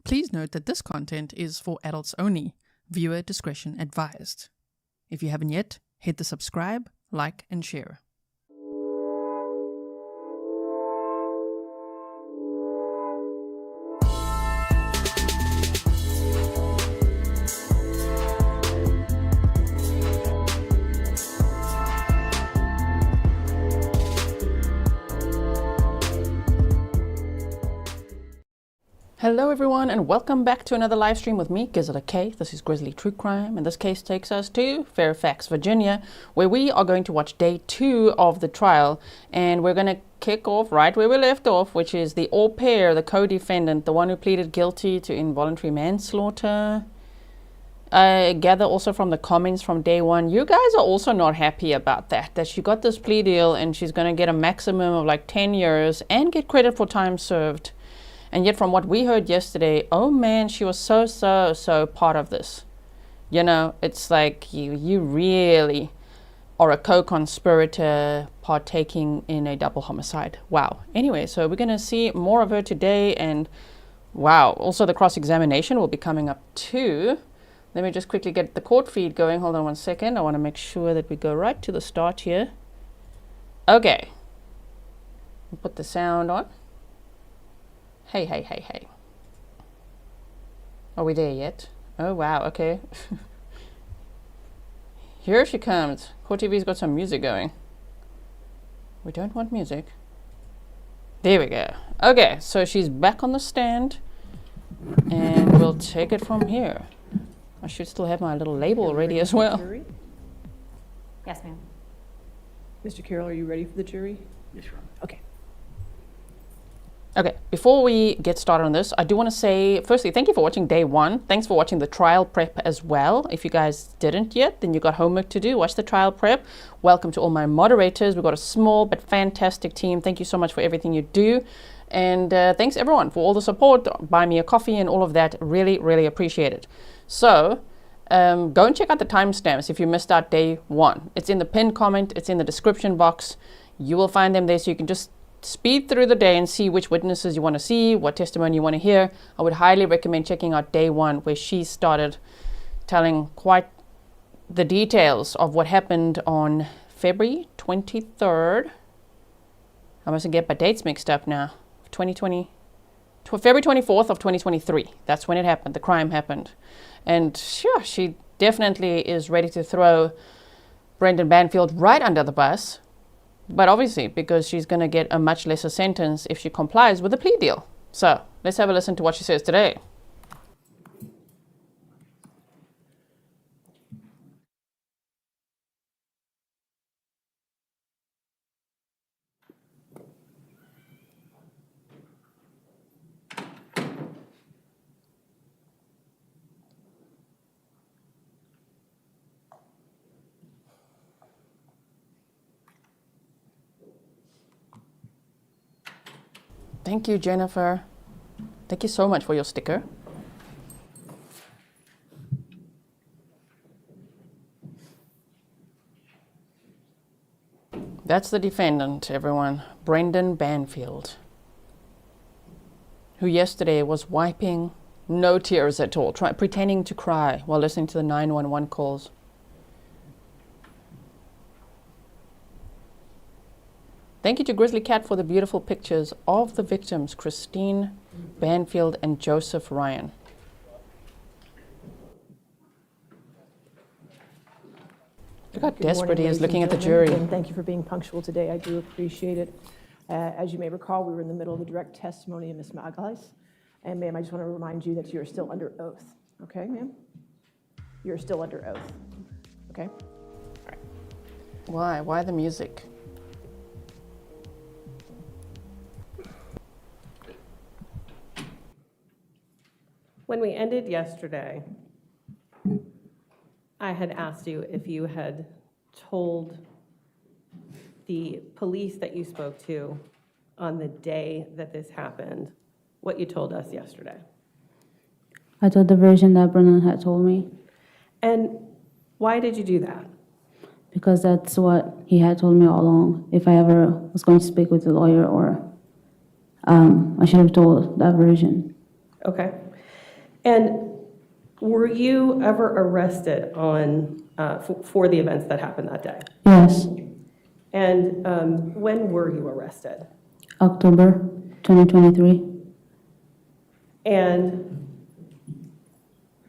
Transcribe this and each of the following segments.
Please note that this content is for adults only. Viewer discretion advised. If you haven't yet, hit the subscribe, like, and share. Hello everyone and welcome back to another live stream with me, Grizzly. This is Grizzly True Crime, and this case takes us to Fairfax, Virginia, where we are going to watch day 2 of the trial, and we're going to kick off right where we left off, which is the au pair, the co-defendant, the one who pleaded guilty to involuntary manslaughter. I gather also from the comments from day 1, you guys are also not happy about that she got this plea deal and she's going to get a maximum of like 10 years and get credit for time served. And yet from what we heard yesterday, oh man, she was so part of this. You know, it's like you really are a co-conspirator partaking in a double homicide. Wow. Anyway, so we're going to see more of her today, and wow, also the cross-examination will be coming up too. Let me just quickly get the court feed going. Hold on one second. I want to make sure that we go right to the start here. Okay. We'll put the sound on. Hey. Are we there yet? Oh, wow, okay. Here she comes. Court TV's got some music going. We don't want music. There we go. Okay, so she's back on the stand, and we'll take it from here. I should still have my little label ready as well. Yes, ma'am. Mr. Carroll, are you ready for the jury? Yes, Your Honor. Okay. Okay, before we get started on this, I do want to say, firstly, thank you for watching day 1. Thanks for watching the trial prep as well. If you guys didn't yet, then you got homework to do. Watch the trial prep. Welcome to all my moderators. We've got a small but fantastic team. Thank you so much for everything you do. And thanks everyone for all the support. Buy me a coffee and all of that. Really, really appreciate it. So, go and check out the timestamps if you missed out day 1. It's in the pinned comment. It's in the description box. You will find them there, so you can just speed through the day and see which witnesses you want to see, what testimony you want to hear. I would highly recommend checking out day 1, where she started telling quite the details of what happened on February 23rd. I mustn't get my dates mixed up now. February 24th of 2023. That's when it happened. The crime happened. And sure, she definitely is ready to throw Brendan Banfield right under the bus. But obviously, because she's going to get a much lesser sentence if she complies with the plea deal. So, let's have a listen to what she says today. Thank you, Jennifer. Thank you so much for your sticker. That's the defendant, everyone. Brendan Banfield, who yesterday was wiping no tears at all, pretending to cry while listening to the 911 calls. Thank you to Grizzly Cat for the beautiful pictures of the victims, Christine Banfield and Joseph Ryan. Look how desperate he is looking at the jury. And thank you for being punctual today. I do appreciate it. As you may recall, we were in the middle of the direct testimony of Ms. Magalhaes. And ma'am, I just want to remind you that you are still under oath. Okay, ma'am? You're still under oath. Okay? All right. Why? Why the music? When we ended yesterday, I had asked you if you had told the police that you spoke to on the day that this happened what you told us yesterday. I told the version that Brendan had told me. And why did you do that? Because that's what he had told me all along. If I ever was going to speak with a lawyer, or I should have told that version. Okay. And were you ever arrested on, for the events that happened that day? Yes. And when were you arrested? October 2023. And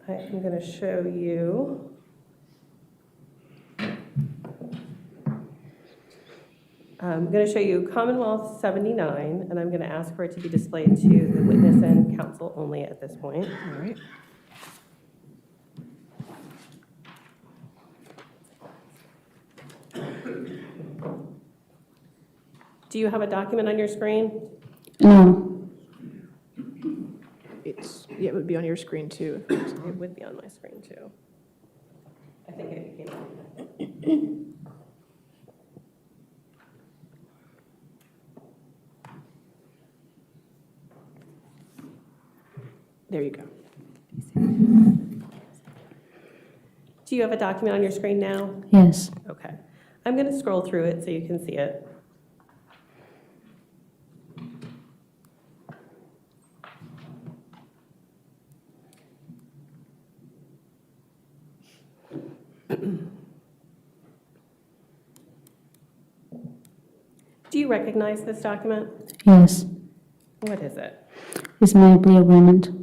I'm going to show you. I'm going to show you Commonwealth 79, and I'm going to ask for it to be displayed to the witness and counsel only at this point. All right. Do you have a document on your screen? No. Yeah, it would be on your screen too. It would be on my screen too. I think it came out. There you go. Do you have a document on your screen now? Yes. Okay. I'm going to scroll through it so you can see it. Do you recognize this document? Yes. What is it? It's my plea agreement.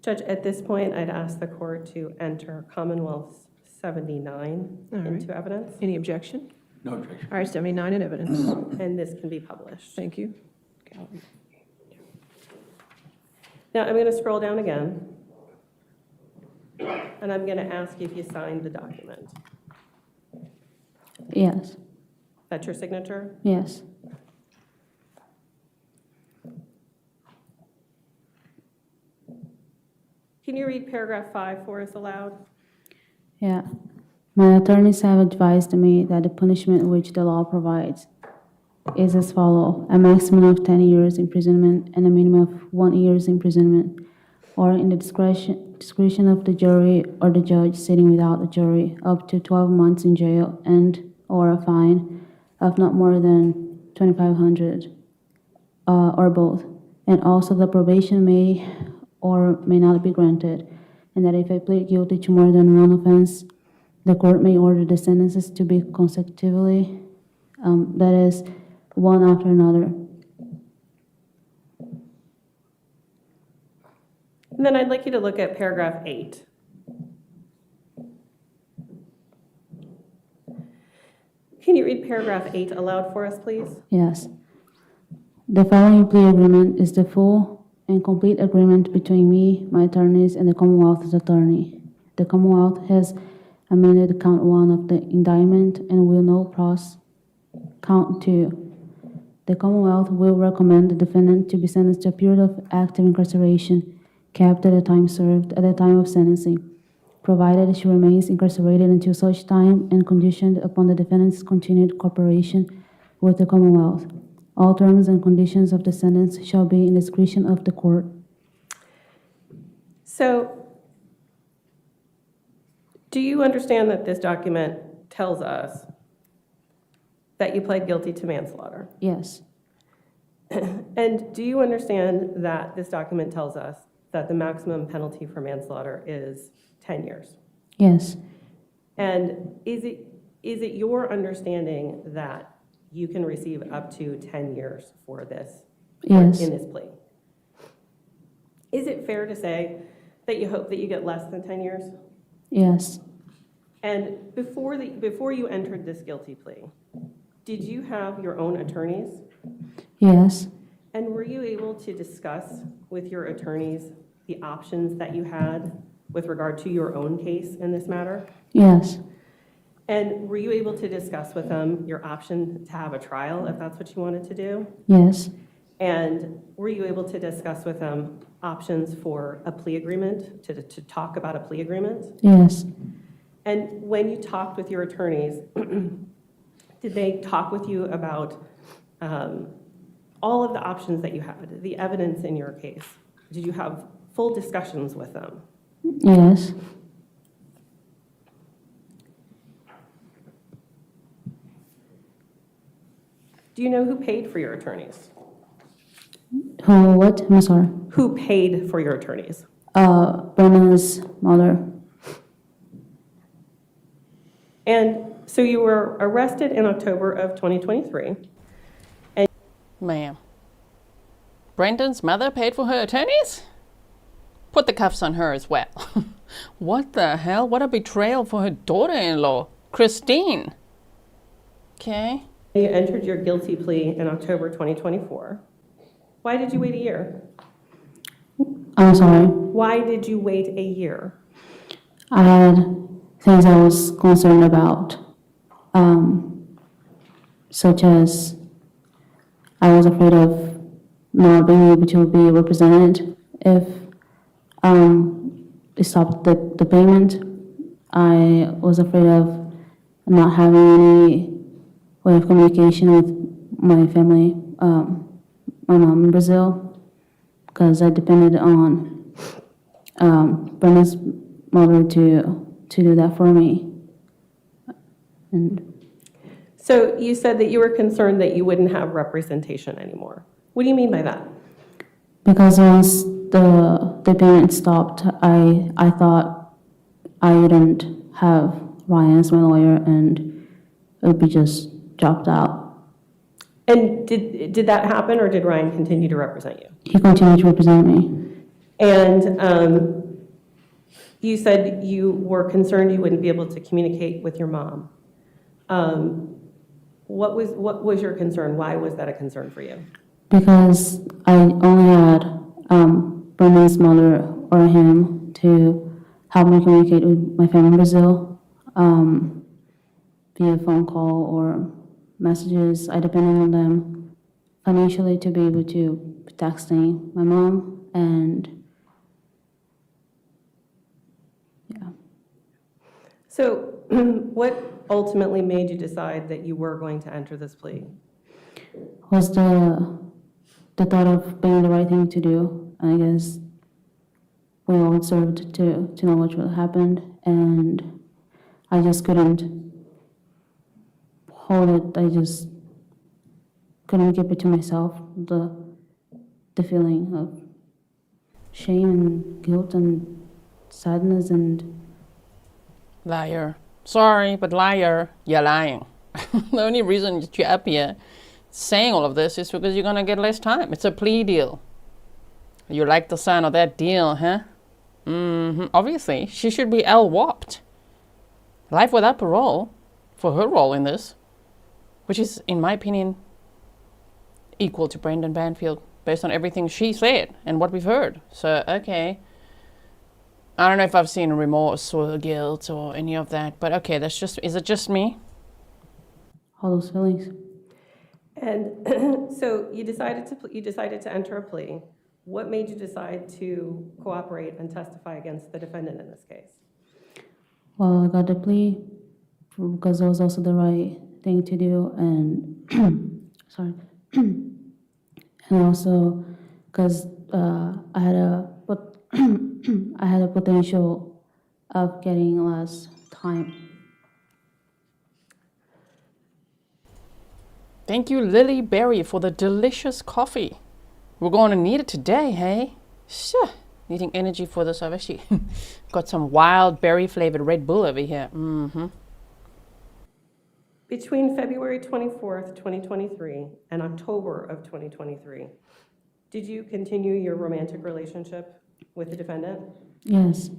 Judge, at this point, I'd ask the court to enter Commonwealth 79 All right. into evidence, Any objection? No objection. All right, 79 in evidence. and this can be published. Thank you. Now, I'm going to scroll down again, and I'm going to ask if you signed the document. Yes. That's your signature? Yes. Can you read paragraph 5 for us aloud? Yeah. My attorneys have advised me that the punishment which the law provides is as follows: a maximum of 10 years imprisonment and a minimum of 1 year's imprisonment, or in the discretion of the jury or the judge sitting without a jury, up to 12 months in jail and or a fine of not more than $2,500, or both. And also the probation may or may not be granted, and that if I plead guilty to more than one offense, the court may order the sentences to be consecutively, that is, one after another. And then I'd like you to look at paragraph 8. Can you read paragraph 8 aloud for us, please? Yes. The following plea agreement is the full and complete agreement between me, my attorneys, and the Commonwealth's attorney. The Commonwealth has amended count 1 of the indictment and will not cross count 2. The Commonwealth will recommend the defendant to be sentenced to a period of active incarceration, capped at the time served at the time of sentencing, provided she remains incarcerated until such time and conditioned upon the defendant's continued cooperation with the Commonwealth. All terms and conditions of the sentence shall be in discretion of the court. So, do you understand that this document tells us that you pled guilty to manslaughter? Yes. And do you understand that this document tells us that the maximum penalty for manslaughter is 10 years? Yes. And is it your understanding that you can receive up to 10 years for this? Yes. In this plea? Is it fair to say that you hope that you get less than 10 years? Yes. And before you entered this guilty plea, did you have your own attorneys? Yes. And were you able to discuss with your attorneys the options that you had with regard to your own case in this matter? Yes. And were you able to discuss with them your option to have a trial if that's what you wanted to do? Yes. And were you able to discuss with them options for a plea agreement, to talk about a plea agreement? Yes. And when you talked with your attorneys, did they talk with you about all of the options that you had, the evidence in your case? Did you have full discussions with them? Yes. Do you know who paid for your attorneys? Who, what? I'm sorry. Who paid for your attorneys? Brendan's mother. And so you were arrested in October of 2023. Ma'am. Brendan's mother paid for her attorneys? Put the cuffs on her as well. What the hell? What a betrayal for her daughter-in-law, Christine. Okay. You entered your guilty plea in October 2024. Why did you wait a year? I'm sorry. Why did you wait a year? I had things I was concerned about, such as I was afraid of not being able to be represented if they stopped the payment. I was afraid of not having any way of communication with my family, my mom in Brazil, because I depended on Brendan's mother to do that for me. And So you said that you were concerned that you wouldn't have representation anymore. What do you mean by that? because once the payment stopped, I thought I wouldn't have Ryan as my lawyer and it would be just dropped out. And did that happen, or did Ryan continue to represent you? He continued to represent me. And you said you were concerned you wouldn't be able to communicate with your mom. What was your concern? Why was that a concern for you? Because I only had Brendan's mother or him to help me communicate with my family in Brazil via phone call or messages. I depended on them financially to be able to be texting my mom, and yeah. So what ultimately made you decide that you were going to enter this plea? Was the thought of being the right thing to do. I guess we all deserved to know what happened, and I just couldn't hold it. I just couldn't keep it to myself. The feeling of shame and guilt and sadness and Liar. Sorry, but liar, you're lying. The only reason that you're up here saying all of this is because you're going to get less time. It's a plea deal. You like the sound of that deal, huh? Obviously, she should be LWOP'd. Life without parole for her role in this, which is, in my opinion, equal to Brendan Banfield based on everything she said and what we've heard. So, okay. I don't know if I've seen remorse or guilt or any of that, but okay, is it just me? all those feelings. And so you decided to enter a plea. What made you decide to cooperate and testify against the defendant in this case? Well, I got the plea because it was also the right thing to do, and sorry, and also because I had a potential of getting less time. Thank you, Lily Berry, for the delicious coffee. We're going to need it today, hey? Sure. Needing energy for this. I've actually got some wild berry-flavored Red Bull over here. Between February 24th, 2023 and October of 2023, did you continue your romantic relationship with the defendant? Yes.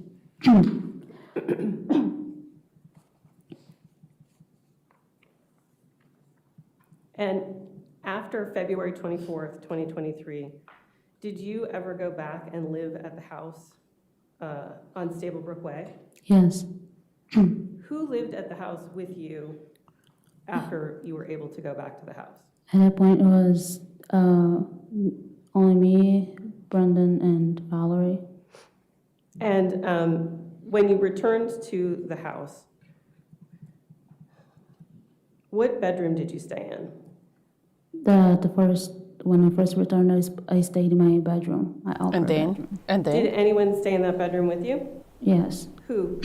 And after February 24th, 2023, did you ever go back and live at the house on Stablebrook Way? Yes. Who lived at the house with you after you were able to go back to the house? At that point, it was only me, Brendan, and Valerie. And when you returned to the house, what bedroom did you stay in? When I first returned, I stayed in my bedroom. My outdoor bedroom. And then? Did anyone stay in that bedroom with you? Yes. Who?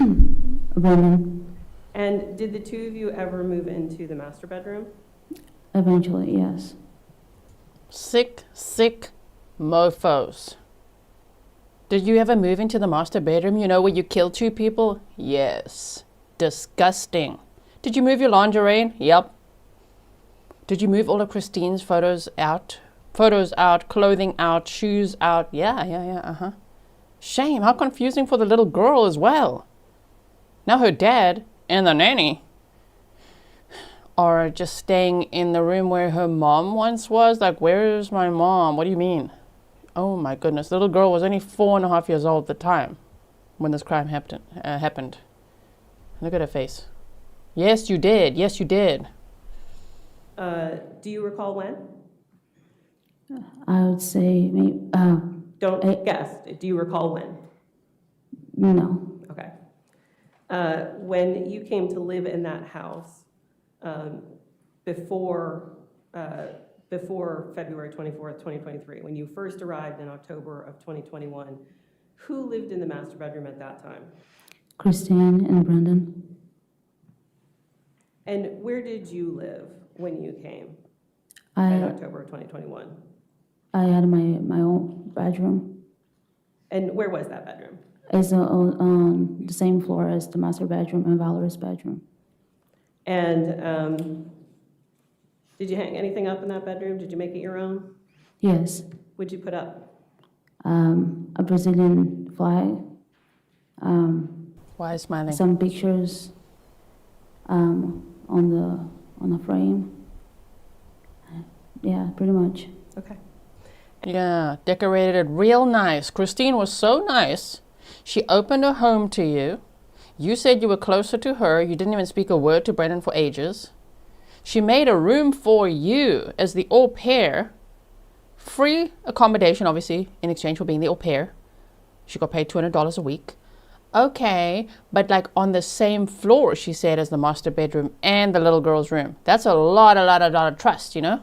Brendan. And did the two of you ever move into the master bedroom? Eventually, yes. Sick, Mofos. Did you ever move into the master bedroom, you know, where you kill 2 people? Yes. Disgusting. Did you move your lingerie in? Yep. Did you move all of Christine's photos out? Photos out, clothing out, shoes out. Yeah. Shame. How confusing for the little girl as well. Now her dad and the nanny are just staying in the room where her mom once was. Like, where's my mom? What do you mean? Oh my goodness. The little girl was only 4.5 years old at the time when this crime happened. Look at her face. Yes, you did. Yes, you did. Do you recall when? I would say maybe, Don't guess. Do you recall when? no. Okay. When you came to live in that house before February 24th, 2023, when you first arrived in October of 2021, who lived in the master bedroom at that time? Christine and Brendan. And where did you live when you came I in October of 2021? I had my own bedroom. And where was that bedroom? It's on the same floor as the master bedroom and Valerie's bedroom. And did you hang anything up in that bedroom? Did you make it your own? Yes. What'd you put up? A Brazilian flag. Why are you smiling? Some pictures on the frame. Yeah, pretty much. Okay. Yeah, decorated it real nice. Christine was so nice. She opened her home to you. You said you were closer to her. You didn't even speak a word to Brendan for ages. She made a room for you as the au pair. Free accommodation, obviously, in exchange for being the au pair. She got paid $200 a week. Okay, but like on the same floor, she said, as the master bedroom and the little girl's room. That's a lot of trust, you know?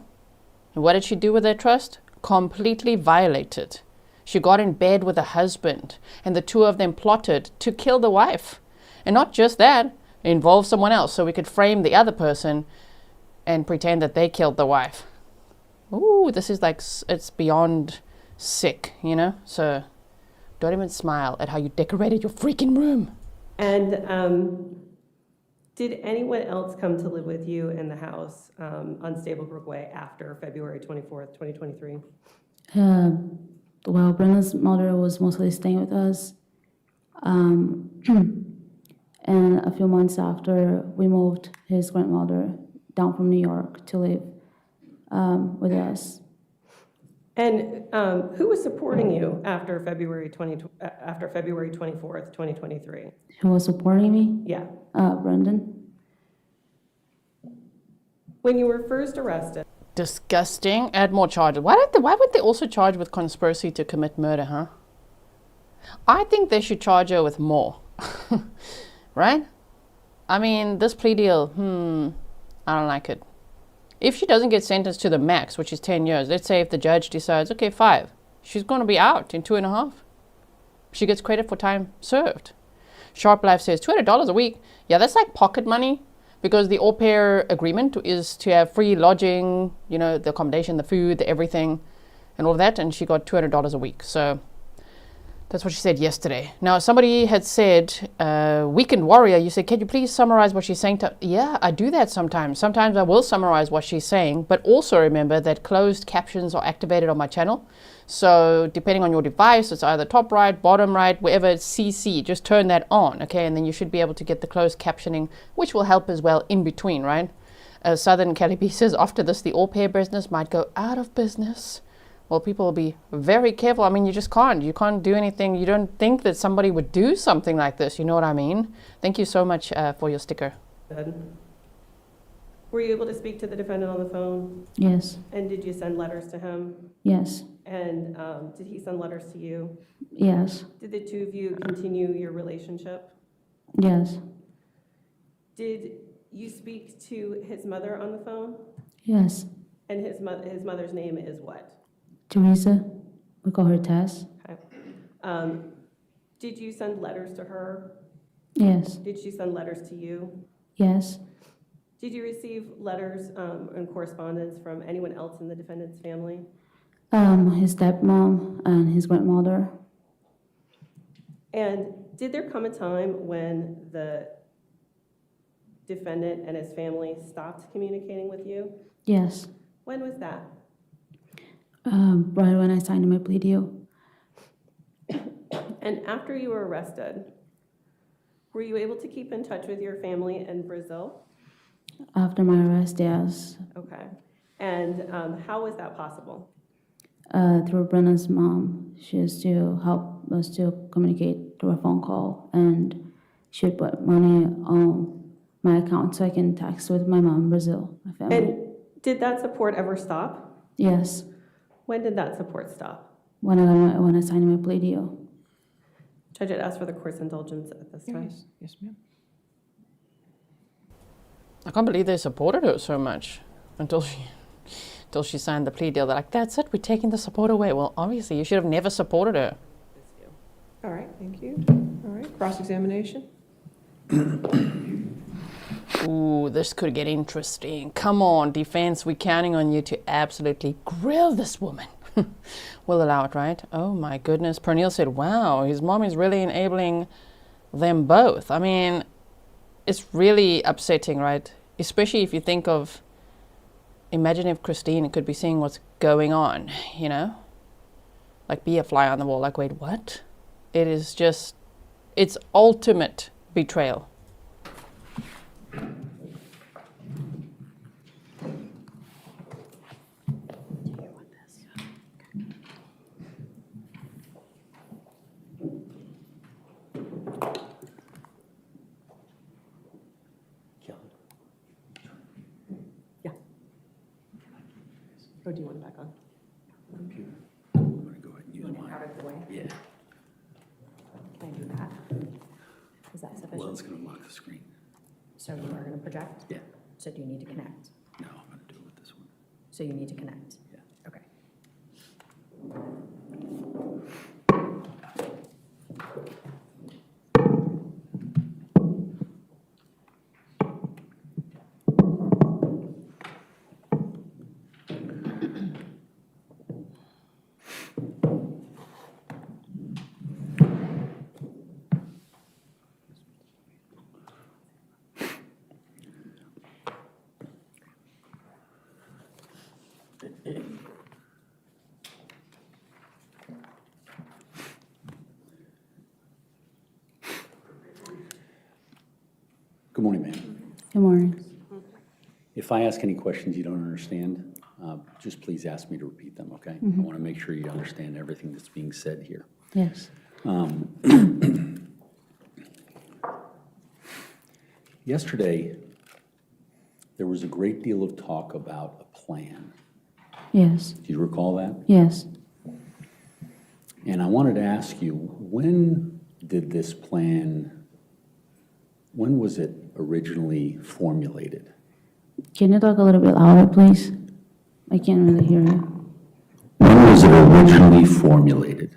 And what did she do with that trust? Completely violated. She got in bed with a husband, and the 2 of them plotted to kill the wife. And not just that, involve someone else so we could frame the other person and pretend that they killed the wife. Ooh, this is like, it's beyond sick, you know? So don't even smile at how you decorated your freaking room. And did anyone else come to live with you in the house on Stablebrook Way after February 24th, 2023? Well, Brendan's mother was mostly staying with us. And a few months after, we moved his grandmother down from New York to live with us. And who was supporting you after February 24th, 2023? Who was supporting me? Yeah. Brendan. When you were first arrested. Disgusting. Add more charges. Why would they also charge with conspiracy to commit murder, huh? I think they should charge her with more. Right? I mean, this plea deal, I don't like it. If she doesn't get sentenced to the max, which is 10 years, let's say if the judge decides, okay, 5, she's going to be out in 2.5. She gets credit for time served. Sharp Life says $200 a week. Yeah, that's like pocket money, because the au pair agreement is to have free lodging, you know, the accommodation, the food, the everything, and all of that, and she got $200 a week. So that's what she said yesterday. Now, somebody had said, Weekend Warrior, you said, can you please summarize what she's saying? Yeah, I do that sometimes. Sometimes I will summarize what she's saying, but also remember that closed captions are activated on my channel. So depending on your device, it's either top right, bottom right, wherever it's CC, just turn that on, okay? And then you should be able to get the closed captioning, which will help as well in between, right? Southern Calibi says, after this, the au pair business might go out of business. Well, people will be very careful. I mean, you just can't. You can't do anything. You don't think that somebody would do something like this. You know what I mean? Thank you so much for your sticker. Good. Were you able to speak to the defendant on the phone? Yes. And did you send letters to him? Yes. And did he send letters to you? Yes. Did the 2 of you continue your relationship? Yes. Did you speak to his mother on the phone? Yes. And his mother's name is what? Teresa. We call her Tess. Okay. Did you send letters to her? Yes. Did she send letters to you? Yes. Did you receive letters and correspondence from anyone else in the defendant's family? His stepmom and his grandmother. And did there come a time when the defendant and his family stopped communicating with you? Yes. When was that? Right when I signed my plea deal. And after you were arrested, were you able to keep in touch with your family in Brazil? After my arrest, yes. Okay. And how was that possible? Through Brendan's mom, she used to help us to communicate through a phone call, and she would put money on my account so I can text with my mom in Brazil, my family. And did that support ever stop? Yes, When did that support stop? when I signed my plea deal. Judge, I'd ask for the court's indulgence at this time. Yes, yes, ma'am. I can't believe they supported her so much until she signed the plea deal. They're like, that's it, we're taking the support away. Well, obviously, you should have never supported her. All right, thank you. All right, cross-examination. Ooh, this could get interesting. Come on, defense, we're counting on you to absolutely grill this woman. We'll allow it, right? Oh my goodness. Pernille said, wow, his mom is really enabling them both. I mean, it's really upsetting, right? Especially if you think of, imagine if Christine could be seeing what's going on, you know? Like be a fly on the wall, like, wait, what? It is just, it's ultimate betrayal. Or do you want it back on? Computer. I'm gonna go ahead and use mine. Out of the way? Yeah. Can I do that? Is that Well, sufficient? it's gonna lock the screen. So you are gonna project? Yeah. So do you need to connect? No, I'm gonna do it with this one. So you need to connect? Yeah. Okay. Good morning, ma'am. Good morning. If I ask any questions you don't understand, just please ask me to repeat them, okay? I wanna make sure you understand everything that's being said here. Yes. Yesterday, there was a great deal of talk about a plan. Yes. Do you recall that? Yes. And I wanted to ask you, when did this plan, when was it originally formulated? Can you talk a little bit louder, please? I can't really hear you. When was it originally formulated?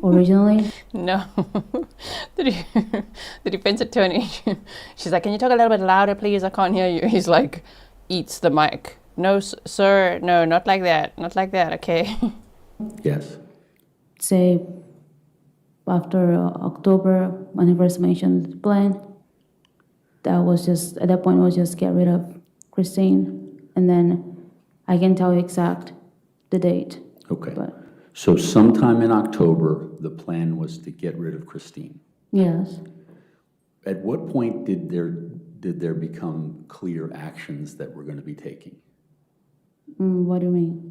Originally, No. The defense attorney, she's like, can you talk a little bit louder, please? I can't hear you. He's like, eats the mic. No, sir, no, not like that. Not like that, okay? Yes. say after October, when he first mentioned the plan, that was just, at that point, was just get rid of Christine. And then I can tell you exact the date. Okay. But So sometime in October, the plan was to get rid of Christine. yes, At what point did there become clear actions that we're going to be taking? what do you mean?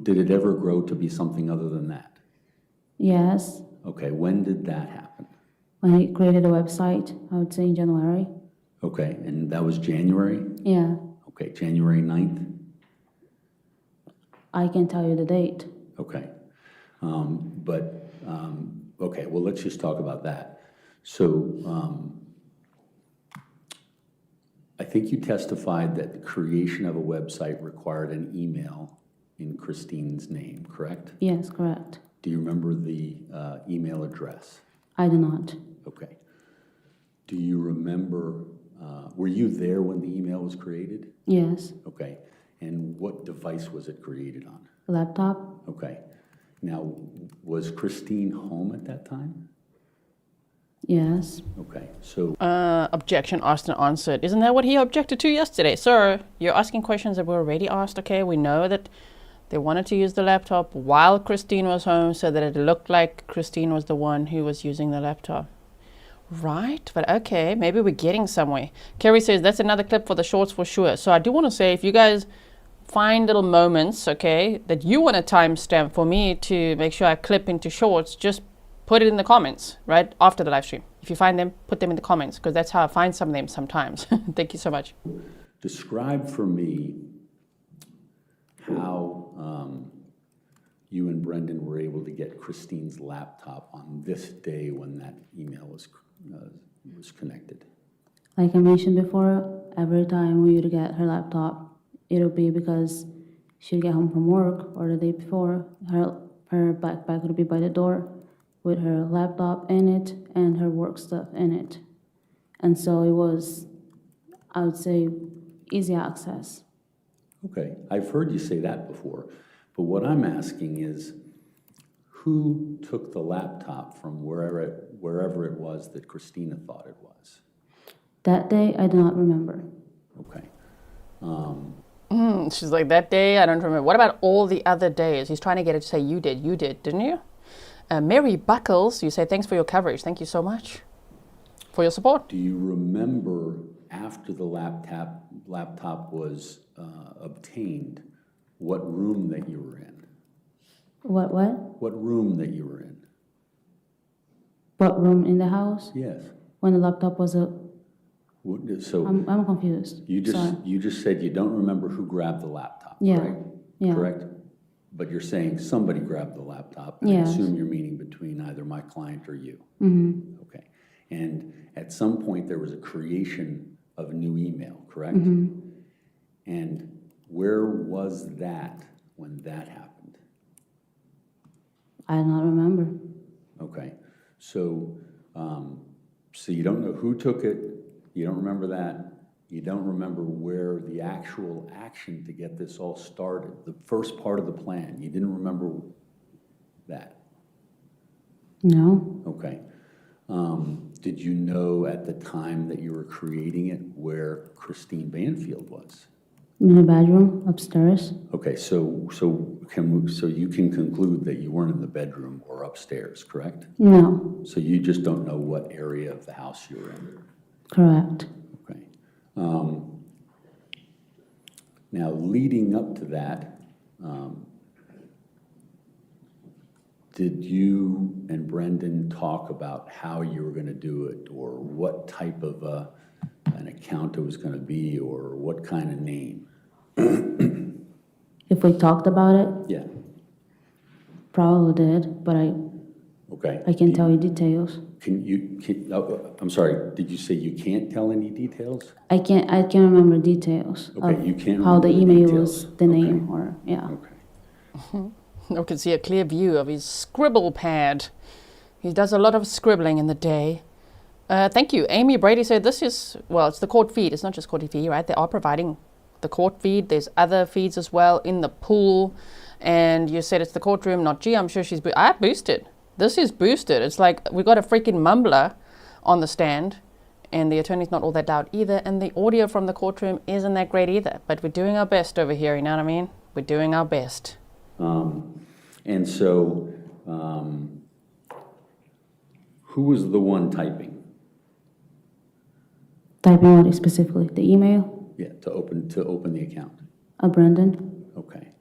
Did it ever grow to be something other than that? Yes, Okay, when did that happen? when he created a website, I would say in January. Okay, and that was January? Yeah, Okay, January 9th? I can tell you the date. Okay. Okay, well, let's just talk about that. So, I think you testified that the creation of a website required an email in Christine's name, correct? Yes, correct. Do you remember the email address? I do not. Okay. Do you remember, were you there when the email was created? Yes, Okay. And what device was it created on? laptop. Okay. Now, was Christine home at that time? Yes. Okay, so, Objection asked and answered. Isn't that what he objected to yesterday? Sir, you're asking questions that were already asked, okay? We know that they wanted to use the laptop while Christine was home so that it looked like Christine was the one who was using the laptop. Right, but okay, maybe we're getting somewhere. Kerry says that's another clip for the shorts for sure. So I do want to say, if you guys find little moments, okay, that you want a timestamp for me to make sure I clip into shorts, just put it in the comments, right, after the live stream. If you find them, put them in the comments, because that's how I find some of them sometimes. Thank you so much. describe for me how you and Brendan were able to get Christine's laptop on this day when that email was connected. Like I mentioned before, every time we would get her laptop, it'll be because she'd get home from work, or the day before, her backpack would be by the door with her laptop in it and her work stuff in it. And so it was, I would say, easy access. Okay, I've heard you say that before, but what I'm asking is, who took the laptop from wherever it was that Christina thought it was? That day, I do not remember. Okay. She's like, that day, I don't remember. What about all the other days? He's trying to get her to say, you did, didn't you? Mary Buckles, you say, thanks for your coverage. Thank you so much for your support. Do you remember after the laptop was obtained, what room that you were in? What? What room that you were in? What room in the house? Yes. When the laptop was up? So I'm confused. Sorry. you just said you don't remember who grabbed the laptop, Yeah. right? Yeah. Correct? But you're saying somebody grabbed the laptop, and Yes. I assume you're meaning between either my client or you. Mm-hmm. Okay. And at some point, there was a creation of a new email, correct? Mm-hmm. And where was that when that happened? I do not remember. Okay. So, so you don't know who took it, you don't remember that, you don't remember where the actual action to get this all started, the first part of the plan, you didn't remember that? No. Okay. Did you know at the time that you were creating it where Christine Banfield was? In the bedroom upstairs. Okay, so you can conclude that you weren't in the bedroom or upstairs, correct? No. So you just don't know what area of the house you were in? Correct. Okay. Now, leading up to that, did you and Brendan talk about how you were going to do it, or what type of an account it was going to be, or what kind of name? If we talked about it, Yeah. probably did, but Okay. I can tell you details. I'm sorry, did you say you can't tell any details? I can't remember details Okay, of you can't how the remember the email details. was, the Okay. name, or, yeah. Okay. I can see a clear view of his scribble pad. He does a lot of scribbling in the day. Thank you. Amy Brady said this is, well, it's the court feed. It's not just court feed, right? They are providing the court feed. There's other feeds as well in the pool. And you said it's the courtroom, not G. I'm sure she's, I boosted. This is boosted. It's like we got a freaking mumbler on the stand, and the attorney's not all that loud either, and the audio from the courtroom isn't that great either. But we're doing our best over here, you know what I mean? We're doing our best. And so, who was the one typing? Typing what specifically? The email? Yeah, to open the account. Brendan? Okay.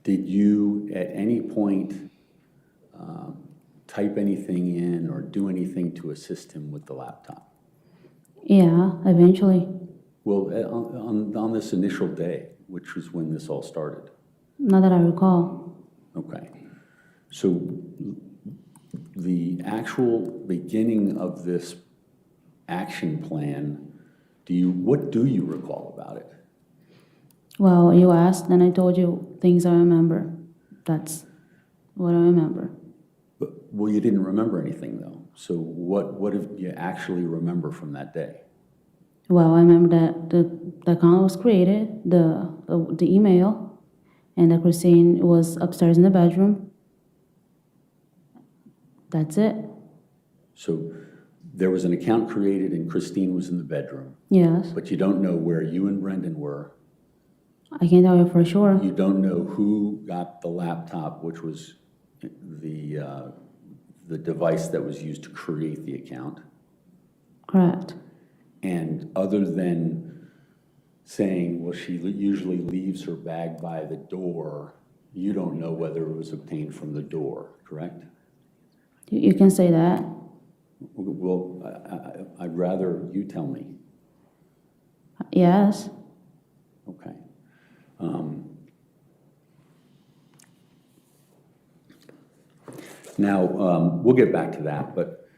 Did you at any point type anything in or do anything to assist him with the laptop? Yeah, eventually. Well, on this initial day, which was when this all started. Not that I recall. Okay. So the actual beginning of this action plan, what do you recall about it? Well, you asked, and I told you things I remember. That's what I remember. Well, you didn't remember anything, though. So what did you actually remember from that day? Well, I remember that the account was created, the email, and that Christine was upstairs in the bedroom. That's it. So there was an account created and Christine was in the bedroom, Yes. but you don't know where you and Brendan were. I can tell you for sure. You don't know who got the laptop, which was the device that was used to create the account. Correct. And other than saying, well, she usually leaves her bag by the door, you don't know whether it was obtained from the door, correct? You can say that. Well, I'd rather you tell me. Yes. Okay. Now, we'll get back to that, but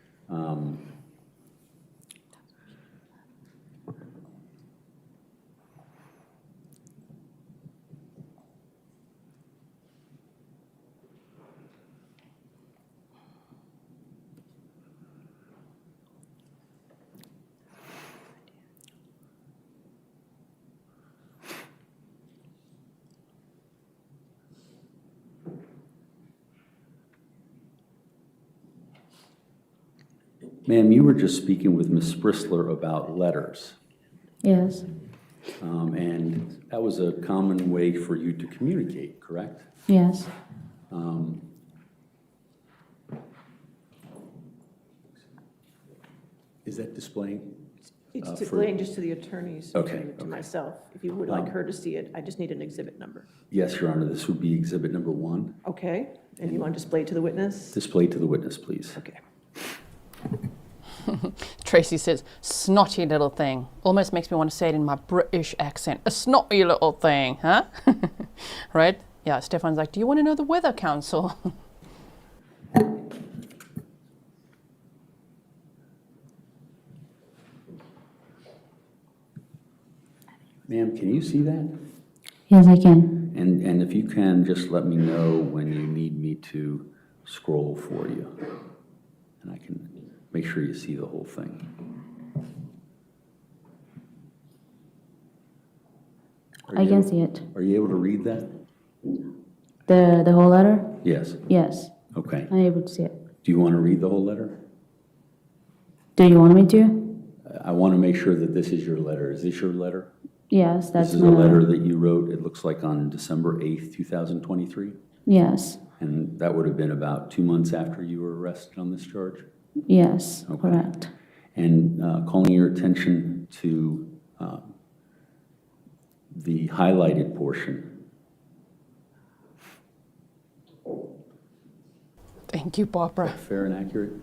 ma'am, you were just speaking with Ms. Sprisler about letters, Yes. and that was a common way for you to communicate, correct? Yes. Is that displaying? It's for- displaying just to the attorneys, and Okay, to okay. myself. If you would like her to see it, I just need an exhibit number. Yes, Your Honor, this would be exhibit number 1. Okay, and you want to display it to the witness? Display to the witness, please. Okay. Tracy says, snotty little thing. Almost makes me want to say it in my British accent. A snotty little thing, huh? Right? Yeah, Stefan's like, do you want to know the Weather Council? Ma'am, can you see that? Yes, I can. And if you can, just let me know when you need me to scroll for you. And I can make sure you see the whole thing. I can see it. Are you able to read that? The whole letter? Yes. Yes. Okay. I'm able to see it. Do you want to read the whole letter? Do you want me to? I want to make sure that this is your letter. Is this your letter? Yes, that's This is my a letter that you wrote, it looks like on December 8th, 2023? Yes. And that would have been about 2 months after you were arrested on this charge? Yes, Okay. correct. And calling your attention to the highlighted portion. Thank you, Barbara. Fair and accurate?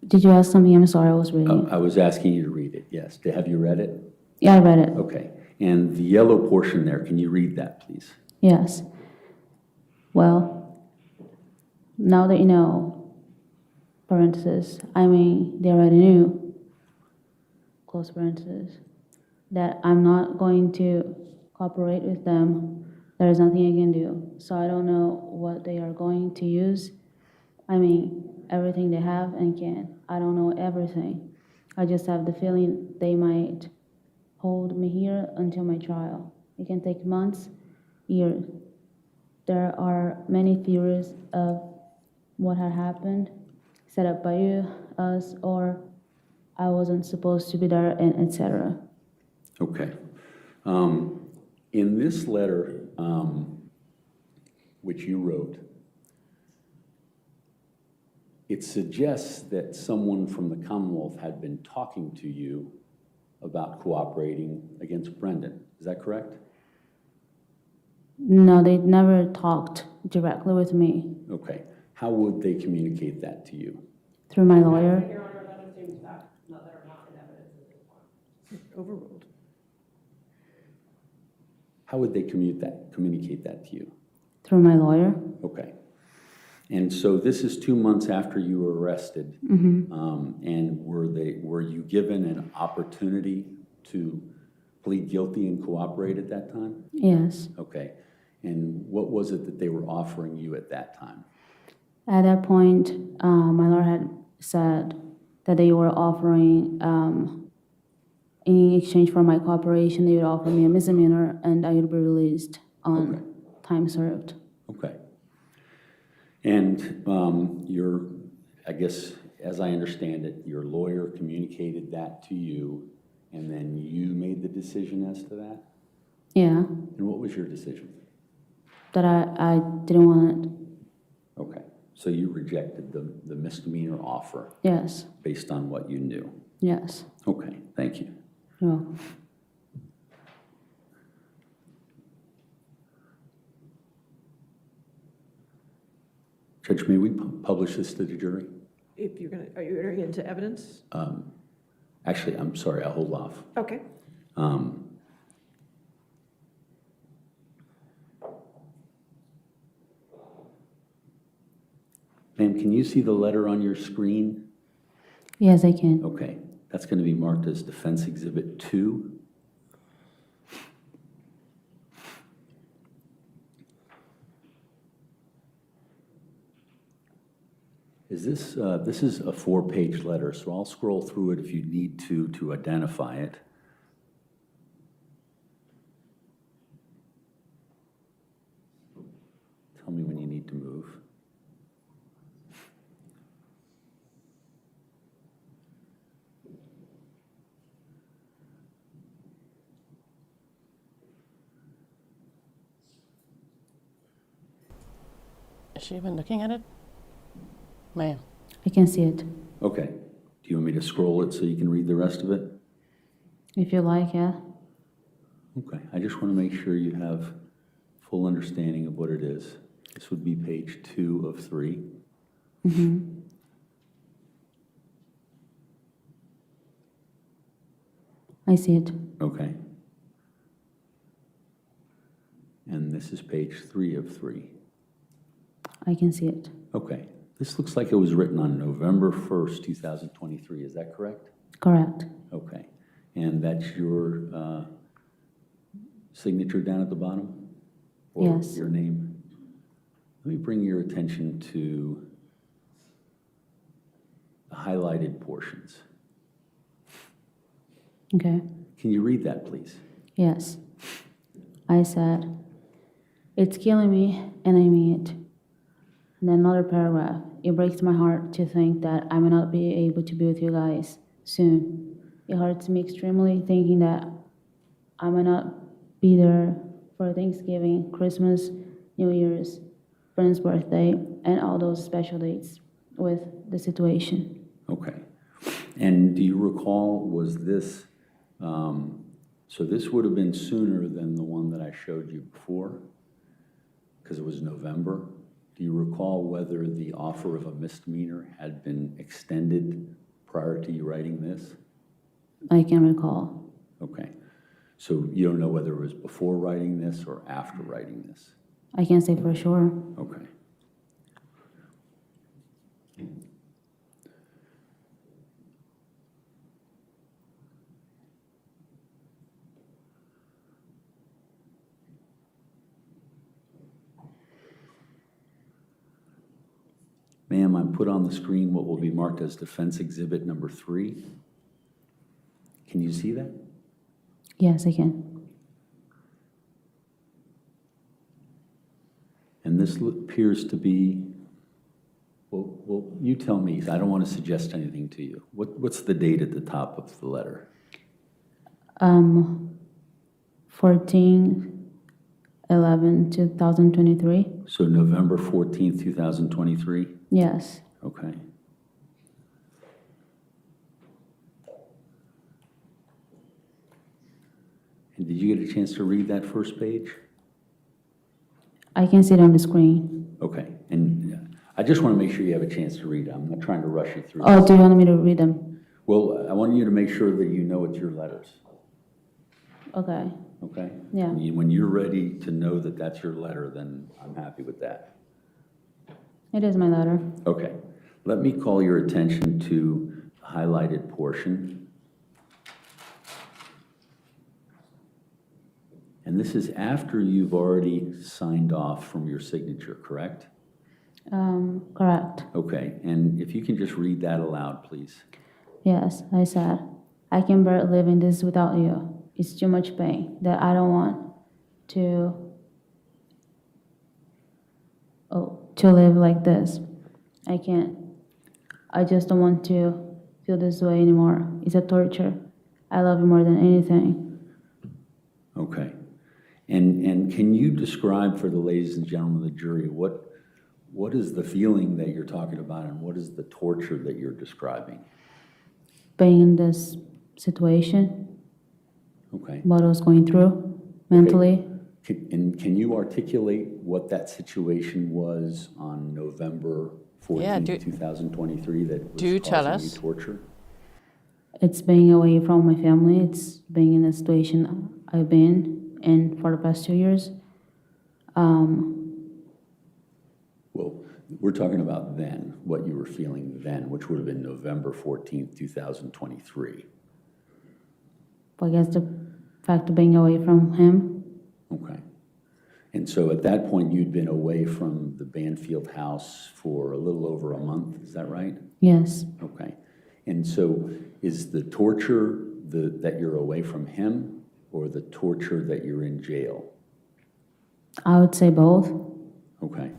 Did you ask something? I'm sorry, I was reading. I was asking you to read it, yes. Have you read it? Yeah, I read it. Okay. And the yellow portion there, can you read that, please? Yes. Well, now that you know, parentheses, I mean, they already knew, close parentheses, that I'm not going to cooperate with them. There is nothing I can do. So I don't know what they are going to use. I mean, everything they have and can. I don't know everything. I just have the feeling they might hold me here until my trial. It can take months, years. There are many theories of what had happened, set up by you, us, or I wasn't supposed to be there, and etc. Okay. In this letter, which you wrote, it suggests that someone from the Commonwealth had been talking to you about cooperating against Brendan. Is that correct? No, they never talked directly with me. Okay. How would they communicate that to you? Through my lawyer. Your Honor, that assumes that are not in evidence at this point. Overruled. How would they communicate that to you? Through my lawyer. Okay. And so this is 2 months after you were arrested. Mm-hmm. And were you given an opportunity to plead guilty and cooperate at that time? Yes. Okay. And what was it that they were offering you at that time? At that point, my lawyer had said that they were offering, in exchange for my cooperation, they would offer me a misdemeanor and I would be released on Okay. time served. Okay. And I guess, as I understand it, your lawyer communicated that to you, and then you made the decision as to that? Yeah, And what was your decision? that I didn't want it. Okay. So you rejected the misdemeanor offer Yes, based on what you knew? yes. Okay, thank you. Well, Judge, may we publish this to the jury? If you're going to, are you entering into evidence? Actually, I'm sorry, I'll hold off. Okay. Ma'am, can you see the letter on your screen? yes, I can. Okay, that's going to be marked as Defense Exhibit 2. This is a 4-page letter, so I'll scroll through it if you need to identify it. Tell me when you need to move. Is she even looking at it? Ma'am. I can see it. Okay. Do you want me to scroll it so you can read the rest of it? If you like, yeah. Okay. I just want to make sure you have full understanding of what it is. This would be page 2 of 3. Mm-hmm. I see it. Okay. And this is page 3 of 3. I can see it. Okay. This looks like it was written on November 1st, 2023. Is that correct? Correct. Okay. And that's your signature down at the bottom? Or Yes. your name? Let me bring your attention to the highlighted portions. Okay. Can you read that, please? Yes. I said, it's killing me and I mean it. And then another paragraph. It breaks my heart to think that I may not be able to be with you guys soon. It hurts me extremely thinking that I may not be there for Thanksgiving, Christmas, New Year's, friend's birthday, and all those special dates with the situation. Okay. And do you recall, was this, so this would have been sooner than the one that I showed you before? Because it was November. Do you recall whether the offer of a misdemeanor had been extended prior to you writing this? I can recall. Okay. So you don't know whether it was before writing this or after writing this? I can say for sure. Okay. Ma'am, I put on the screen what will be marked as Defense Exhibit number 3. Can you see that? Yes, I can. And this appears to be, well, you tell me. I don't want to suggest anything to you. What's the date at the top of the letter? 14/11/2023. So November 14th, 2023? Yes. Okay. And did you get a chance to read that first page? I can see it on the screen. Okay. And I just want to make sure you have a chance to read it. I'm not trying to rush you through Oh, this. do you want me to read them? Well, I want you to make sure that you know it's your letters. Okay. Okay? Yeah. When you're ready to know that that's your letter, then I'm happy with that. It is my letter. Okay. Let me call your attention to the highlighted portion. And this is after you've already signed off from your signature, correct? Correct. Okay, and if you can just read that aloud, please. Yes, I said, I can bear living this without you. It's too much pain that I don't want to live like this. I can't. I just don't want to feel this way anymore. It's a torture. I love you more than anything. Okay. And can you describe for the ladies and gentlemen of the jury, what is the feeling that you're talking about and what is the torture that you're describing? Being in this situation, Okay. what I was going through mentally. Can you articulate what that situation was on November 14th, 2023 that was tell causing us. you torture? It's being away from my family. It's being in a situation I've been in for the past 2 years. Well, we're talking about then, what you were feeling then, which would have been November 14th, 2023. I guess the fact of being away from him. Okay. And so at that point, you'd been away from the Banfield house for a little over a month, is that right? Yes, Okay. And so is the torture that you're away from him or the torture that you're in jail? I would say both. Okay.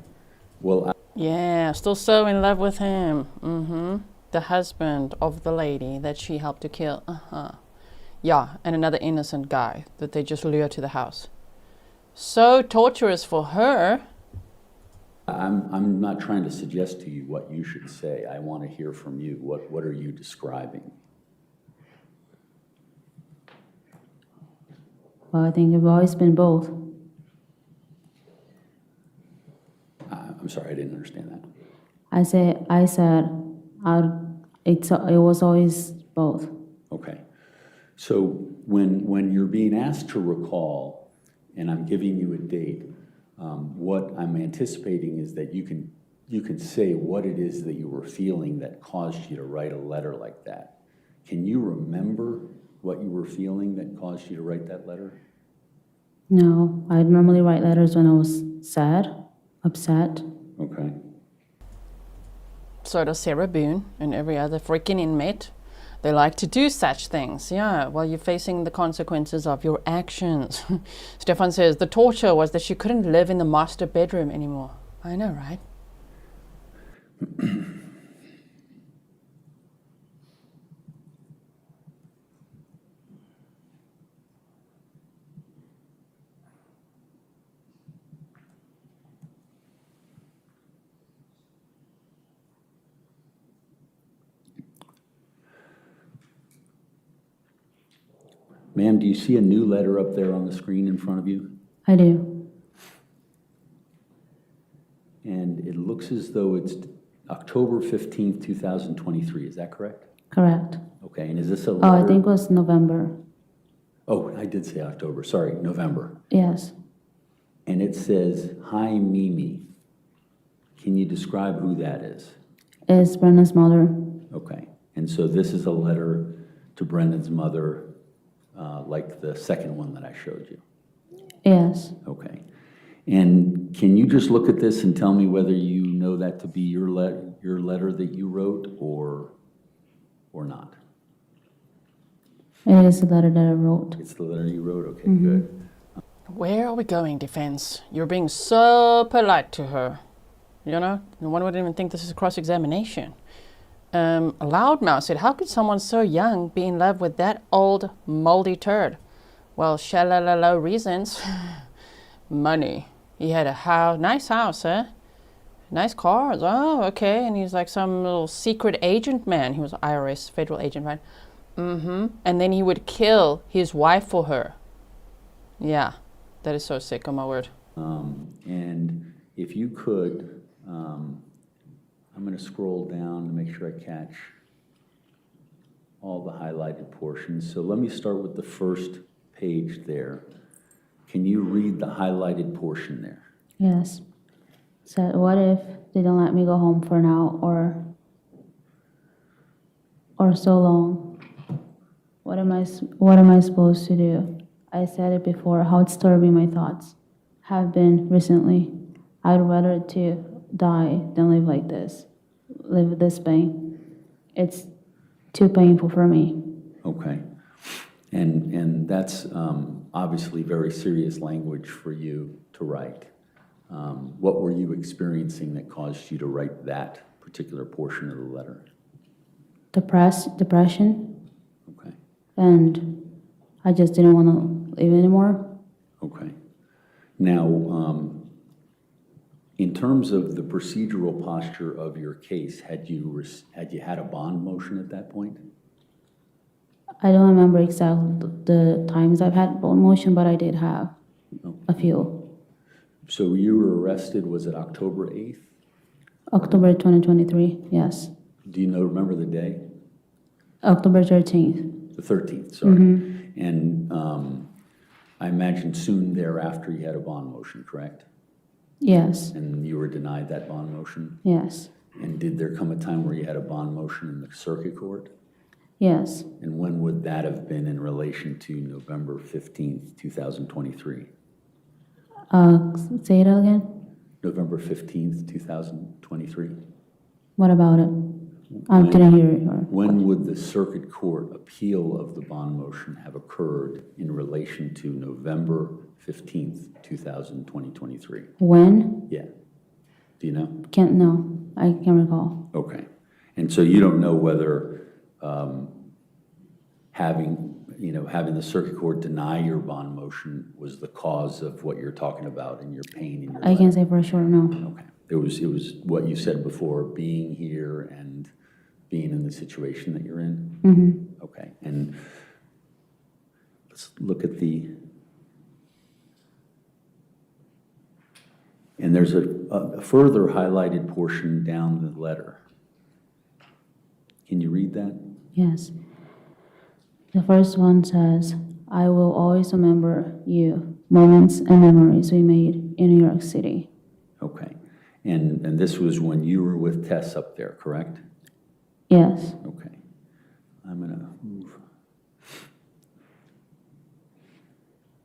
Well, Yeah, still so in love with him. The husband of the lady that she helped to kill. Yeah, and another innocent guy that they just lured to the house. So torturous for her. I'm not trying to suggest to you what you should say. I want to hear from you. What are you describing? Well, I think it's always been both. I'm sorry, I didn't understand that. I said, it was always both. Okay. So when you're being asked to recall, and I'm giving you a date, what I'm anticipating is that you can say what it is that you were feeling that caused you to write a letter like that. Can you remember what you were feeling that caused you to write that letter? No, I'd normally write letters when I was sad, upset. Okay. So does Sarah Boone and every other freaking inmate. They like to do such things, yeah, while you're facing the consequences of your actions. Stefan says the torture was that she couldn't live in the master bedroom anymore. I know, right? Ma'am, do you see a new letter up there on the screen in front of you? I do. And it looks as though it's October 15th, 2023. Is that correct? Correct. Okay, and is this a Oh, letter? I think it was November. Oh, I did say October. Sorry, November. Yes. And it says, "Hi, Mimi." Can you describe who that is? It's Brendan's mother. Okay, and so this is a letter to Brendan's mother, like the second one that I showed you. Yes. Okay. And can you just look at this and tell me whether you know that to be your letter that you wrote or not? It is the letter that I wrote. It's the letter you wrote? Okay, good. Where are we going, defense? You're being so polite to her. You know, one wouldn't even think this is a cross-examination. Loudmouth said, how could someone so young be in love with that old moldy turd? Well, shalala reasons. Money. He had a house, nice house, eh? Nice cars. Oh, okay. And he's like some little secret agent man. He was IRS, federal agent, right? And then he would kill his wife for her. Yeah, that is so sick, oh my word. And if you could, I'm going to scroll down to make sure I catch all the highlighted portions. So let me start with the first page there. Can you read the highlighted portion there? Yes. So what if they don't let me go home for now or so long? What am I supposed to do? I said it before, how disturbing my thoughts have been recently. I'd rather to die than live like this, live with this pain. It's too painful for me. Okay. And that's obviously very serious language for you to write. What were you experiencing that caused you to write that particular portion of the letter? Depression, Okay. and I just didn't want to live anymore. Okay. Now, in terms of the procedural posture of your case, had you had a bond motion at that point? I don't remember exactly the times I've had bone motion, but I did have a few. So you were arrested, was it October 8th? October 2023, yes. Do you remember the day? October 13th. The 13th, sorry. And I imagine soon thereafter you had a bond motion, correct? Yes, And you were denied that bond motion? yes, And did there come a time where you had a bond motion in the circuit court? yes. And when would that have been in relation to November 15th, 2023? Say it again. November 15th, 2023? What about it? I didn't hear it. When would the circuit court appeal of the bond motion have occurred in relation to November 15th, 2023? When? Yeah. Do you know? No, I can't recall. Okay. And so you don't know whether having the circuit court deny your bond motion was the cause of what you're talking about in your pain in your I life? can say for sure, no. Okay. It was what you said before, being here and being in the situation that you're in? Mm-hmm. Okay. And let's look at and there's a further highlighted portion down the letter. Can you read that? Yes. The first one says, I will always remember you, moments and memories we made in New York City. Okay. And this was when you were with Tess up there, correct? Yes. Okay. I'm going to move.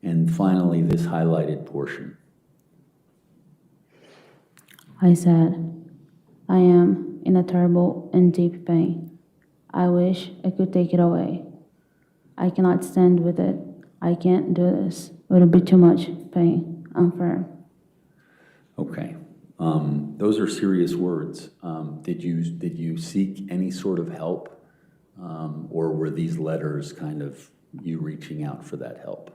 And finally, this highlighted portion. I said, I am in a terrible and deep pain. I wish I could take it away. I cannot stand with it. I can't do this. It would be too much pain. I'm firm. Okay. Those are serious words. Did you seek any sort of help, or were these letters kind of you reaching out for that help?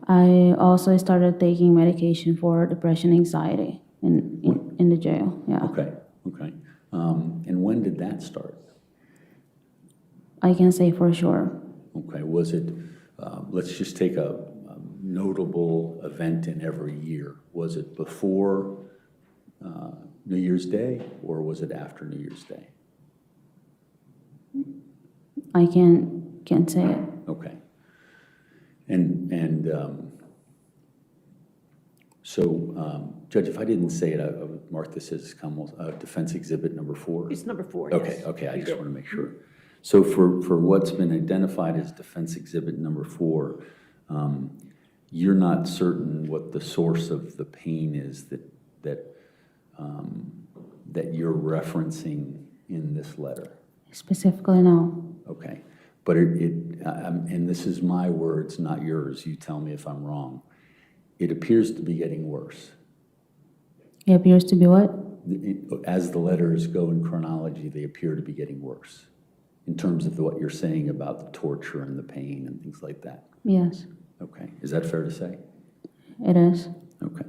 I also started taking medication for depression, anxiety in the jail. Yeah. Okay. Okay. And when did that start? I can say for sure. Okay. Was it? Let's just take a notable event in every year. Was it before New Year's Day, or was it after New Year's Day? I can't say it. Okay. And so, Judge, if I didn't say it, I would mark this as defense exhibit number 4. It's number 4, Okay, yes. okay, I You just did. want to make sure. So for what's been identified as defense exhibit number 4, you're not certain what the source of the pain is that you're referencing in this letter? Specifically, no. Okay, but and this is my words, not yours. You tell me if I'm wrong. It appears to be getting worse. It appears to be what? As the letters go in chronology, they appear to be getting worse in terms of what you're saying about the torture and the pain and things like that. Yes, Okay, is that fair to say? it is. Okay.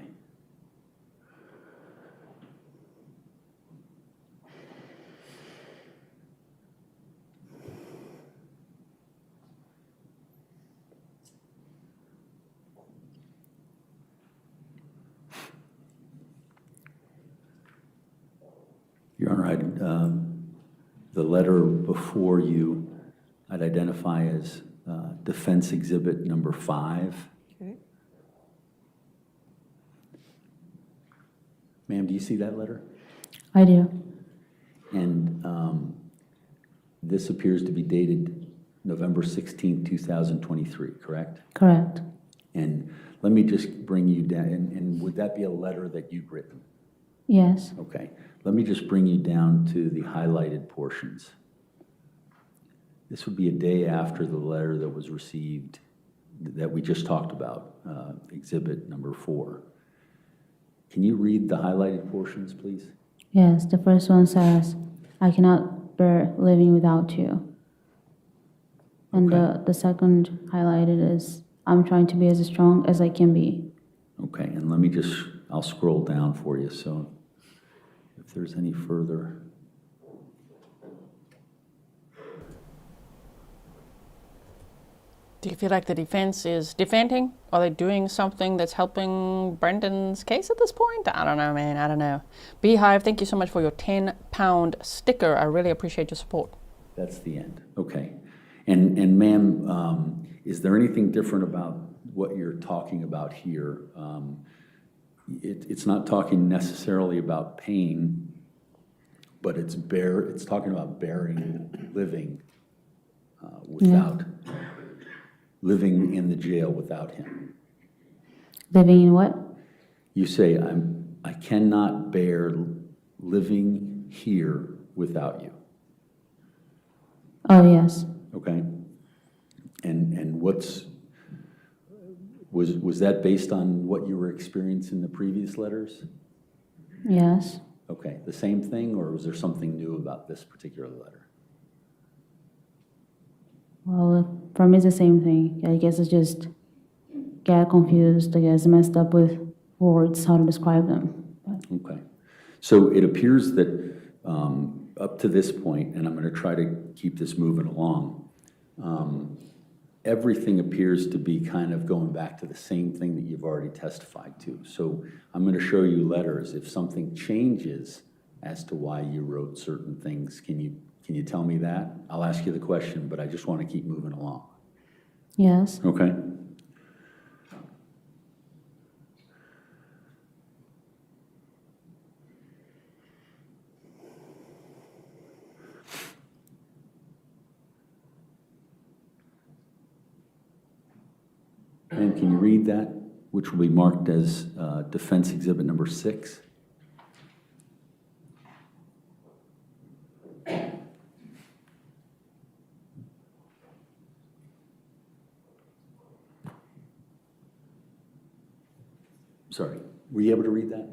Your Honor, the letter before you, I'd identify as defense exhibit number 5. Okay. Ma'am, do you see that letter? I do. And this appears to be dated November 16, 2023, correct? Correct. And let me just bring you down, and would that be a letter that you've written? Yes. Okay, let me just bring you down to the highlighted portions. This would be a day after the letter that was received that we just talked about, exhibit number 4. Can you read the highlighted portions, please? Yes, the first one says, I cannot bear living without you. And Okay. the second highlighted is, I'm trying to be as strong as I can be. Okay, and let me just, I'll scroll down for you, so if there's any further. Do you feel like the defense is defending? Are they doing something that's helping Brendan's case at this point? I don't know, man. I don't know. Beehive, thank you so much for your 10-pound sticker. I really appreciate your support. That's the end. Okay. And ma'am, is there anything different about what you're talking about here? It's not talking necessarily about pain, but it's talking about bearing living without living in the jail without him. Living in what? You say, I cannot bear living here without you. Oh, yes. Okay. And was that based on what you were experiencing in the previous letters? Yes. Okay, the same thing, or was there something new about this particular letter? Well, for me, it's the same thing. I guess it's just get confused. I guess messed up with words, how to describe them. But Okay. So it appears that up to this point, and I'm going to try to keep this moving along, everything appears to be kind of going back to the same thing that you've already testified to. So I'm going to show you letters. If something changes as to why you wrote certain things, can you tell me that? I'll ask you the question, but I just want to keep moving along. yes. Okay? And can you read that, which will be marked as defense exhibit number 6? Sorry, were you able to read that?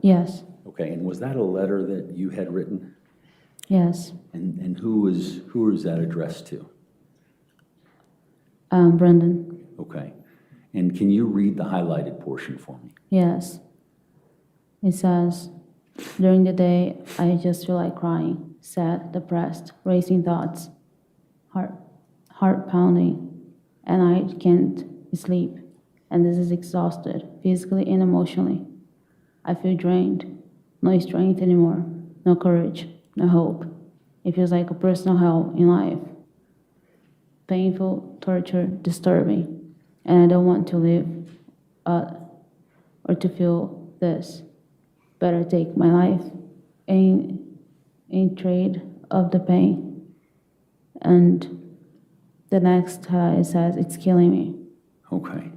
Yes. Okay, and was that a letter that you had written? Yes. And who was that addressed to? Brendan. Okay, and can you read the highlighted portion for me? Yes. It says, during the day, I just feel like crying, sad, depressed, racing thoughts, heart pounding, and I can't sleep. And this is exhausted, physically and emotionally. I feel drained, no strength anymore, no courage, no hope. It feels like a personal hell in life. Painful, torture, disturbing, and I don't want to live or to feel this. Better take my life in trade of the pain. And the next it says, it's killing me. Okay.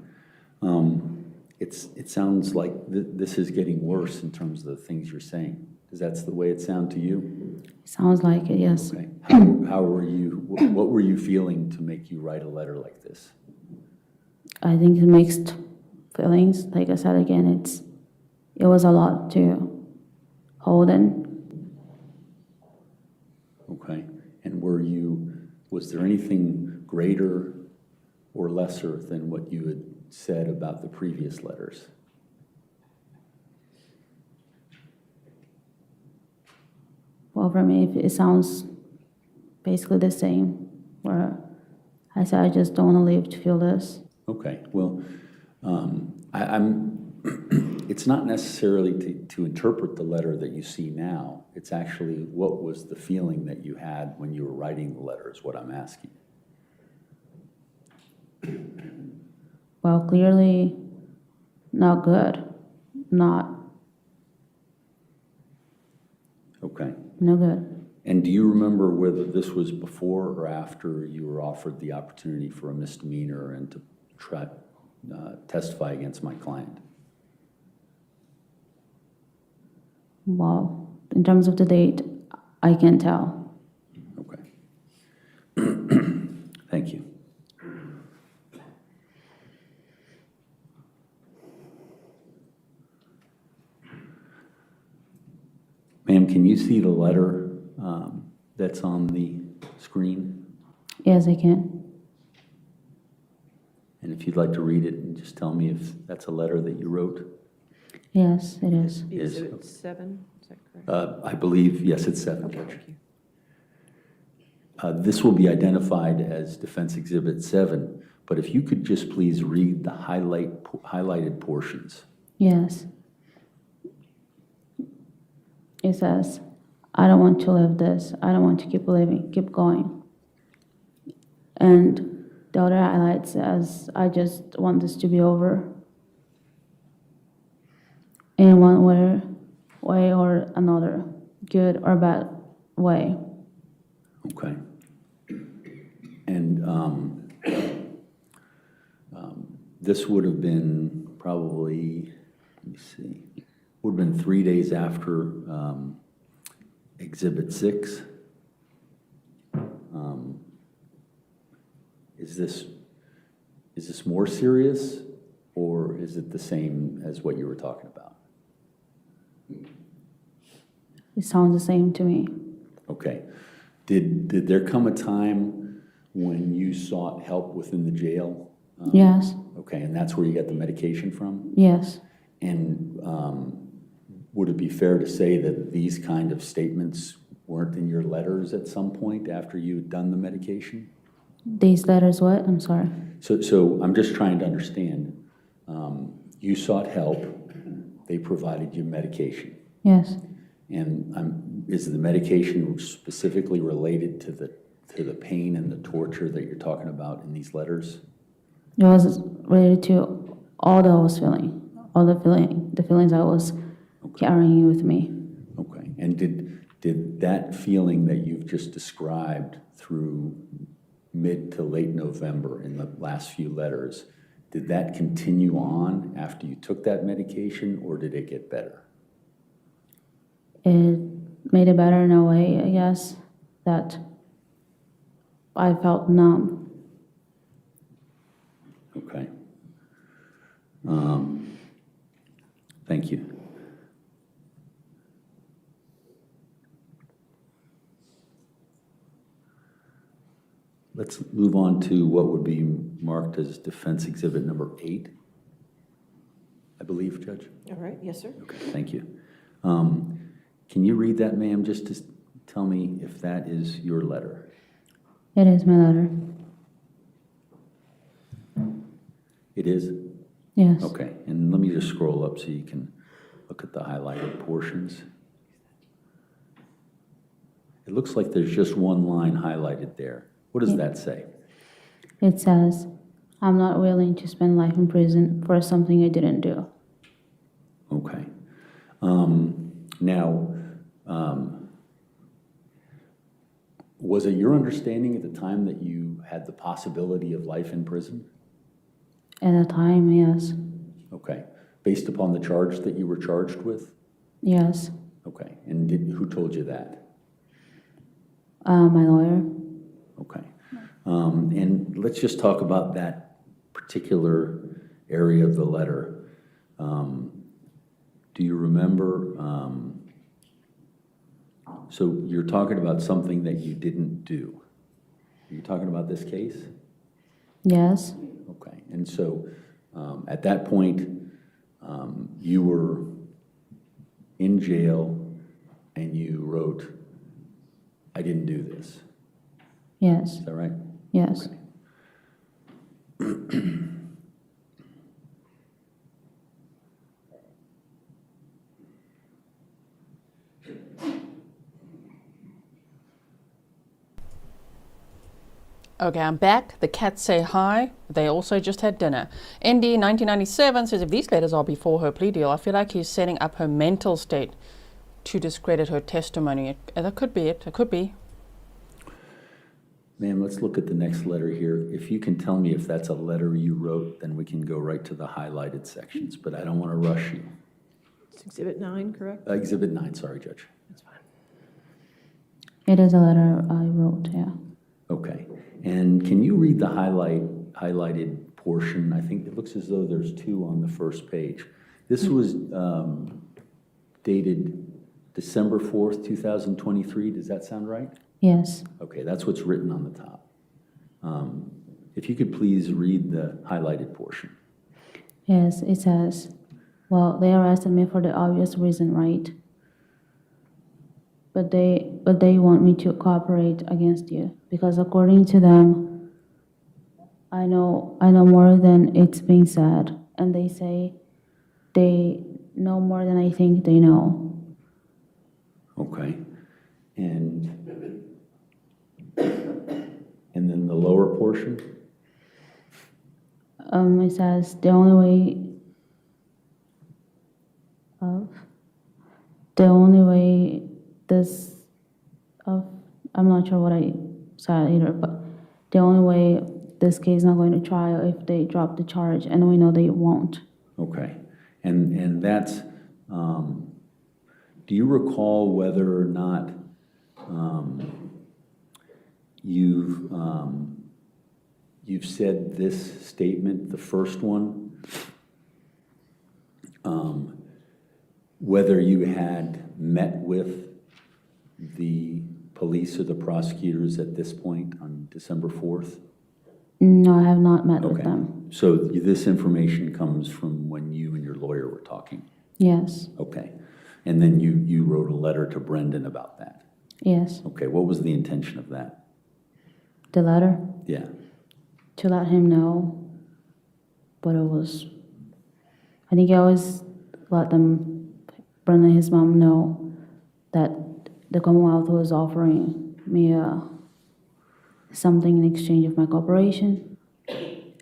It sounds like this is getting worse in terms of the things you're saying. Does that the way it sound to you? Sounds like it, yes. Okay. How were you, what were you feeling to make you write a letter like this? I think it's mixed feelings. Like I said again, it was a lot to hold in. Okay. And was there anything greater or lesser than what you had said about the previous letters? Well, for me, it sounds basically the same, where I said, I just don't want to live to feel this. Okay, well, it's not necessarily to interpret the letter that you see now. It's actually what was the feeling that you had when you were writing the letter is what I'm asking. Well, clearly not good. Not Okay. no good. And do you remember whether this was before or after you were offered the opportunity for a misdemeanor and to try, testify against my client? Well, in terms of the date, I can't tell. Okay. Thank you. Ma'am, can you see the letter that's on the screen? Yes, I can. And if you'd like to read it and just tell me if that's a letter that you wrote? Yes, it is. Is- Exhibit 7, is that correct? I believe, yes, it's 7, Okay, Judge. thank you. This will be identified as Defense Exhibit 7, but if you could just please read the highlighted portions. Yes. It says, I don't want to live this. I don't want to keep living, keep going. And the other highlight says, I just want this to be over. In one way or another, good or bad way. Okay. And this would have been probably, let me see, would have been 3 days after Exhibit 6. Is this more serious, or is it the same as what you were talking about? It sounds the same to me. Okay. Did there come a time when you sought help within the jail? Yes, Okay, and that's where you got the medication from? yes, And would it be fair to say that these kind of statements weren't in your letters at some point after you had done the medication? these letters what? I'm sorry. So I'm just trying to understand. You sought help, they provided you medication. Yes, And is the medication specifically related to the pain and the torture that you're talking about in these letters? it was related to all that I was feeling, all the feelings I was carrying with me. Okay, and did that feeling that you've just described through mid to late November in the last few letters, did that continue on after you took that medication, or did it get better? It made it better in a way, I guess, that I felt numb. Okay. Thank you. Let's move on to what would be marked as Defense Exhibit number 8, I believe, Judge. All right, yes, sir. Okay, thank you. Can you read that, ma'am, just to tell me if that is your letter? It is my letter. It is? Yes. Okay, and let me just scroll up so you can look at the highlighted portions. It looks like there's just one line highlighted there. What does that say? It says, I'm not willing to spend life in prison for something I didn't do. Okay. Now, was it your understanding at the time that you had the possibility of life in prison? At the time, yes. Okay. Based upon the charge that you were charged with? Yes. Okay. And who told you that? My lawyer. Okay. And let's just talk about that particular area of the letter. Do you remember? So you're talking about something that you didn't do. Are you talking about this case? Yes. Okay. And so at that point, you were in jail and you wrote, I didn't do this. Yes. Is that right? Yes. Okay. Okay, I'm back. The cats say hi. They also just had dinner. ND 1997 says if these letters are before her plea deal, I feel like he's setting up her mental state to discredit her testimony. That could be it. It could be. Ma'am, let's look at the next letter here. If you can tell me if that's a letter you wrote, then we can go right to the highlighted sections, but I don't want to rush you. It's Exhibit 9, correct? Exhibit 9, sorry, Judge. That's fine. It is a letter I wrote, yeah. Okay. And can you read the highlighted portion? I think it looks as though there's 2 on the first page. This was dated December 4th, 2023. Does that sound right? Yes. Okay, that's what's written on the top. If you could please read the highlighted portion. Yes, it says, well, they arrested me for the obvious reason, right? But they want me to cooperate against you because according to them, I know more than it's being said, and they say they know more than I think they know. Okay. And then the lower portion? It says the only way I'm not sure what I said either, but the only way this case is not going to trial if they drop the charge, and we know they won't. Okay. And that's, do you recall whether or not you've said this statement, the first one, whether you had met with the police or the prosecutors at this point on December 4th? No, I have not met with Okay. them. So this information comes from when you and your lawyer were talking? Yes. Okay. And then you wrote a letter to Brendan about that? Yes. Okay, what was the intention of that? The letter? Yeah. To let him know, but I think I always let Brendan and his mom know that the Commonwealth was offering me something in exchange of my cooperation,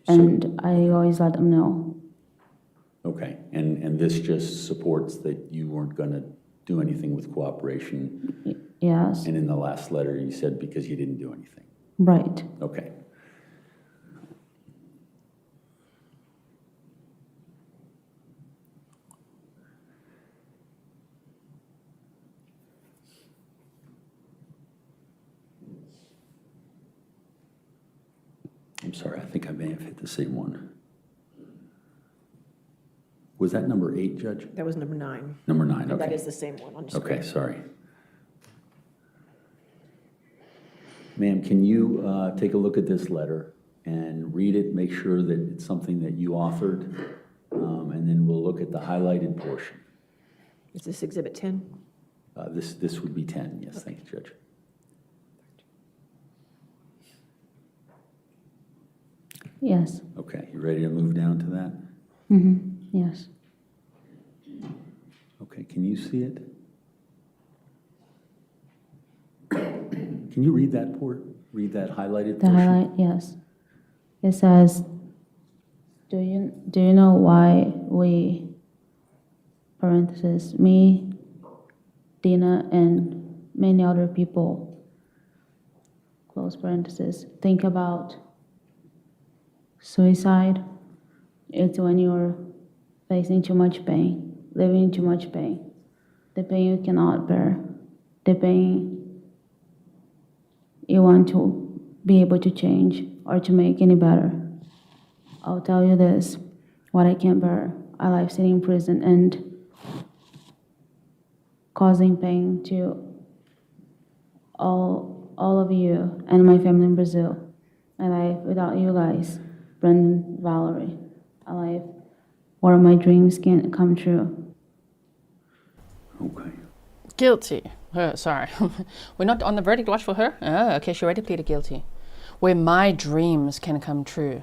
and I always let them know. Okay, and this just supports that you weren't going to do anything with cooperation? Yes. And in the last letter you said because you didn't do anything? Right. Okay. I'm sorry, I think I may have hit the same one. Was that number 8, Judge? That was number 9. Number 9, And okay. that is the same one on screen. Okay, sorry. Ma'am, can you take a look at this letter and read it, make sure that it's something that you authored, and then we'll look at the highlighted portion. Is this Exhibit 10? This would be 10, yes, thank you, Judge. Yes. Okay, you ready to move down to that? Mm-hmm. Yes. Okay, can you see it? Can you read that read that highlighted The portion? highlight, yes. It says, do you know why we, parentheses, me, Dina, and many other people, close parentheses, think about suicide? It's when you're facing too much pain, living too much pain, the pain you cannot bear, the pain you want to be able to change or to make any better. I'll tell you this, what I can't bear, a life sitting in prison and causing pain to all of you and my family in Brazil. A life without you guys, Brendan, Valerie, a life where my dreams can't come true. Okay. Guilty. Sorry. We're not on the verdict watch for her? Oh, okay, she already pleaded guilty. Where my dreams can come true.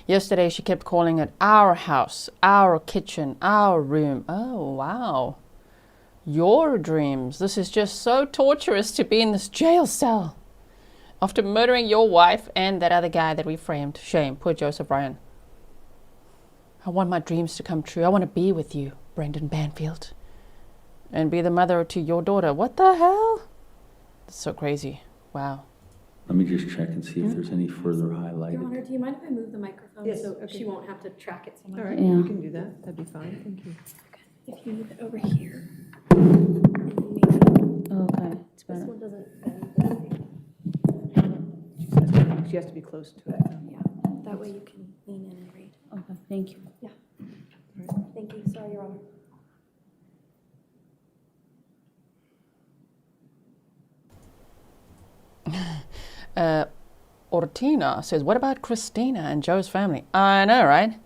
Yesterday she kept calling it our house, our kitchen, our room. Oh, wow. Your dreams. This is just so torturous to be in this jail cell. After murdering your wife and that other guy that we framed. Shame. Poor Joseph Ryan. I want my dreams to come true. I want to be with you, Brendan Banfield. and be the mother to your daughter. What the hell? That's so crazy. Wow. Let me just check and see if there's any further Your highlighted. Honor, do you mind if I move the microphone Yes, so okay. she won't have to track it so much? All right, Yeah. you can do that. That'd be fine. Thank you. If you move it over here. And then maybe Okay, it's this better. one doesn't bend. She has to be close to it. Yeah, that way you can lean in and read. Okay, thank you. Thank you. Sorry, Your Honor. Ortina says, what about Christina and Joe's family? I know, right?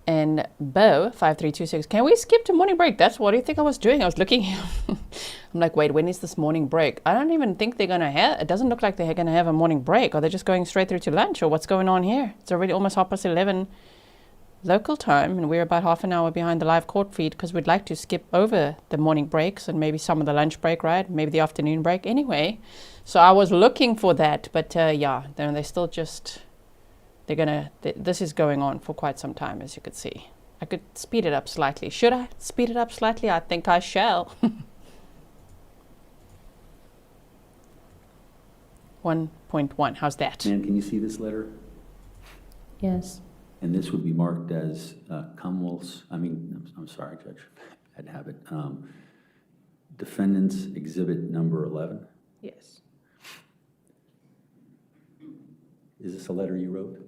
And Bo5326, can we skip to morning break? That's what do you think I was doing? I was looking. I'm like, wait, when is this morning break? I don't even think they're going to have, it doesn't look like they're going to have a morning break. Are they just going straight through to lunch or what's going on here? It's already almost 11:30 local time and we're about half an hour behind the live court feed because we'd like to skip over the morning breaks and maybe some of the lunch break, right? Maybe the afternoon break anyway. So I was looking for that, but yeah, they're still just, this is going on for quite some time, as you could see. I could speed it up slightly. Should I speed it up slightly? I think I shall. 1.1, how's that? Man, can you see this letter? Yes, And this would be marked as Commonwealth's, I'm sorry, Judge, I'd have it. Defendant's Exhibit Number 11. Yes. Is this a letter you wrote?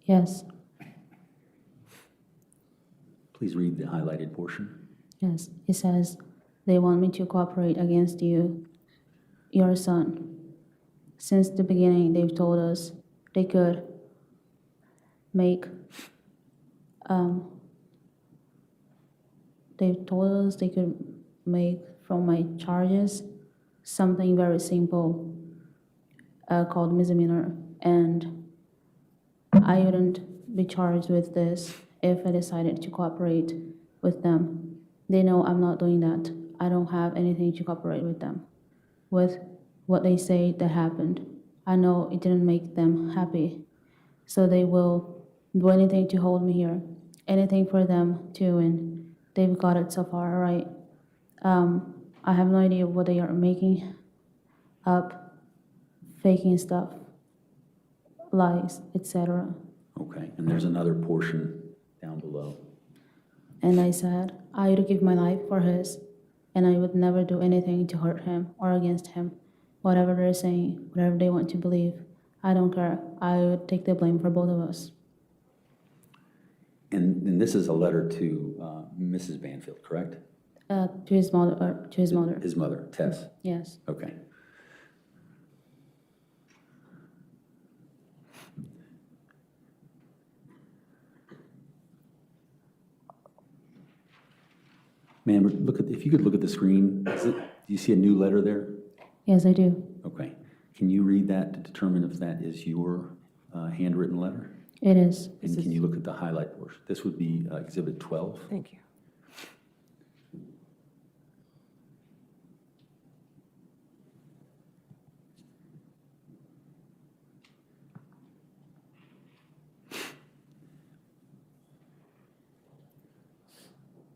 yes, Please read the highlighted portion. yes. It says, they want me to cooperate against you, your son. Since the beginning, they've told us they could make, they've told us they could make from my charges something very simple called misdemeanor. And I wouldn't be charged with this if I decided to cooperate with them. They know I'm not doing that. I don't have anything to cooperate with them. With what they say that happened, I know it didn't make them happy. So they will do anything to hold me here, anything for them to, and they've got it so far, right? I have no idea what they are making up, faking stuff, lies, etc. Okay, and there's another portion down below. And I said, I would give my life for his, and I would never do anything to hurt him or against him. Whatever they're saying, whatever they want to believe, I don't care. I would take the blame for both of us. And this is a letter to Mrs. Banfield, correct? To his mother, to his mother. His mother, Tess. Yes. Okay. Ma'am, if you could look at the screen, do you see a new letter there? Yes, I do. Okay. Can you read that to determine if that is your handwritten letter? It is. And can you look at the highlight portion? This would be Exhibit 12. Thank you.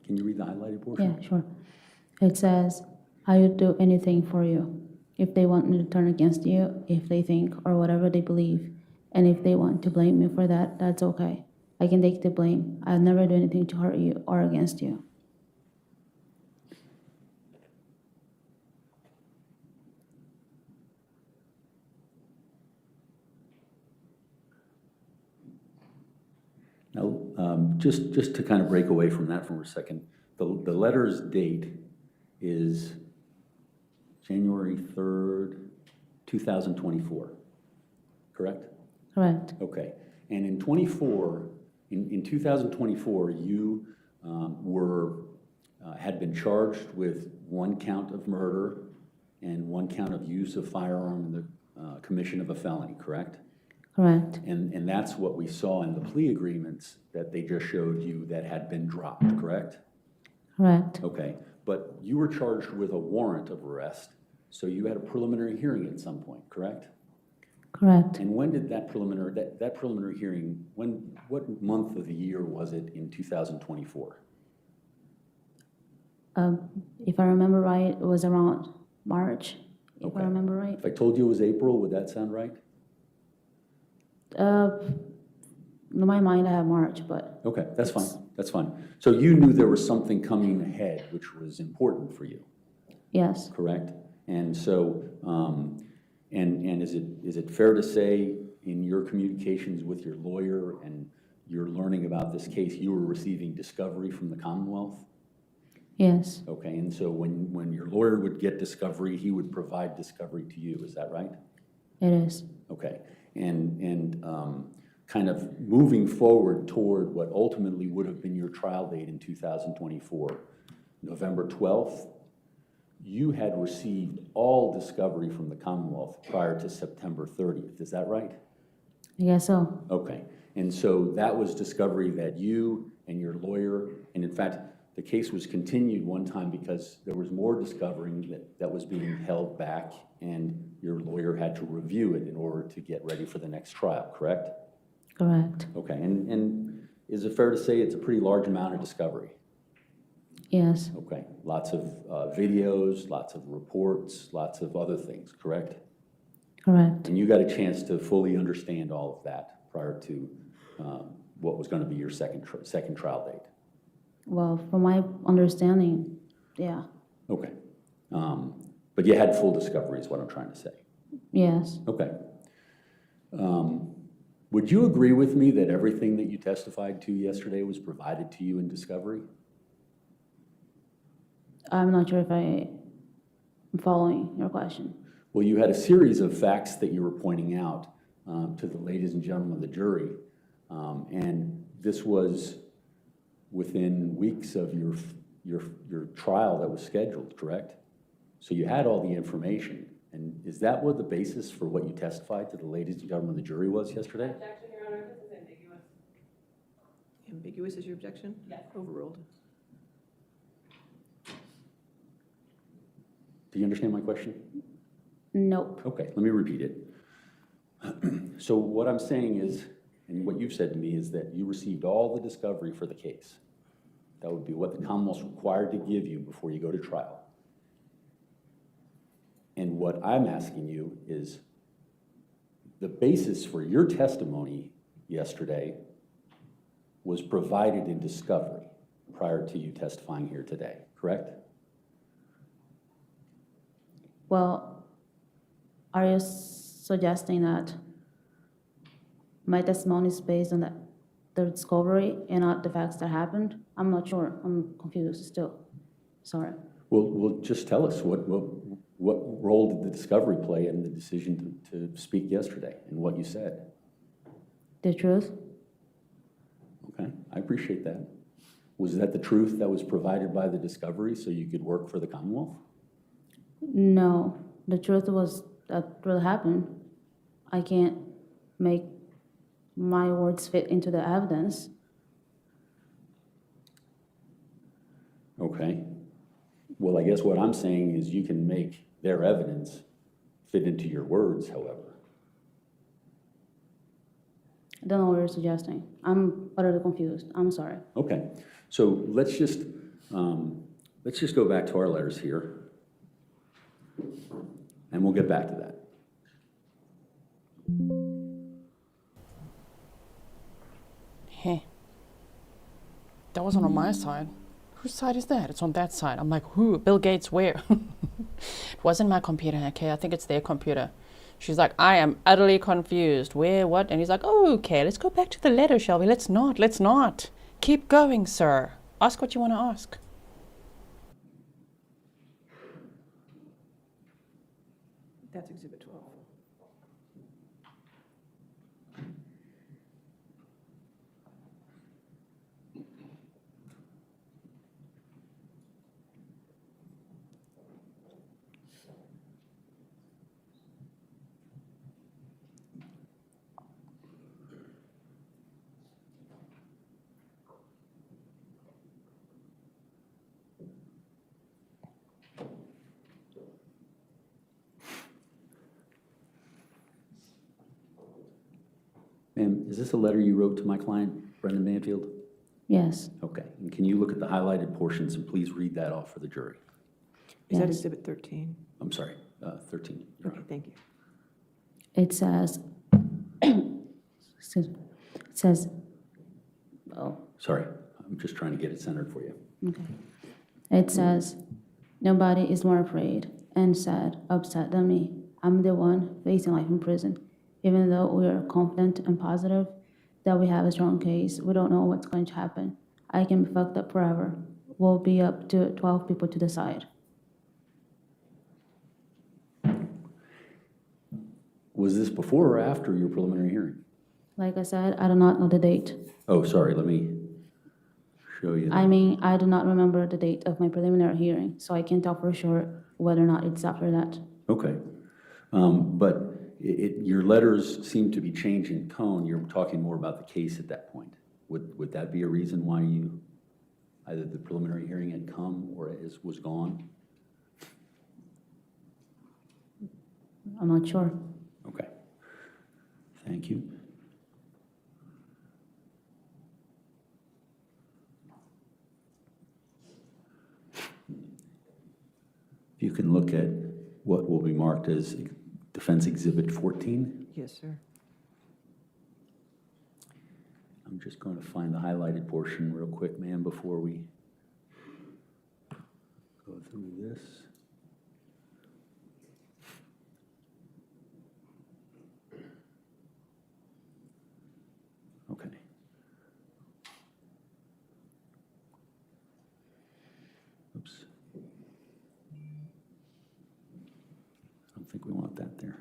Can you read the highlighted portion? Yeah, sure. It says, I would do anything for you. If they want me to turn against you, if they think, or whatever they believe, and if they want to blame me for that, that's okay. I can take the blame. I'll never do anything to hurt you or against you. Now, just to kind of break away from that for a second, the letter's date is January 3rd, 2024, correct? Correct. Okay. And in 2024, you had been charged with 1 count of murder and 1 count of use of firearm in the commission of a felony, correct? Correct. And that's what we saw in the plea agreements that they just showed you that had been dropped, correct? Correct. Okay, but you were charged with a warrant of arrest, so you had a preliminary hearing at some point, correct? Correct. And when did that preliminary hearing, what month of the year was it in 2024? If I remember right, it was around March, if Okay. I remember right. If I told you it was April, would that sound right? In my mind, I have March, but Okay, that's fine, that's fine. So you knew there was something coming ahead which was important for you, yes, correct? And so, and is it fair to say in your communications with your lawyer and you're learning about this case, you were receiving discovery from the Commonwealth? yes, Okay, and so when your lawyer would get discovery, he would provide discovery to you, is that right? it is. Okay, and kind of moving forward toward what ultimately would have been your trial date in 2024, November 12th, you had received all discovery from the Commonwealth prior to September 30th, is that right? I guess so. Okay, and so that was discovery that you and your lawyer, and in fact, the case was continued one time because there was more discovering that was being held back, and your lawyer had to review it in order to get ready for the next trial, correct? Correct. Okay, and is it fair to say it's a pretty large amount of discovery? Yes, Okay, lots of videos, lots of reports, lots of other things, correct? correct. And you got a chance to fully understand all of that prior to what was going to be your second trial date. Well, from my understanding, yeah, Okay, but you had full discovery is what I'm trying to say. yes, Okay. Would you agree with me that everything that you testified to yesterday was provided to you in discovery? I'm not sure if I'm following your question. Well, you had a series of facts that you were pointing out to the ladies and gentlemen of the jury, and this was within weeks of your trial that was scheduled, correct? So you had all the information, and is that what the basis for what you testified to the ladies and gentlemen of the jury was yesterday? Objection, Your Honor, this is ambiguous. Ambiguous is your objection? Yes. Overruled. Do you understand my question? Nope. Okay, let me repeat it. So what I'm saying is, and what you've said to me is that you received all the discovery for the case. That would be what the Commonwealth's required to give you before you go to trial. And what I'm asking you is the basis for your testimony yesterday was provided in discovery prior to you testifying here today, correct? Well, are you suggesting that my testimony is based on the discovery and not the facts that happened? I'm not sure. I'm confused still. Sorry. Well, just tell us what role did the discovery play in the decision to speak yesterday and what you said? The truth? Okay, I appreciate that. Was that the truth that was provided by the discovery so you could work for the Commonwealth? No. The truth was that really happened. I can't make my words fit into the evidence. Okay. Well, I guess what I'm saying is you can make their evidence fit into your words, however. I don't know what you're suggesting. I'm utterly confused. I'm sorry. Okay, so let's just go back to our letters here, and we'll get back to that. Hey, that wasn't on my side. Whose side is that? It's on that side. I'm like, who? Bill Gates, where? It wasn't my computer, okay? I think it's their computer. She's like, I am utterly confused. Where, what? And he's like, oh, okay, let's go back to the letter, shall we? Let's not. Keep going, sir. Ask what you want to ask. That's Exhibit 12. Ma'am, is this a letter you wrote to my client, Brendan Banfield? Yes. Okay, and can you look at the highlighted portions and please read that off for the jury? Is that Yes. Exhibit 13? I'm sorry, 13. Your Okay, Honor. thank you. It says, excuse me, it says, oh, Sorry, I'm just trying to get it centered for you. okay. It says, nobody is more afraid and sad, upset than me. I'm the one facing life in prison. Even though we are confident and positive that we have a strong case, we don't know what's going to happen. I can be fucked up forever. Will be up to 12 people to decide. Was this before or after your preliminary hearing? Like I said, I do not know the date. Oh, sorry, let me show you. I mean, I do not remember the date of my preliminary hearing, so I can't tell for sure whether or not it's after that. Okay, but your letters seem to be changing tone. You're talking more about the case at that point. Would that be a reason why you, either the preliminary hearing had come or was gone? I'm not sure. Okay, thank you. If you can look at what will be marked as Defense Exhibit 14. Yes, sir. I'm just going to find the highlighted portion real quick, ma'am, before we go through this. Okay. Oops. I don't think we want that there.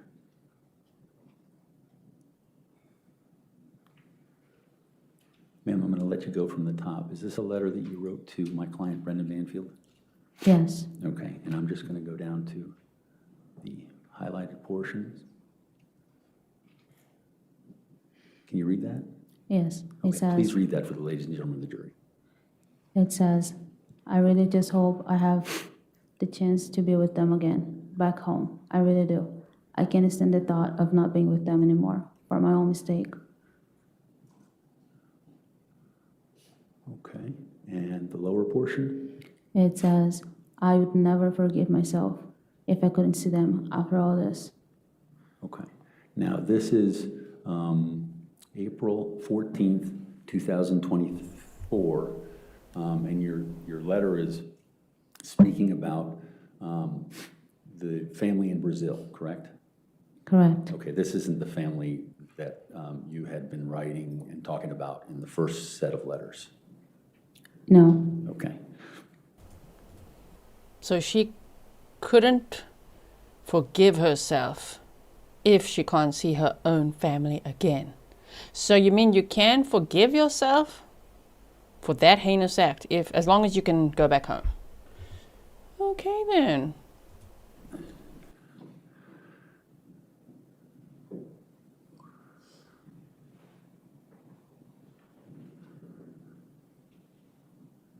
Ma'am, I'm going to let you go from the top. Is this a letter that you wrote to my client, Brendan Banfield? Yes. Okay, and I'm just going to go down to the highlighted portions. Can you read that? Yes. It Okay, says, please read that for the ladies and gentlemen of the jury. it says, I really just hope I have the chance to be with them again, back home. I really do. I can't stand the thought of not being with them anymore for my own mistake. Okay, and the lower portion? It says, I would never forgive myself if I couldn't see them after all this. Okay, now this is April 14th, 2024, and your letter is speaking about the family in Brazil, correct? Correct. Okay, this isn't the family that you had been writing and talking about in the first set of letters. No. Okay, So she couldn't forgive herself if she can't see her own family again. So you mean you can forgive yourself for that heinous act as long as you can go back home? Okay then.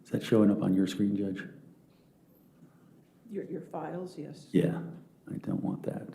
is that showing up on your screen, Judge? Your files, yes. Yeah, I don't want that.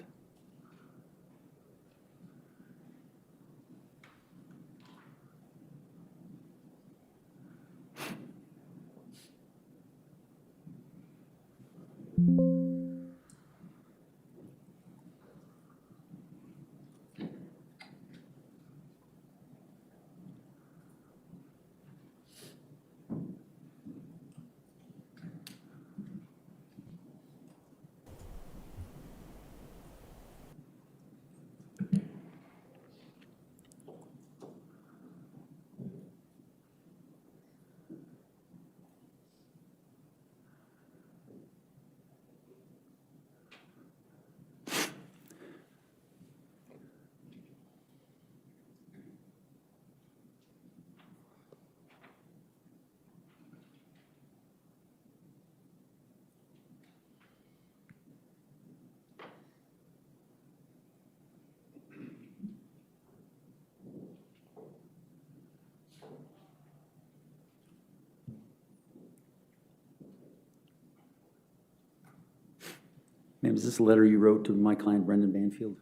Ma'am, is this a letter you wrote to my client, Brendan Banfield?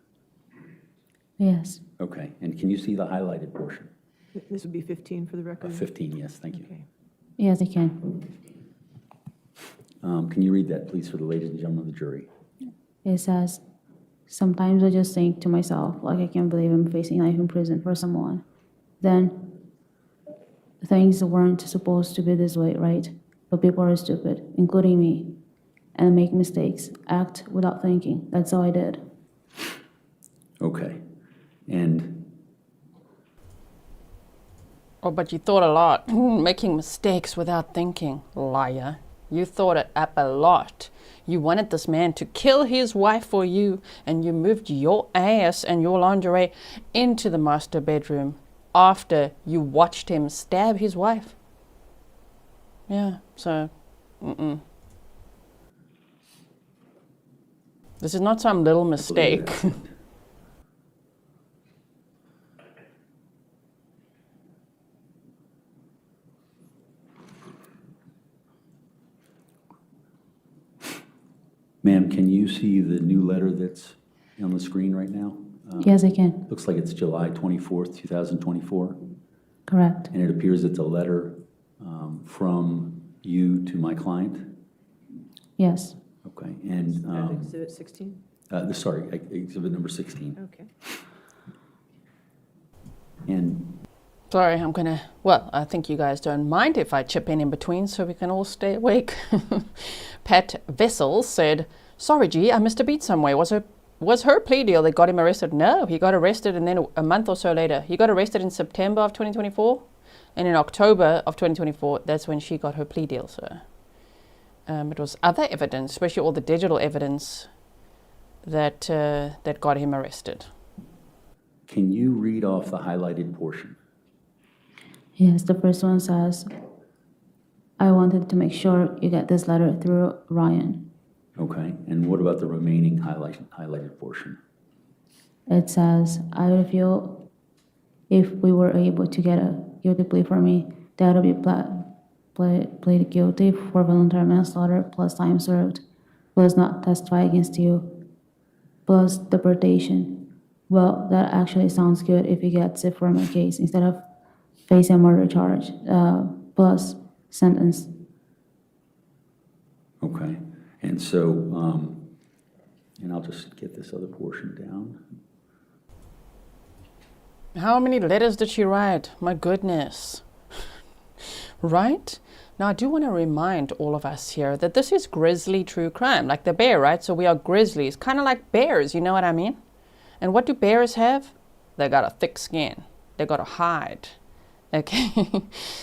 Yes. Okay, and can you see the highlighted portion? This would be 15 for the record? 15, yes, thank you. Okay. Yes, I can. Can you read that, please, for the ladies and gentlemen of the jury? It says, sometimes I just think to myself, like, I can't believe I'm facing life in prison for someone. Then things weren't supposed to be this way, right? But people are stupid, including me, and make mistakes, act without thinking. That's all I did. Okay. And Oh, but you thought a lot. Making mistakes without thinking. Liar. You thought it up a lot. You wanted this man to kill his wife for you, and you moved your ass and your lingerie into the master bedroom after you watched him stab his wife. Yeah, so, This is not some little mistake. ma'am, can you see the new letter that's on the screen right now? Yes, I can. Looks like it's July 24th, 2024. Correct. And it appears it's a letter from you to my client? Yes. Okay, and, Exhibit 16? sorry, exhibit number 16. Okay. And Sorry, I think you guys don't mind if I chip in between so we can all stay awake. Pat Vessels said, sorry, G, I missed a beat somewhere. Was her plea deal that got him arrested? No, he got arrested and then a month or so later. He got arrested in September of 2024, and in October of 2024, that's when she got her plea deal, so. It was other evidence, especially all the digital evidence that got him arrested. can you read off the highlighted portion? Yes, the first one says, I wanted to make sure you get this letter through Ryan. Okay, and what about the remaining highlighted portion? It says, I would feel if we were able to get a guilty plea for me, that would be pleaded guilty for voluntary manslaughter plus time served, plus not testify against you, plus deportation. Well, that actually sounds good if he gets it for my case instead of facing a murder charge, plus sentence. Okay, and so, and I'll just get this other portion down. How many letters did she write? My goodness. Right? Now, I do want to remind all of us here that this is Grizzly true crime, like the bear, right? So we are grizzlies, kind of like bears, you know what I mean? And what do bears have? They got a thick skin. They got to hide. Okay?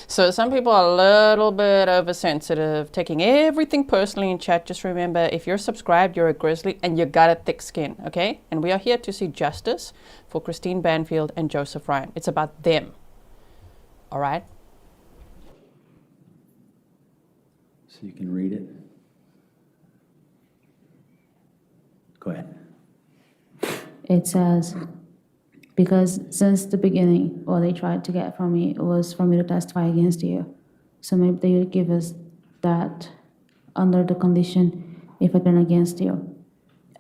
So some people are a little bit oversensitive, taking everything personally in chat. Just remember, if you're subscribed, you're a grizzly and you got a thick skin, okay? And we are here to see justice for Christine Banfield and Joseph Ryan. It's about them. All right? So you can read it. Go ahead. It says, because since the beginning, what they tried to get from me was for me to testify against you. So maybe they would give us that under the condition if I turn against you.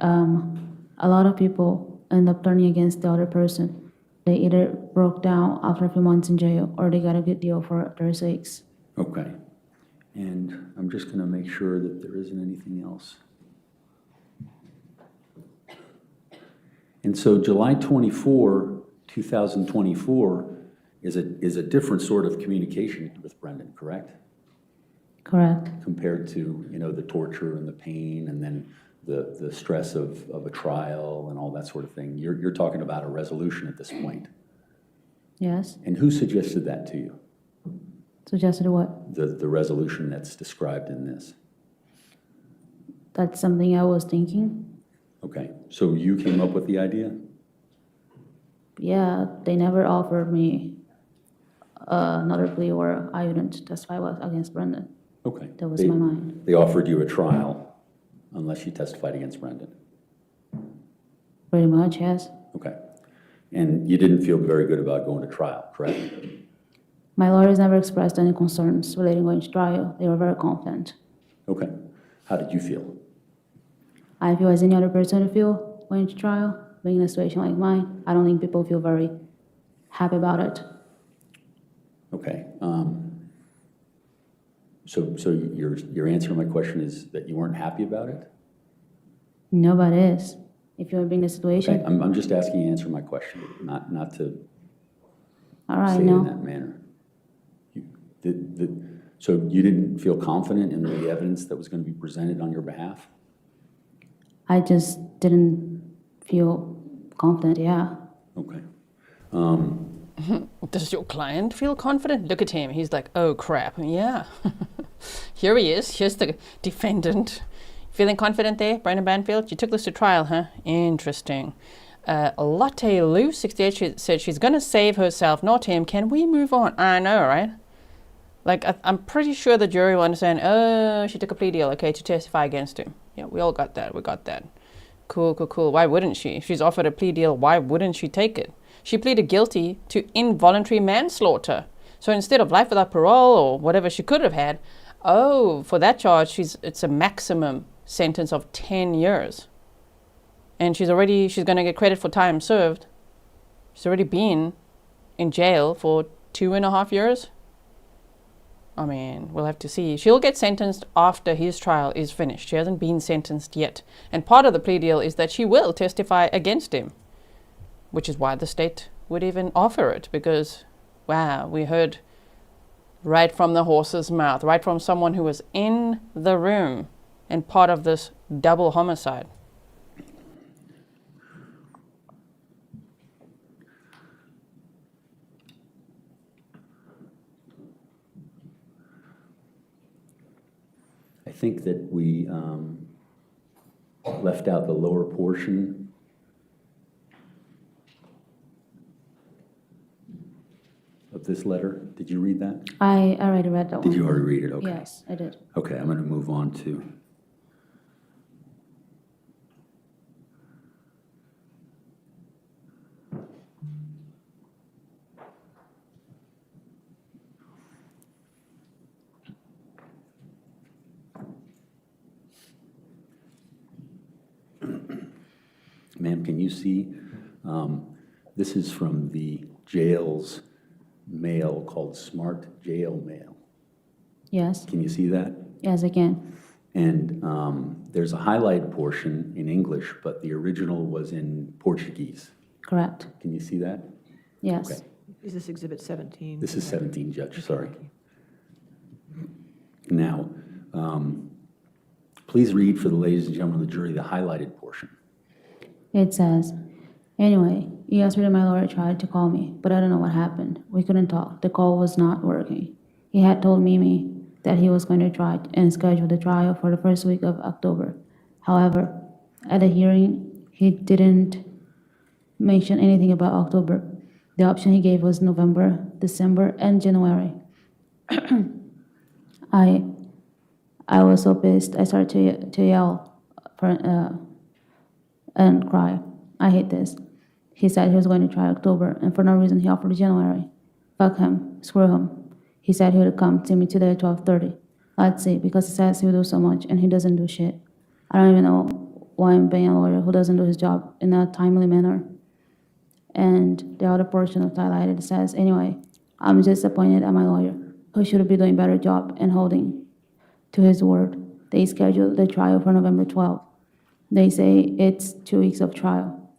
A lot of people end up turning against the other person. They either broke down after a few months in jail or they got a good deal for their sakes. Okay. And I'm just going to make sure that there isn't anything else. And so July 24, 2024 is a different sort of communication with Brendan, correct? Correct. Compared to, you know, the torture and the pain and then the stress of a trial and all that sort of thing. You're talking about a resolution at this point. Yes. And who suggested that to you? Suggested what? The resolution that's described in this. That's something I was thinking. Okay, so you came up with the idea? Yeah, they never offered me another plea where I wouldn't testify against Brendan. Okay. That was my mind. They offered you a trial unless you testified against Brendan? Pretty much, yes. Okay. And you didn't feel very good about going to trial, correct? My lawyers never expressed any concerns relating going to trial. They were very confident. Okay. How did you feel? I feel as any other person would feel going to trial. Being in a situation like mine, I don't think people feel very happy about it. Okay. So your answer to my question is that you weren't happy about it? Nobody is. If you were being the Okay, situation, I'm just asking you to answer my question, not to all right, say it in no. that manner. So you didn't feel confident in the evidence that was going to be presented on your behalf? I just didn't feel confident, yeah. Okay. Does your client feel confident? Look at him. He's like, oh crap. Yeah. Here he is. Here's the defendant. Feeling confident there, Brendan Banfield? You took this to trial, huh? Interesting. Latte Lou, 68, she said she's going to save herself, not him. Can we move on? I know, right? Like, I'm pretty sure the jury will understand, oh, she took a plea deal, okay, to testify against him. Yeah, we all got that. We got that. Cool, cool, cool. Why wouldn't she? If she's offered a plea deal, why wouldn't she take it? She pleaded guilty to involuntary manslaughter. So instead of life without parole or whatever she could have had, oh, for that charge, it's a maximum sentence of 10 years. And she's going to get credit for time served. She's already been in jail for 2.5 years. I mean, we'll have to see. She'll get sentenced after his trial is finished. She hasn't been sentenced yet. And part of the plea deal is that she will testify against him, which is why the state would even offer it, because, wow, we heard right from the horse's mouth, right from someone who was in the room and part of this double homicide. I think that we left out the lower portion. Of this letter. Did you read that? I already read that one. Did you already read it? Okay. Yes, I did. Okay, I'm going to move on to. Ma'am, can you see? This is from the jail's mail called Smart Jail Mail. Yes, Can you see that? yes, I can. And there's a highlighted portion in English, but the original was in Portuguese. Correct. Can you see that? Yes. Okay. Is this Exhibit 17? This is 17, Judge, sorry. Now, please read for the ladies and gentlemen of the jury the highlighted portion. It says, anyway, yesterday my lawyer tried to call me, but I don't know what happened. We couldn't talk. The call was not working. He had told Mimi that he was going to try and schedule the trial for the first week of October. However, at the hearing, he didn't mention anything about October. The option he gave was November, December, and January. I was so pissed. I started to yell and cry. I hate this. He said he was going to try October, and for no reason he offered January. Fuck him. Screw him. He said he would come to me today at 12:30. Let's see, because he says he will do so much, and he doesn't do shit. I don't even know why I'm paying a lawyer who doesn't do his job in a timely manner. And the other portion of highlighted says, anyway, I'm disappointed at my lawyer, who should be doing a better job and holding to his word. They scheduled the trial for November 12th. They say it's 2 weeks of trial.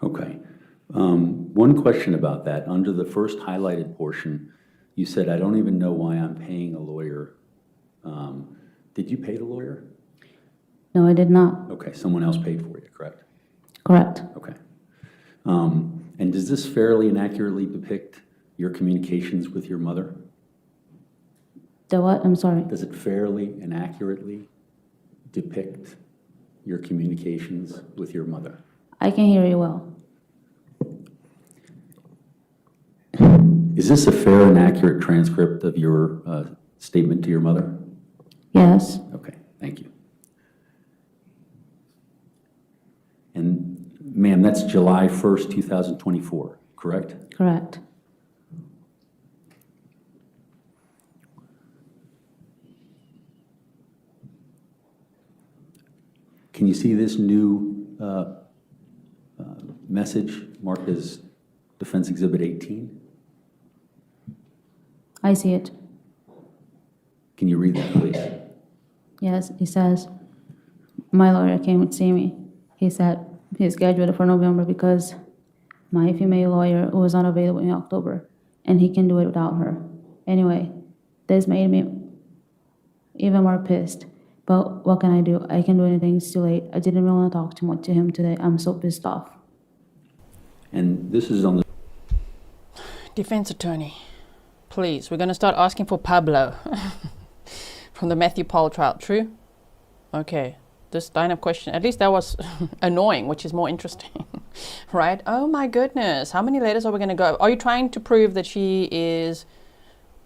Okay. One question about that. Under the first highlighted portion, you said, I don't even know why I'm paying a lawyer. Did you pay the lawyer? No, I did not. Okay, someone else paid for you, correct? Correct. Okay. And does this fairly and accurately depict your communications with your mother? The what? I'm sorry. Does it fairly and accurately depict your communications with your mother? I can hear you well. Is this a fair and accurate transcript of your statement to your mother? Yes. Okay, thank you. And ma'am, that's July 1st, 2024, correct? Correct. Can you see this new message marked as Defense Exhibit 18? I see it. Can you read that, please? Yes, it says, my lawyer came to see me. He said he's scheduled for November because my female lawyer was not available in October, and he can do it without her. Anyway, this made me even more pissed. But what can I do? I can't do anything. It's too late. I didn't really want to talk too much to him today. I'm so pissed off. And this is on the Defense attorney, please, we're going to start asking for Pablo from the Matthew Paul trial. True? Okay. This line of question, at least that was annoying, which is more interesting, right? Oh my goodness. How many letters are we going to go? Are you trying to prove that she is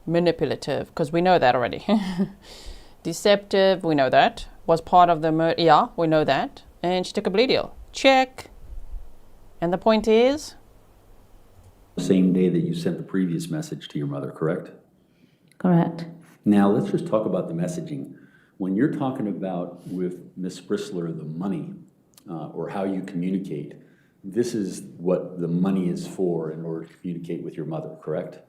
manipulative? Because we know that already. Deceptive, we know that. Was part of the murder, yeah, we know that. And she took a plea deal. Check. And the point is? same day that you sent the previous message to your mother, correct? Correct. Now, let's just talk about the messaging. When you're talking about with Ms. Bristler the money, or how you communicate, this is what the money is for in order to communicate with your mother, correct?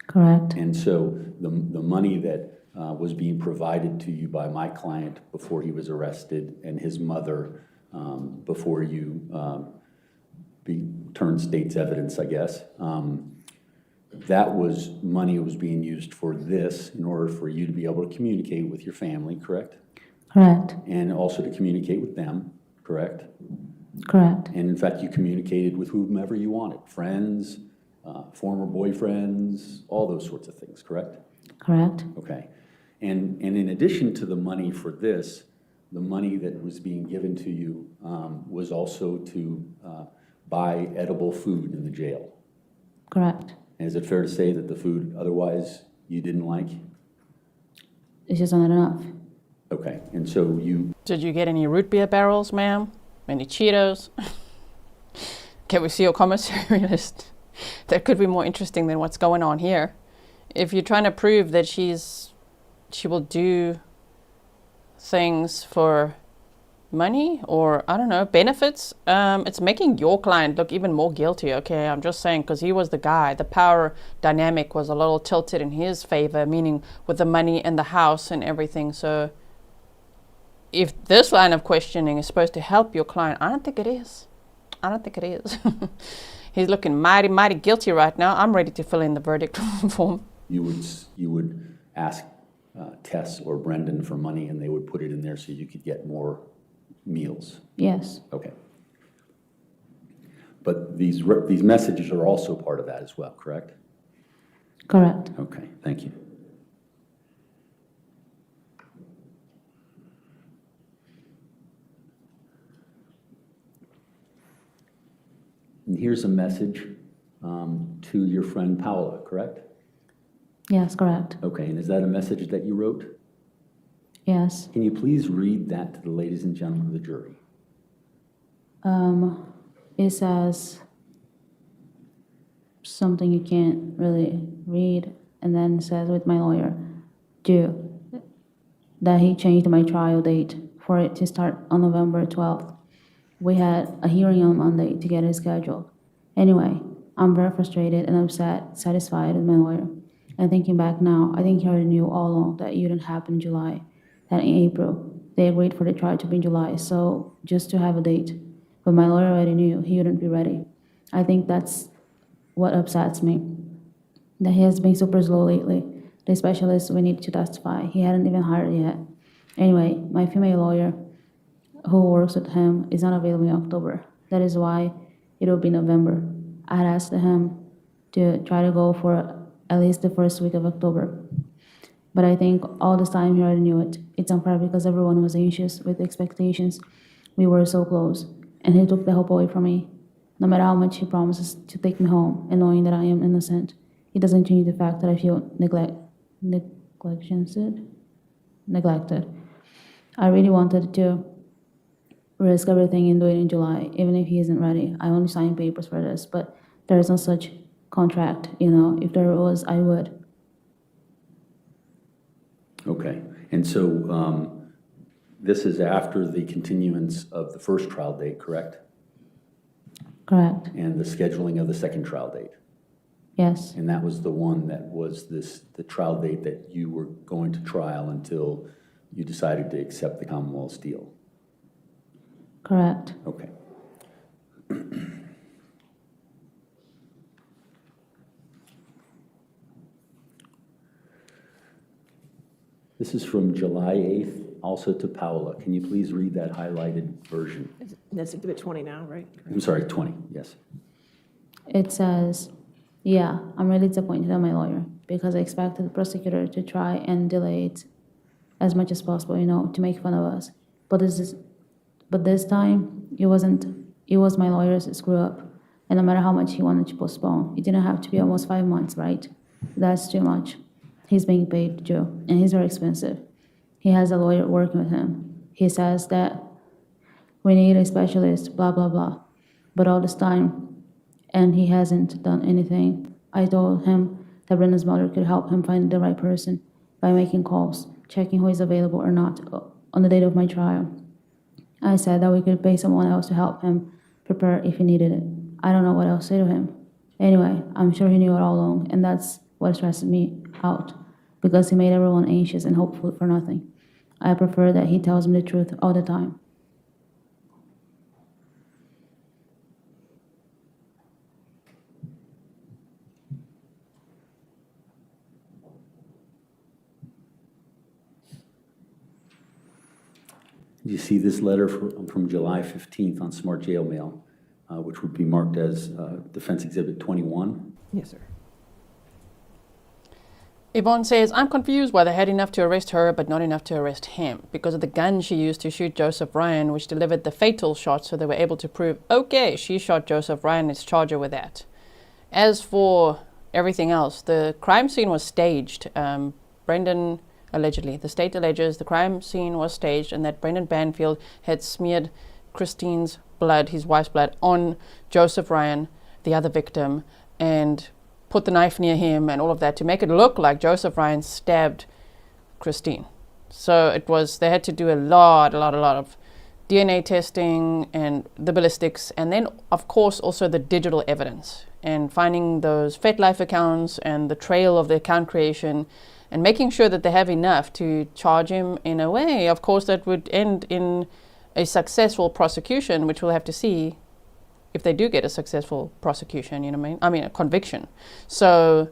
Correct. And so the money that was being provided to you by my client before he was arrested and his mother before you turned state's evidence, I guess, that was money that was being used for this in order for you to be able to communicate with your family, correct? Correct. And also to communicate with them, correct? Correct. And in fact, you communicated with whomever you wanted, friends, former boyfriends, all those sorts of things, correct? Correct. Okay. And in addition to the money for this, the money that was being given to you was also to buy edible food in the jail. Correct. And is it fair to say that the food otherwise you didn't like? It's just not enough. Okay. And so you... Did you get any root beer barrels, ma'am? Any Cheetos? Can we see your commissary list? That could be more interesting than what's going on here. If you're trying to prove that she will do things for money or, I don't know, benefits, it's making your client look even more guilty, okay? I'm just saying, because he was the guy. The power dynamic was a little tilted in his favor, meaning with the money and the house and everything. So if this line of questioning is supposed to help your client, I don't think it is. I don't think it is. He's looking mighty, mighty guilty right now. I'm ready to fill in the verdict form. You would ask Tess or Brendan for money and they would put it in there so you could get more meals. Yes. Okay. But these messages are also part of that as well, correct? Correct. Okay, thank you. And here's a message to your friend Paola, correct? Yes, correct. Okay, and is that a message that you wrote? Yes. Can you please read that to the ladies and gentlemen of the jury? It says something you can't really read, and then it says with my lawyer, due, that he changed my trial date for it to start on November 12th. We had a hearing on Monday to get it scheduled. Anyway, I'm very frustrated and upset, satisfied with my lawyer. And thinking back now, I think he already knew all along that it wouldn't happen in July, that in April. They agreed for the trial to be in July, so just to have a date. But my lawyer already knew he wouldn't be ready. I think that's what upsets me, that he has been super slow lately. The specialist we need to testify, he hadn't even hired yet. Anyway, my female lawyer, who works with him, is not available in October. That is why it will be November. I had asked him to try to go for at least the first week of October. But I think all this time he already knew it. It's unfair because everyone was anxious with expectations. We were so close, and he took the hope away from me. No matter how much he promises to take me home, and knowing that I am innocent, it doesn't change the fact that I feel neglected. I really wanted to risk everything and do it in July, even if he isn't ready. I only signed papers for this, but there is no such contract, if there was, I would. Okay, and so this is after the continuance of the first trial date, correct? Correct. And the scheduling of the second trial date? Yes, And that was the one that was the trial date that you were going to trial until you decided to accept the Commonwealth's deal. correct. Okay. This is from July 8th, also to Paola. Can you please read that highlighted version? That's Exhibit 20 now, right? I'm sorry, 20, yes. It says, yeah, I'm really disappointed in my lawyer because I expected the prosecutor to try and delay it as much as possible, to make fun of us. But this time, it was my lawyer's screw up. And no matter how much he wanted to postpone, it didn't have to be almost 5 months, right? That's too much. He's being paid, Joe, and he's very expensive. He has a lawyer working with him. He says that we need a specialist, blah, blah, blah. But all this time, and he hasn't done anything. I told him that Brendan's mother could help him find the right person by making calls, checking who is available or not on the date of my trial. I said that we could pay someone else to help him prepare if he needed it. I don't know what else to say to him. Anyway, I'm sure he knew it all along, and that's what stressed me out, because he made everyone anxious and hopeful for nothing. I prefer that he tells me the truth all the time. You see this letter from July 15th on Smart Jail Mail, which would be marked as Defense Exhibit 21. Yes, sir. Yvonne says, I'm confused why they had enough to arrest her but not enough to arrest him. Because of the gun she used to shoot Joseph Ryan, which delivered the fatal shot, so they were able to prove, okay, she shot Joseph Ryan, let's charge her with that. As for everything else, the crime scene was staged. Brendan, allegedly, the state alleges the crime scene was staged and that Brendan Banfield had smeared Christine's blood, his wife's blood, on Joseph Ryan, the other victim, and put the knife near him and all of that to make it look like Joseph Ryan stabbed Christine. So it was, they had to do a lot of DNA testing and the ballistics, and then of course also the digital evidence and finding those FetLife accounts and the trail of the account creation and making sure that they have enough to charge him in a way, of course, that would end in a successful prosecution, which we'll have to see if they do get a successful prosecution, you know what I mean? I mean, a conviction. So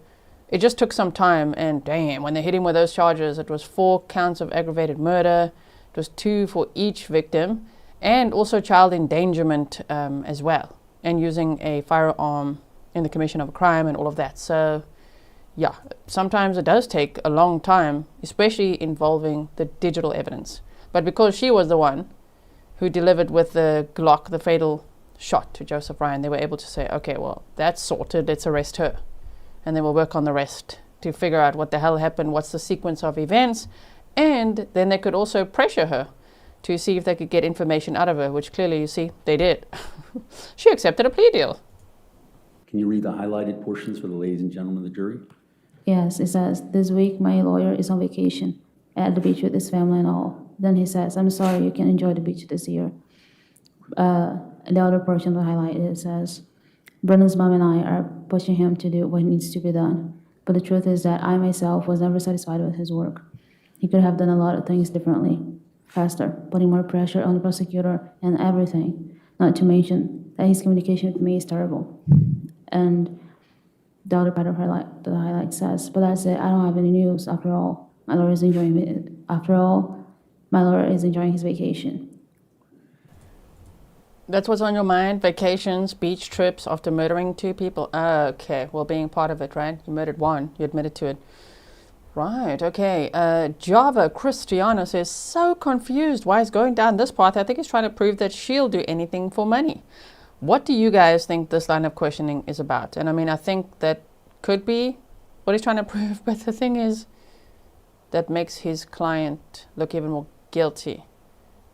it just took some time, and damn, when they hit him with those charges, it was 4 counts of aggravated murder. It was 2 for each victim, and also child endangerment as well, and using a firearm in the commission of a crime and all of that. So yeah, sometimes it does take a long time, especially involving the digital evidence. But because she was the one who delivered with the Glock, the fatal shot to Joseph Ryan, they were able to say, okay, well, that's sorted, let's arrest her. And then we'll work on the rest to figure out what the hell happened, what's the sequence of events. And then they could also pressure her to see if they could get information out of her, which clearly, you see, they did. She accepted a plea deal. Can you read the highlighted portions for the ladies and gentlemen of the jury? Yes, it says, this week my lawyer is on vacation at the beach with his family and all. Then he says, I'm sorry you can't enjoy the beach this year. The other portion of the highlight, it says, Brendan's mom and I are pushing him to do what needs to be done. But the truth is that I myself was never satisfied with his work. He could have done a lot of things differently, faster, putting more pressure on the prosecutor and everything, not to mention that his communication with me is terrible. And the other part of the highlight says, but that's it, I don't have any news. After all, my lawyer is enjoying it. After all, my lawyer is enjoying his vacation. That's what's on your mind? Vacations, beach trips after murdering 2 people? Okay, well, being part of it, right? You murdered 1, you admitted to it. Right, okay. Java Christiana says, so confused why he's going down this path. I think he's trying to prove that she'll do anything for money. What do you guys think this line of questioning is about? And I mean, I think that could be what he's trying to prove, but the thing is, that makes his client look even more guilty,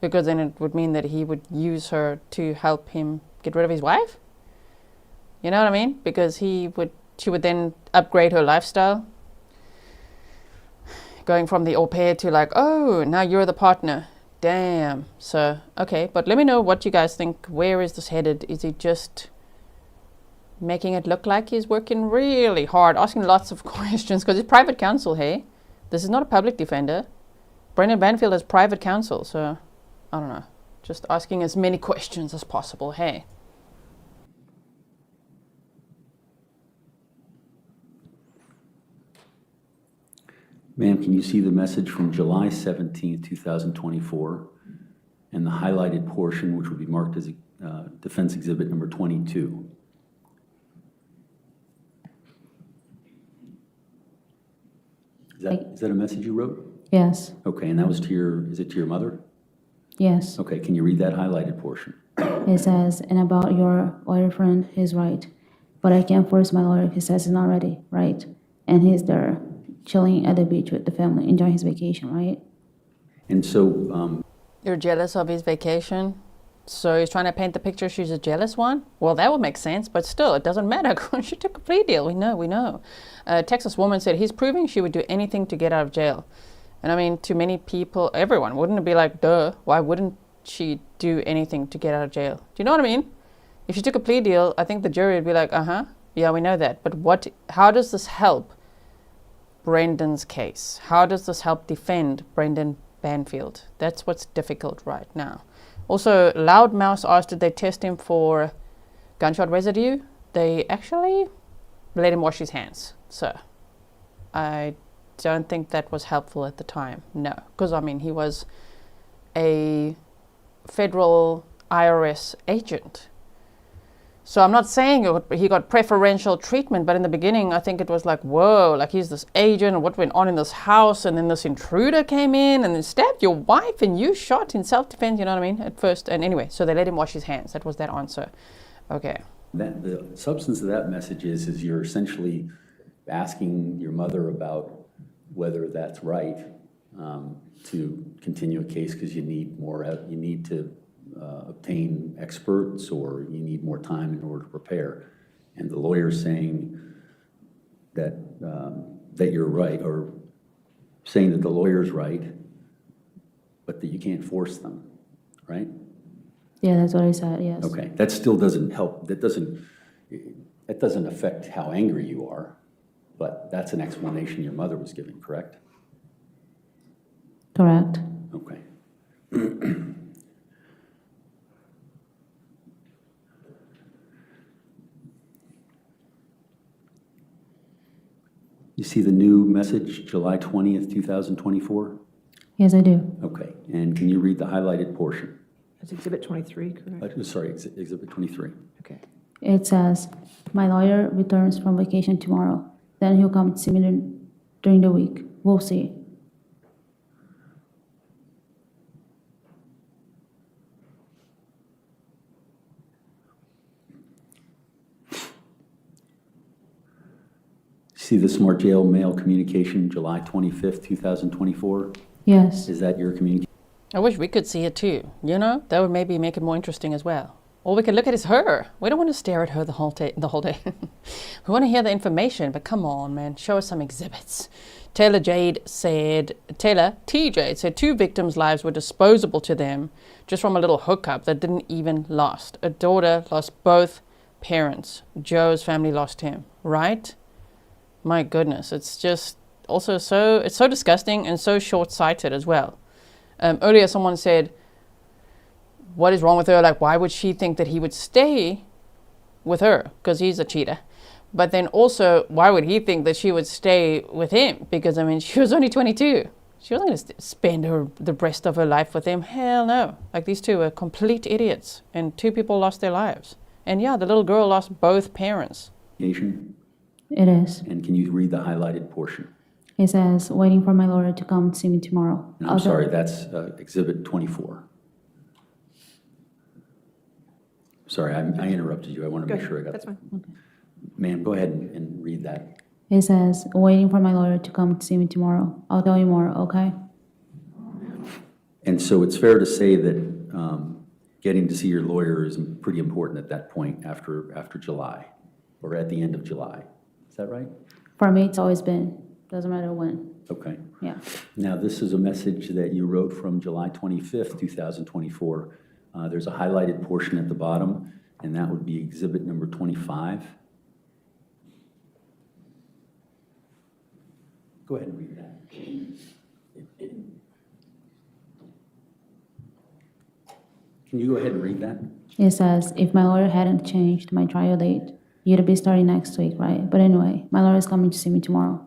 because then it would mean that he would use her to help him get rid of his wife. You know what I mean? Because she would then upgrade her lifestyle, going from the au pair to like, oh, now you're the partner. Damn. So, okay, but let me know what you guys think. Where is this headed? Is he just making it look like he's working really hard, asking lots of questions, because it's private counsel, hey? This is not a public defender. Brendan Banfield is private counsel, so I don't know. Just asking as many questions as possible, hey? Ma'am, can you see the message from July 17th, 2024, and the highlighted portion, which would be marked as defense exhibit number 22? Is that a message you wrote? Yes, Okay, and that was is it to your mother? yes. Okay, can you read that highlighted portion? It says, and about your lawyer friend, he's right. But I can't force my lawyer if he says he's not ready, right? And he's there chilling at the beach with the family, enjoying his vacation, right? And so, You're jealous of his vacation? So he's trying to paint the picture she's a jealous one? Well, that would make sense, but still, it doesn't matter. She took a plea deal. We know. A Texas woman said he's proving she would do anything to get out of jail. And I mean, to many people, everyone, wouldn't it be like, duh, why wouldn't she do anything to get out of jail? Do you know what I mean? If she took a plea deal, I think the jury would be like, yeah, we know that. But how does this help Brendan's case? How does this help defend Brendan Banfield? That's what's difficult right now. Also, Loudmouse asked, did they test him for gunshot residue? They actually let him wash his hands. So I don't think that was helpful at the time. No, because I mean, he was a federal IRS agent. So I'm not saying he got preferential treatment, but in the beginning, I think it was like, whoa, like he's this agent, and what went on in this house, and then this intruder came in and then stabbed your wife, and you shot in self-defense, you know what I mean, at first. And anyway, so they let him wash his hands. That was that answer. Okay. the substance of that message is you're essentially asking your mother about whether that's right to continue a case because you need more, you need to obtain experts or you need more time in order to prepare. And the lawyer's saying that, that you're right, or saying that the lawyer's right, but that you can't force them, right? Yeah, that's what I said, yes. Okay, that still doesn't help. That doesn't affect how angry you are, but that's an explanation your mother was giving, correct? Correct. Okay. You see the new message, July 20th, 2024? Yes, I do. Okay, and can you read the highlighted portion? That's Exhibit 23, correct? Sorry, Exhibit 23. Okay. It says, my lawyer returns from vacation tomorrow. Then he'll come to see me during the week. We'll see. See the Smart Jail mail communication, July 25th, 2024? Yes. Is that your communication? I wish we could see it too, you know? That would maybe make it more interesting as well. All we can look at is her. We don't want to stare at her the whole day. We want to hear the information, but come on, man, show us some exhibits. TJ said 2 victims' lives were disposable to them just from a little hookup that didn't even last. A daughter lost both parents. Joe's family lost him, right? My goodness, it's just also it's so disgusting and so short-sighted as well. Earlier someone said, what is wrong with her? Like, why would she think that he would stay with her? Because he's a cheater. But then also, why would he think that she would stay with him? Because, I mean, she was only 22. She wasn't going to spend the rest of her life with him. Hell no. Like, these two were complete idiots. And 2 people lost their lives. And yeah, the little girl lost both parents. It is. And can you read the highlighted portion? It says, waiting for my lawyer to come see me tomorrow. And I'm sorry, that's Exhibit 24. Sorry, I interrupted you. I want to make sure I got That's fine. Okay. Ma'am, go ahead and read that. It says, waiting for my lawyer to come see me tomorrow. I'll tell you more, okay? And so it's fair to say that getting to see your lawyer is pretty important at that point after July, or at the end of July. Is that right? For me, it's always been. Doesn't matter when. Okay. Yeah. Now, this is a message that you wrote from July 25th, 2024. There's a highlighted portion at the bottom, and that would be Exhibit number 25. Go ahead and read that. Can you go ahead and read that? It says, if my lawyer hadn't changed my trial date, you'd be starting next week, right? But anyway, my lawyer is coming to see me tomorrow.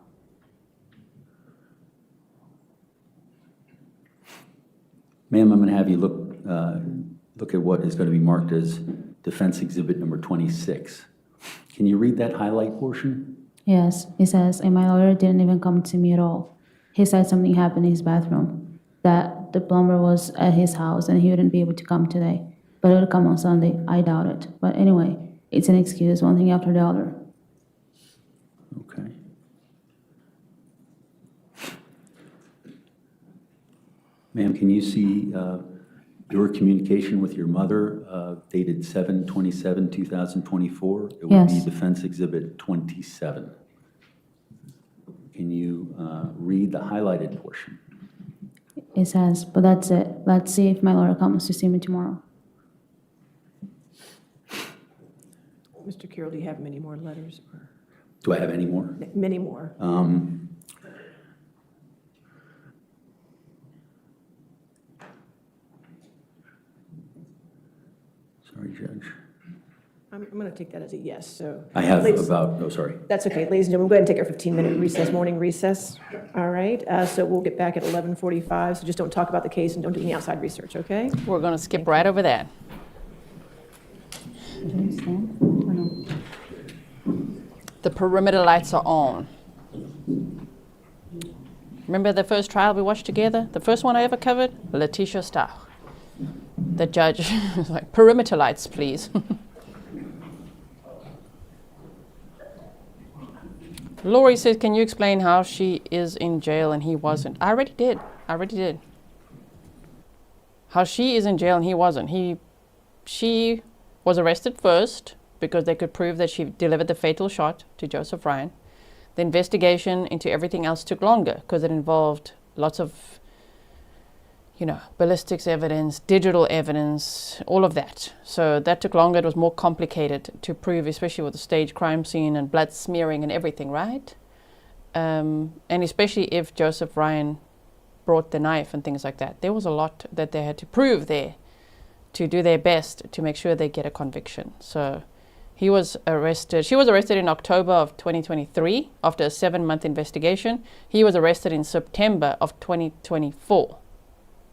Ma'am, I'm going to have you look at what is going to be marked as defense exhibit number 26. Can you read that highlight portion? Yes, it says, and my lawyer didn't even come to me at all. He said something happened in his bathroom, that the plumber was at his house and he wouldn't be able to come today. But it would come on Sunday. I doubt it. But anyway, it's an excuse, one thing after the other. Okay. Ma'am, can you see your communication with your mother dated 7/27/2024? It would be Yes. defense exhibit 27. Can you read the highlighted portion? It says, but that's it. Let's see if my lawyer comes to see me tomorrow. Mr. Carroll, do you have many more letters? Or Do I have any more? many more? Sorry, Judge. I'm going to take that as a yes, so. I have Ladies- about, oh, sorry. That's okay. Ladies and gentlemen, we'll go ahead and take our 15-minute recess, morning recess. All right, so we'll get back at 11:45, so just don't talk about the case and don't do any outside research, okay? We're going to skip right over that. Do you understand? Or no? The perimeter lights are on. Remember the first trial we watched together? The first one I ever covered? Letitia Stach. The judge was like, perimeter lights, please. Lori says, can you explain how she is in jail and he wasn't? I already did. How she is in jail and he wasn't. She was arrested first because they could prove that she delivered the fatal shot to Joseph Ryan. The investigation into everything else took longer because it involved lots of, ballistics evidence, digital evidence, all of that. So that took longer. It was more complicated to prove, especially with the staged crime scene and blood smearing and everything, right? And especially if Joseph Ryan brought the knife and things like that. There was a lot that they had to prove there to do their best to make sure they get a conviction. So he was arrested. She was arrested in October of 2023 after a 7-month investigation. He was arrested in September of 2024.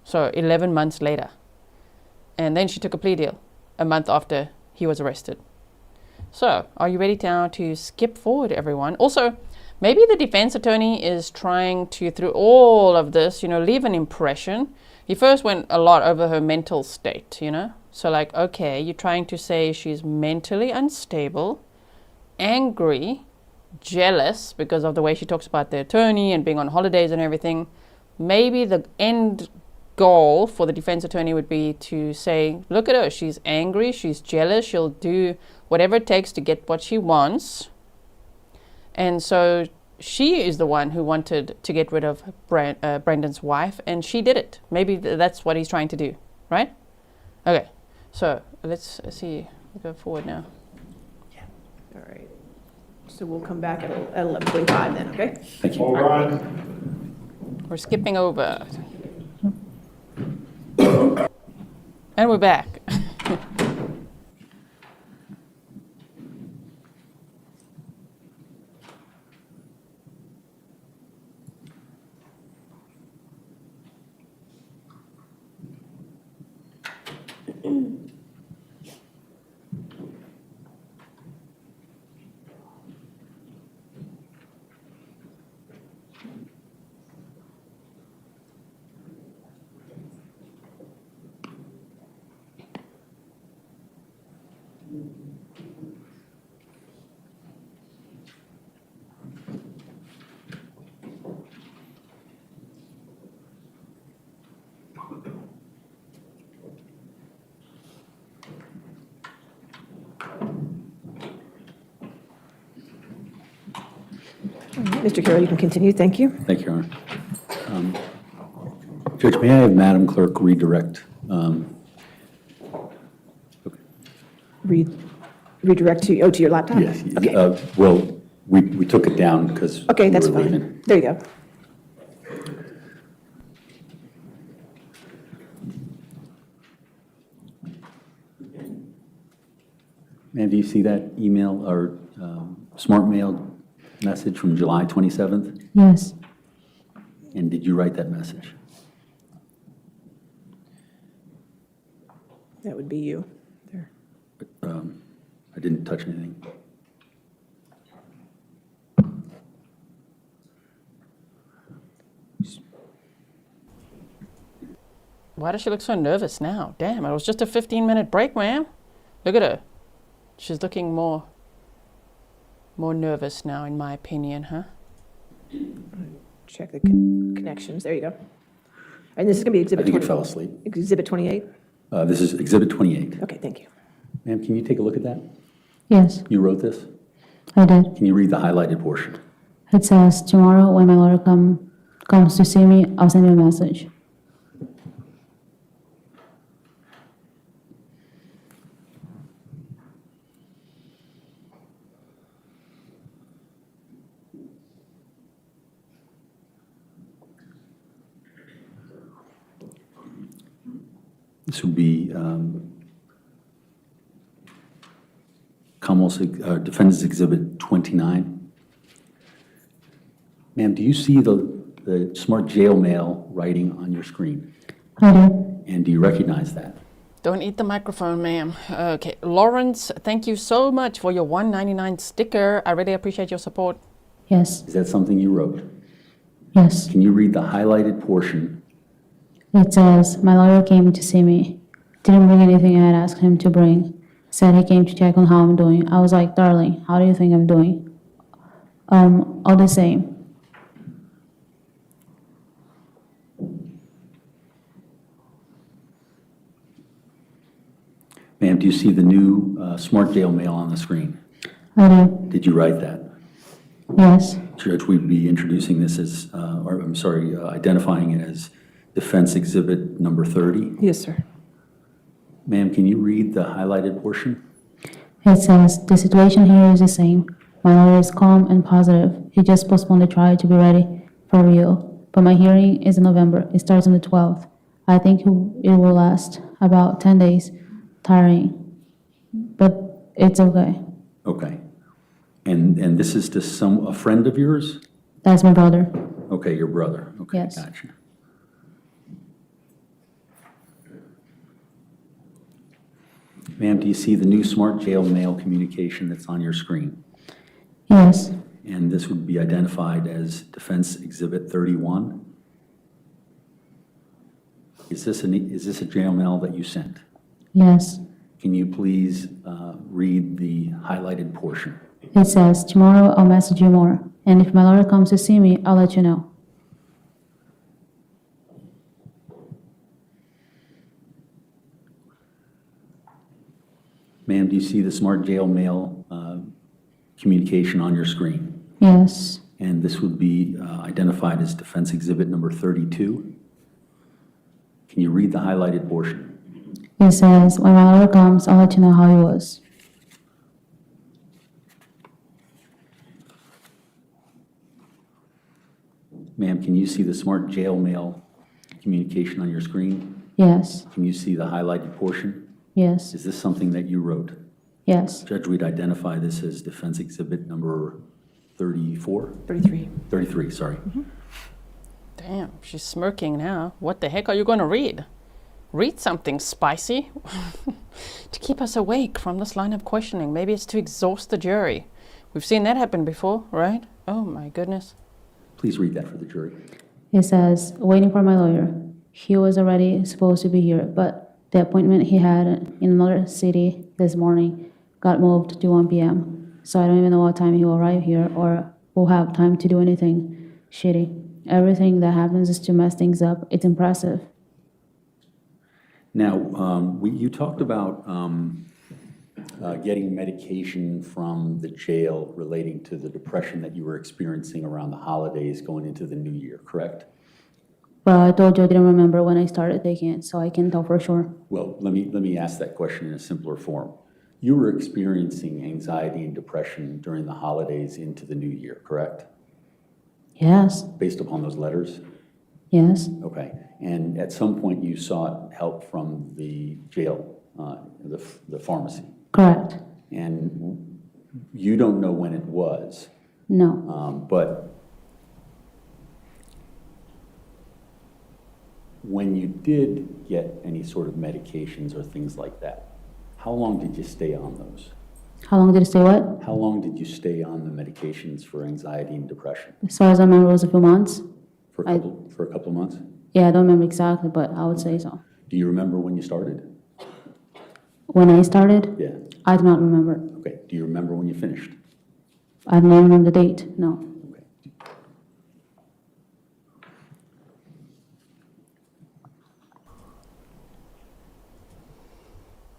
So 11 months later. And then she took a plea deal a month after he was arrested. So are you ready now to skip forward, everyone? Also, maybe the defense attorney is trying to, through all of this, leave an impression. He first went a lot over her mental state, So like, okay, you're trying to say she's mentally unstable, angry, jealous because of the way she talks about the attorney and being on holidays and everything. Maybe the end goal for the defense attorney would be to say, look at her, she's angry, she's jealous, she'll do whatever it takes to get what she wants. And so she is the one who wanted to get rid of Brendan's wife, and she did it. Maybe that's what he's trying to do, right? Okay, so let's see. We'll go forward now. All right. So we'll come back at 11:45 then, okay? Thank you. All right. We're skipping over. And we're back. Mr. Carroll, you can continue. Thank you. Thank you, Your Honor. Judge, may I have Madam Clerk redirect? Redirect to your laptop? Yes. Okay. Well, we took it down because Okay, that's we were fine. leaving. There you go. Ma'am, do you see that email or smart mail message from July 27th? Yes. And did you write that message? That would be you there. I didn't touch anything. Why does she look so nervous now? Damn, it was just a 15-minute break, ma'am. Look at her. She's looking more nervous now, in my opinion, huh? Check the connections. There you go. And this is going to be I Exhibit think 20. it fell asleep. Exhibit 28? This is Exhibit 28. Okay, thank you. Ma'am, can you take a look at that? Yes, You wrote this? I did. Can you read the highlighted portion? It says, tomorrow when my lawyer comes to see me, I'll send you a message. This would be Defendant's Exhibit 29. Ma'am, do you see the smart jail mail writing on your screen? I did. And do you recognize that? Don't eat the microphone, ma'am. Okay, Lawrence, thank you so much for your $1.99 sticker. I really appreciate your support. Yes, Is that something you wrote? yes. Can you read the highlighted portion? It says, my lawyer came to see me. Didn't bring anything I had asked him to bring. Said he came to check on how I'm doing. I was like, darling, how do you think I'm doing? All the same. Ma'am, do you see the new smart jail mail on the screen? I do. Did you write that? Yes, Judge, we'd be introducing this as, identifying it as Defense Exhibit number 30. Yes, sir. Ma'am, can you read the highlighted portion? it says, the situation here is the same. My lawyer is calm and positive. He just postponed the trial to be ready for real. But my hearing is in November. It starts on the 12th. I think it will last about 10 days. Tiring. But it's okay. Okay. And this is to a friend of yours? That's my brother. Okay, your brother. Okay, Yes. gotcha. Ma'am, do you see the new smart jail mail communication that's on your screen? Yes, And this would be identified as Defense Exhibit 31? Is this a jail mail that you sent? yes. Can you please read the highlighted portion? It says, tomorrow I'll message you more. And if my lawyer comes to see me, I'll let you know. Ma'am, do you see the smart jail mail communication on your screen? Yes, And this would be identified as Defense Exhibit number 32. Can you read the highlighted portion? it says, when my lawyer comes, I'll let you know how he was. Ma'am, can you see the smart jail mail communication on your screen? Yes, Can you see the highlighted portion? yes, Is this something that you wrote? yes. Judge, we'd identify this as Defense Exhibit number 34? 33. 33, sorry. Damn, she's smirking now. What the heck are you going to read? Read something spicy to keep us awake from this line of questioning. Maybe it's to exhaust the jury. We've seen that happen before, right? Oh my goodness. Please read that for the jury. It says, waiting for my lawyer. He was already supposed to be here, but the appointment he had in another city this morning got moved to 1 p.m. So I don't even know what time he will arrive here or will have time to do anything shitty. Everything that happens is to mess things up. It's impressive. Now, you talked about getting medication from the jail relating to the depression that you were experiencing around the holidays going into the new year, correct? Well, I told you I didn't remember when I started taking it, so I can tell for sure. Well, let me ask that question in a simpler form. You were experiencing anxiety and depression during the holidays into the new year, correct? Yes, Based upon those letters? yes, Okay. And at some point you sought help from the jail, the pharmacy. correct. And you don't know when it was, No. but when you did get any sort of medications or things like that, how long did you stay on those? How long did it stay what? How long did you stay on the medications for anxiety and depression? As far as I remember, it was a few months. For a couple of months? Yeah, I don't remember exactly, but I would say so. Do you remember when you started? When I started, Yeah. I do not remember. Okay. Do you remember when you finished? I don't remember the date, no. Okay.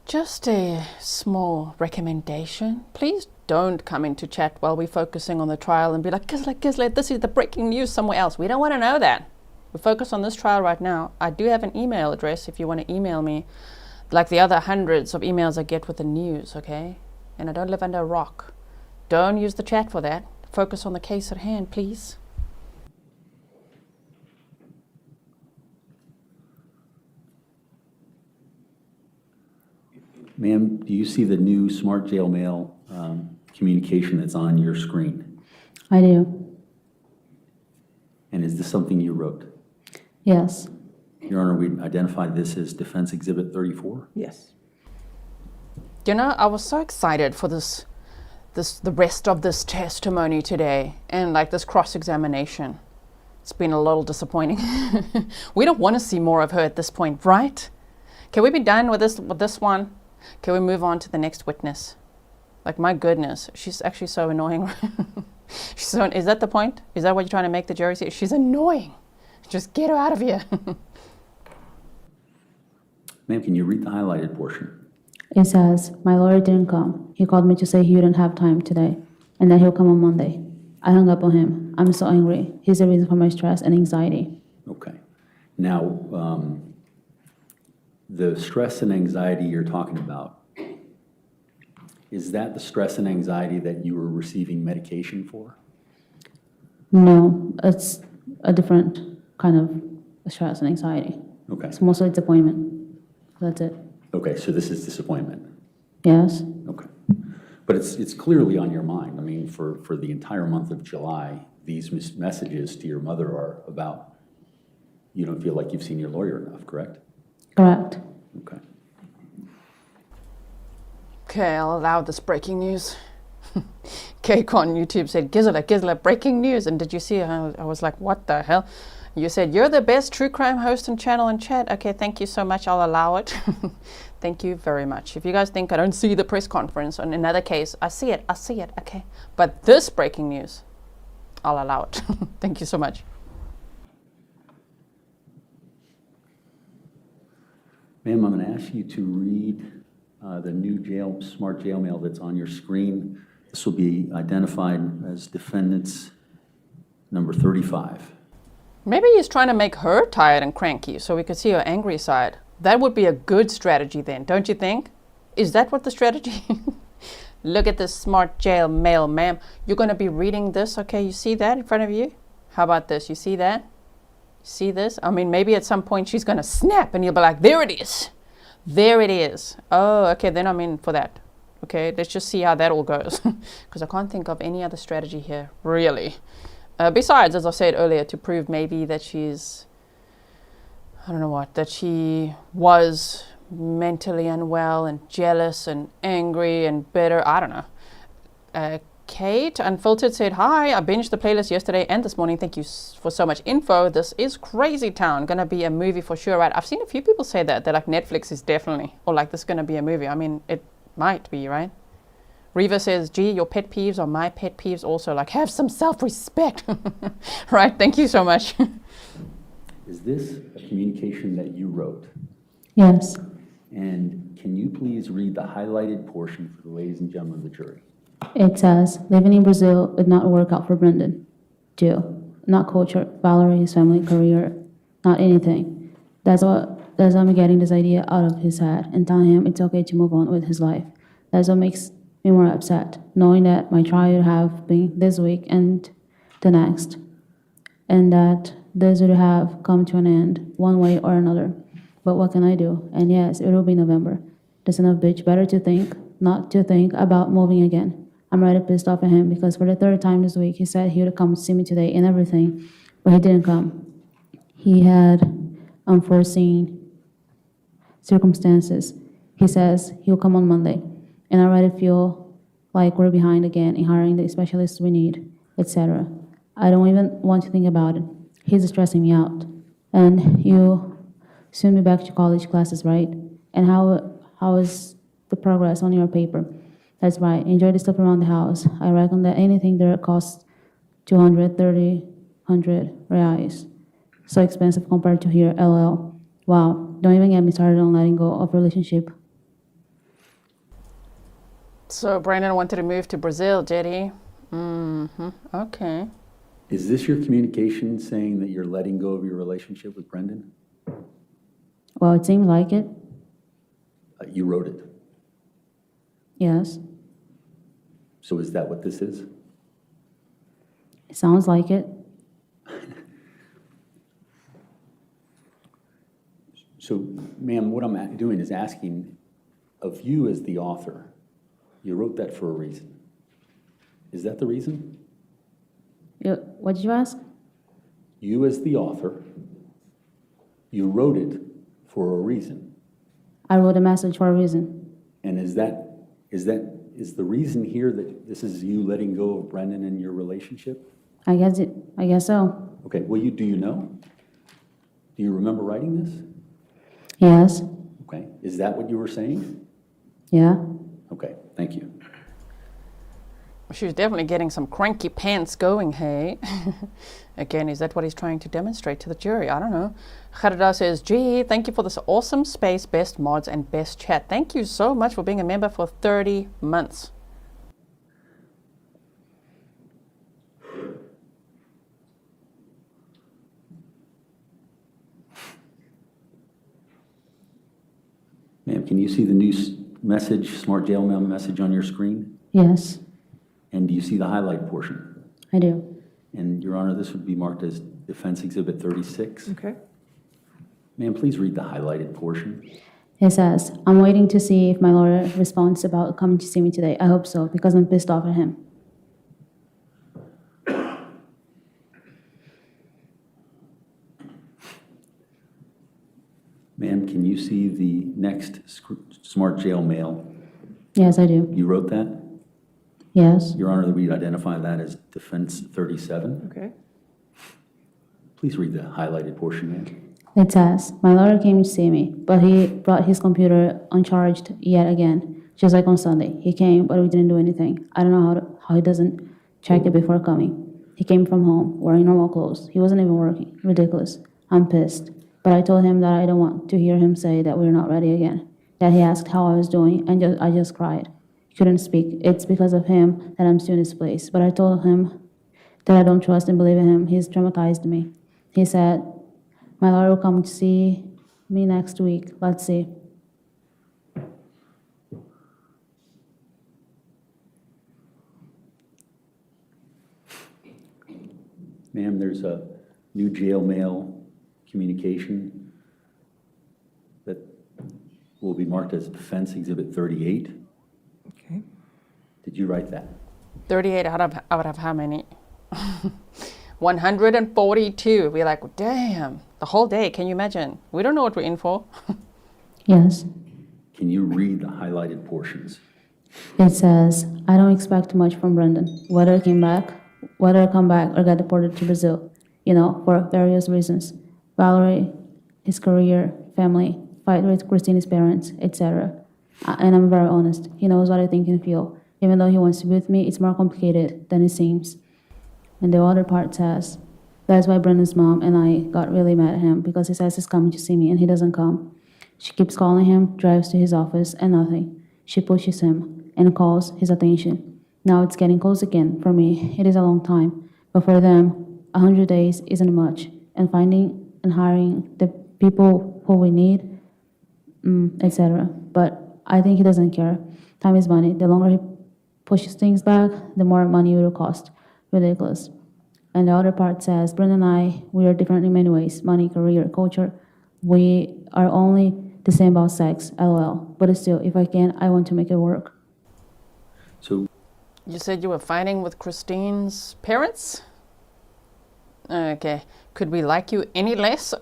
Just a small recommendation. Please don't come into chat while we're focusing on the trial and be like, Grizzly, this is the breaking news somewhere else. We don't want to know that. We focus on this trial right now. I do have an email address if you want to email me, like the other hundreds of emails I get with the news, okay? And I don't live under a rock. Don't use the chat for that. Focus on the case at hand, please. Ma'am, do you see the new Smart Jail Mail communication that's on your screen? I do. And is this something you wrote? Yes. Your Honor, we identified this as Defense Exhibit 34. Yes. You know, I was so excited for the rest of this testimony today and like this cross-examination. It's been a little disappointing. We don't want to see more of her at this point, right? Can we be done with this one? Can we move on to the next witness? Like, my goodness, she's actually so annoying. Is that the point? Is that what you're trying to make the jury see? She's annoying. Just get her out of here. Ma'am, can you read the highlighted portion? It says, my lawyer didn't come. He called me to say he wouldn't have time today and that he'll come on Monday. I hung up on him. I'm so angry. He's the reason for my stress and anxiety. Okay. Now, the stress and anxiety you're talking about, is that the stress and anxiety that you were receiving medication for? No, it's a different kind of stress and anxiety. Okay. It's mostly disappointment. That's it. Okay, so this is disappointment. Yes. Okay. But it's clearly on your mind. I mean, for the entire month of July, these messages to your mother are about you don't feel like you've seen your lawyer enough, correct? Correct. Okay. Okay, I'll allow this breaking news. Cake on YouTube said, Grizzly, breaking news. And did you see, I was like, what the hell? You said, you're the best true crime host and channel and chat. Okay, thank you so much. I'll allow it. Thank you very much. If you guys think I don't see the press conference on another case, I see it, okay. But this breaking news, I'll allow it. Thank you so much. Ma'am, I'm going to ask you to read the new smart jail mail that's on your screen. This will be identified as defendant's number 35. Maybe he's trying to make her tired and cranky so we could see her angry side. That would be a good strategy then, don't you think? Is that what the strategy? Look at this smart jail mail, ma'am. You're going to be reading this, okay? You see that in front of you? How about this? You see that? See this? I mean, maybe at some point she's going to snap and you'll be like, there it is. There it is. Oh, okay, then I'm in for that. Okay, let's just see how that all goes. Because I can't think of any other strategy here, really. Besides, as I said earlier, to prove maybe that she's, I don't know what, that she was mentally unwell and jealous and angry and bitter. I don't know. Kate Unfiltered said, hi, I binged the playlist yesterday and this morning. Thank you for so much info. This is Crazy Town. Gonna be a movie for sure, right? I've seen a few people say that. They're like, Netflix is definitely, or like this is gonna be a movie. I mean, it might be, right? Reva says, gee, your pet peeves are my pet peeves also. Like, have some self-respect. Right, thank you so much. Is this a communication that you wrote? Yes. And can you please read the highlighted portion for the ladies and gentlemen of the jury? It says, living in Brazil did not work out for Brendan. Not culture, Valerie, his family, career, not anything. That's what I'm getting this idea out of his head and telling him it's okay to move on with his life. That's what makes me more upset, knowing that my trial would have been this week and the next, and that this would have come to an end one way or another. But what can I do? And yes, it will be November. The son of a bitch better to think not to think about moving again. I'm already pissed off at him because for the third time this week, he said he would come see me today and everything, but he didn't come. He had unforeseen circumstances. He says he'll come on Monday, and I already feel like we're behind again in hiring the specialists we need, etc. I don't even want to think about it. He's stressing me out. And you soon be back to college classes, right? And how is the progress on your paper? That's right. Enjoy the stuff around the house. I reckon that anything there costs 230, 100 reais. So expensive compared to here, LL. Wow, don't even get me started on letting go of relationship. So Brendan wanted to move to Brazil, did he? Okay. Is this your communication saying that you're letting go of your relationship with Brendan? Well, it seems like it. You wrote it. Yes, So is that what this is? it sounds like it. So, ma'am, what I'm doing is asking of you as the author. You wrote that for a reason. Is that the reason? What did you ask? You as the author, you wrote it for a reason. I wrote a message for a reason. And is the reason here that this is you letting go of Brendan and your relationship? I guess so. Okay, well, do you know? Do you remember writing this? Yes. Okay, is that what you were saying? Yeah. Okay, thank you. She was definitely getting some cranky pants going, hey? Again, is that what he's trying to demonstrate to the jury? I don't know. Rder says, gee, thank you for this awesome space, best mods, and best chat. Thank you so much for being a member for 30 months. Ma'am, can you see the new message, Smart Jail Mail message on your screen? Yes, And do you see the highlight portion? I do. And, Your Honor, this would be marked as Defense Exhibit 36. Okay. Ma'am, please read the highlighted portion. It says, I'm waiting to see if my lawyer responds about coming to see me today. I hope so, because I'm pissed off at him. Ma'am, can you see the next Smart Jail Mail? Yes, I do. You wrote that? Yes. Your Honor, we identify that as Defense 37. Okay. Please read the highlighted portion, ma'am. It says, my lawyer came to see me, but he brought his computer uncharged yet again, just like on Sunday. He came, but we didn't do anything. I don't know how he doesn't check it before coming. He came from home, wearing normal clothes. He wasn't even working. Ridiculous. I'm pissed. But I told him that I don't want to hear him say that we're not ready again. That he asked how I was doing, and I just cried. He couldn't speak. It's because of him that I'm still in this place. But I told him that I don't trust and believe in him. He's traumatized me. He said, my lawyer will come to see me next week. Let's see. Ma'am, there's a new jail mail communication that will be marked as Defense Exhibit 38. Okay. Did you write that? 38 out of how many? 142. We're like, damn, the whole day. Can you imagine? We don't know what we're in for. Yes. Can you read the highlighted portions? It says, I don't expect much from Brendan. Whether I come back or get deported to Brazil, for various reasons. Valerie, his career, family, fight with Christina's parents, etc. And I'm very honest. He knows what I think and feel. Even though he wants to be with me, it's more complicated than it seems. And the other part says, that's why Brendan's mom and I got really mad at him, because he says he's coming to see me and he doesn't come. She keeps calling him, drives to his office, and nothing. She pushes him and calls his attention. Now it's getting close again. For me, it is a long time. But for them, 100 days isn't much. And finding and hiring the people who we need, etc. But I think he doesn't care. Time is money. The longer he pushes things back, the more money it will cost. Ridiculous. And the other part says, Brendan and I, we are different in many ways. Money, career, culture. We are only the same about sex, LOL. But still, if I can, I want to make it work. You said you were fighting with Christine's parents? Okay. Could we like you any less?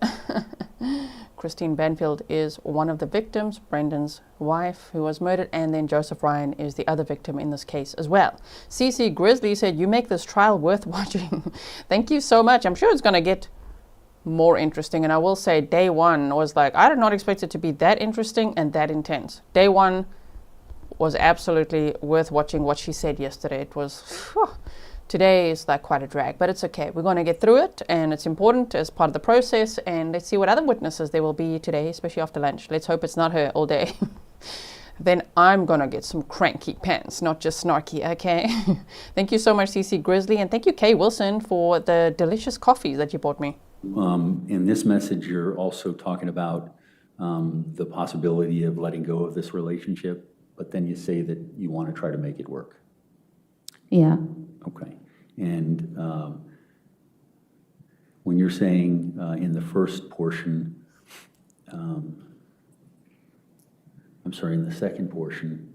Christine Banfield is one of the victims, Brendan's wife, who was murdered, and then Joseph Ryan is the other victim in this case as well. CC Grizzly said, you make this trial worth watching. Thank you so much. I'm sure it's going to get more interesting, and I will say day one was like, I did not expect it to be that interesting and that intense. Day one was absolutely worth watching. What she said yesterday, it was, whew. Today is like quite a drag, but it's okay. We're going to get through it, and it's important as part of the process, and let's see what other witnesses there will be today, especially after lunch. Let's hope it's not her all day. Then I'm going to get some cranky pants, not just snarky, okay? Thank you so much, CC Grizzly, and thank you, Kay Wilson, for the delicious coffees that you bought me. In this message, you're also talking about the possibility of letting go of this relationship, but then you say that you want to try to make it work. Yeah. Okay. And when you're saying in the first portion, in the second portion,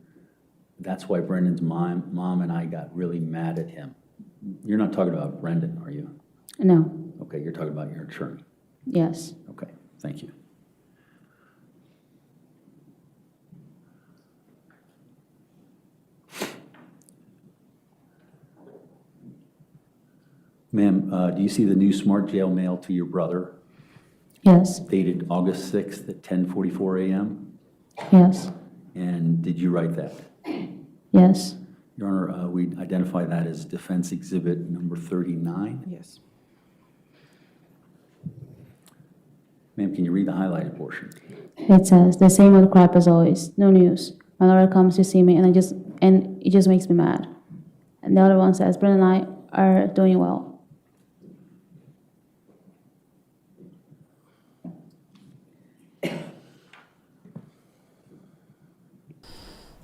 that's why Brendan's mom and I got really mad at him. You're not talking about Brendan, are you? No. Okay, you're talking about your attorney. Yes. Okay, thank you. Ma'am, do you see the new smart jail mail to your brother Yes. dated August 6th at 10:44 a.m.? Yes. And did you write that? Yes. Your Honor, we identify that as defense exhibit number 39. Yes. Ma'am, can you read the highlighted portion? It says the same old crap as always. No news. My lawyer comes to see me, and it just makes me mad. And the other one says, Brendan and I are doing well.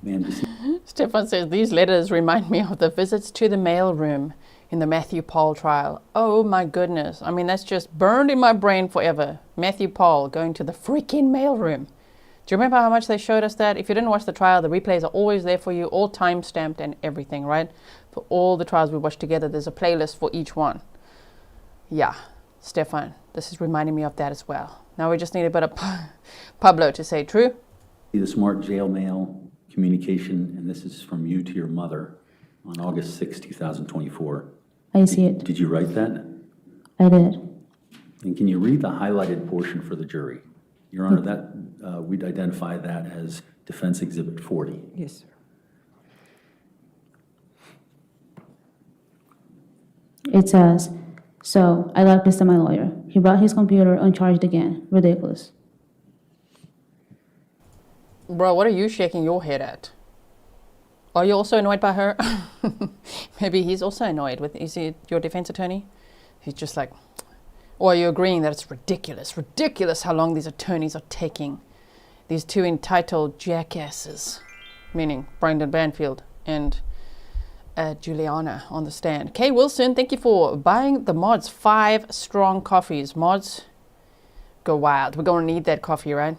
Ma'am, do you see Stefan says, these letters remind me of the visits to the mail room in the Matthew Paul trial. Oh my goodness. I mean, that's just burned in my brain forever. Matthew Paul going to the freaking mail room. Do you remember how much they showed us that? If you didn't watch the trial, the replays are always there for you, all time-stamped and everything, right? For all the trials we watched together, there's a playlist for each one. Yeah, Stefan, this is reminding me of that as well. Now we just need a bit of Pablo to say true. the smart jail mail communication, and this is from you to your mother on August 6, 2024. I see it. Did you write that? I did. And can you read the highlighted portion for the jury? Your Honor, that we'd identify that as Defense Exhibit 40. Yes, sir. It says, so I got pissed at my lawyer. He brought his computer uncharged again. Ridiculous. Bro, what are you shaking your head at? Are you also annoyed by her? Maybe he's also annoyed with, is he your defense attorney? He's just like, or are you agreeing that it's ridiculous how long these attorneys are taking? These two entitled jackasses, meaning Brendan Banfield and Juliana on the stand. Kay Wilson, thank you for buying the mods 5 strong coffees. Mods, go wild. We're going to need that coffee, right?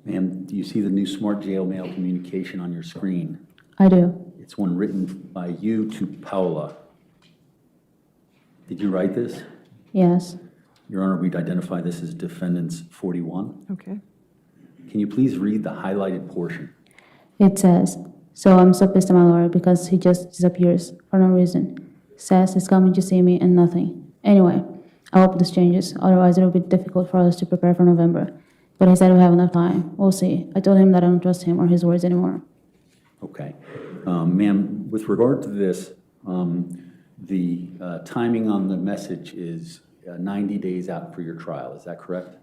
Ma'am, do you see the new smart jail mail communication on your screen? I do. It's one written by you to Paula. Did you write this? Yes. Your Honor, we'd identify this as Defendant's 41. Okay. Can you please read the highlighted portion? It says, so I'm so pissed at my lawyer because he just disappears for no reason. Says he's coming to see me and nothing. Anyway, I hope this changes. Otherwise, it'll be difficult for us to prepare for November. But he said we have enough time. We'll see. I told him that I don't trust him or his words anymore. Okay. Ma'am, with regard to this, the timing on the message is 90 days out for your trial. Is that correct?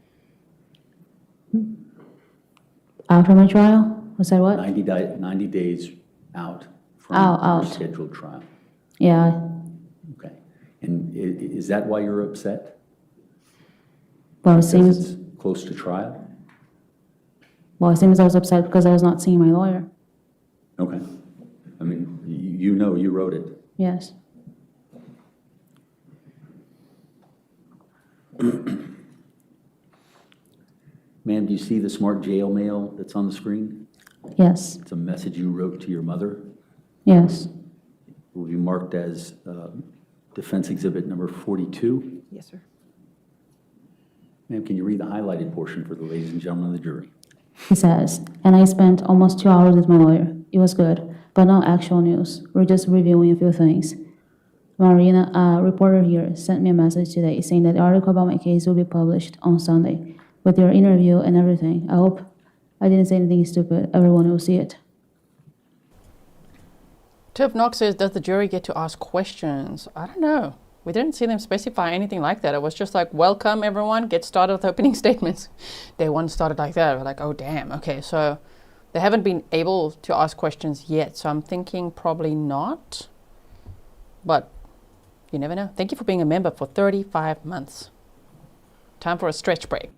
After my trial? Was that what? 90 days out from Out. your scheduled trial. Yeah. Okay. And is that why you're upset? Well, it Because seems, it's close to trial? I was upset because I was not seeing my lawyer. Okay. I mean, you know you wrote it. Yes. Ma'am, do you see the smart jail mail that's on the screen? Yes. It's a message you wrote to your mother. Yes. It will be marked as defense exhibit number 42. Yes, sir. Ma'am, can you read the highlighted portion for the ladies and gentlemen of the jury? He says, and I spent almost 2 hours with my lawyer. It was good, but no actual news. We're just reviewing a few things. Marina, a reporter here, sent me a message today saying that the article about my case will be published on Sunday with your interview and everything. I hope I didn't say anything stupid. Everyone will see it. Tiff Knox says, does the jury get to ask questions? I don't know. We didn't see them specify anything like that. It was just like, welcome everyone, get started with opening statements. Day one started like that. We're like, oh damn, okay. So they haven't been able to ask questions yet. So I'm thinking probably not, but you never know. Thank you for being a member for 35 months. Time for a stretch break.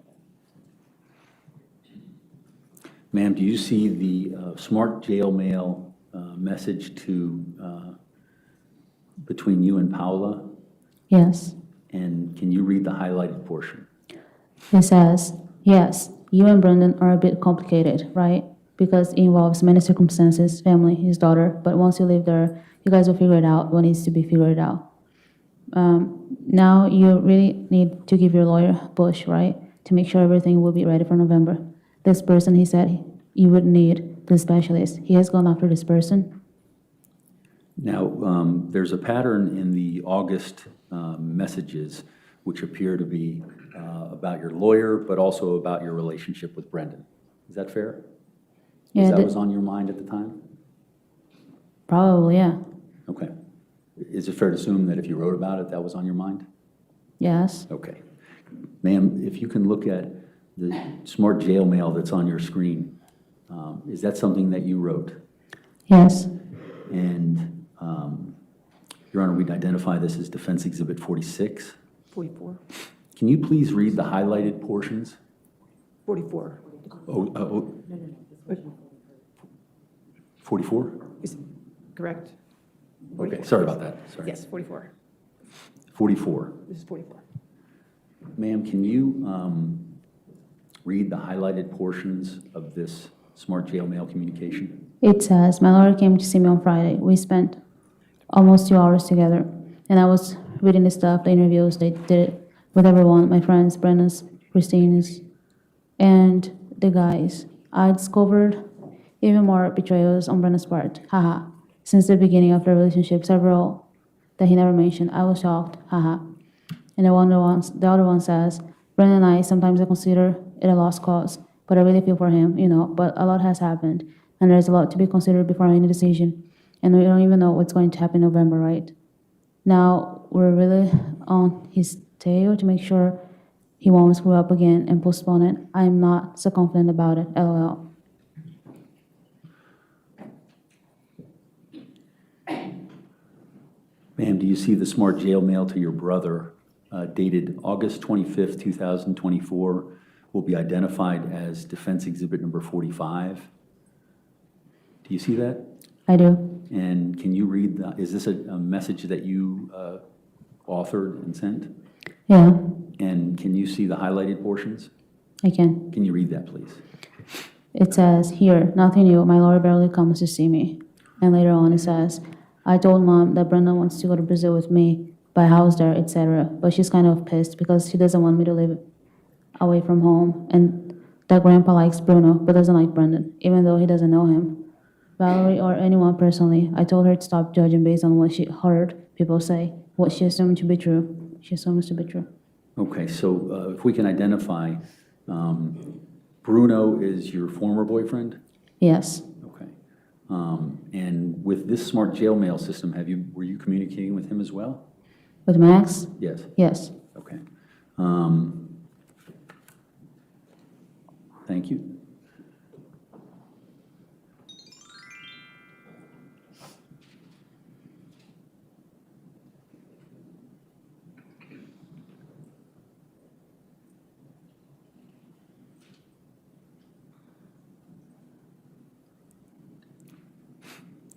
Ma'am, do you see the smart jail mail message to between you and Paula? Yes. And can you read the highlighted portion? He says, yes, you and Brendan are a bit complicated, right? Because it involves many circumstances, family, his daughter, but once you live there, you guys will figure it out what needs to be figured out. Now you really need to give your lawyer a push, right? To make sure everything will be ready for November. This person, he said, you would need the specialist. He has gone after this person. Now, there's a pattern in the August messages which appear to be about your lawyer, but also about your relationship with Brendan. Is that fair? Yeah, That was on your mind at the time? probably, yeah. Okay. Is it fair to assume that if you wrote about it, that was on your mind? Yes. Okay. Ma'am, if you can look at the smart jail mail that's on your screen, is that something that you wrote? Yes. And, Your Honor, we'd identify this as Defense Exhibit 46. 44. Can you please read the highlighted portions? 44. 44? Is correct? Okay, sorry about that. Sorry. Yes, 44. 44. This is 44. Ma'am, can you read the highlighted portions of this smart jail mail communication? It says, my lawyer came to see me on Friday. We spent almost 2 hours together. And I was reading the stuff, the interviews, they did it with everyone, my friends, Brenda's, Christina's, and the guys. I discovered even more betrayals on Brenda's part. Haha. Since the beginning of the relationship, several that he never mentioned. I was shocked. Haha. And the other one says, Brendan and I, sometimes I consider it a lost cause, but I really feel for him, but a lot has happened. And there's a lot to be considered before any decision. And we don't even know what's going to happen in November, right? Now, we're really on his tail to make sure he won't screw up again and postpone it. I'm not so confident about it, LOL. Ma'am, do you see the smart jail mail to your brother dated August 25th, 2024, will be identified as Defense Exhibit number 45? Do you see that? I do. And can you read, is this a message that you authored and sent? Yeah, And can you see the highlighted portions? I can. Can you read that, please? It says, here, nothing new. My lawyer barely comes to see me. And later on it says, I told mom that Brendan wants to go to Brazil with me, buy a house there, etc. But she's kind of pissed because she doesn't want me to live away from home. And that grandpa likes Bruno, but doesn't like Brendan, even though he doesn't know him. Valerie or anyone personally, I told her to stop judging based on what she heard people say, what she assumed to be true. She assumes to be true. Okay, so if we can identify, Bruno is your former boyfriend? Yes. Okay. And with this smart jail mail system, were you communicating with him as well? With Max? Yes. Yes. Okay. Thank you.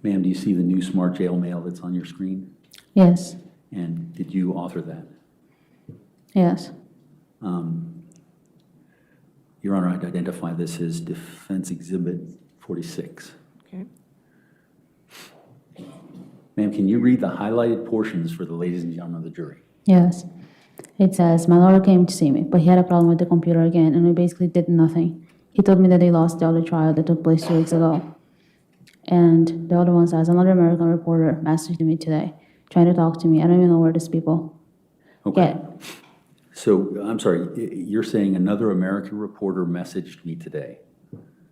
Ma'am, do you see the new smart jail mail that's on your screen? Yes. And did you author that? Yes. Your Honor, I'd identify this as Defense Exhibit 46. Okay. Ma'am, can you read the highlighted portions for the ladies and gentlemen of the jury? Yes. It says, my lawyer came to see me, but he had a problem with the computer again, and we basically did nothing. He told me that they lost the other trial that took place 2 weeks ago. And the other one says, another American reporter messaged me today, trying to talk to me. I don't even know where these people Okay. get. So, I'm sorry, you're saying another American reporter messaged me today.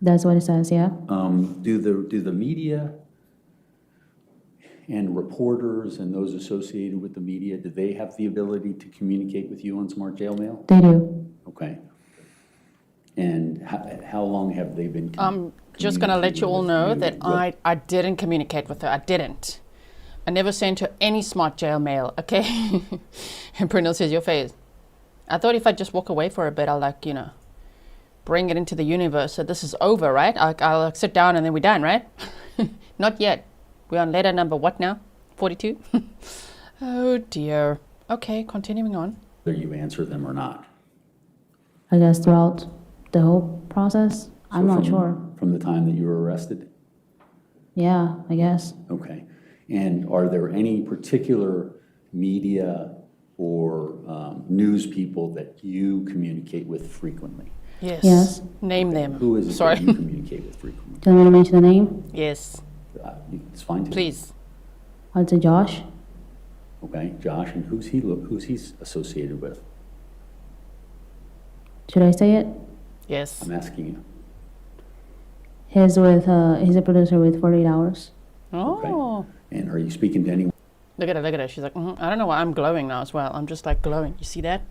That's what it says, yeah? Do the media and reporters and those associated with the media, do they have the ability to communicate with you on Smart Jail Mail? They do. Okay. And how long have they been? I'm just going to let you all know that I didn't communicate with her. I didn't. I never sent her any Smart Jail Mail, okay? And Brendan says, your face. I thought if I just walk away for a bit, I'll bring it into the universe. So this is over, right? I'll sit down and then we're done, right? Not yet. We're on letter number what now? 42? Oh dear. Okay, continuing on. Whether you answer them or not. I guess throughout the whole process, I'm not sure. From the time that you were arrested? Yeah, I guess. Okay. And are there any particular media or news people that you communicate with frequently? Yes. Yes. Name them. Who is it Sorry. that you communicate with frequently? Do you want me to mention the name? Yes. It's fine to. Please. I'd say Josh. Okay, Josh, and who's he associated with? Should I say it? Yes. I'm asking you. He's a producer with 48 Hours. Oh. And are you speaking to anyone? Look at her. She's like, I don't know why I'm glowing now as well. I'm just like glowing. You see that?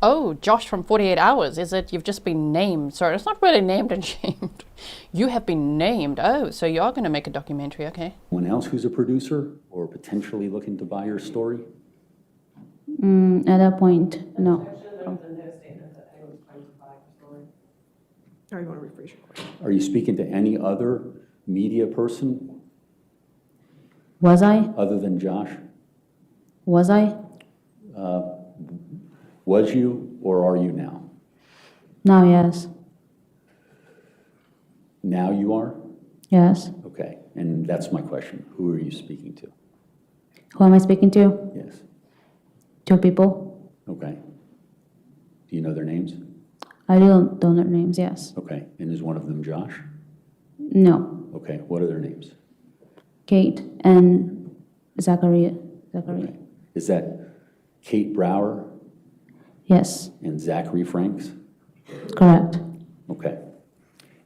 Oh, Josh from 48 Hours. Is it you've just been named? Sorry, it's not really named and shamed. You have been named. Oh, so you are going to make a documentary, okay? Anyone else who's a producer or potentially looking to buy your story? At that point, no. Or you want to rephrase your question? Are you speaking to any other media person Was I? other than Josh? Was I? Was you or are you now? No, yes. Now you are? Yes. Okay, and that's my question. Who are you speaking to? Who am I speaking to? Yes. 2 people. Okay. Do you know their names? I don't know their names, yes. Okay, and is one of them Josh? No. Okay, what are their names? Kate and Zachary. Okay. Is that Kate Brower Yes, and Zachary Franks? correct. Okay.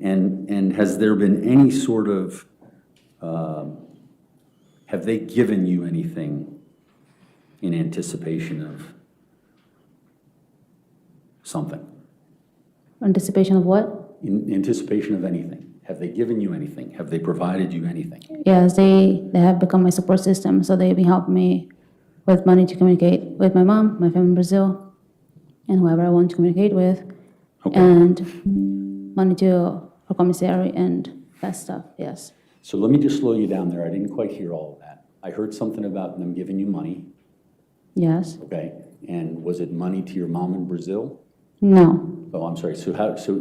And has there been any sort of, have they given you anything in anticipation of something? Anticipation of what? In anticipation of anything? Have they given you anything? Have they provided you anything? Yes, they have become my support system, so they've been helping me with money to communicate with my mom, my family in Brazil, and whoever I want to communicate with, Okay. and money for commissary and that stuff, yes. So let me just slow you down there. I didn't quite hear all of that. I heard something about them giving you money, Yes. okay? And was it money to your mom in Brazil? No. Oh, I'm sorry. So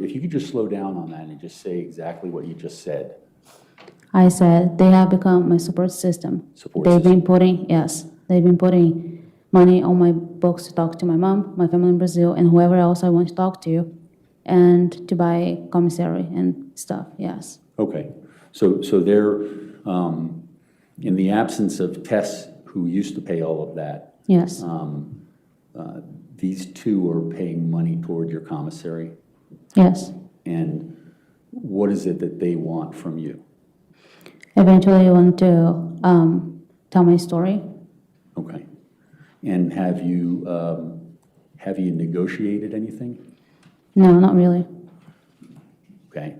if you could just slow down on that and just say exactly what you just said. I said they have become my support system. Support They've system. they've been putting money on my books to talk to my mom, my family in Brazil, and whoever else I want to talk to, and to buy commissary and stuff, yes. Okay. So they're, in the absence of Tess, who used to pay all of that, Yes, these two are paying money toward your commissary? yes. And what is it that they want from you? Eventually I want to tell my story. Okay. And have you negotiated anything? No, not really. Okay.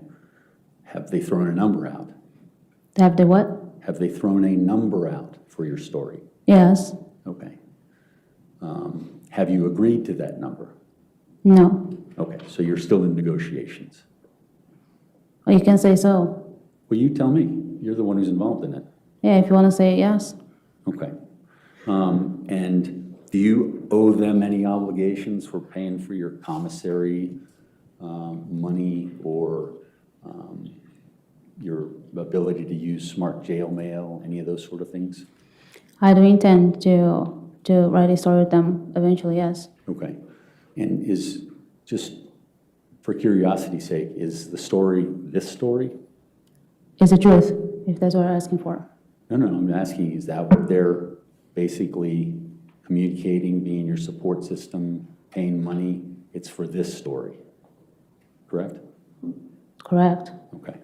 Have they thrown a number out? Have they what? Have they thrown a number out for your story? Yes. Okay. Have you agreed to that number? No. Okay, so you're still in negotiations. Well, you can say so. Well, you tell me. You're the one who's involved in it. Yeah, if you want to say yes. Okay. And Do you owe them any obligations for paying for your commissary money or your ability to use smart jail mail, any of those sort of things? I do intend to write a story with them eventually, yes. Okay. And is, just for curiosity's sake, is the story this story? It's the truth, if that's what you're asking for. No, I'm asking, is that what they're basically communicating, being your support system, paying money? It's for this story, correct? Correct. Okay.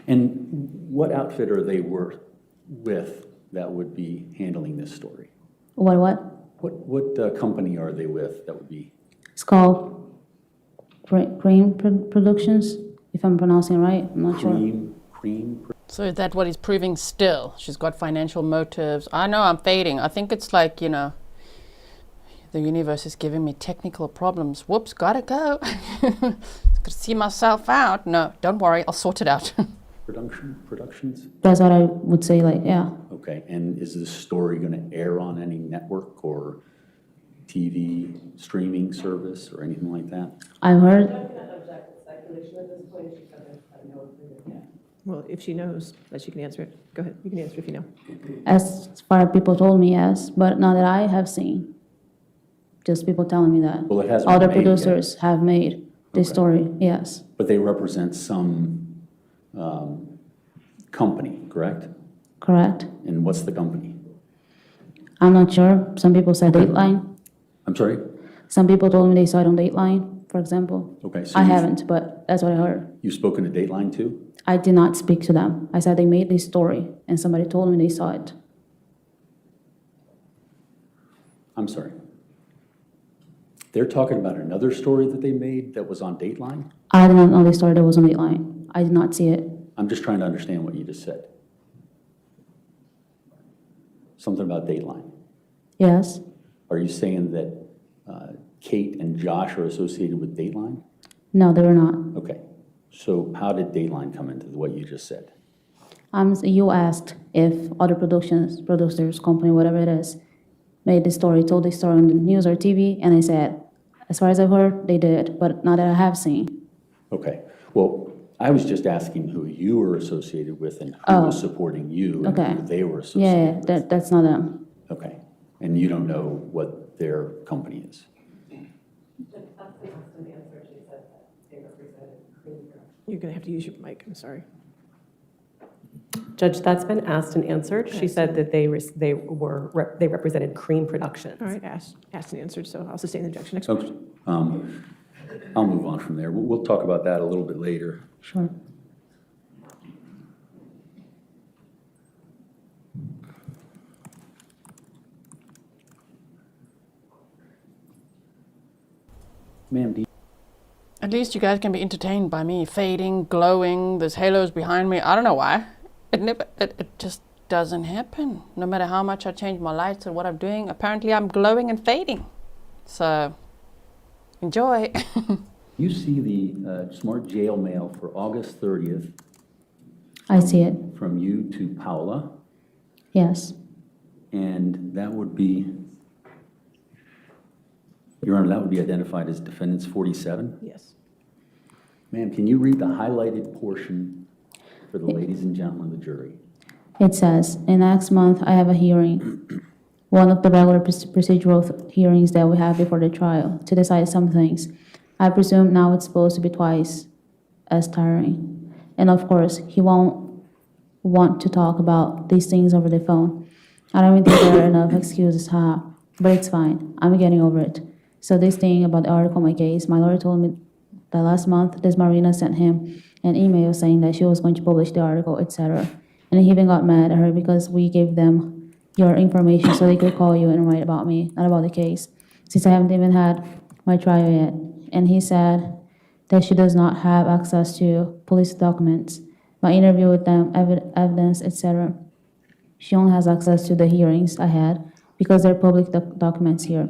And what outfit are they with that would be handling this story? What? What company are they with that would be? It's called Cream Productions, if I'm pronouncing it right. I'm not sure. Cream? So is that what he's proving still? She's got financial motives. I know I'm fading. I think it's like, you know, the universe is giving me technical problems. Whoops, gotta go. Gotta see myself out. No, don't worry, I'll sort it out. Productions? That's what I would say, like, yeah. Okay, and is this story going to air on any network or TV streaming service or anything like that? I've heard, Well, if she knows that she can answer it, go ahead. You can answer if you know. as far as people told me, yes, but not that I have seen. Just people telling me that. Well, it hasn't Other been made yet. producers have made this Okay. story, yes. But they represent some company, correct? Correct. And what's the company? I'm not sure. Some people said Dateline. I'm sorry? Some people told me they saw it on Dateline, for example. Okay, so I haven't, but that's what I heard. You've spoken to Dateline too? I did not speak to them. I said they made this story, and somebody told me they saw it. I'm sorry. They're talking about another story that they made that was on Dateline? I did not know the story that was on Dateline. I did not see it. I'm just trying to understand what you just said. Something about Dateline. Yes. Are you saying that Kate and Josh are associated with Dateline? No, they were not. Okay. So how did Dateline come into what you just said? You asked if other producers, company, whatever it is, made this story, told this story on the news or TV, and I said, as far as I've heard, they did, but not that I have seen. Okay. Well, I was just asking who you were associated with and who was supporting you and Okay. who they were associated with. That's not them. Okay. And you don't know what their company is? You're going to have to use your mic, I'm sorry. Judge, that's been asked and answered. She said that they represented Cream Productions. All right, asked and answered, so I'll sustain the objection. Next Okay. question. I'll move on from there. We'll talk about that a little bit later. Sure. Ma'am, do you At least you guys can be entertained by me fading, glowing, there's halos behind me. I don't know why. It just doesn't happen. No matter how much I change my lights or what I'm doing, apparently I'm glowing and fading. So, enjoy. You see the smart jail mail for August 30th I see it. from you to Paula, Yes. and that would be, Your Honor, that would be identified as defendants 47. Yes. Ma'am, can you read the highlighted portion for the ladies and gentlemen of the jury? It says, in next month, I have a hearing, one of the regular procedural hearings that we have before the trial, to decide some things. I presume now it's supposed to be twice as tiring. And of course, he won't want to talk about these things over the phone. I don't even think there are enough excuses, but it's fine. I'm getting over it. So this thing about the article in my case, my lawyer told me that last month, this Marina sent him an email saying that she was going to publish the article, etc. And he even got mad at her because we gave them your information so they could call you and write about me, not about the case, since I haven't even had my trial yet. And he said that she does not have access to police documents, my interview with them, evidence, etc. She only has access to the hearings I had because they're public documents here.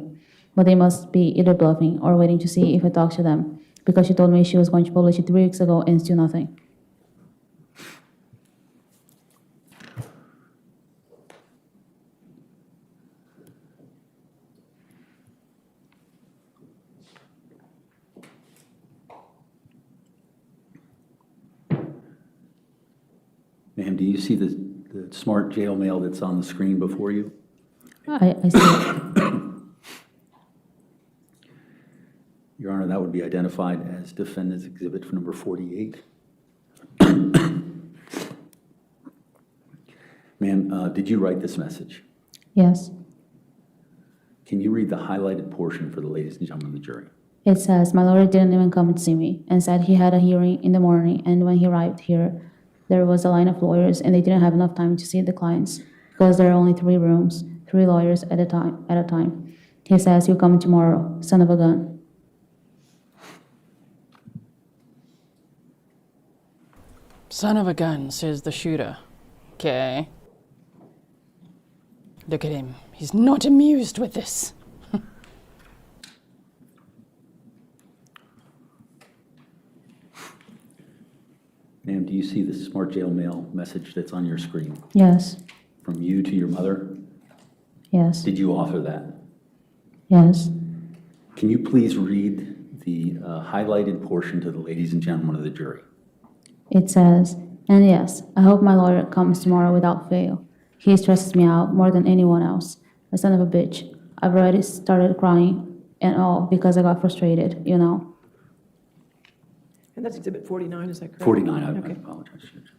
but they must be either bluffing or waiting to see if I talk to them, because she told me she was going to publish it 3 weeks ago and still nothing. Ma'am, do you see the smart jail mail that's on the screen before you? I see it. Your Honor, that would be identified as defendant's exhibit number 48. Ma'am, did you write this message? Yes. Can you read the highlighted portion for the ladies and gentlemen of the jury? It says, my lawyer didn't even come to see me and said he had a hearing in the morning, and when he arrived here, there was a line of lawyers and they didn't have enough time to see the clients because there are only 3 rooms, 3 lawyers at a time. He says he'll come tomorrow, son of a gun. Son of a gun, says the shooter. Okay. Look at him. He's not amused with this. Ma'am, do you see the smart jail mail message that's on your screen? Yes, From you to your mother? yes, Did you author that? yes. Can you please read the highlighted portion to the ladies and gentlemen of the jury? It says, and yes, I hope my lawyer comes tomorrow without fail. He stresses me out more than anyone else. A son of a bitch. I've already started crying and all because I got frustrated, you know. And that's Exhibit 49, is that correct? 49, I Okay. apologize, Judge.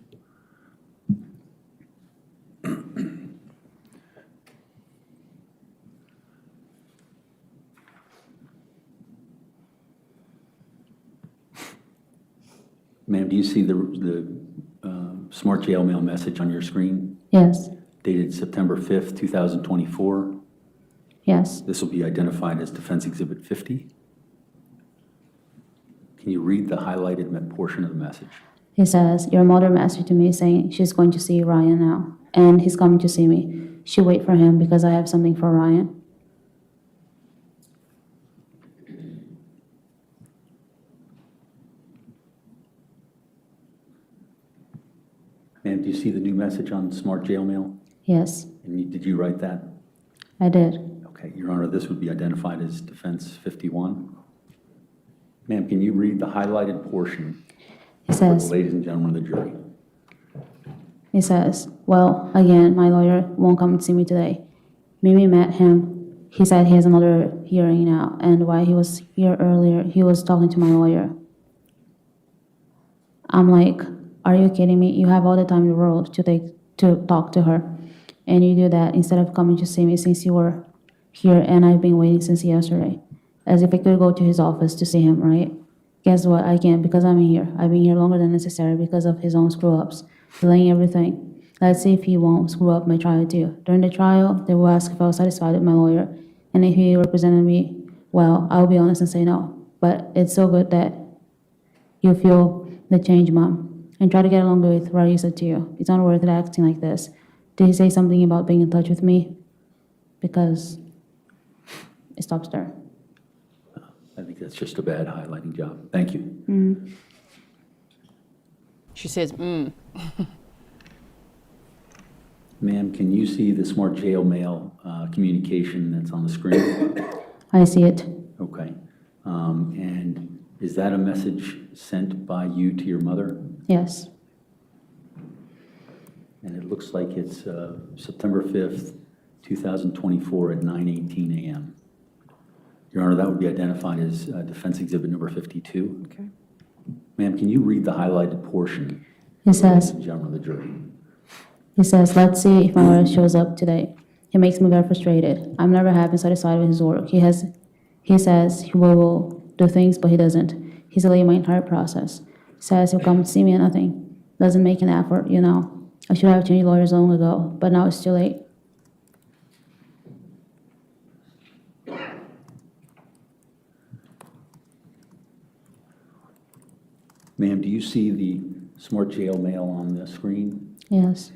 Ma'am, do you see the smart jail mail message on your screen Yes, dated September 5th, 2024? yes. This will be identified as Defense Exhibit 50. Can you read the highlighted portion of the message? He says, your mother messaged to me saying she's going to see Ryan now, and he's coming to see me. She wait for him because I have something for Ryan. Ma'am, do you see the new message on smart jail mail? Yes, And did you write that? I did. Okay, Your Honor, this would be identified as Defense 51. Ma'am, can you read the highlighted portion He for the says, ladies and gentlemen of the jury? He says, well, again, my lawyer won't come to see me today. Mimi met him. He said he has another hearing now, and while he was here earlier, he was talking to my lawyer. I'm like, are you kidding me? You have all the time in the world to talk to her, and you do that instead of coming to see me since you were here, and I've been waiting since yesterday. As if I could go to his office to see him, right? Guess what? I can't because I'm here. I've been here longer than necessary because of his own screw-ups, delaying everything. Let's see if he won't screw up my trial too. During the trial, they will ask if I was satisfied with my lawyer, and if he represented me well, I'll be honest and say no. But it's so good that you feel the change, Mom, and try to get along with what he said to you. It's not worth it acting like this. Did he say something about being in touch with me? Because it stops there. I think that's just a bad highlighting job. Thank you. She says, Ma'am, can you see the smart jail mail communication that's on the screen? I see it. Okay. And is that a message sent by you to your mother? Yes. And it looks like it's September 5th, 2024 at 9:18 a.m. Your Honor, that would be identified as Defense Exhibit number 52. Okay. Ma'am, can you read the highlighted portion? He says, Gentlemen of the jury. He says, let's see if my lawyer shows up today. He makes me very frustrated. I'm never happy and satisfied with his work. He says he will do things, but he doesn't. He's delaying my entire process. Says he'll come to see me and nothing. Doesn't make an effort, you know. I should have changed lawyers long ago, but now it's too late. Ma'am, do you see the smart jail mail on the screen? Yes.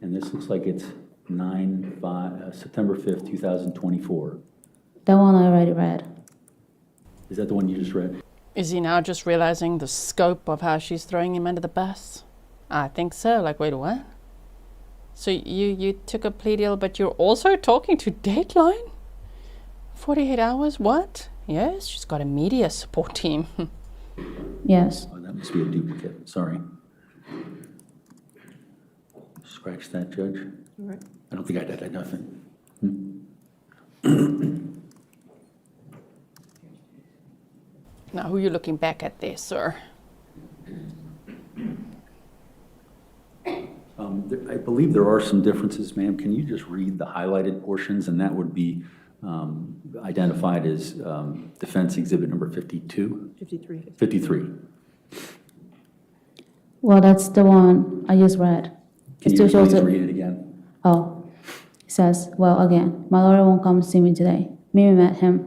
And this looks like it's September 5th, 2024. That one I already read. Is that the one you just read? Is he now just realizing the scope of how she's throwing him under the bus? I think so. Like, wait, what? So you took a plea deal, but you're also talking to Dateline? 48 hours? What? Yes, she's got a media support team. Yes. Oh, that must be a duplicate, sorry. Scratch that, Judge. All right. I don't think I did nothing. Now, who are you looking back at there, sir? I believe there are some differences, ma'am. Can you just read the highlighted portions, and that would be identified as defense exhibit number 52? 53. 53. Well, that's the one I just read. Can It you still shows please it. read it again? Oh, it says, well, again, my lawyer won't come see me today. Mimi met him.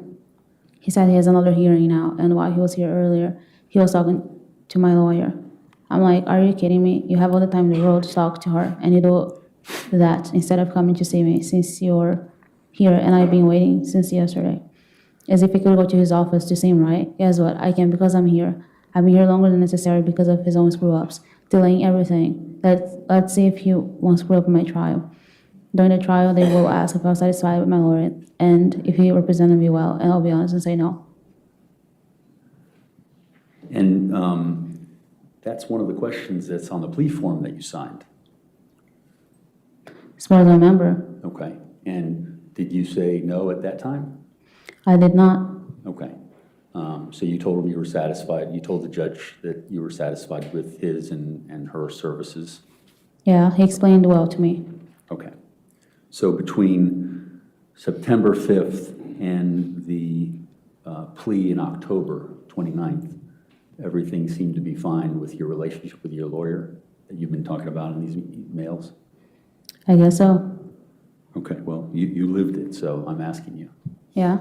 He said he has another hearing now, and while he was here earlier, he was talking to my lawyer. I'm like, are you kidding me? You have all the time in the world to talk to her, and you do that instead of coming to see me since you're here, and I've been waiting since yesterday. As if he could go to his office to see him, right? Guess what? I can because I'm here. I've been here longer than necessary because of his own screw-ups, delaying everything. Let's see if he won't screw up in my trial. During the trial, they will ask if I was satisfied with my lawyer and if he represented me well, and I'll be honest and say no. And that's one of the questions that's on the plea form that you signed. As far as I remember, Okay. And did you say no at that time? I did not. Okay. So you told him you were satisfied. You told the judge that you were satisfied with his and her services. Yeah, he explained well to me. Okay. So between September 5th and the plea in October 29th, everything seemed to be fine with your relationship with your lawyer that you've been talking about in these emails? I guess so. Okay, well, you lived it, so I'm asking you. Yeah.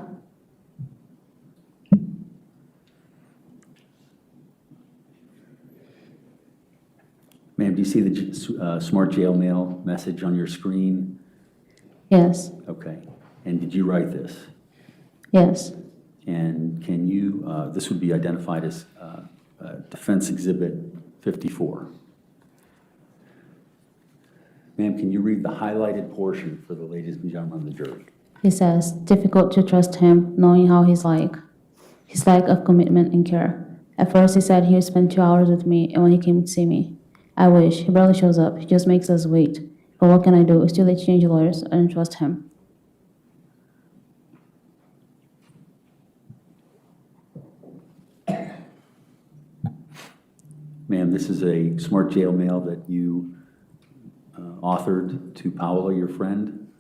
Ma'am, do you see the smart jail mail message on your screen? Yes. Okay. And did you write this? Yes. And can you, this would be identified as Defense Exhibit 54. Ma'am, can you read the highlighted portion for the ladies and gentlemen of the jury? He says, difficult to trust him, knowing how he's like. His lack of commitment and care. At first, he said he would spend 2 hours with me, and when he came to see me, I wish. He barely shows up. He just makes us wait. But what can I do? It's too late to change lawyers. I don't trust him. Ma'am, this is a smart jail mail that you authored to Paola, your friend.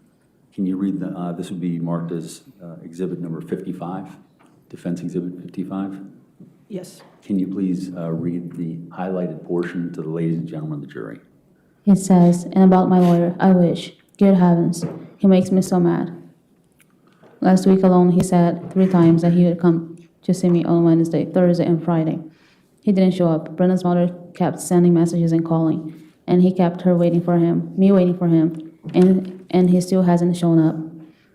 Can you read the, this would be marked as exhibit number 55, Defense Exhibit 55? Yes. Can you please read the highlighted portion to the ladies and gentlemen of the jury? It says, and about my lawyer, I wish. Good heavens, he makes me so mad. Last week alone, he said 3 times that he would come to see me on Wednesday, Thursday, and Friday. He didn't show up. Brendan's mother kept sending messages and calling, and he kept her waiting for him, me waiting for him, and he still hasn't shown up.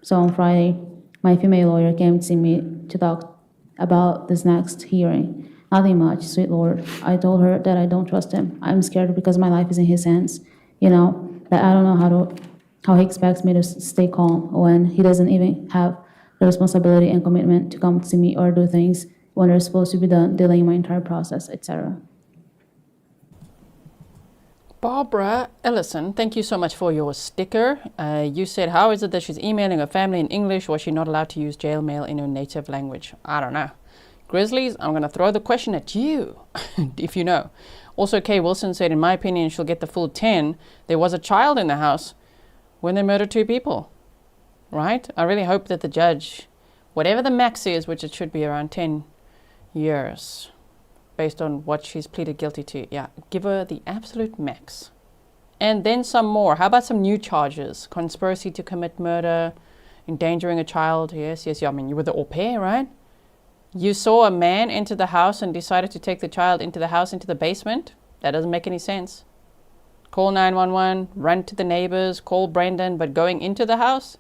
So on Friday, my female lawyer came to see me to talk about this next hearing. Nothing much, sweet Lord. I told her that I don't trust him. I'm scared because my life is in his hands. You know, that I don't know how he expects me to stay calm when he doesn't even have the responsibility and commitment to come to see me or do things when they're supposed to be done, delaying my entire process, etc. Barbara Ellison, thank you so much for your sticker. You said, how is it that she's emailing her family in English? Was she not allowed to use jail mail in her native language? I don't know. Grizzlies, I'm going to throw the question at you, if you know. Also, Kay Wilson said, in my opinion, she'll get the full 10. There was a child in the house when they murdered 2 people, right? I really hope that the judge, whatever the max is, which it should be around 10 years, based on what she's pleaded guilty to. Yeah, give her the absolute max. And then some more. How about some new charges? Conspiracy to commit murder, endangering a child. Yes. I mean, you were the au pair, right? You saw a man enter the house and decided to take the child into the house, into the basement. That doesn't make any sense. Call 911, run to the neighbors, call Brendan, but going into the house?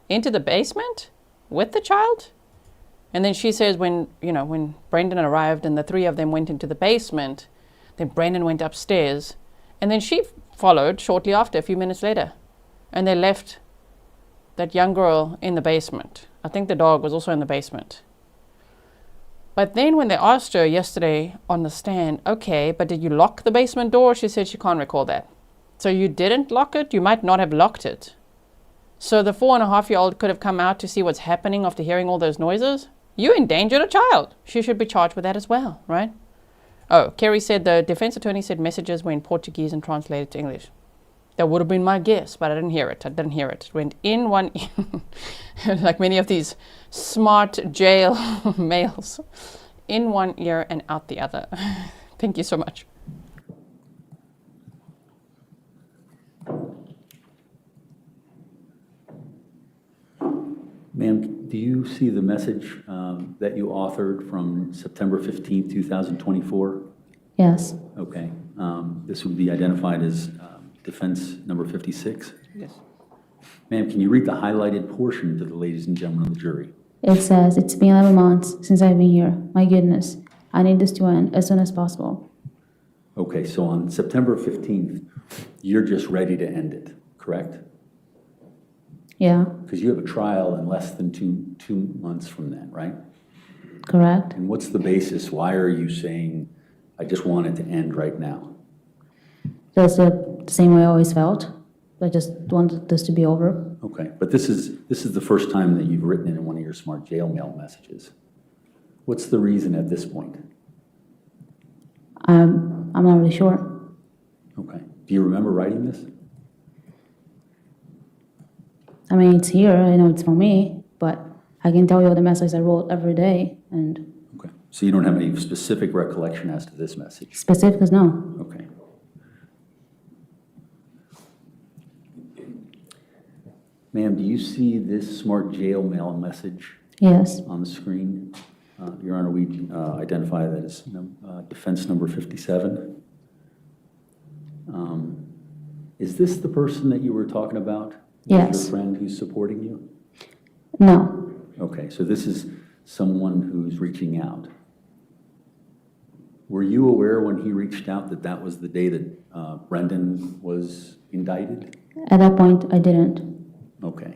Into the basement? with the child? And then she says when Brendan arrived and the three of them went into the basement, then Brendan went upstairs, and then she followed shortly after, a few minutes later. And they left that young girl in the basement. I think the dog was also in the basement. But then when they asked her yesterday on the stand, okay, but did you lock the basement door? She said she can't recall that. So you didn't lock it? You might not have locked it. So the 4.5-year-old could have come out to see what's happening after hearing all those noises? You endangered a child. She should be charged with that as well, right? Oh, Kerry said the defense attorney said messages were in Portuguese and translated to English. That would have been my guess, but I didn't hear it. It went in one ear, like many of these smart jail males, in one ear and out the other. Thank you so much. Ma'am, do you see the message that you authored from September 15th, 2024? Yes. Okay. This would be identified as defense number 56? Yes. Ma'am, can you read the highlighted portion to the ladies and gentlemen of the jury? It says, it's been 11 months since I've been here. My goodness, I need this to end as soon as possible. Okay, so on September 15th, you're just ready to end it, correct? Yeah, Because you have a trial in less than two months from that, right? correct. And what's the basis? Why are you saying, I just want it to end right now? That's the same way I always felt. I just wanted this to be over. Okay, but this is the first time that you've written it in one of your smart jail mail messages. What's the reason at this point? I'm not really sure. Okay. Do you remember writing this? I mean, it's here. I know it's for me, but I can tell you all the messages I wrote every day, and Okay. So you don't have any specific recollection as to this message? specifics, no. Okay. Ma'am, do you see this smart jail mail message Yes, on the screen? Your Honor, we identify that as defense number 57. Is this the person that you were talking about? Yes. Your friend who's supporting you? no, Okay, so this is someone who's reaching out. Were you aware when he reached out that that was the day that Brendan was indicted? at that point I didn't. Okay.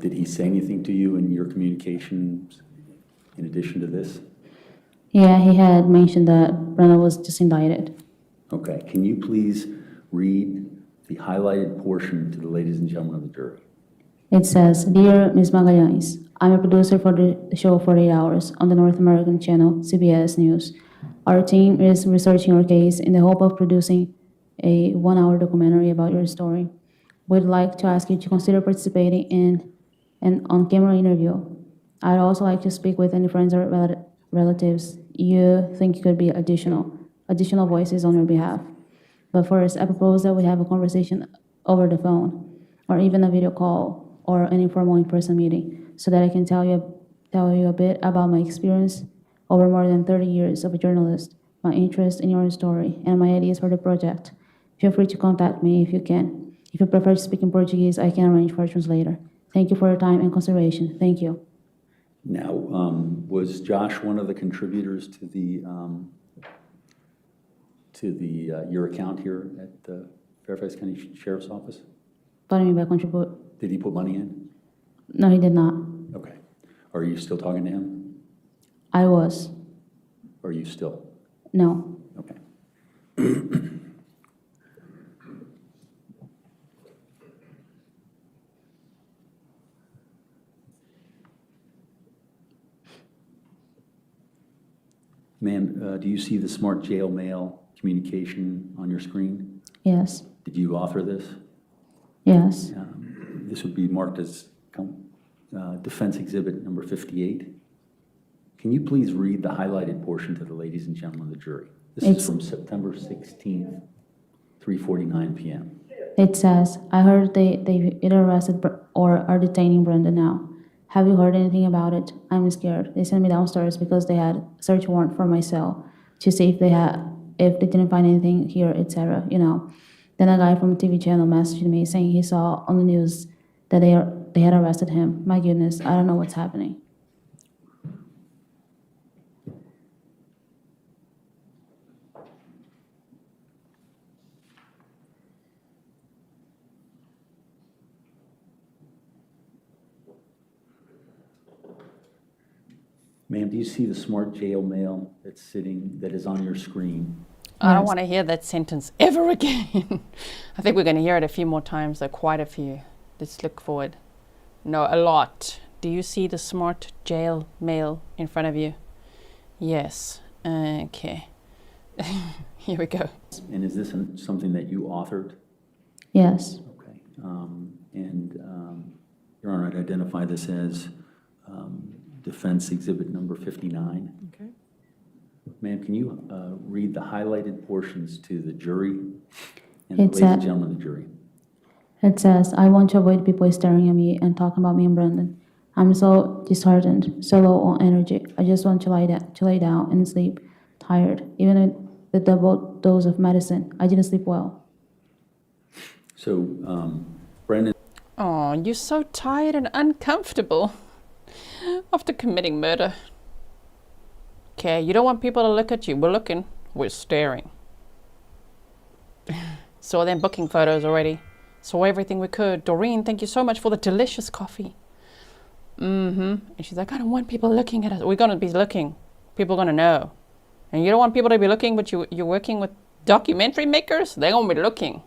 Did he say anything to you in your communications in addition to this? Yeah, he had mentioned that Brendan was just indicted. Okay, can you please read the highlighted portion to the ladies and gentlemen of the jury? It says, Dear Ms. Magalhaes, I'm a producer for the show 48 Hours on the North American channel, CBS News. Our team is researching your case in the hope of producing a 1-hour documentary about your story. We'd like to ask you to consider participating in an on-camera interview. I'd also like to speak with any friends or relatives you think could be additional voices on your behalf. But first, I propose that we have a conversation over the phone, or even a video call, or an informal in-person meeting, so that I can tell you a bit about my experience over more than 30 years of a journalist, my interest in your story, and my ideas for the project. Feel free to contact me if you can. If you prefer to speak in Portuguese, I can arrange for a translator. Thank you for your time and consideration. Thank you. Now, was Josh one of the contributors to your account here at the Fairfax County Sheriff's Office? Pode me contribute. Did he put money in? No, he did not. Okay. Are you still talking to him? I was. Or are you still? No. Okay. Ma'am, do you see the smart jail mail communication on your screen? Yes. Did you author this? Yes. This would be marked as defense exhibit number 58. Can you please read the highlighted portion to the ladies and gentlemen of the jury? This is from September 16th, 3:49 p.m. It says, I heard they either arrested or are detaining Brendan now. Have you heard anything about it? I'm scared. They sent me downstairs because they had a search warrant for my cell to see if they didn't find anything here, etc. Then a guy from a TV channel messaged me saying he saw on the news that they had arrested him. My goodness, I don't know what's happening. Ma'am, do you see the smart jail mail that is on your screen? I don't Yes. want to hear that sentence ever again. I think we're going to hear it a few more times, though, quite a few. Let's look forward. No, a lot. Do you see the smart jail mail in front of you? Yes. Okay. Here we go. And is this something that you authored? Yes, Okay. Your Honor, I'd identify this as defense exhibit number 59. Okay. Ma'am, can you read the highlighted portions to the jury? And It's ladies and a- gentlemen of the jury. it says, I want to avoid people staring at me and talking about me and Brendan. I'm so disheartened, so low on energy. I just want to lay down and sleep, tired. Even with the double dose of medicine, I didn't sleep well. So, Brendan, Oh, you're so tired and uncomfortable after committing murder. Okay, you don't want people to look at you. We're looking. We're staring. Saw them booking photos already. Saw everything we could. Doreen, thank you so much for the delicious coffee. And she's like, I don't want people looking at us. We're going to be looking. People are going to know. And you don't want people to be looking, but you're working with documentary makers? They're going to be looking.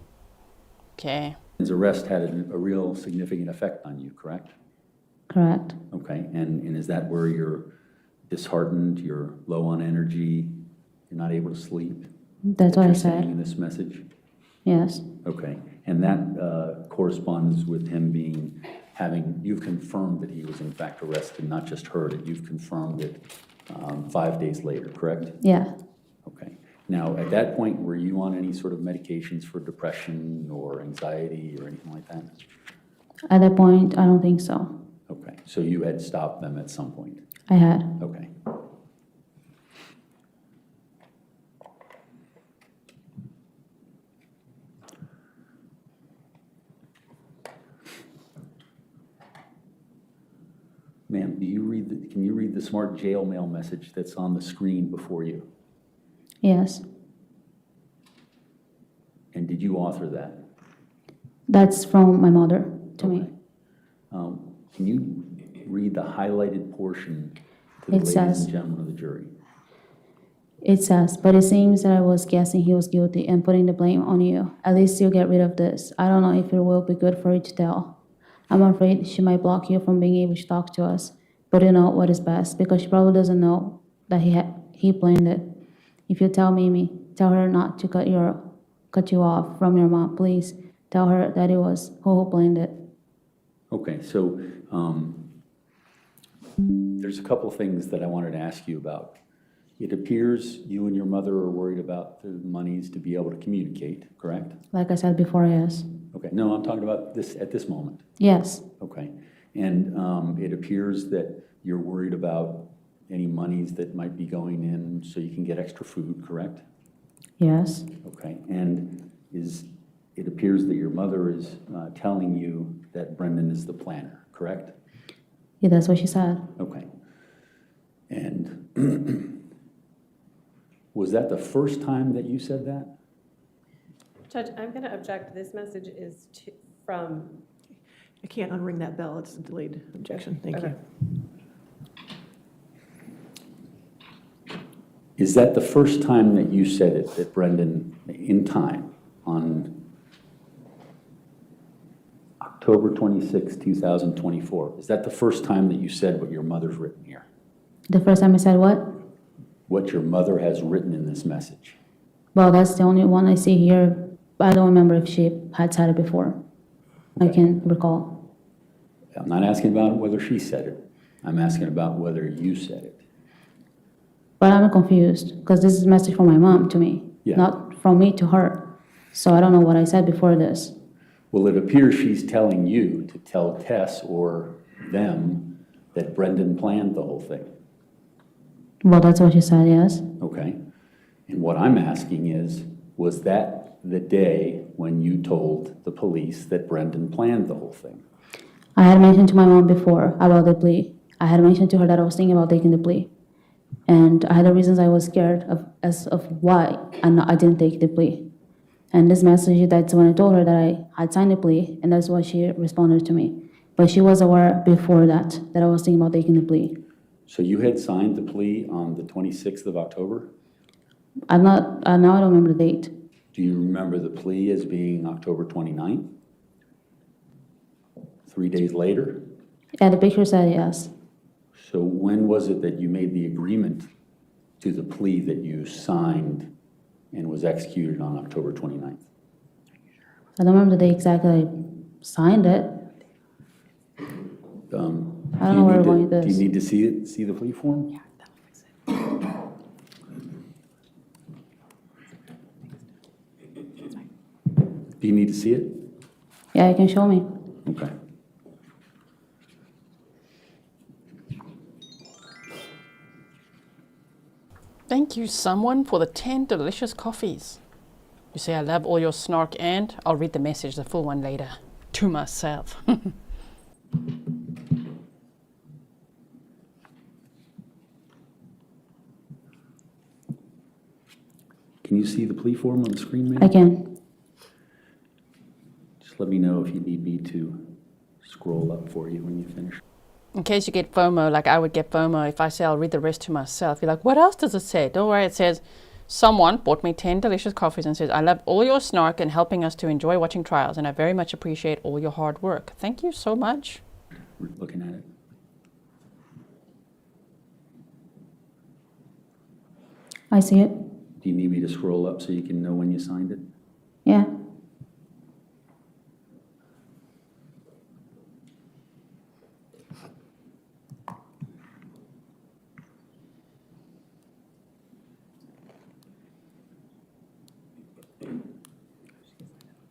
Okay. his arrest had a real significant effect on you, correct? Correct. Okay, and is that where you're disheartened, you're low on energy, you're not able to sleep? That's that what I you're saying said. in this message? Yes. Okay, and that corresponds with him you've confirmed that he was in fact arrested, not just heard it, you've confirmed it 5 days later, correct? Yeah. Okay. Now, at that point, were you on any sort of medications for depression or anxiety or anything like that? At that point, I don't think so. Okay, so you had stopped them at some point? I had. Okay. Ma'am, can you read the smart jail mail message that's on the screen before you? Yes. And did you author that? That's from my mother to me. Can you read the highlighted portion to the It ladies says- and gentlemen of the jury? It says, but it seems that I was guessing he was guilty and putting the blame on you. At least you'll get rid of this. I don't know if it will be good for you to tell. I'm afraid she might block you from being able to talk to us, but you know what is best because she probably doesn't know that he planned it. If you tell Mimi, tell her not to cut you off from your mom, please. Tell her that it was who planned it. Okay, so there's a couple of things that I wanted to ask you about. It appears you and your mother are worried about the monies to be able to communicate, correct? Like I said before, yes. Okay, no, I'm talking about this at this moment. Yes. Okay, and it appears that you're worried about any monies that might be going in so you can get extra food, correct? Yes. Okay, and it appears that your mother is telling you that Brendan is the planner, correct? Yeah, that's what she said. Okay. And was that the first time that you said that? Judge, I'm going to object. This message is from... I can't unring that bell. It's a delayed objection. Thank Okay. you. Is that the first time that you said it, that Brendan, in time, on October 26, 2024, is that the first time that you said what your mother's written here? The first time I said what? What your mother has written in this message? Well, that's the only one I see here. But I don't remember if she had said it before. I can't recall. I'm not asking about whether she said it. I'm asking about whether you said it. But I'm confused because this is a message from my mom to me, Yeah. not from me to her. So I don't know what I said before this. Well, it appears she's telling you to tell Tess or them that Brendan planned the whole thing. Well, that's what she said, yes. Okay? And what I'm asking is, was that the day when you told the police that Brendan planned the whole thing? I had mentioned to my mom before about the plea. I had mentioned to her that I was thinking about taking the plea. And I had the reasons I was scared of why I didn't take the plea. And this message, that's when I told her that I had signed the plea, and that's what she responded to me. But she was aware before that I was thinking about taking the plea. So you had signed the plea on the 26th of October? Now I don't remember the date. Do you remember the plea as being October 29th? 3 days later? Yeah, the picture said yes. So when was it that you made the agreement to the plea that you signed and was executed on October 29th? I don't remember the date exactly I signed it. I don't know where we're going with Do you this. need to see the plea form? Yeah, that'll fix it. Do you need to see it? Yeah, you can show me. Okay. Thank you, someone, for the 10 delicious coffees. You say, I love all your snark, and I'll read the message, the full one later, to myself. Can you see the plea form on the screen, ma'am? I can. Just let me know if you need me to scroll up for you when you finish. In case you get FOMO, like I would get FOMO if I say I'll read the rest to myself. You're like, what else does it say? Don't worry, it says, someone bought me 10 delicious coffees and says, I love all your snark and helping us to enjoy watching trials, and I very much appreciate all your hard work. Thank you so much. We're looking at it. I see it. Do you need me to scroll up so you can know when you signed it? Yeah.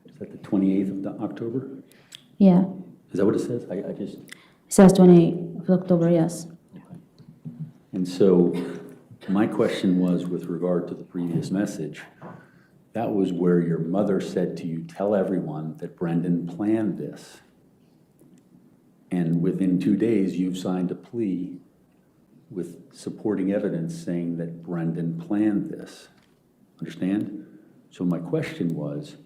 Is that the 28th of October? Yeah. Is that what it says? I just... It says 28th of October, yes. And so my question was with regard to the previous message, that was where your mother said to you, tell everyone that Brendan planned this. And within 2 days, you've signed a plea with supporting evidence saying that Brendan planned this. Understand? So my question was,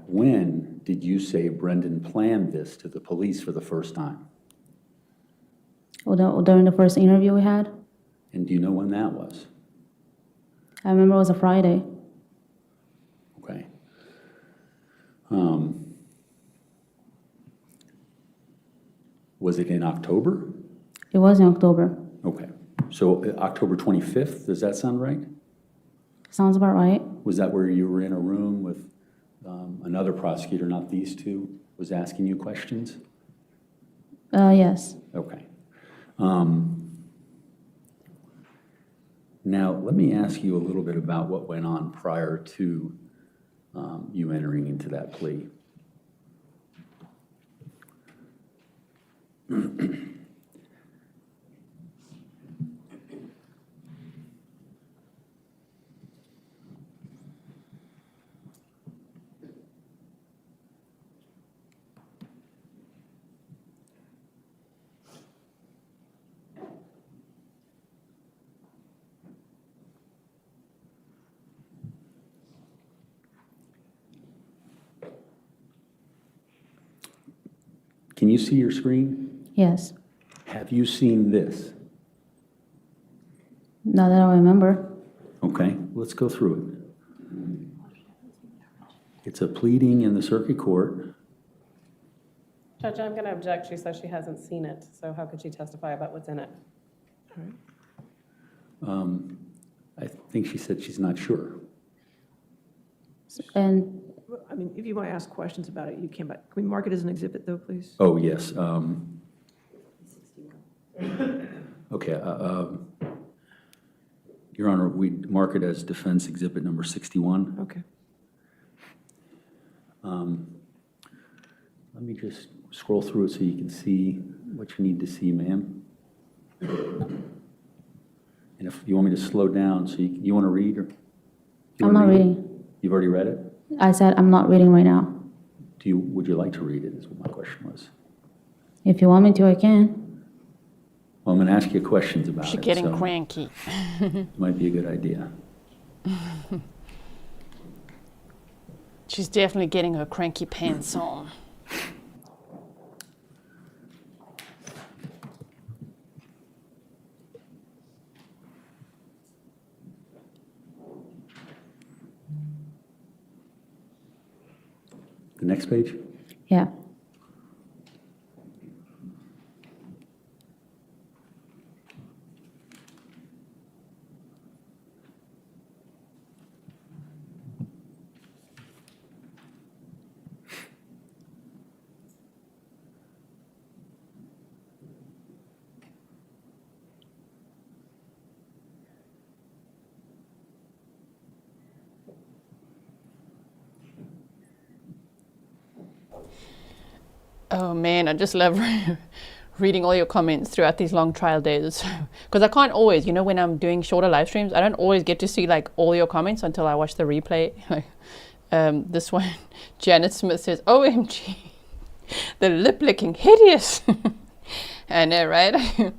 when did you say Brendan planned this to the police for the first time? Well, during the first interview we had, And do you know when that was? I remember it was a Friday. Okay. Was it in October? It was in October. Okay. So October 25th, does that sound right? Sounds about right. Was that where you were in a room with another prosecutor, not these two, was asking you questions? Yes. Okay. Now, let me ask you a little bit about what went on prior to you entering into that plea. Can you see your screen? Yes. Have you seen this? Not that I remember. Okay, let's go through it. It's a pleading in the circuit court. Judge, I'm going to object. She says she hasn't seen it, so how could she testify about what's in it? I think she said she's not sure. And I mean, if you want to ask questions about it, you can, but can we mark it as an exhibit, though, please? Oh, yes. Okay. Your Honor, we mark it as defense exhibit number 61. Okay. Let me just scroll through it so you can see what you need to see, ma'am. And if you want me to slow down, so you want to read? Or you I'm wanna not read it? reading. You've already read it? I said I'm not reading right now. Would you like to read it, is what my question was. If you want me to, I can. Well, I'm going to ask you questions about She's it. getting so cranky. Might be a good idea. She's definitely getting her cranky pants on. The next page? Yeah. Oh man, I just love reading all your comments throughout these long trial days. Because I can't always, when I'm doing shorter live streams, I don't always get to see like all your comments until I watch the replay. This one, Janet Smith says, OMG, the lip licking, hideous. I know, right?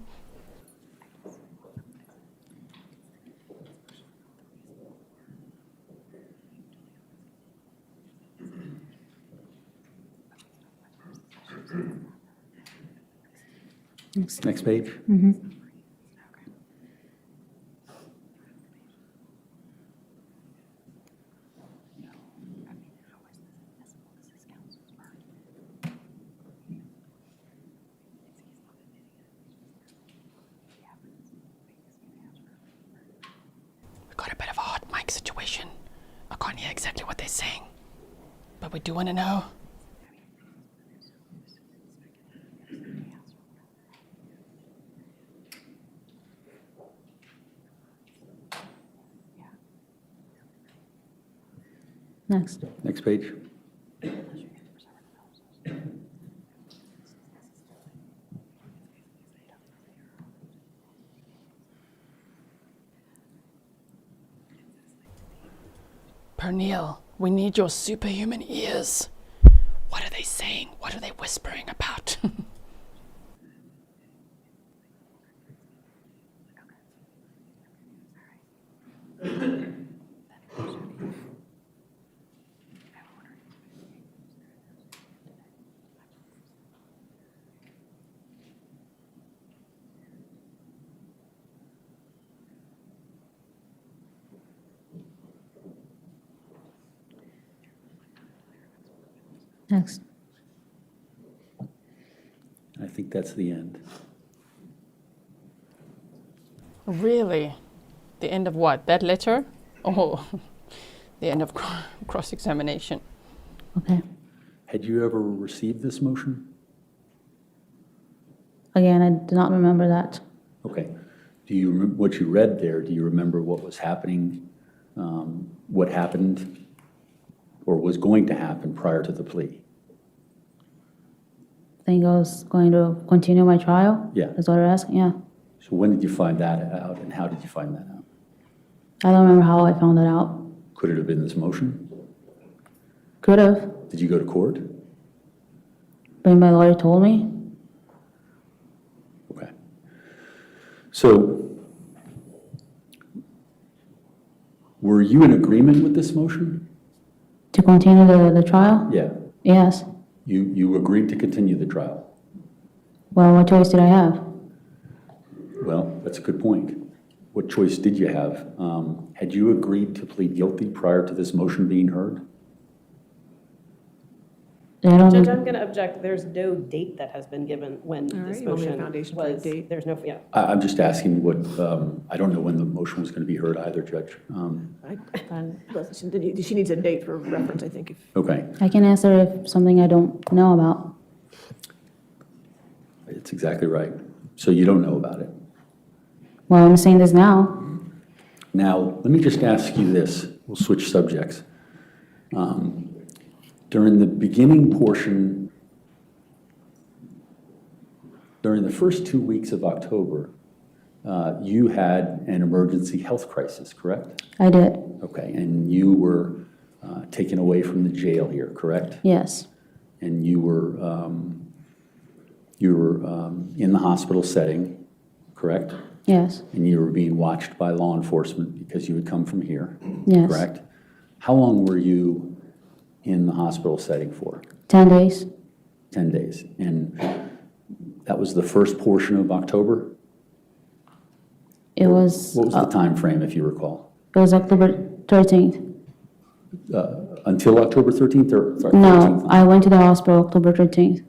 Next page? We've got a bit of a hot mic situation. I can't hear exactly what they're saying, but we do want to know. Next. Next page? Pernille, we need your superhuman ears. What are they saying? What are they whispering about? Next. I think that's the end. Really? The end of what? That letter? Oh, the end of cross-examination. Okay. Had you ever received this motion? Again, I do not remember that. Okay. Do you remember what you read there? Do you remember what was happening, what happened or was going to happen prior to the plea? I think I was going to continue my trial. Yeah. Is what you're asking? Yeah. So when did you find that out, and how did you find that out? I don't remember how I found that out. Could it have been this motion? Could have, Did you go to court? but my lawyer told me. Okay. So, were you in agreement with this motion? To continue the trial? Yeah. Yes. You agreed to continue the trial? Well, what choice did I have? Well, that's a good point. What choice did you have? Had you agreed to plead guilty prior to this motion being heard? I don't Judge, know. I'm going to object. There's no date that has been given when All right, this you want me a motion foundation for a was. date? There's no, yeah. I'm just asking what, I don't know when the motion was going to be heard either, Judge. She needs a date for reference, I think. Okay, I can answer if something I don't know about. it's exactly right. So you don't know about it. Well, I'm saying this now. Now, let me just ask you this. We'll switch subjects. During the beginning portion, during the first 2 weeks of October, you had an emergency health crisis, correct? I did. Okay, and you were taken away from the jail here, correct? Yes. And you were You were in the hospital setting, correct? Yes. And you were being watched by law enforcement because you had come from here, Yes. correct? How long were you in the hospital setting for? 10 days. 10 days. And that was the first portion of October? It was. What was the time frame, if you recall? It was October 13th. Until October 13th or? Sorry, No, 13th? I went to the hospital October 13th.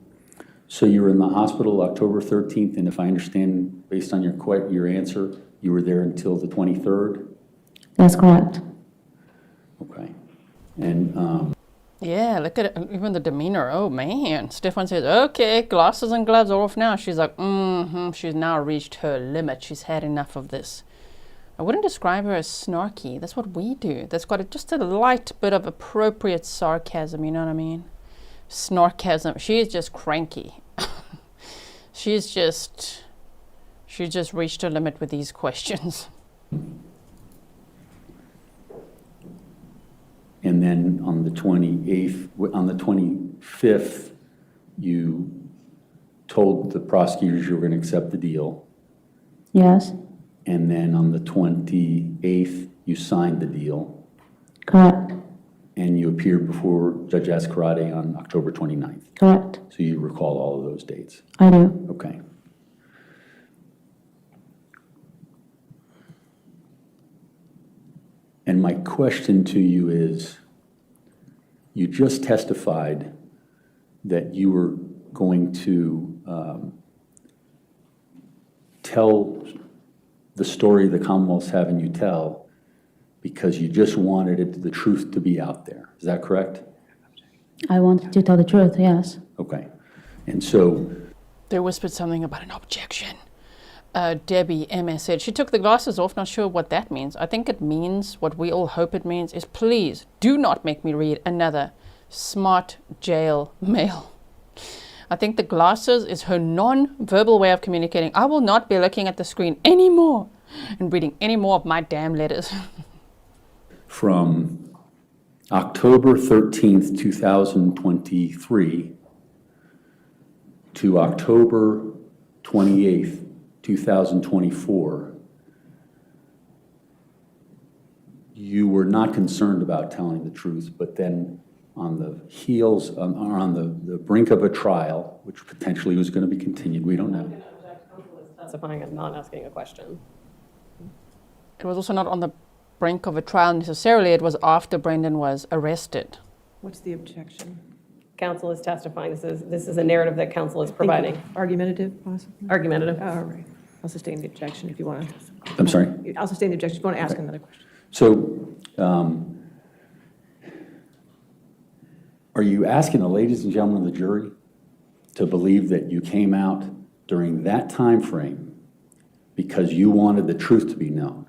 So you were in the hospital October 13th, and if I understand, based on your answer, you were there until the 23rd? That's correct. Okay. And Yeah, look at it, even the demeanor. Oh man. Stefan says, okay, glasses and gloves are off now. She's like, she's now reached her limit. She's had enough of this. I wouldn't describe her as snarky. That's what we do. That's got just a light bit of appropriate sarcasm, you know what I mean? Snarkasm. She is just cranky. She's just reached her limit with these questions. And then on the 25th, you told the prosecutors you were going to accept the deal. Yes. And then on the 28th, you signed the deal. Correct. And you appeared before Judge Ascarade on October 29th. Correct. So you recall all of those dates. I do. Okay. And my question to you is, you just testified that you were going to tell the story the Commonwealth's having you tell because you just wanted the truth to be out there. Is that correct? I wanted to tell the truth, yes. Okay. And so, They whispered something about an objection. Debbie MS said she took the glasses off, not sure what that means. I think it means what we all hope it means is please do not make me read another smart jail mail. I think the glasses is her non-verbal way of communicating. I will not be looking at the screen anymore and reading any more of my damn letters. from October 13th, 2023 to October 28th, 2024, you were not concerned about telling the truth, but then on the heels, or on the brink of a trial, which potentially was going to be continued, we don't know. Testifying and not asking a question. It was also not on the brink of a trial necessarily. It was after Brendan was arrested. What's the objection? Counsel is testifying. This is a narrative that counsel is providing. Argumentative, possibly? Argumentative. All right. I'll sustain the objection if you want to. I'm sorry? I'll sustain the objection if you want to ask another question. So, are you asking the ladies and gentlemen of the jury to believe that you came out during that time frame because you wanted the truth to be known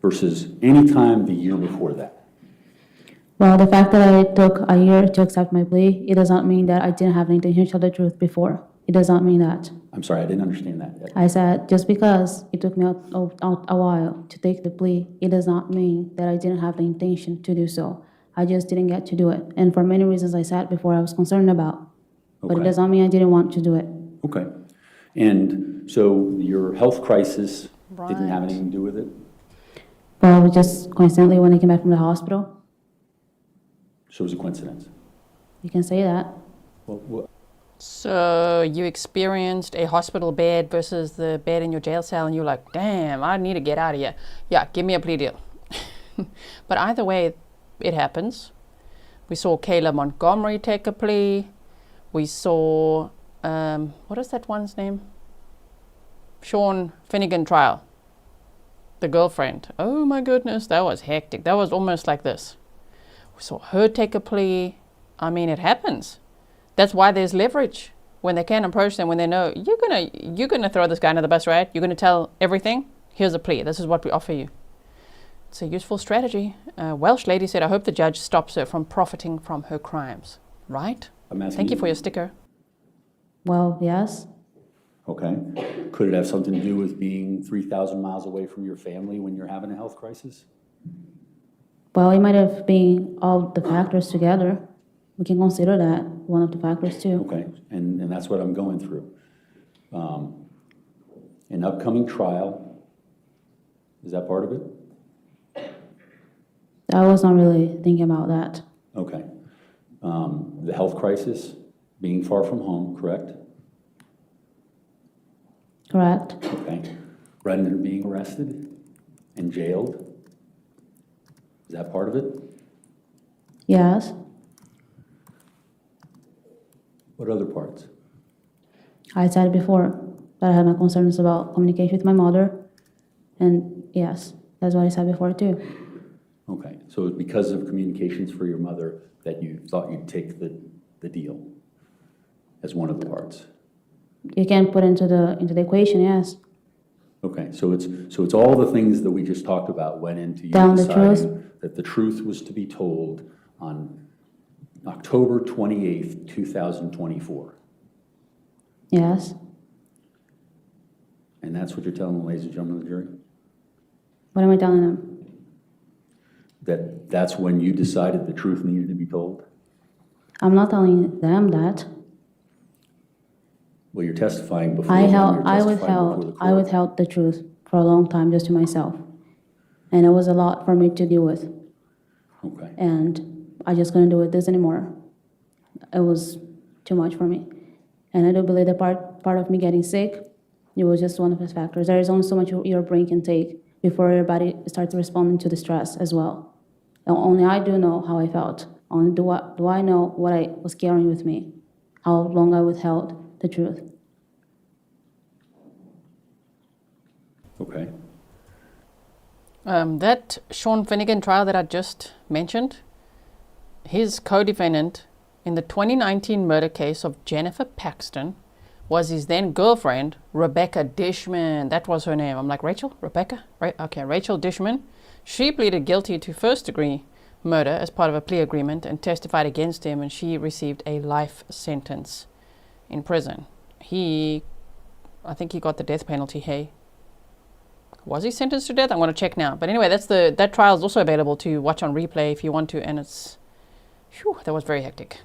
versus any time the year before that? Well, the fact that I took a year to accept my plea, it does not mean that I didn't have an intention to tell the truth before. It does not mean that. I'm sorry, I didn't understand that. I said, just because it took me a while to take the plea, it does not mean that I didn't have the intention to do so. I just didn't get to do it. And for many reasons I said before I was concerned about. But it Okay. does not mean I didn't want to do it. Okay. And so your health crisis didn't have Right. anything to do with it? But just coincidentally, when I came back from the hospital, So it was a coincidence? you can say that. Well, So you experienced a hospital bed versus the bed in your jail cell, and you're like, damn, I need to get out of here. Yeah, give me a plea deal. But either way, it happens. We saw Kayla Montgomery take a plea. We saw, what is that one's name? Sean Finnegan trial. The girlfriend. Oh my goodness, that was hectic. That was almost like this. We saw her take a plea. I mean, it happens. That's why there's leverage. When they can approach them, when they know you're gonna throw this guy under the bus, right? You're gonna tell everything. Here's a plea. This is what we offer you. It's a useful strategy. Welsh lady said, "I hope the judge stops her from profiting from her crimes." Right? I'm asking Thank you for your sticker. Well, yes. Okay. Could it have something to do with being 3,000 miles away from your family when you're having a health crisis? Well, it might have been all the factors together. we can consider that one of the factors too. Okay, and that's what I'm going through. An upcoming trial, is that part of it? I was not really thinking about that. Okay. The health crisis, being far from home, correct? Correct? Okay. Brendan being arrested and jailed, is that part of it? Yes. What other parts? I said before that I had my concerns about communication with my mother, and yes, that's what I said before too. Okay, so it's because of communications for your mother that you thought you'd take the deal as one of the parts? You can put into the equation, yes. Okay, so it's all the things that we just talked about went into you Telling the deciding that the truth was to be told on October 28th, 2024. Yes. And that's what you're telling the ladies and gentlemen of the jury? What am I telling them? That's when you decided the truth needed to be told? I'm not telling them that. Well, you're testifying before I them, you're testifying before the court. withheld the truth for a long time just to myself. And it was a lot for me to deal with. Okay, And I just couldn't do this anymore. It was too much for me. And I do believe that part of me getting sick, it was just one of the factors. There is only so much your brain can take before your body starts responding to the stress as well. And only I do know how I felt. Only do I know what I was carrying with me, how long I withheld the truth. okay. That Sean Finnegan trial that I just mentioned, his co-defendant in the 2019 murder case of Jennifer Paxton was his then girlfriend, Rebecca Dishman. That was her name. I'm like, Rachel? Rebecca? Right? Okay, Rachel Dishman. She pleaded guilty to first-degree murder as part of a plea agreement and testified against him, and she received a life sentence in prison. I think he got the death penalty. Hey, was he sentenced to death? I'm going to check now. But anyway, that trial is also available to watch on replay if you want to, and that was very hectic.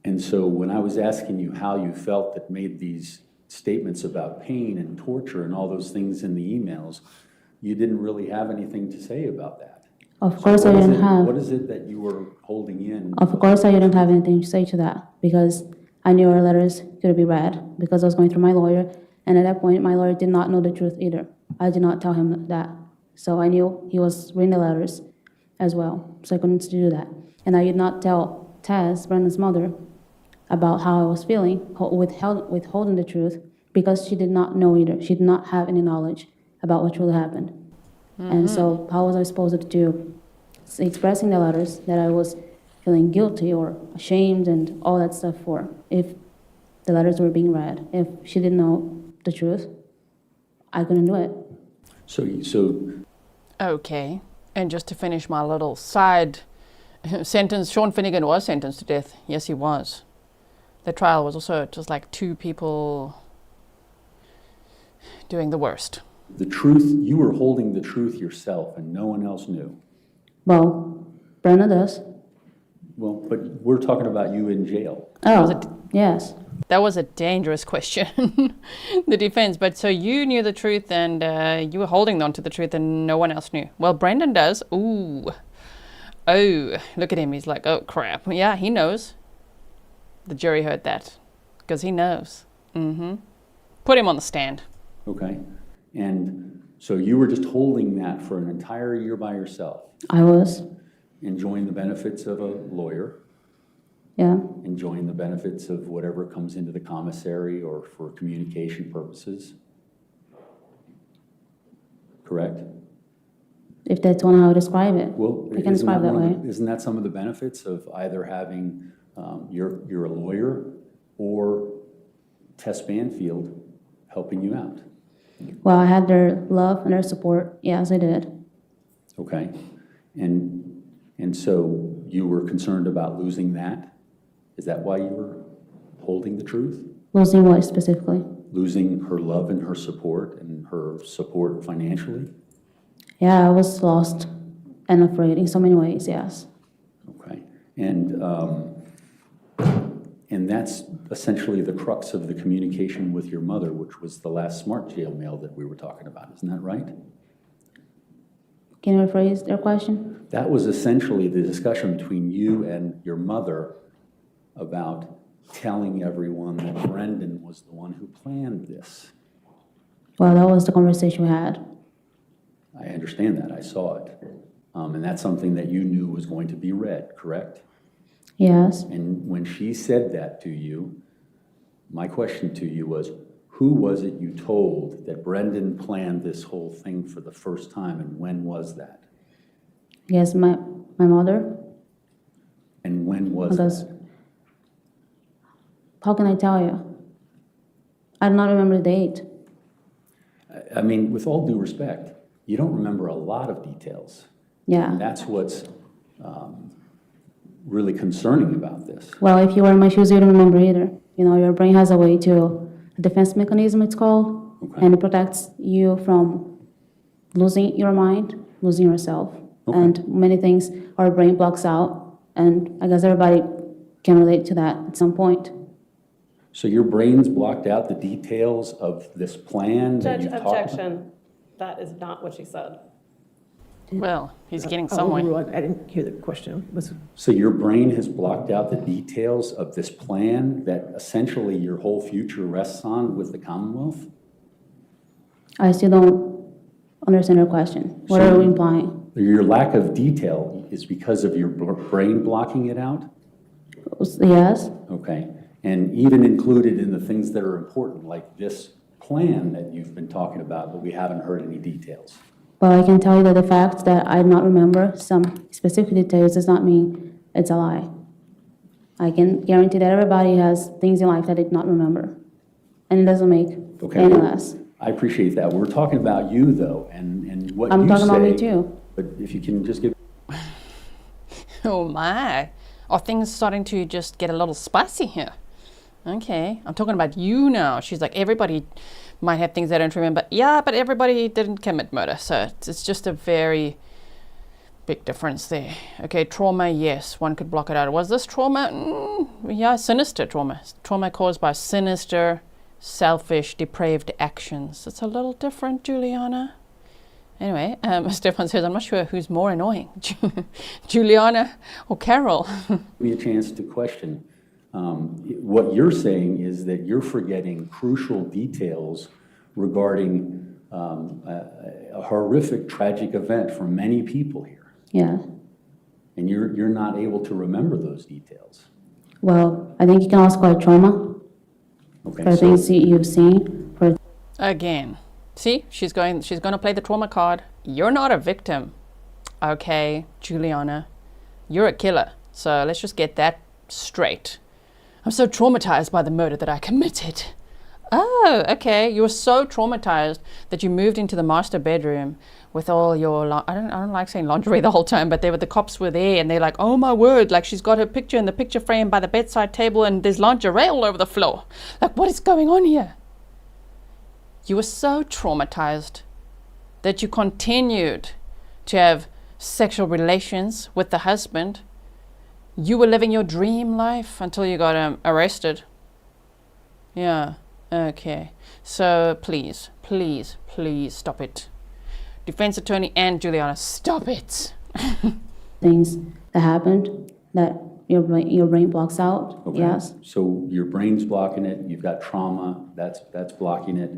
And so when I was asking you how you felt that made these statements about pain and torture and all those things in the emails, you didn't really have anything to say about that. Of course I didn't have. What is it that you were holding in? Of course I didn't have anything to say to that because I knew our letters could be read because I was going through my lawyer, and at that point my lawyer did not know the truth either. I did not tell him that. So I knew he was reading the letters as well, so I couldn't do that. And I did not tell Tess, Brendan's mother, about how I was feeling, withholding the truth, because she did not know either. She did not have any knowledge about what really happened. Mm-hmm. And so how was I supposed to express in the letters that I was feeling guilty or ashamed and all that stuff for if the letters were being read? If she didn't know the truth, I couldn't do it. So Okay, and just to finish my little side sentence, Sean Finnegan was sentenced to death. Yes, he was. The trial was also just like two people doing the worst. the truth, you were holding the truth yourself and no one else knew. Well, Brendan does. Well, but we're talking about you in jail. Oh, yes. That was a dangerous question, the defense. But so you knew the truth and you were holding on to the truth and no one else knew. Well, Brendan does. Ooh. Oh, look at him. He's like, oh, crap. Yeah, he knows. The jury heard that because he knows. Mm-hmm. Put him on the stand. Okay. And so you were just holding that for an entire year by yourself, I was. enjoying the benefits of a lawyer, Yeah. enjoying the benefits of whatever comes into the commissary or for communication purposes. Correct? If that's one how I describe it. Well, I can describe that way. Isn't that some of the benefits of either having you're a lawyer or Tess Banfield helping you out? Well, I had their love and their support. Yes, I did. Okay, and so you were concerned about losing that? Is that why you were holding the truth? Losing what specifically? Losing her love and her support financially? Yeah, I was lost and afraid in so many ways, yes. Okay, And that's essentially the crux of the communication with your mother, which was the last smart jail mail that we were talking about. Isn't that right? Can you rephrase your question? That was essentially the discussion between you and your mother about telling everyone that Brendan was the one who planned this. Well, that was the conversation we had. I understand that. I saw it. And that's something that you knew was going to be read, correct? Yes. And when she said that to you, my question to you was, who was it you told that Brendan planned this whole thing for the first time, and when was that? Yes, my mother. And when was Because, that? how can I tell you? I do not remember the date. I mean, with all due respect, you don't remember a lot of details. Yeah. And that's what's really concerning about this. Well, if you were in my shoes, you don't remember either. You know, your brain has a way to, a defense mechanism it's called, Okay. and it protects you from losing your mind, losing yourself. Okay. And many things our brain blocks out, and I guess everybody can relate to that at some point. So your brain's blocked out the details of this plan that Judge, you talked about? objection. That is not what she said. Well, he's getting I'll somewhere. overrule it. I didn't hear the question. So your brain has blocked out the details of this plan that essentially your whole future rests on with the Commonwealth? I still don't understand your question. What So- are we implying? Your lack of detail is because of your brain blocking it out? Yes, Okay. And even included in the things that are important, like this plan that you've been talking about, but we haven't heard any details. well, I can tell you that the fact that I do not remember some specific details does not mean it's a lie. I can guarantee that everybody has things in life that they do not remember, and it doesn't make Okay. any less. I appreciate that. We're talking about you, though, and what I'm you talking say. about me too. But if you can just give. Oh my. Are things starting to just get a little spicy here? Okay, I'm talking about you now. She's like, everybody might have things they don't remember. Yeah, but everybody didn't commit murder. So it's just a very big difference there. Okay, trauma, yes, one could block it out. Was this trauma? Yeah, sinister trauma. Trauma caused by sinister, selfish, depraved actions. It's a little different, Juliana. Anyway, Stefan says, I'm not sure who's more annoying, Juliana or Carol. Give me a chance to question. What you're saying is that you're forgetting crucial details regarding a horrific, tragic event for many people here. Yeah. And you're not able to remember those details. Well, I think you can also call it trauma Okay, for things you've seen. For Again, see, she's going to play the trauma card. You're not a victim. Okay, Juliana, you're a killer. So let's just get that straight. I'm so traumatized by the murder that I committed. Oh, okay. You were so traumatized that you moved into the master bedroom with all your, I don't like saying lingerie the whole time, but the cops were there and they're like, oh my word, like she's got her picture in the picture frame by the bedside table and there's lingerie all over the floor. Like, what is going on here? You were so traumatized that you continued to have sexual relations with the husband. You were living your dream life until you got arrested. Yeah, okay. So please, please, please stop it. Defense attorney and Juliana, stop it. things that happened that your brain blocks out. Okay. Yes. So your brain's blocking it. You've got trauma. That's blocking it.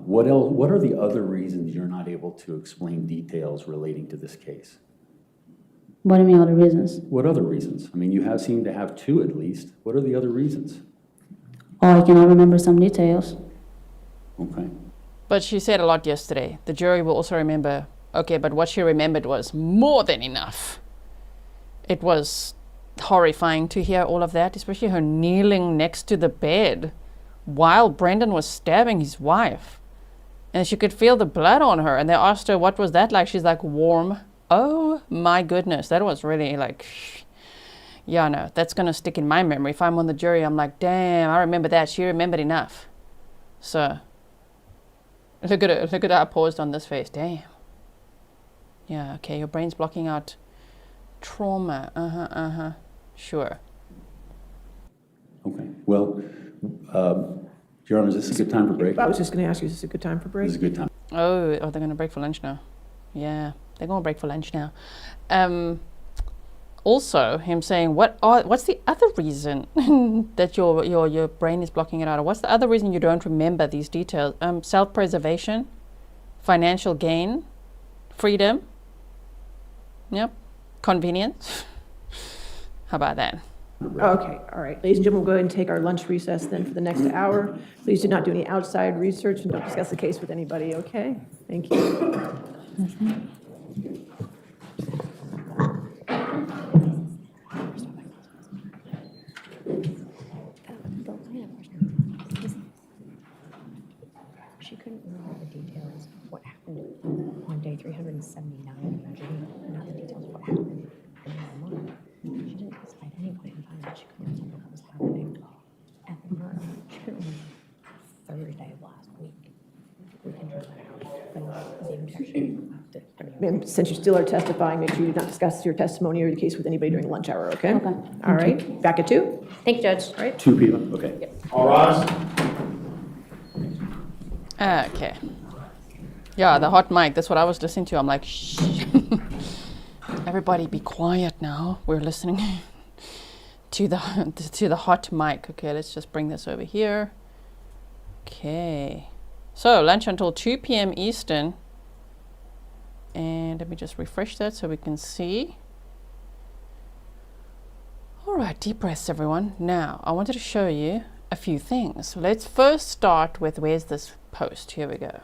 What else? What are the other reasons you're not able to explain details relating to this case? What do you mean other reasons? What other reasons? I mean, you seem to have two at least. What are the other reasons? Or I cannot remember some details. Okay. But she said a lot yesterday. The jury will also remember. Okay, but what she remembered was more than enough. It was horrifying to hear all of that, especially her kneeling next to the bed while Brendan was stabbing his wife. And she could feel the blood on her. And they asked her, what was that like? She's like, warm. Oh my goodness. That was really like, yeah, no, that's going to stick in my memory. If I'm on the jury, I'm like, damn, I remember that. She remembered enough. So, look at her. Look at her paused on this face. Damn. Yeah, okay, your brain's blocking out Trauma. Sure. Okay, well, Your Honor, is this a good time for break? I was just going to ask you, is this a good time for break? This is a good time. Oh, they're going to break for lunch now. Yeah, they're going to break for lunch now. Also, him saying, what's the other reason that your brain is blocking it out? Or what's the other reason you don't remember these details? Self-preservation, financial gain, freedom, yep, convenience. How about that? Okay, all right. Ladies and gentlemen, we'll go ahead and take our lunch recess then for the next hour. Please do not do any outside research and don't discuss the case with anybody, okay? Thank you. She couldn't remember the details of what happened on day 379, not the details of what happened in the month. She didn't testify at any point in time that she couldn't remember what was happening at the murder. She couldn't remember Thursday of last week. We can try that out. But the objection, Ma'am, since you still are testifying, make sure you do not discuss your testimony or your case with anybody during lunch hour, okay? Okay. All right, back at 2? Thank you, Judge. All right. 2 p.m., okay. All rise. Okay. Yeah, the hot mic, that's what I was listening to. I'm like, shh. Everybody be quiet now. We're listening to the hot mic. Okay, let's just bring this over here. Okay. So, lunch until 2 p.m. Eastern. And let me just refresh that so we can see. All right, deep breaths, everyone. Now, I wanted to show you a few things. Let's first start with, where's this post? Here we go.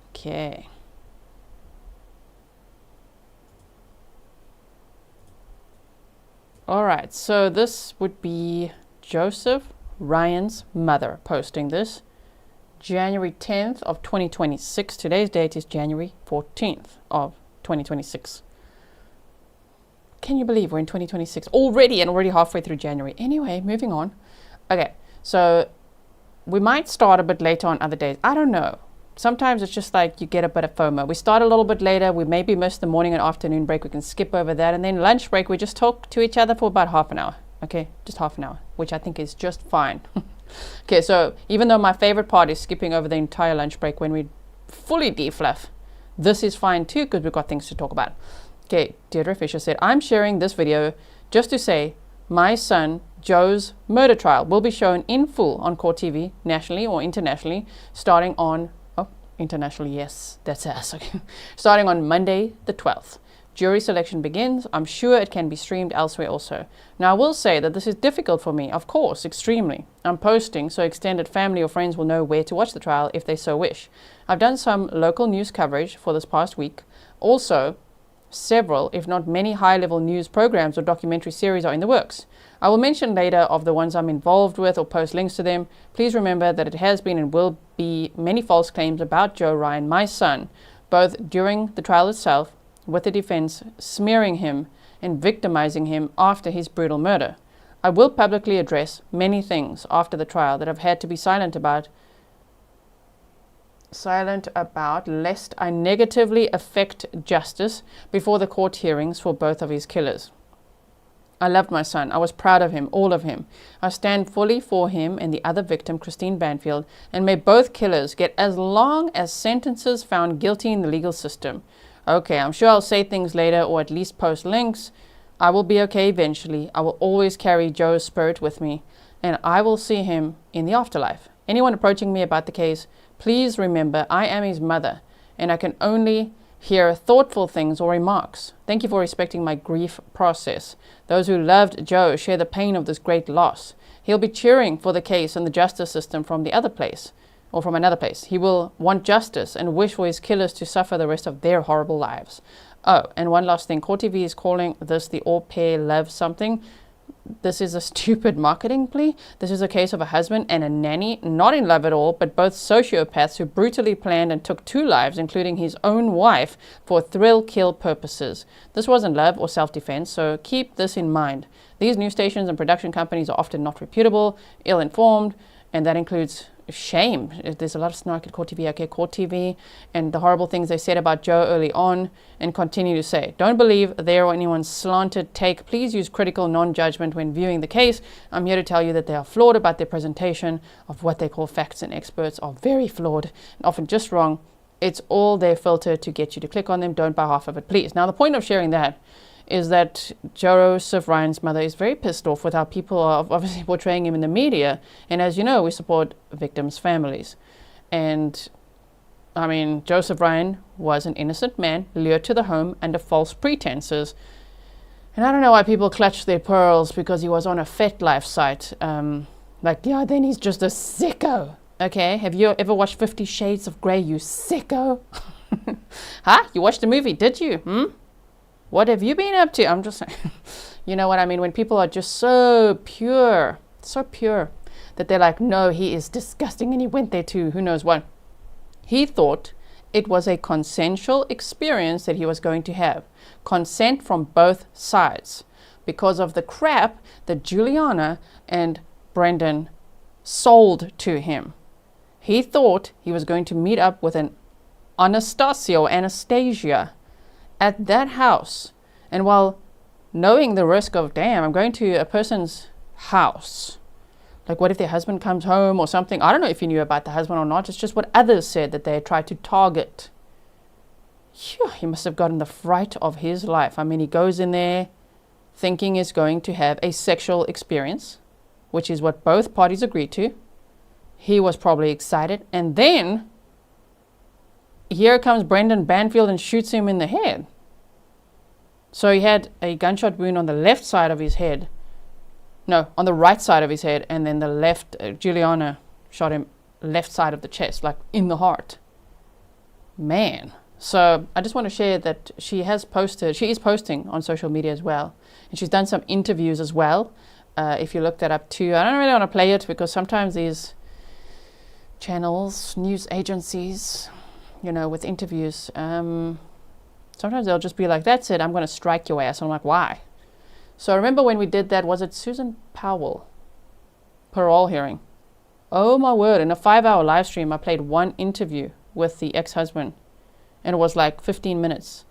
Okay. All right, so this would be Joseph Ryan's mother posting this. January 10th of 2026. Today's date is January 14th of 2026. Can you believe we're in 2026 already and already halfway through January? Anyway, moving on. Okay, so we might start a bit later on other days. I don't know. Sometimes it's just like you get a bit of FOMO. We start a little bit later. We maybe miss the morning and afternoon break. We can skip over that. And then lunch break, we just talk to each other for about half an hour. Okay, just half an hour, which I think is just fine. Okay, so even though my favorite part is skipping over the entire lunch break when we fully defluff, this is fine too because we've got things to talk about. Okay, Deirdre Fisher said, I'm sharing this video just to say my son Joe's murder trial will be shown in full on Court TV, nationally or internationally, starting on, internationally, yes, that's us, okay. Starting on Monday the 12th. Jury selection begins. I'm sure it can be streamed elsewhere also. Now, I will say that this is difficult for me, of course, extremely. I'm posting so extended family or friends will know where to watch the trial if they so wish. I've done some local news coverage for this past week. Also, several, if not many, high-level news programs or documentary series are in the works. I will mention later of the ones I'm involved with or post links to them. Please remember that it has been and will be many false claims about Joe Ryan, my son, both during the trial itself, with the defense smearing him and victimizing him after his brutal murder. I will publicly address many things after the trial that I've had to be silent about lest I negatively affect justice before the court hearings for both of his killers. I loved my son. I was proud of him, all of him. I stand fully for him and the other victim, Christine Banfield, and may both killers get as long as sentences found guilty in the legal system. Okay, I'm sure I'll say things later or at least post links. I will be okay eventually. I will always carry Joe's spirit with me, and I will see him in the afterlife. Anyone approaching me about the case, please remember I am his mother, and I can only hear thoughtful things or remarks. Thank you for respecting my grief process. Those who loved Joe share the pain of this great loss. He'll be cheering for the case and the justice system from the other place. Or from another place. He will want justice and wish for his killers to suffer the rest of their horrible lives. Oh, and one last thing. Court TV is calling this the au pair love something. This is a stupid marketing plea. This is a case of a husband and a nanny, not in love at all, but both sociopaths who brutally planned and took 2 lives, including his own wife, for thrill-kill purposes. This wasn't love or self-defense, so keep this in mind. These news stations and production companies are often not reputable, ill-informed, and that includes shame. There's a lot of snark at Court TV. Okay, Court TV, and the horrible things they said about Joe early on, and continue to say. Don't believe their or anyone's slanted take. Please use critical non-judgment when viewing the case. I'm here to tell you that they are flawed about their presentation of what they call facts, and experts are very flawed and often just wrong. It's all their filter to get you to click on them. Don't buy half of it, please. Now, the point of sharing that is that Joseph Ryan's mother is very pissed off with how people are obviously portraying him in the media. And as you know, we support victims' families. And I mean, Joseph Ryan was an innocent man lured to the home under false pretenses. And I don't know why people clutch their pearls because he was on a FetLife site. Like, yeah, then he's just a sicko. Okay, have you ever watched 50 Shades of Grey, you sicko? Huh? You watched the movie, did you? What have you been up to? I'm just saying, you know what I mean? When people are just so pure, that they're like, no, he is disgusting and he went there too, who knows what. He thought it was a consensual experience that he was going to have. Consent from both sides. Because of the crap that Juliana and Brendan sold to him. He thought he was going to meet up with an Anastasia at that house, and while knowing the risk of, damn, I'm going to a person's house, like what if their husband comes home or something? I don't know if you knew about the husband or not. It's just what others said that they tried to target. Phew, he must have gotten the fright of his life. I mean, he goes in there thinking he's going to have a sexual experience, which is what both parties agreed to. He was probably excited, and then here comes Brendan Banfield and shoots him in the head. So he had a gunshot wound on the left side of his head. No, on the right side of his head, and then the left, Juliana shot him left side of the chest, like in the heart. Man. So I just want to share that she is posting on social media as well. And she's done some interviews as well. If you look that up too. I don't really want to play it because sometimes these channels, news agencies, you know, with interviews, sometimes they'll just be like, that's it, I'm going to strike your ass. And I'm like, why? So remember when we did that, was it Susan Powell parole hearing? Oh my word, in a 5-hour live stream, I played one interview with the ex-husband, and it was like 15 minutes.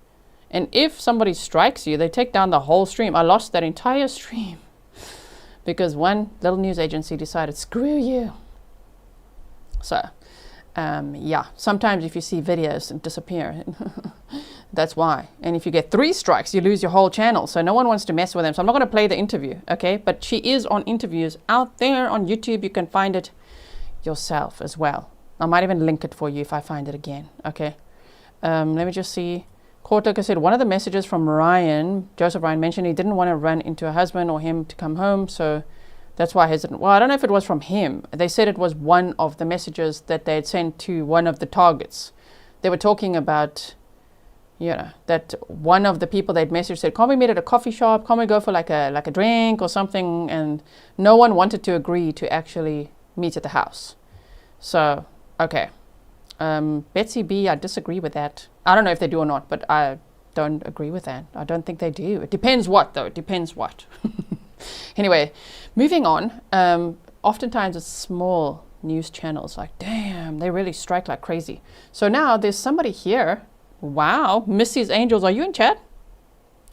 And if somebody strikes you, they take down the whole stream. I lost that entire stream because one little news agency decided, screw you. So yeah, sometimes if you see videos disappear, that's why. And if you get 3 strikes, you lose your whole channel. So no one wants to mess with them. So I'm not going to play the interview, okay? But she is on interviews out there on YouTube. You can find it yourself as well. I might even link it for you if I find it again, okay? Let me just see. Court, like I said, one of the messages from Ryan, Joseph Ryan, mentioned he didn't want to run into a husband or him to come home, so that's why hesitant. Well, I don't know if it was from him. They said it was one of the messages that they had sent to one of the targets. They were talking about, you know, that one of the people they'd messaged said, can't we meet at a coffee shop? Can't we go for like a drink or something? And no one wanted to agree to actually meet at the house. So, okay. Betsy B, I disagree with that. I don't know if they do or not, but I don't agree with that. I don't think they do. It depends what, though. It depends what. Anyway, moving on. Oftentimes it's small news channels like, damn, they really strike like crazy. So now there's somebody here. Wow, Mrs. Angels, are you in chat?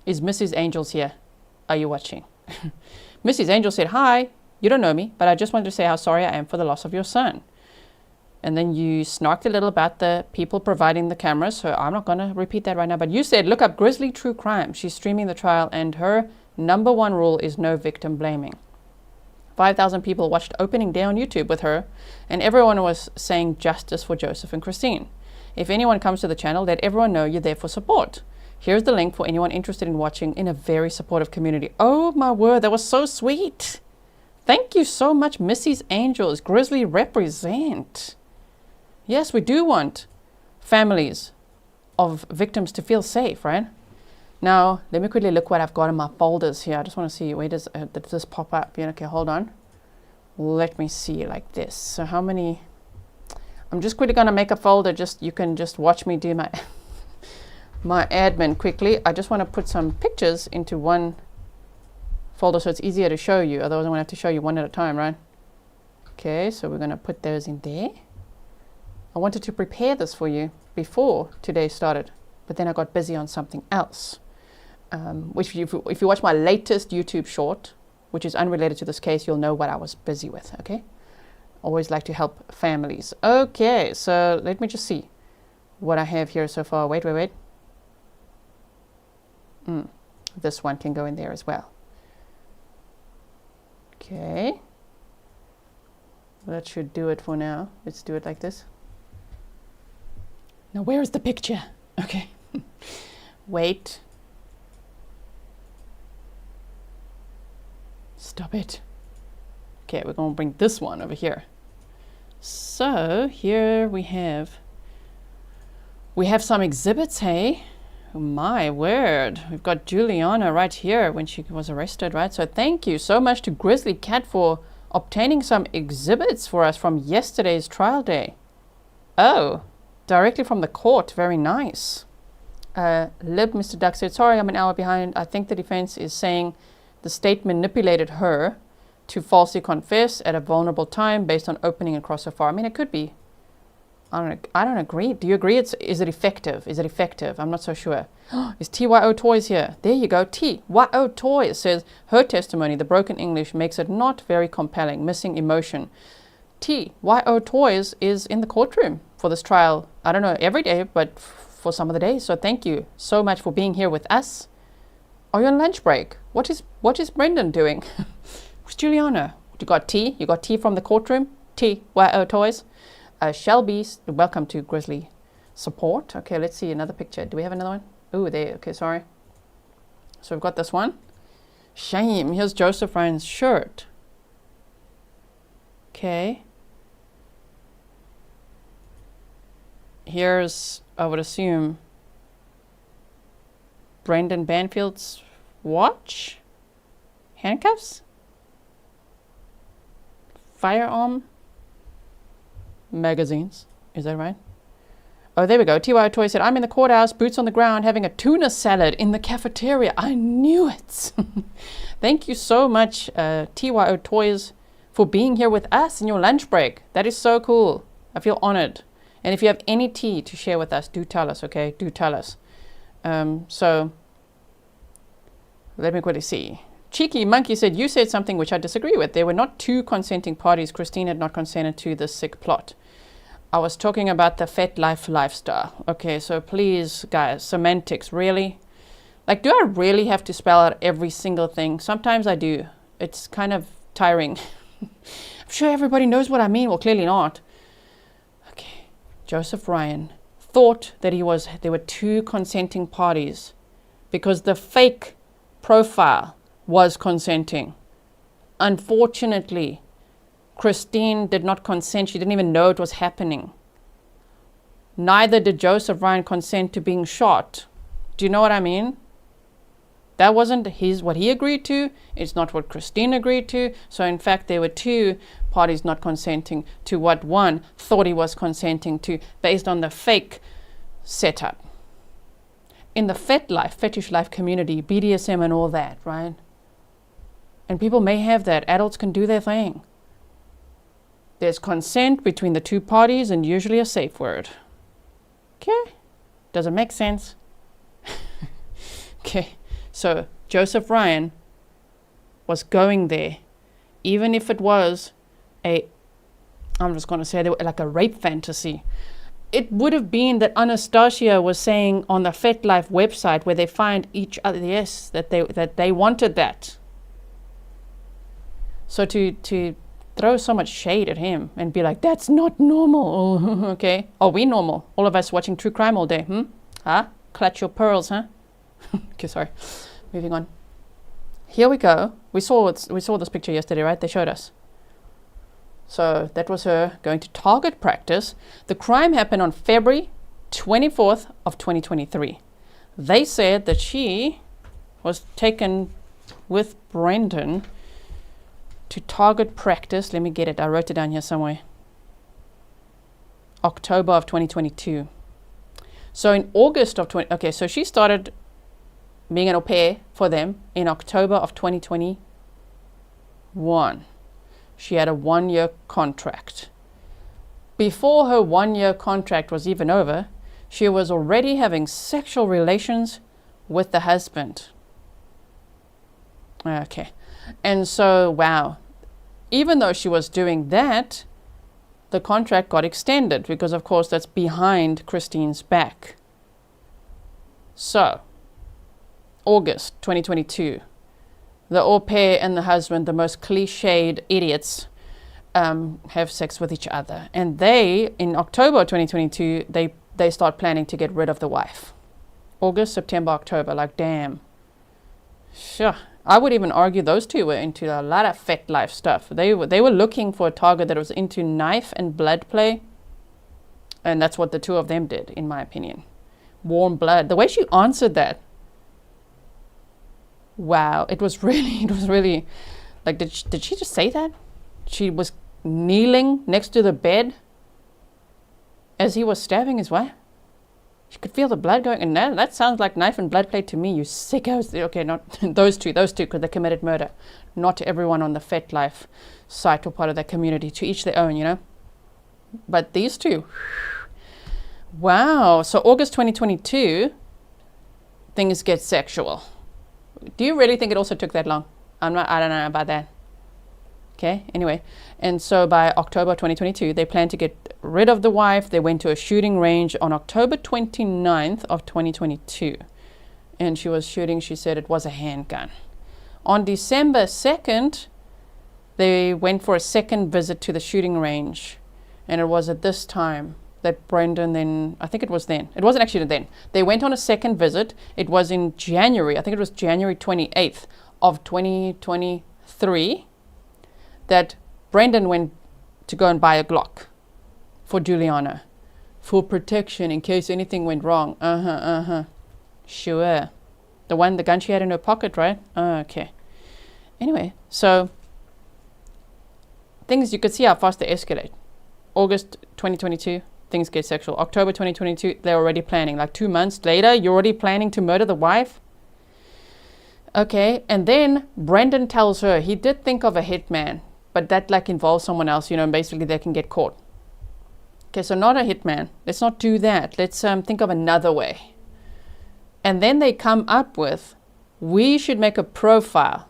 Is Mrs. Angels here? Are you watching? Mrs. Angels said, hi, you don't know me, but I just wanted to say how sorry I am for the loss of your son. And then you snarked a little about the people providing the cameras, so I'm not going to repeat that right now. But you said, look up Grizzly True Crime. She's streaming the trial, and her number one rule is no victim blaming. 5,000 people watched opening day on YouTube with her, and everyone was saying justice for Joseph and Christine. If anyone comes to the channel, let everyone know you're there for support. Here's the link for anyone interested in watching in a very supportive community. Oh my word, that was so sweet. Thank you so much, Mrs. Angels. Grizzly represent. Yes, we do want families of victims to feel safe, right? Now, let me quickly look what I've got in my folders here. I just want to see, where does this pop up? Yeah, okay, hold on. Let me see like this. So how many, I'm just quickly going to make a folder. You can just watch me do my, my admin quickly. I just want to put some pictures into one folder so it's easier to show you. Otherwise, I'm going to have to show you one at a time, right? Okay, so we're going to put those in there. I wanted to prepare this for you before today started, but then I got busy on something else. Which if you watch my latest YouTube short, which is unrelated to this case, you'll know what I was busy with, okay? Always like to help families. Okay, so let me just see what I have here so far. Wait. This one can go in there as well. Okay. That should do it for now. Let's do it like this. Now, where is the picture? Okay. Wait. Stop it. Okay, we're going to bring this one over here. So here we have some exhibits, hey? My word. We've got Juliana right here when she was arrested, right? So thank you so much to Grizzly Cat for obtaining some exhibits for us from yesterday's trial day. Oh, directly from the court. Very nice. Mr. Duck said, sorry, I'm an hour behind. I think the defense is saying the state manipulated her to falsely confess at a vulnerable time based on opening across her far. I mean, it could be. I don't agree. Do you agree? Is it effective? Is it effective? I'm not so sure. Is TYO Toys here? There you go. TYO Toys says her testimony, the broken English, makes it not very compelling, missing emotion. TYO Toys is in the courtroom for this trial. I don't know every day, but for some of the days. So thank you so much for being here with us. Are you on lunch break? What is Brendan doing? Who's Juliana? You got tea? You got tea from the courtroom? TYO Toys. Shelby, welcome to Grizzly Support. Okay, let's see another picture. Do we have another one? Oh, there. Okay, sorry. So we've got this one. Shame. Here's Joseph Ryan's shirt. Okay. Here's, I would assume, Brendan Banfield's watch, handcuffs, firearm, magazines. Is that right? Oh, there we go. TYO Toy said, I'm in the courthouse, boots on the ground, having a tuna salad in the cafeteria. I knew it. Thank you so much, TYO Toys, for being here with us in your lunch break. That is so cool. I feel honored. And if you have any tea to share with us, do tell us, okay? Do tell us. So let me quickly see. Cheeky Monkey said, you said something which I disagree with. There were not two consenting parties. Christine had not consented to this sick plot. I was talking about the FetLife lifestyle. Okay, so please, guys, semantics, really? Like, do I really have to spell out every single thing? Sometimes I do. It's kind of tiring. I'm sure everybody knows what I mean. Well, clearly not. Okay, Joseph Ryan thought that there were two consenting parties because the fake profile was consenting. Unfortunately, Christine did not consent. She didn't even know it was happening. Neither did Joseph Ryan consent to being shot. Do you know what I mean? That wasn't what he agreed to. It's not what Christine agreed to. So in fact, there were two parties not consenting to what one thought he was consenting to based on the fake setup. In the fetish life community, BDSM and all that, right? And people may have that. Adults can do their thing. There's consent between the two parties and usually a safe word. Okay? Does it make sense? Okay. So Joseph Ryan was going there, even if it was I'm just going to say like a rape fantasy. It would have been that Anastasia was saying on the FetLife website where they find each other, yes, that they wanted that. So to throw so much shade at him and be like, that's not normal. Okay. Are we normal? All of us watching true crime all day. Huh? Clutch your pearls, huh? Okay, sorry. Moving on. Here we go. We saw this picture yesterday, right? They showed us. So that was her going to target practice. The crime happened on February 24th of 2023. They said that she was taken with Brendan to target practice. Let me get it. I wrote it down here somewhere. October of 2022. So in August of so she started being an au pair for them in October of 2021. she had a 1-year contract. Before her 1-year contract was even over, she was already having sexual relations with the husband. Okay. And so, wow. Even though she was doing that, the contract got extended because, of course, that's behind Christine's back. So, August 2022, the au pair and the husband, the most cliched idiots, have sex with each other. And they, in October 2022, they start planning to get rid of the wife. August, September, October, like damn. Sure. I would even argue those two were into a lot of fat life stuff. They were looking for a target that was into knife and blood play. And that's what the two of them did, in my opinion. Warm blood. The way she answered that. Wow. It was really, like, did she just say that? She was kneeling next to the bed as he was stabbing his wife. She could feel the blood going, and that sounds like knife and blood play to me, you sickos. Okay, not those two, because they committed murder. Not everyone on the Fat Life site or part of that community, to each their own, you know. But these two, wow. So August 2022, things get sexual. Do you really think it also took that long? I don't know about that. Okay, anyway. And so by October 2022, they planned to get rid of the wife. They went to a shooting range on October 29th of 2022. And she was shooting, she said it was a handgun. On December 2nd, they went for a second visit to the shooting range. And it was at this time that Brendan then, I think it was then. It wasn't actually then. They went on a second visit. It was in January. I think it was January 28th of 2023. That Brendan went to go and buy a Glock for Juliana for protection in case anything went wrong. Sure. The gun she had in her pocket, right? Okay. Anyway, so things, you could see how fast they escalate. August 2022, things get sexual. October 2022, they're already planning. Like 2 months later, you're already planning to murder the wife? Okay, and then Brendan tells her he did think of a hitman, but that like involves someone else, you know, and basically they can get caught. Okay, so not a hitman. Let's not do that. Let's think of another way. And then they come up with, we should make a profile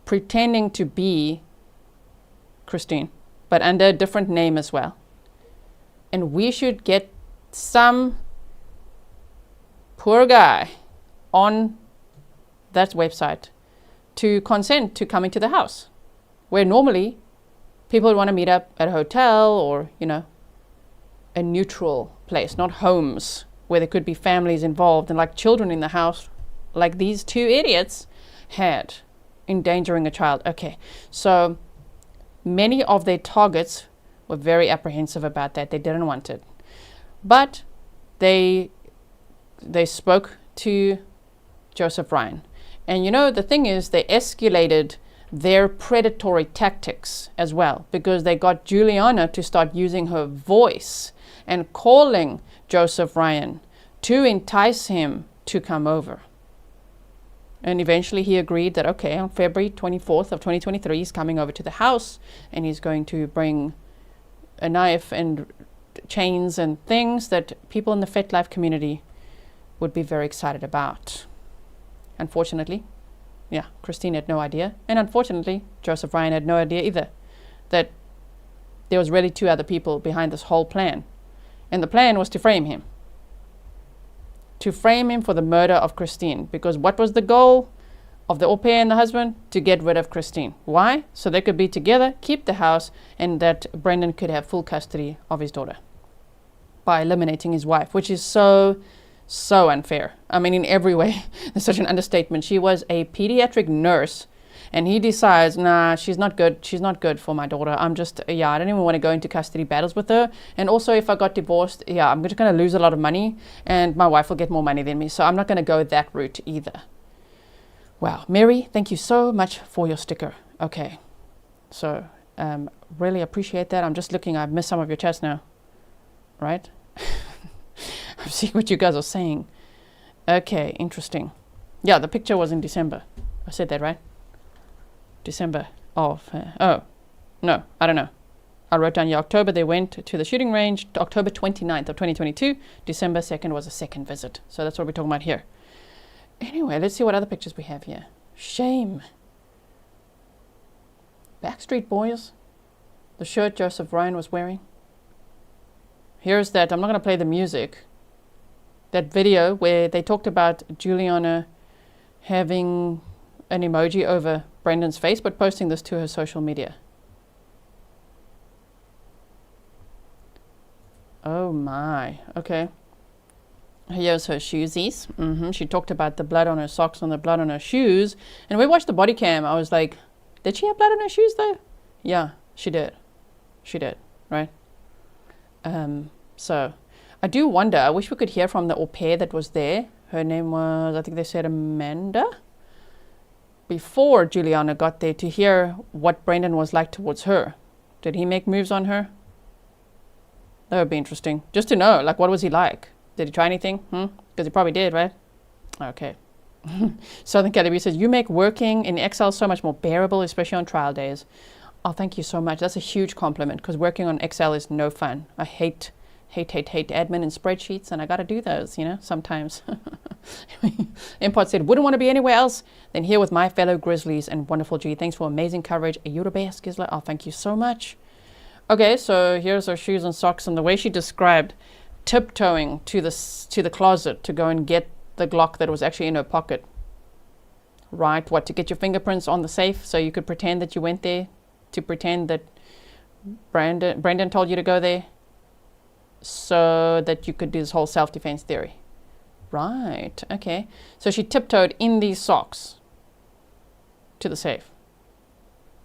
pretending to be Christine, but under a different name as well. And we should get some poor guy on that website to consent to coming to the house, where normally people would want to meet up at a hotel or, you know, a neutral place, not homes where there could be families involved and like children in the house, like these two idiots had, endangering a child. Okay, so many of their targets were very apprehensive about that. They didn't want it. But they spoke to Joseph Ryan. And you know, the thing is, they escalated their predatory tactics as well, because they got Juliana to start using her voice and calling Joseph Ryan to entice him to come over. And eventually he agreed that, okay, on February 24th of 2023, he's coming over to the house and he's going to bring a knife and chains and things that people in the Fet Life community would be very excited about. Unfortunately, yeah, Christine had no idea. And unfortunately, Joseph Ryan had no idea either that there was really two other people behind this whole plan. And the plan was to frame him. To frame him for the murder of Christine. Because what was the goal of the au pair and the husband? To get rid of Christine. Why? So they could be together, keep the house, and that Brendan could have full custody of his daughter by eliminating his wife, which is so unfair. I mean, in every way, it's such an understatement. She was a pediatric nurse, and he decides, nah, she's not good. She's not good for my daughter. I don't even want to go into custody battles with her. And also, if I got divorced, I'm just going to lose a lot of money, and my wife will get more money than me. So I'm not going to go that route either. Wow. Mary, thank you so much for your sticker. Okay. So, really appreciate that. I'm just looking. I've missed some of your chats now. Right? I'm seeing what you guys are saying. Okay, interesting. Yeah, the picture was in December. I said that right? December of, No, I don't know. I wrote down October they went to the shooting range, October 29th of 2022. December 2nd was a second visit. So that's what we're talking about here. Anyway, let's see what other pictures we have here. Shame. Backstreet Boys. The shirt Joseph Ryan was wearing. Here's that. I'm not going to play the music. That video where they talked about Juliana having an emoji over Brendan's face, but posting this to her social media. Oh my. Okay. Here's her shoesies. She talked about the blood on her socks and the blood on her shoes. And we watched the body cam. I was like, did she have blood on her shoes though? Yeah, she did. She did, right? So I do wonder, I wish we could hear from the au pair that was there. Her name was, I think they said Amanda. Before Juliana got there, to hear what Brendan was like towards her. Did he make moves on her? That would be interesting. Just to know, like, what was he like? Did he try anything? Because he probably did, right? Okay. Southern Calibre says, you make working in Excel so much more bearable, especially on trial days. Oh, thank you so much. That's a huge compliment, because working on Excel is no fun. I hate admin and spreadsheets, and I got to do those, sometimes. Import said, wouldn't want to be anywhere else than here with my fellow Grizzlies and wonderful G. Thanks for amazing coverage. You're the best, Gisela. Oh, thank you so much. Okay, so here's her shoes and socks, and the way she described tiptoeing to the closet to go and get the Glock that was actually in her pocket. Right, what, to get your fingerprints on the safe so you could pretend that you went there, to pretend that Brendan told you to go there, so that you could do this whole self-defense theory. Right, okay. So she tiptoed in these socks to the safe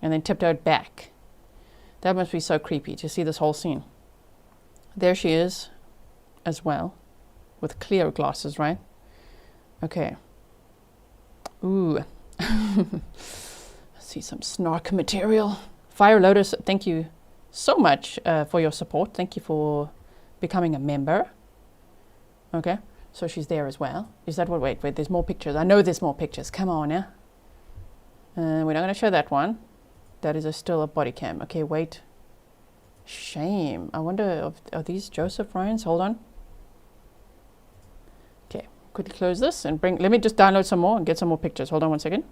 and then tiptoed back. That must be so creepy to see this whole scene. There she is as well with clear glasses, right? Okay. Ooh. See some snark material. Fire Lotus, thank you so much for your support. Thank you for becoming a member. Okay, so she's there as well. Is that what? Wait, there's more pictures. I know there's more pictures. Come on, yeah. We're not going to show that one. That is still a body cam. Okay, wait. Shame. I wonder, are these Joseph Ryans? Hold on. Okay, quickly close this and let me just download some more and get some more pictures. Hold on one second.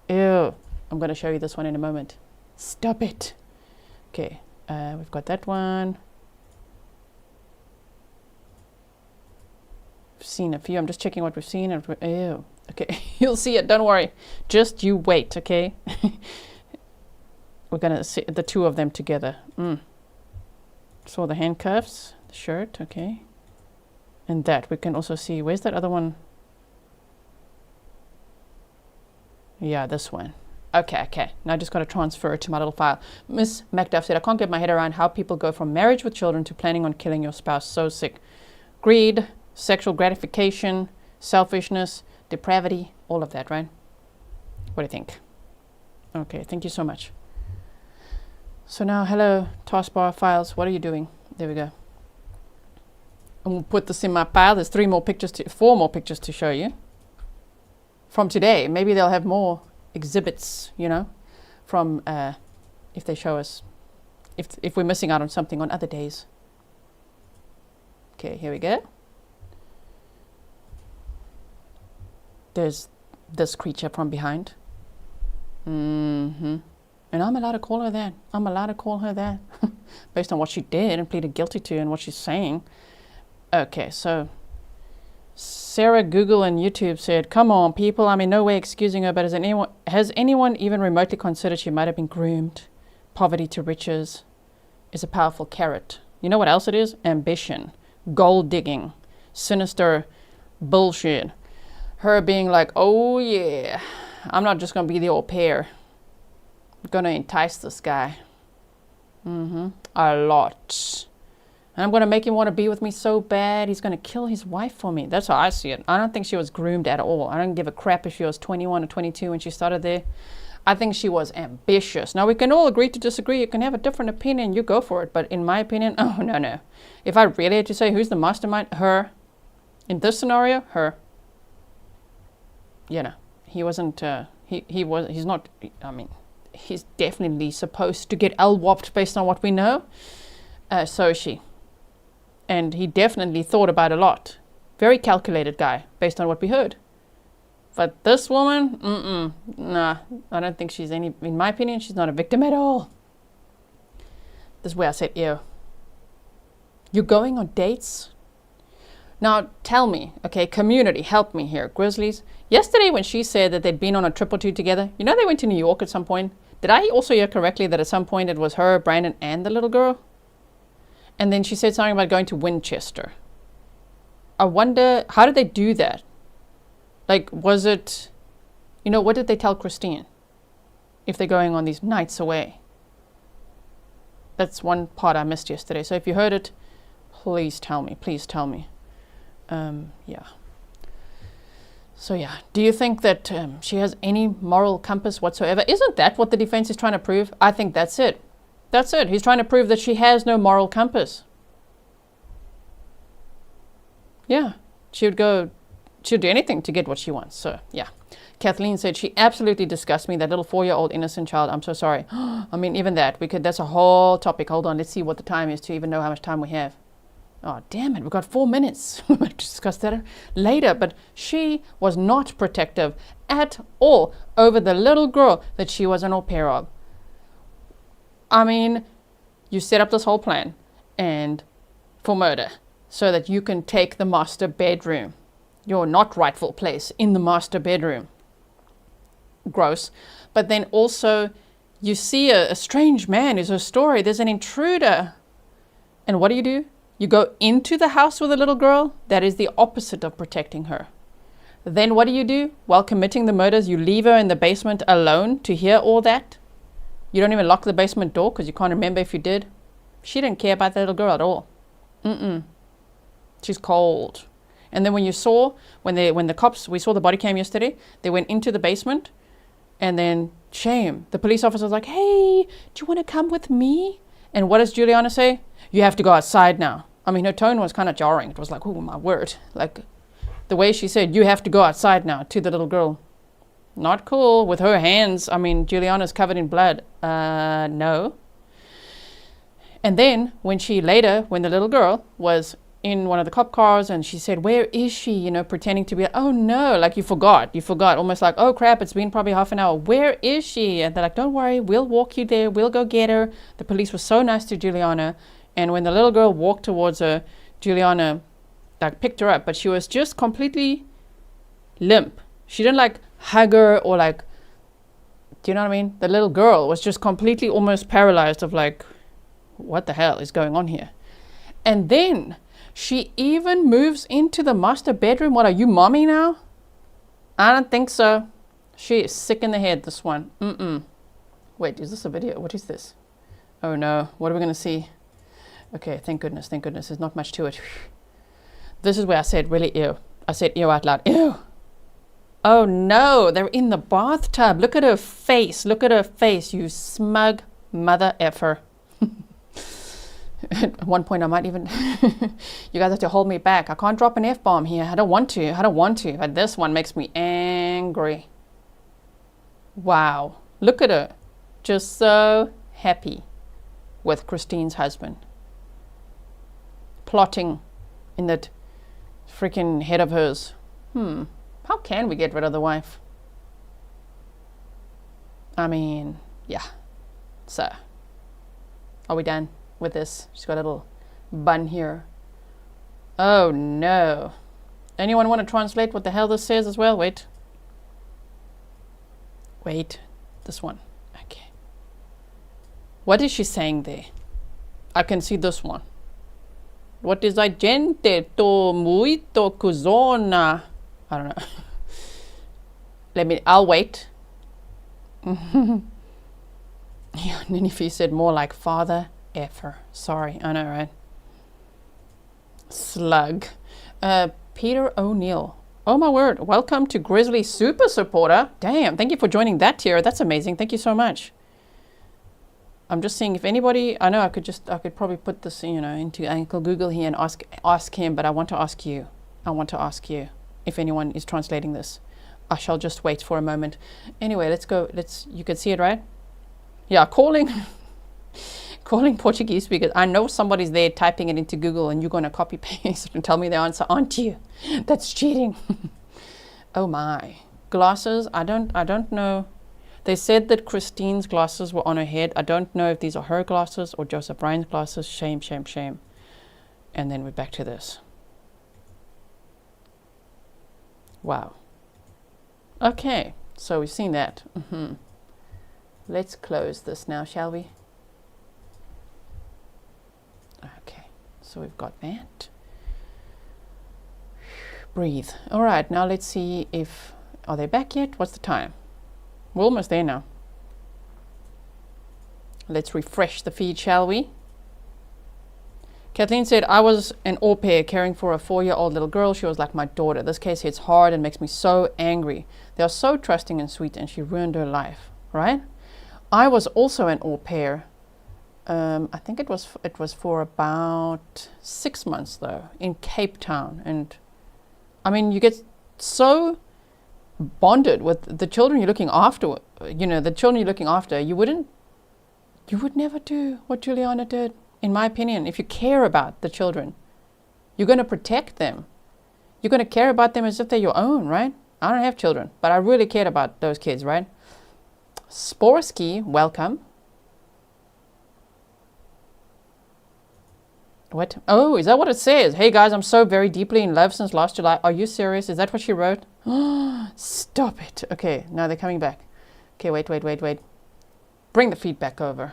Ew. I'm going to show you this one in a moment. Stop it. Okay, we've got that one. We've seen a few. I'm just checking what we've seen. Ew. Okay, you'll see it. Don't worry. Just you wait, okay? We're going to see the two of them together. Saw the handcuffs, the shirt, okay. And that. We can also see, where's that other one? Yeah, this one. Okay. Now I just got to transfer it to my little file. Miss MacDuff said, I can't get my head around how people go from marriage with children to planning on killing your spouse. So sick. Greed, sexual gratification, selfishness, depravity, all of that, right? What do you think? Okay, thank you so much. So now, hello, taskbar files. What are you doing? There we go. And we'll put this in my file. There's 4 more pictures to show you from today. Maybe they'll have more exhibits, from if they show us, if we're missing out on something on other days. Okay, here we go. There's this creature from behind. And I'm allowed to call her that. Based on what she did and pleaded guilty to and what she's saying. Okay, so Sarah, Google, and YouTube said, come on, people, I'm in no way excusing her, but has anyone even remotely considered she might have been groomed? Poverty to riches is a powerful carrot. You know what else it is? Ambition, gold digging, sinister bullshit. Her being like, oh yeah, I'm not just going to be the au pair. I'm going to entice this guy. A lot. And I'm going to make him want to be with me so bad, he's going to kill his wife for me. That's how I see it. I don't think she was groomed at all. I don't give a crap if she was 21 or 22 when she started there. I think she was ambitious. Now, we can all agree to disagree. You can have a different opinion. You go for it. But in my opinion, oh, no. If I really had to say who's the mastermind, her. In this scenario, her. He wasn't, he's not, he's definitely supposed to get L-whopped based on what we know. So is she. And he definitely thought about a lot. Very calculated guy, based on what we heard. But this woman, nah, I don't think she's any, in my opinion, she's not a victim at all. This is where I said, ew. You're going on dates? Now, tell me, okay, community, help me here. Grizzlies, yesterday when she said that they'd been on a trip or two together, you know they went to New York at some point? Did I also hear correctly that at some point it was her, Brandon, and the little girl? And then she said something about going to Winchester. I wonder, how did they do that? Like, was it, you know, what did they tell Christine? If they're going on these nights away. That's one part I missed yesterday. So if you heard it, please tell me. Please tell me. Yeah. So yeah, do you think that she has any moral compass whatsoever? Isn't that what the defense is trying to prove? I think that's it. That's it. He's trying to prove that she has no moral compass. Yeah, she'll do anything to get what she wants. So yeah. Kathleen said, she absolutely disgusts me, that little 4-year-old innocent child. I'm so sorry. I mean, even that, that's a whole topic. Hold on, let's see what the time is to even know how much time we have. Oh, damn it, we've got 4 minutes. We'll discuss that later. But she was not protective at all over the little girl that she was an au pair of. I mean, you set up this whole plan and for murder so that you can take the master bedroom, your not rightful place in the master bedroom. Gross. But then also you see a strange man who's a story. There's an intruder. And what do? You go into the house with a little girl? That is the opposite of protecting her. Then what do? While committing the murders, you leave her in the basement alone to hear all that? You don't even lock the basement door because you can't remember if you did? She didn't care about the little girl at all. She's cold. And then when you saw, when the cops, we saw the body cam yesterday, they went into the basement and then shame. The police officer was like, hey, do you want to come with me? And what does Juliana say? You have to go outside now. I mean, her tone was kind of jarring. It was like, oh, my word. Like the way she said, you have to go outside now to the little girl. Not cool with her hands. I mean, Juliana's covered in blood. No. And then when the little girl was in one of the cop cars and she said, where is she? You know, pretending to be, oh no, like you forgot, almost like, oh crap, it's been probably half an hour. Where is she? And they're like, don't worry, we'll walk you there. We'll go get her. The police were so nice to Juliana. And when the little girl walked towards her, Juliana like picked her up, but she was just completely limp. She didn't like hug her or like, do you know what I mean? The little girl was just completely almost paralyzed of like, what the hell is going on here? And then she even moves into the master bedroom. What, are you mommy now? I don't think so. She is sick in the head, this one. Wait, is this a video? What is this? Oh no, what are we going to see? Okay, thank goodness. There's not much to it. This is where I said really ew. I said ew out loud. Ew. Oh no, they're in the bathtub. Look at her face. You smug mother effer. At one point I might even, you guys have to hold me back. I can't drop an F-bomb here. I don't want to. But this one makes me angry. Wow. Look at her. Just so happy with Christine's husband. Plotting in that freaking head of hers. How can we get rid of the wife? I mean, yeah. So, are we done with this? She's got a little bun here. Oh no. Anyone want to translate what the hell this says as well? Wait. This one. Okay. What is she saying there? I can see this one. What is la gente to muito cuzona? I don't know. I'll wait. Yeah, Ninifi said more like father effer. Sorry, I know, right? Slug. Peter O'Neill. Oh my word. Welcome to Grizzly Super Supporter. Damn, thank you for joining that tier. That's amazing. Thank you so much. I'm just seeing if anybody, I know I could probably put this, into Uncle Google here and ask him, but I want to ask you if anyone is translating this. I shall just wait for a moment. Anyway, let's go. You can see it, right? Yeah, calling Portuguese speakers. I know somebody's there typing it into Google and you're going to copy paste and tell me the answer, aren't you? That's cheating. Oh my. Glasses, I don't know. They said that Christine's glasses were on her head. I don't know if these are her glasses or Joseph Ryan's glasses. Shame, shame, shame. And then we're back to this. Wow. Okay, so we've seen that. Let's close this now, shall we? Okay, so we've got that. Breathe. All right, now let's see if, are they back yet? What's the time? We're almost there now. Let's refresh the feed, shall we? Kathleen said, I was an au pair caring for a 4-year-old little girl. She was like my daughter. This case hits hard and makes me so angry. They are so trusting and sweet, and she ruined her life, right? I was also an au pair. I think it was for about 6 months, though, in Cape Town. And, I mean, you get so bonded with the children you're looking after. You know, the children you're looking after, you would never do what Juliana did. In my opinion, if you care about the children, you're going to protect them. You're going to care about them as if they're your own, right? I don't have children, but I really cared about those kids, right? Sporsky, welcome. What? Oh, is that what it says? Hey guys, I'm so very deeply in love since last July. Are you serious? Is that what she wrote? Stop it. Okay, now they're coming back. Okay, wait. Bring the feedback over.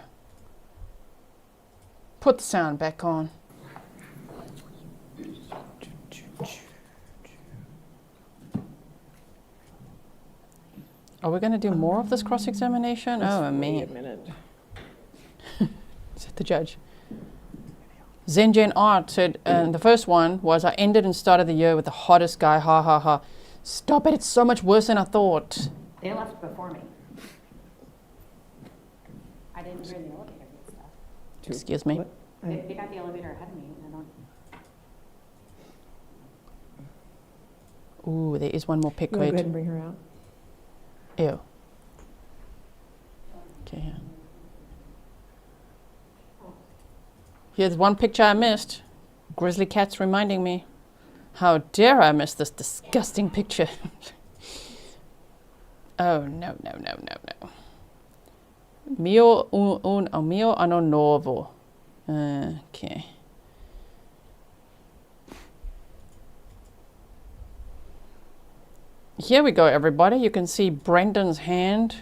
Put the sound back on. Are we going to do more of this cross-examination? Oh, man. Wait a minute. Is it the judge? Zengen Art said, the first one was, I ended and started the year with the hottest guy, ha ha ha. Stop it, it's so much worse than I thought. They left before me. I didn't hear the elevator and stuff. Excuse me. What? They got the elevator ahead of me, and I don't. Ooh, there is one more pic. You want to Wait. go ahead and bring her out? Ew. Okay, yeah. Here's one picture I missed. Grizzly cat's reminding me. How dare I miss this disgusting picture? Oh, no. Mio mio anno nuovo. Okay. Here we go, everybody. You can see Brendan's hand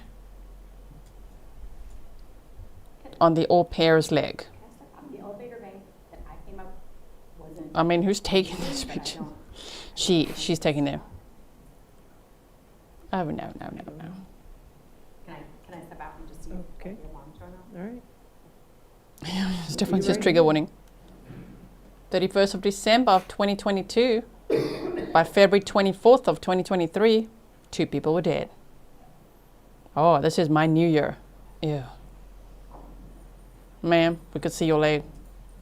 on the au pair's leg. The elevator bank that I came up wasn't. I mean, who's taking this picture? She's taking them. Oh, no. Can I step out and just see Okay. the alarm turn off? All right. This difference is ready? trigger warning. 31st of December of 2022. By February 24th of 2023, 2 people were dead. Oh, this is my new year. Ew. Ma'am, we could see your leg,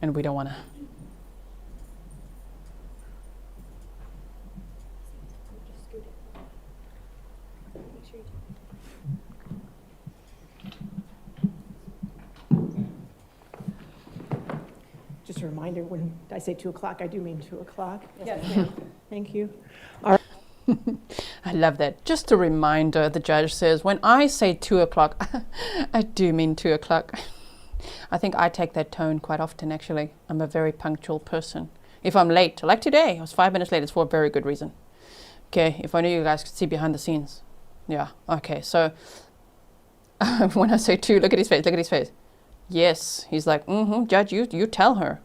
and we don't want to. Just a reminder, when I say 2 o'clock, I do mean 2 o'clock. Yes, ma'am. Thank you. I love that. Just a reminder, the judge says, when I say 2 o'clock, I do mean 2 o'clock. I think I take that tone quite often, actually. I'm a very punctual person. If I'm late, like today, I was 5 minutes late, it's for a very good reason. Okay, if only you guys could see behind the scenes. Yeah, okay, so when I say 2, look at his face. Yes, he's like, judge, you tell her.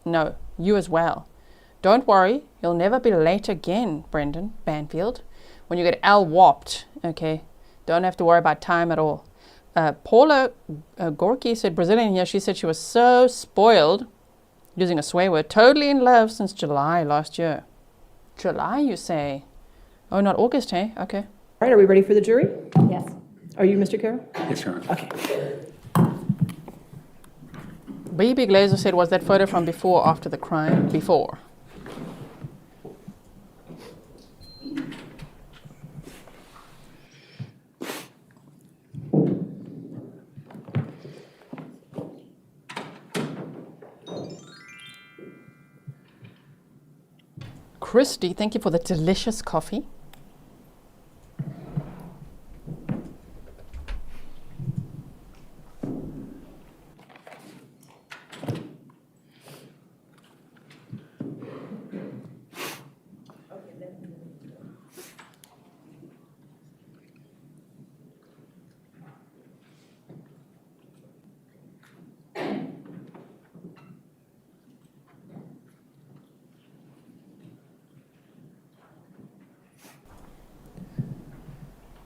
No, you as well. Don't worry, you'll never be late again, Brendan Banfield. When you get L-whopped, okay, don't have to worry about time at all. Paula Gorky said, Brazilian here, she said she was so spoiled, using a swear word, totally in love since July last year. July, you say? Oh, not August, hey? Okay. All right, are we ready for the jury? Yes. Are you Mr. Carroll? Yes, Your Honor. Okay. BB Glazer said, was that photo from before or after the crime? Before. Christy, thank you for the delicious coffee.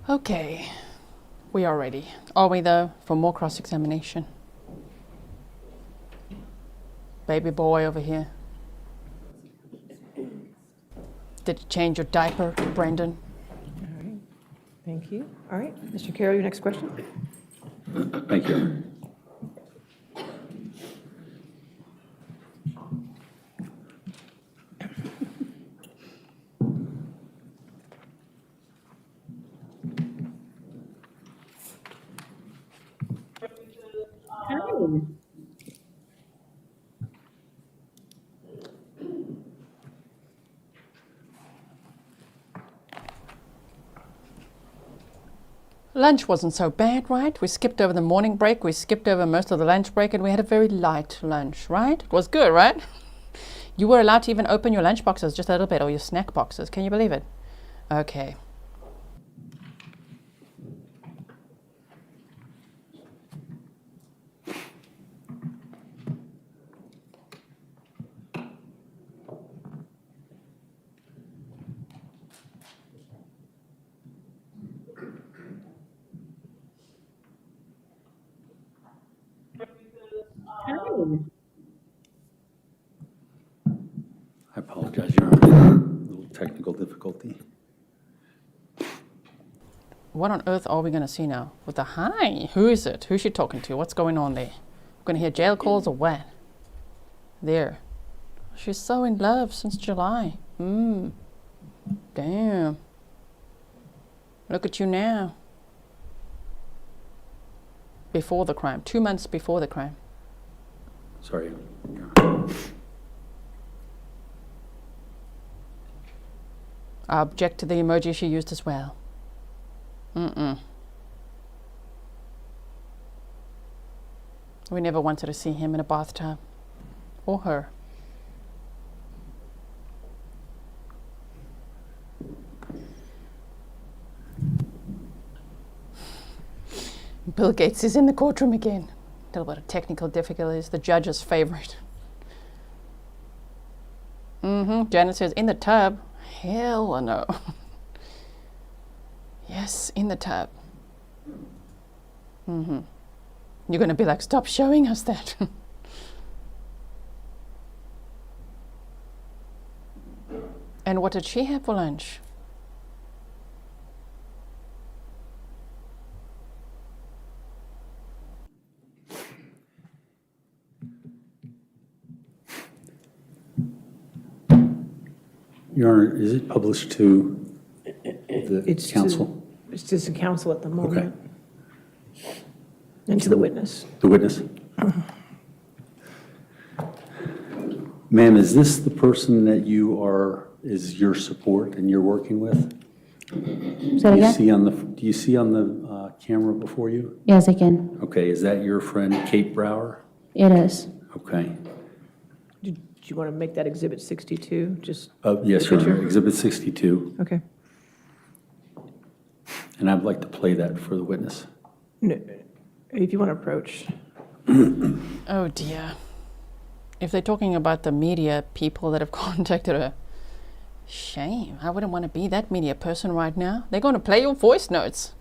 Okay, we are ready. Are we though, for more cross-examination? Baby boy over here. Did you change your diaper, Brendan? All right, thank you. All right, Mr. Carroll, your next question? Thank you. Lunch wasn't so bad, right? We skipped over the morning break, we skipped over most of the lunch break, and we had a very light lunch, right? It was good, right? You were allowed to even open your lunch boxes just a little bit, or your snack boxes. Can you believe it? Okay. I apologize, Your Honor. A little technical difficulty. What on earth are we going to see now? With the hi, who is it? Who's she talking to? What's going on there? We're going to hear jail calls or what? There. She's so in love since July. Damn. Look at you now. Before the crime. 2 months before the crime. Sorry, Your Honor. I object to the emoji she used as well. We never wanted to see him in a bathtub. Or her. Bill Gates is in the courtroom again. A little bit of technical difficulties. The judge's favorite. Janet says, in the tub. Hell no. Yes, in the tub. You're going to be like, stop showing us that. And what did she have for lunch? Your Honor, is it published to the counsel? It's just the counsel at the moment. And to the witness. The witness? Ma'am, is this the person that is your support and you're working with? Say again? Do you see on the camera before you? Yes, I can. Okay, is that your friend Kate Brower? It is. Okay. Do you want to make that Exhibit 62? Just Yes, Your picture? Honor, Exhibit 62. Okay. And I'd like to play that for the witness. No, if you want to approach. Oh dear. If they're talking about the media people that have contacted her, shame. I wouldn't want to be that media person right now. They're going to play your voice notes.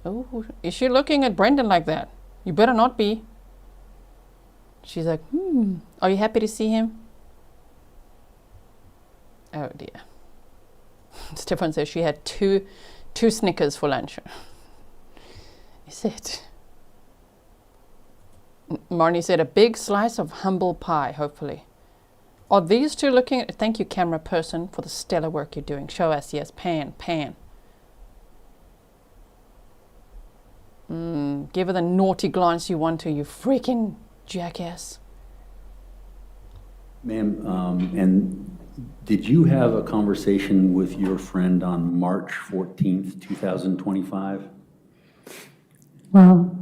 Oh, is she looking at Brendan like that? You better not be. She's like, are you happy to see him? Oh dear. Stefan says she had two Snickers for lunch. Is it? Marnie said a big slice of humble pie, hopefully. Are these two looking at... Thank you, camera person, for the stellar work you're doing. Show us, yes, pan. Give her the naughty glance you want to, you freaking jackass. Ma'am, and did you have a conversation with your friend on March 14th, 2025? Well,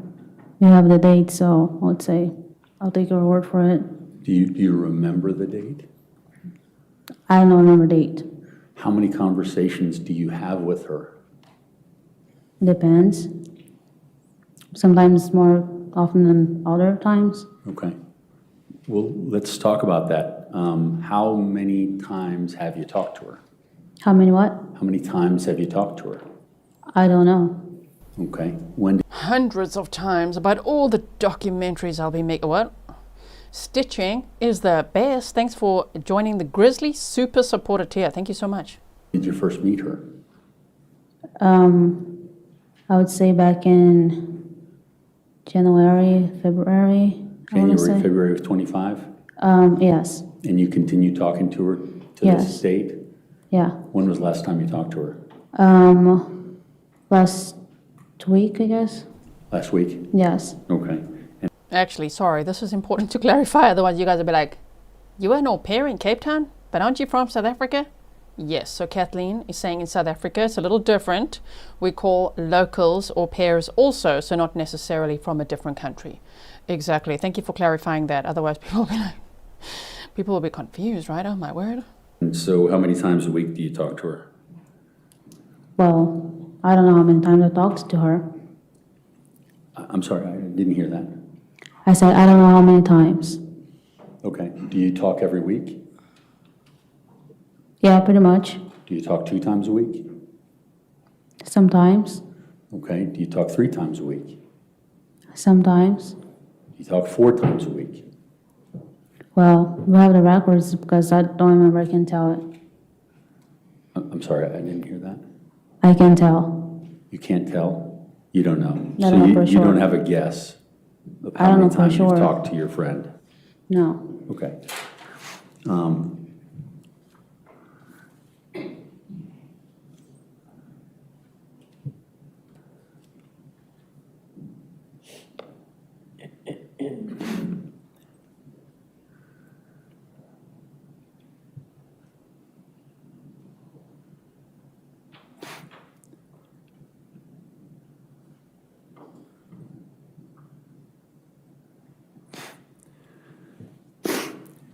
we have the date, so I would say I'll take your word for it. Do you remember the date? I don't remember date. How many conversations do you have with her? Depends. Sometimes more often than other times. Okay. Well, let's talk about that. How many times have you talked to her? How many what? How many times have you talked to her? I don't know. Okay. When Hundreds of times about all the documentaries I'll be making. What? Stitching is the best. Thanks for joining the Grizzly super supporter tier. Thank you so much. did you first meet her? I would say back in January, February. I wanna January, say. February of 25? Yes. And you continue talking to her to Yes. this date? Yeah. When was the last time you talked to her? Last week, I guess. Last week? Yes. Okay. And Actually, sorry, this is important to clarify. Otherwise, you guys will be like, you were an au pair in Cape Town, but aren't you from South Africa? Yes, so Kathleen is saying in South Africa, it's a little different. We call locals au pairs also, so not necessarily from a different country. Exactly. Thank you for clarifying that. Otherwise, people will be confused, right? Oh, my word. so how many times a week do you talk to her? Well, I don't know how many times I talked to her. I'm sorry, I didn't hear that. I said, I don't know how many times. Okay. Do you talk every week? Yeah, pretty much. Do you talk 2 times a week? Sometimes. Okay. Do you talk 3 times a week? Sometimes. Do you talk 4 times a week? Well, we have the records because I don't remember. I can tell it. I'm sorry, I didn't hear that. I can tell. You can't tell? You don't know? I don't know for you don't sure. have a guess of I how don't many know for times you've sure. talked to your friend? No. Okay.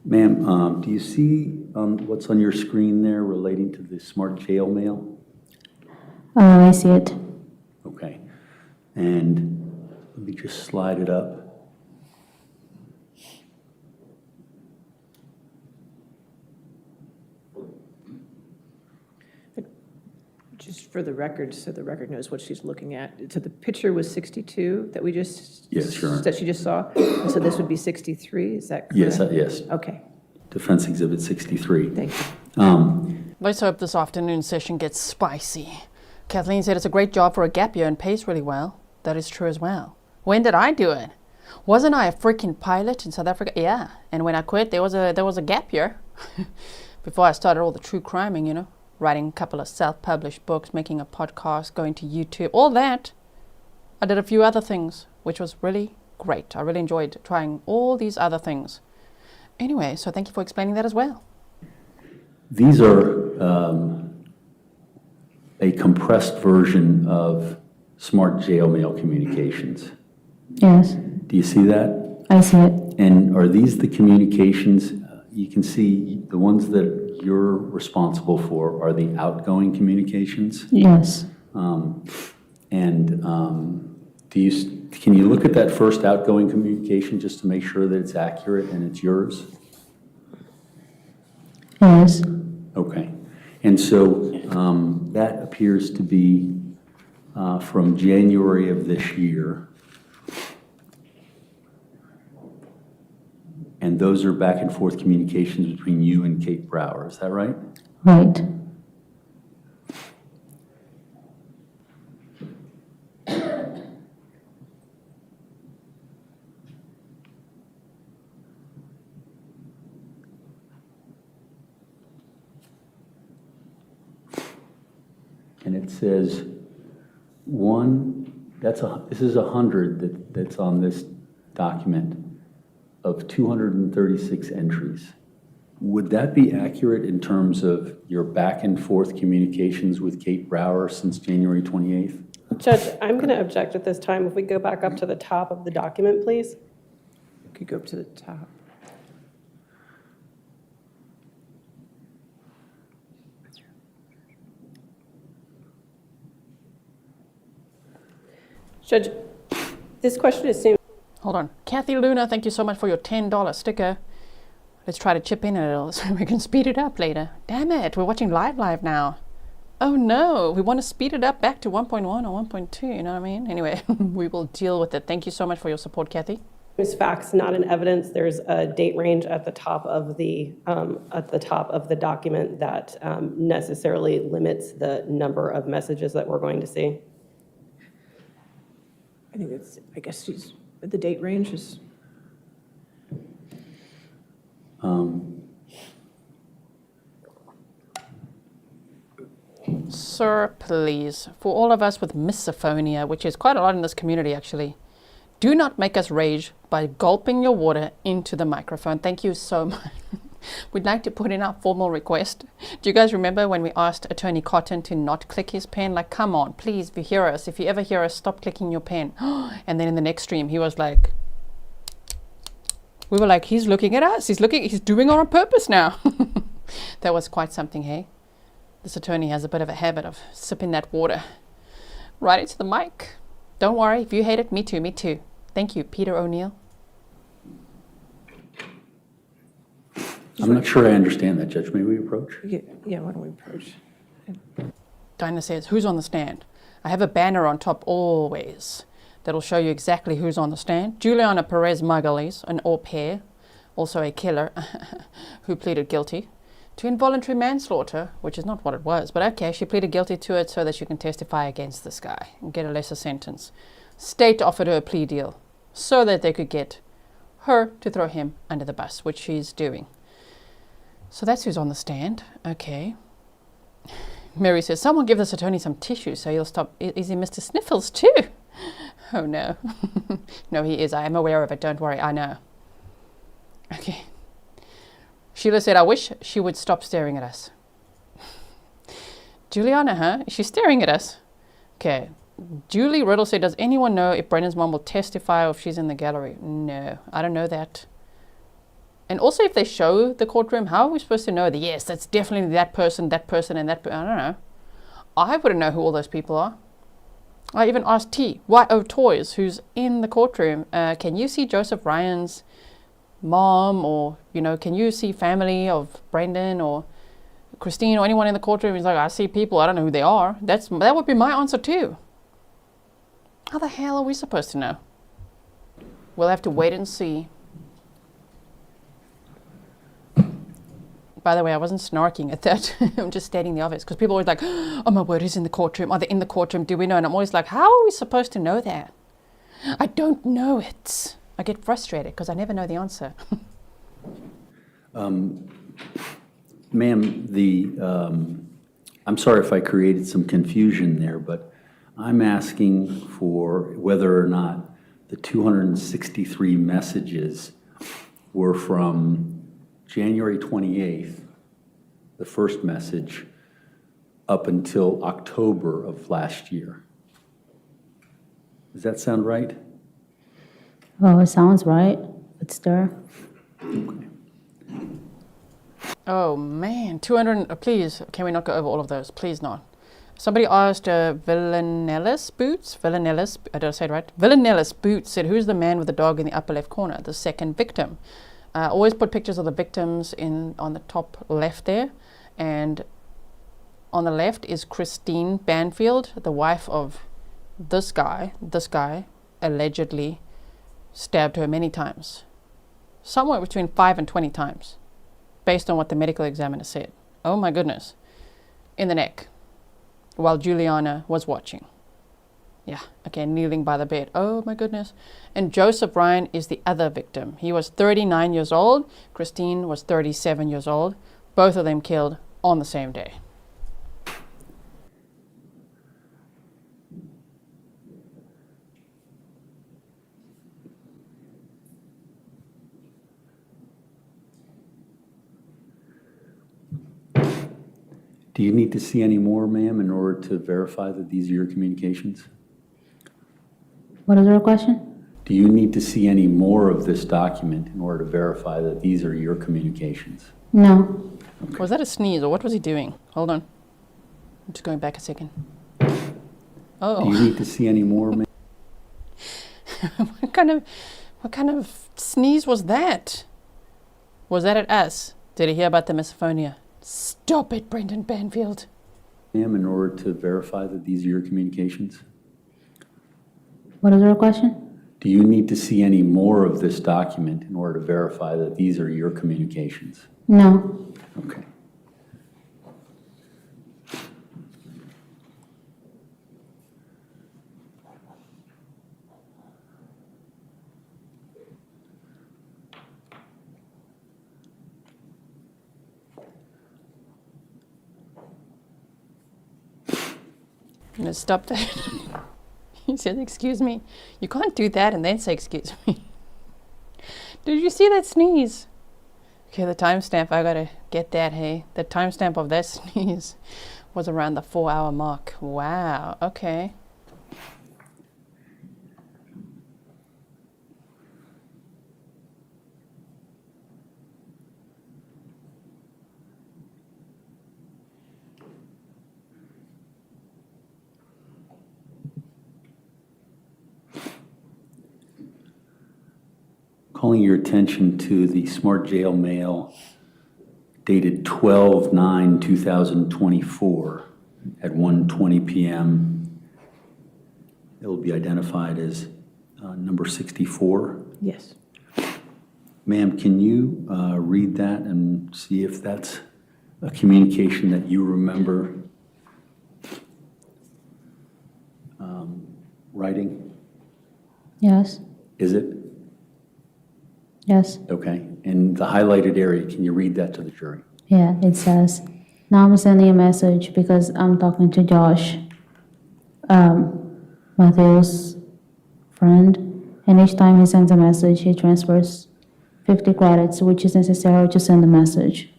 Ma'am, do you see what's on your screen there relating to the smart jail mail? Oh, I see it. Okay. And let me just slide it up. Just for the record, so the record knows what she's looking at. So the picture was 62 that we just... Yes, Your Honor. That she just saw? And so this would be 63, is that correct? Yes, yes. Okay, Defense Exhibit 63. thank you. Let's hope this afternoon session gets spicy. Kathleen said it's a great job for a gap year and pays really well. That is true as well. When did I do it? Wasn't I a freaking pilot in South Africa? Yeah. And when I quit, there was a gap year. Before I started all the true criming, you know, writing a couple of self-published books, making a podcast, going to YouTube, all that. I did a few other things, which was really great. I really enjoyed trying all these other things. Anyway, so thank you for explaining that as well. These are a compressed version of smart jail mail communications. Yes. Do you see that? I see it. And are these the communications? You can see the ones that you're responsible for are the outgoing communications. Yes. Can you look at that first outgoing communication just to make sure that it's accurate and it's yours? Yes. Okay. And so that appears to be from January of this year. And those are back and forth communications between you and Kate Brower, is that right? Right. And it says this is 100 that's on this document of 236 entries. Would that be accurate in terms of your back and forth communications with Kate Brower since January 28th? Judge, I'm going to object at this time. If we go back up to the top of the document, please. Could go up to the top. Judge, this question assumes. Hold on. Kathy Luna, thank you so much for your $10 sticker. Let's try to chip in a little so we can speed it up later. Damn it, we're watching live now. Oh no, we want to speed it up back to 1.1 or 1.2, you know what I mean? Anyway, we will deal with it. Thank you so much for your support, Kathy. There's facts, not in evidence. There's a date range at the top of the document that necessarily limits the number of messages that we're going to see. I think it's, I guess she's, the date range is, Sir, please, for all of us with misophonia, which is quite a lot in this community actually, do not make us rage by gulping your water into the microphone. Thank you so much. We'd like to put in our formal request. Do you guys remember when we asked Attorney Cotton to not click his pen? Like, come on, please, if you hear us, if you ever hear us, stop clicking your pen. And then in the next stream, he was like, we were like, he's looking at us. He's doing it on purpose now. That was quite something, hey? This attorney has a bit of a habit of sipping that water right into the mic. Don't worry, if you hate it, me too, me too. Thank you, Peter O'Neill. I'm not sure I understand that, Judge. May we approach? yeah, why don't we approach? Dinah says, who's on the stand? I have a banner on top always that'll show you exactly who's on the stand. Juliana Peres Magalhaes, an au pair, also a killer, who pleaded guilty to involuntary manslaughter, which is not what it was, but okay, she pleaded guilty to it so that she can testify against this guy and get a lesser sentence. State offered her a plea deal so that they could get her to throw him under the bus, which she's doing. So that's who's on the stand. Okay. Mary says, someone give this attorney some tissue so he'll stop. Is he Mr. Sniffles too? Oh no. No, he is. I am aware of it. Don't worry. I know. Okay. Sheila said, I wish she would stop staring at us. Juliana, huh? She's staring at us. Okay. Julie Riddle said, does anyone know if Brendan's mom will testify or if she's in the gallery? No, I don't know that. And also, if they show the courtroom, how are we supposed to know that, yes, that's definitely that person, and that person? I don't know. I wouldn't know who all those people are. I even asked Y.O. Toys, who's in the courtroom, can you see Joseph Ryan's mom, or, can you see family of Brendan or Christine or anyone in the courtroom? He's like, I see people, I don't know who they are. That would be my answer too. How the hell are we supposed to know? We'll have to wait and see. By the way, I wasn't snarking at that. I'm just stating the obvious, because people are always like, oh my word, who's in the courtroom? Are they in the courtroom? Do we know? And I'm always like, how are we supposed to know that? I don't know it. I get frustrated because I never know the answer. Ma'am, I'm sorry if I created some confusion there, but I'm asking for whether or not the 263 messages were from January 28th, the first message, up until October of last year. Does that sound right? Oh, it sounds right. It's there. Okay. Oh man, 200, please, can we not go over all of those? Please not. Somebody asked Villanellis Boots, did I say it right? Villanellis Boots said, who's the man with the dog in the upper left corner? The second victim. Always put pictures of the victims on the top left there. And on the left is Christine Banfield, the wife of this guy. This guy allegedly stabbed her many times. Somewhere between 5 and 20 times, based on what the medical examiner said. Oh my goodness. In the neck, while Juliana was watching. Yeah, okay, kneeling by the bed. Oh my goodness. And Joseph Ryan is the other victim. He was 39 years old. Christine was 37 years old. Both of them killed on the same day. Do you need to see any more, ma'am, in order to verify that these are your communications? What is your question? Do you need to see any more of this document in order to verify that these are your communications? No. Was that a sneeze or what was he doing? Hold on. I'm just going back a second. Do Oh, you need to see any more, ma'am? what kind of sneeze was that? Was that at us? Did he hear about the misophonia? Stop it, Brendan Banfield. In order to verify that these are your communications? What is your question? Do you need to see any more of this document in order to verify that these are your communications? No. Okay. I'm gonna stop that. He said, excuse me. You can't do that and then say, excuse me. Did you see that sneeze? Okay, the timestamp, I gotta get that, hey. The timestamp of that sneeze was around the 4-hour mark. Wow, okay. Calling your attention to the Smart Jail Mail dated 12/9/2024 at 1:20 p.m. It will be identified as number 64. Yes. Ma'am, can you read that and see if that's a communication that you remember writing? Yes. Is it? Yes. Okay. In the highlighted area, can you read that to the jury? Yeah, it says, now I'm sending a message because I'm talking to Josh, Matthew's friend, and each time he sends a message, he transfers 50 credits, which is necessary to send the message.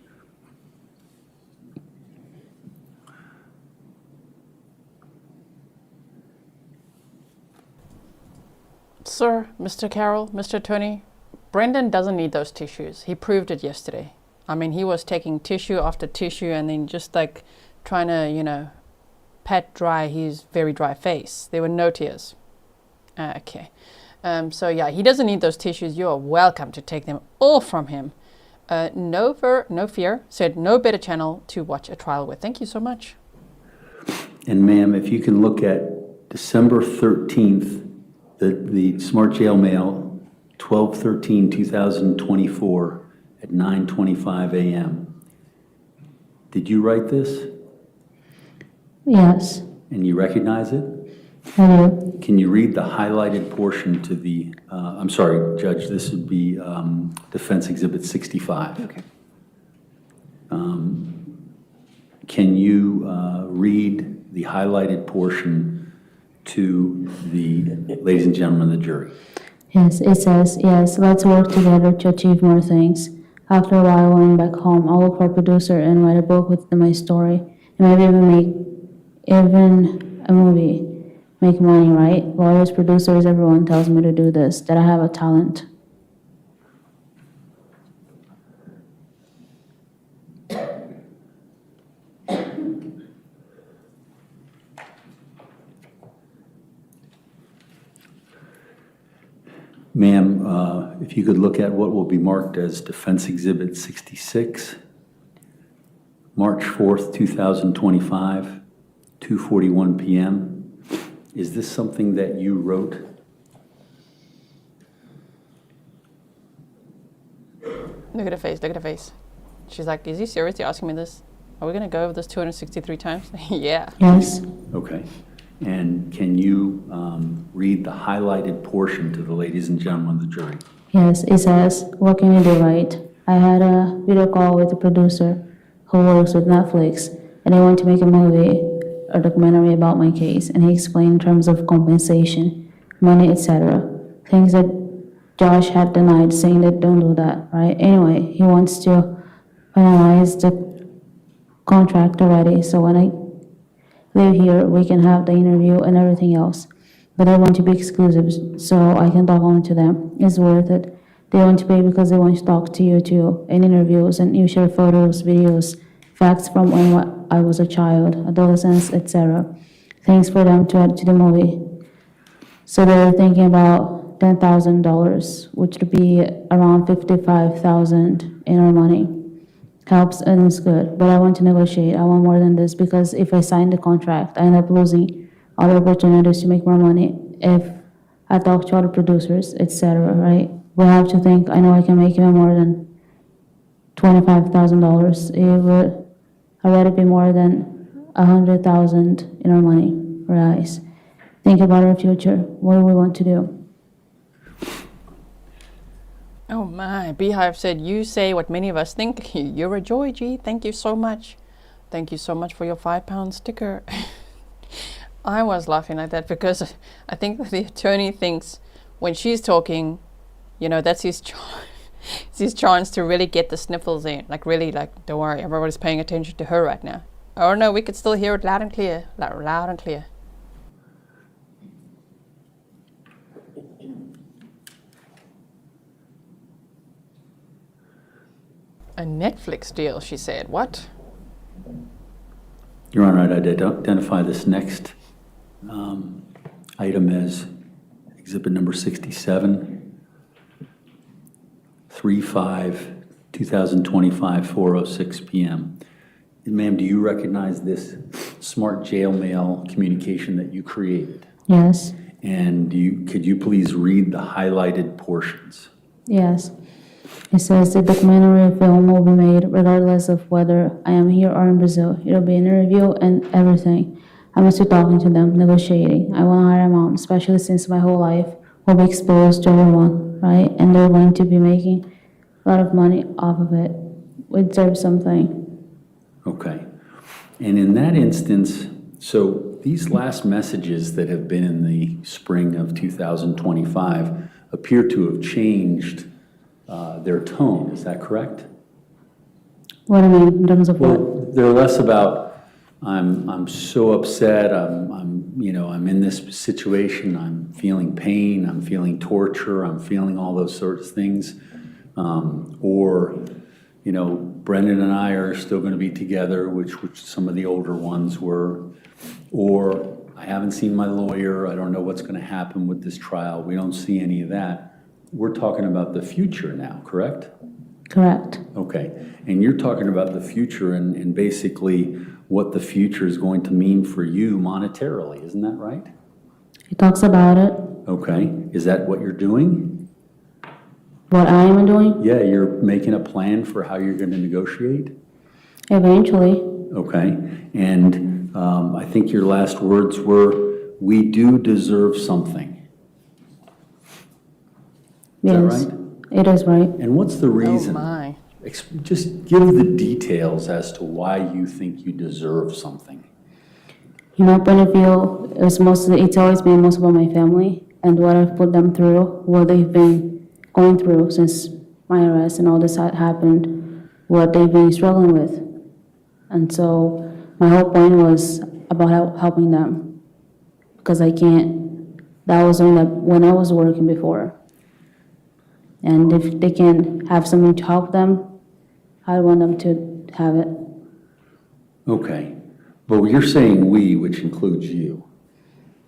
Sir, Mr. Carroll, Mr. Attorney, Brendan doesn't need those tissues. He proved it yesterday. I mean, he was taking tissue after tissue and then just like trying to, you know, pat dry his very dry face. There were no tears. Okay. So yeah, he doesn't need those tissues. You are welcome to take them all from him. No fear. Said no better channel to watch a trial with. Thank you so much. And ma'am, if you can look at December 13th, the Smart Jail Mail, 12/13/2024 at 9:25 a.m. Did you write this? Yes, And you recognize it? I do. Can you read the highlighted portion to the, I'm sorry, Judge, this would be Defense Exhibit 65. Okay. Can you read the highlighted portion to the ladies and gentlemen of the jury? Yes, it says, yes, let's work together to achieve more things. After a while, when I'm back home, I'll look for a producer and write a book with my story, and maybe even make a movie. Make money, right? Lawyers, producers, everyone tells me to do this, that I have a talent. Ma'am, if you could look at what will be marked as Defense Exhibit 66, March 4th, 2025, 2:41 p.m. Is this something that you wrote? Look at her face, look at her face. She's like, is he seriously asking me this? Are we gonna go over this 263 times? Yeah. Yes, Okay. And can you read the highlighted portion to the ladies and gentlemen of the jury? yes, it says, what can you do, right? I had a video call with a producer who works with Netflix, and they want to make a movie or documentary about my case, and he explained in terms of compensation, money, etc. Things that Josh had denied, saying that don't do that, right? Anyway, he wants to finalize the contract already, so when I live here, we can have the interview and everything else. But I want to be exclusive, so I can talk only to them. It's worth it. They want to pay because they want to talk to you too in interviews, and you share photos, videos, facts from when I was a child, adolescence, etc. Things for them to add to the movie. So they're thinking about $10,000, which would be around $55,000 in our money. Helps and it's good, but I want to negotiate. I want more than this because if I sign the contract, I end up losing other opportunities to make more money if I talk to other producers, etc. Right? We have to think. I know I can make even more than $25,000. It would already be more than $100,000 in our money, right? Think about our future. What do we want to do? Oh my, Beehive said, you say what many of us think. You're a joy, G. Thank you so much. Thank you so much for your £5 sticker. I was laughing at that because I think the attorney thinks when she's talking, you know, that's his it's his chance to really get the sniffles in. Like really, like, don't worry, everybody's paying attention to her right now. Oh no, we could still hear it loud and clear. Loud and clear. A Netflix deal, she said. What? Your Honor, I'd identify this next item as exhibit number 67, 3/5/2025, 4:06 p.m. Ma'am, do you recognize this smart jail mail communication that you created? Yes. And could you please read the highlighted portions? Yes. It says the documentary film will be made regardless of whether I am here or in Brazil. It'll be an interview and everything. I'm still talking to them, negotiating. I want a higher amount, especially since my whole life will be exposed to everyone, right? And they're going to be making a lot of money off of it. We deserve something. Okay. And in that instance, so these last messages that have been in the spring of 2025 appear to have changed their tone. Is that correct? What do you mean, in terms of what? Well, they're less about I'm so upset. I'm in this situation. I'm feeling pain. I'm feeling torture. I'm feeling all those sorts of things. Or Brendan and I are still going to be together, which some of the older ones were. Or I haven't seen my lawyer. I don't know what's going to happen with this trial. We don't see any of that. We're talking about the future now, correct? Correct. Okay. And you're talking about the future and basically what the future is going to mean for you monetarily. Isn't that right? He talks about it. Okay. Is that what you're doing? What I am doing? Yeah, you're making a plan for how you're going to negotiate? Eventually. Okay. And I think your last words were, we do deserve something. Is Yes. that right? It is right. And what's the reason? Oh my. Just give the details as to why you think you deserve something. In my point of view, it's always been most about my family and what I've put them through, what they've been going through since my arrest and all this had happened, what they've been struggling with. And so my whole point was about helping them because that was when I was working before. And if they can have something to help them, I want them to have it. Okay. Well, you're saying we, which includes you.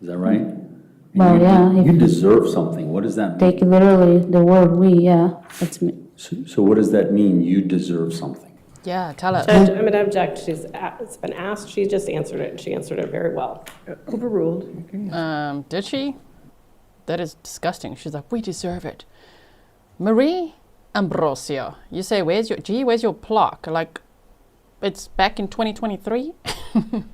Is that right? And Well, yeah. You deserve something. What does that mean? Take literally the word we, yeah, that's me. So what does that mean, you deserve something? Yeah, tell us. Judge, I'm going to object. It's been asked. She just answered it, and she answered it very well. Overruled. Did she? That is disgusting. She's like, we deserve it. Marie Ambrosio, you say, where's your plaque? Like, it's back in 2023? The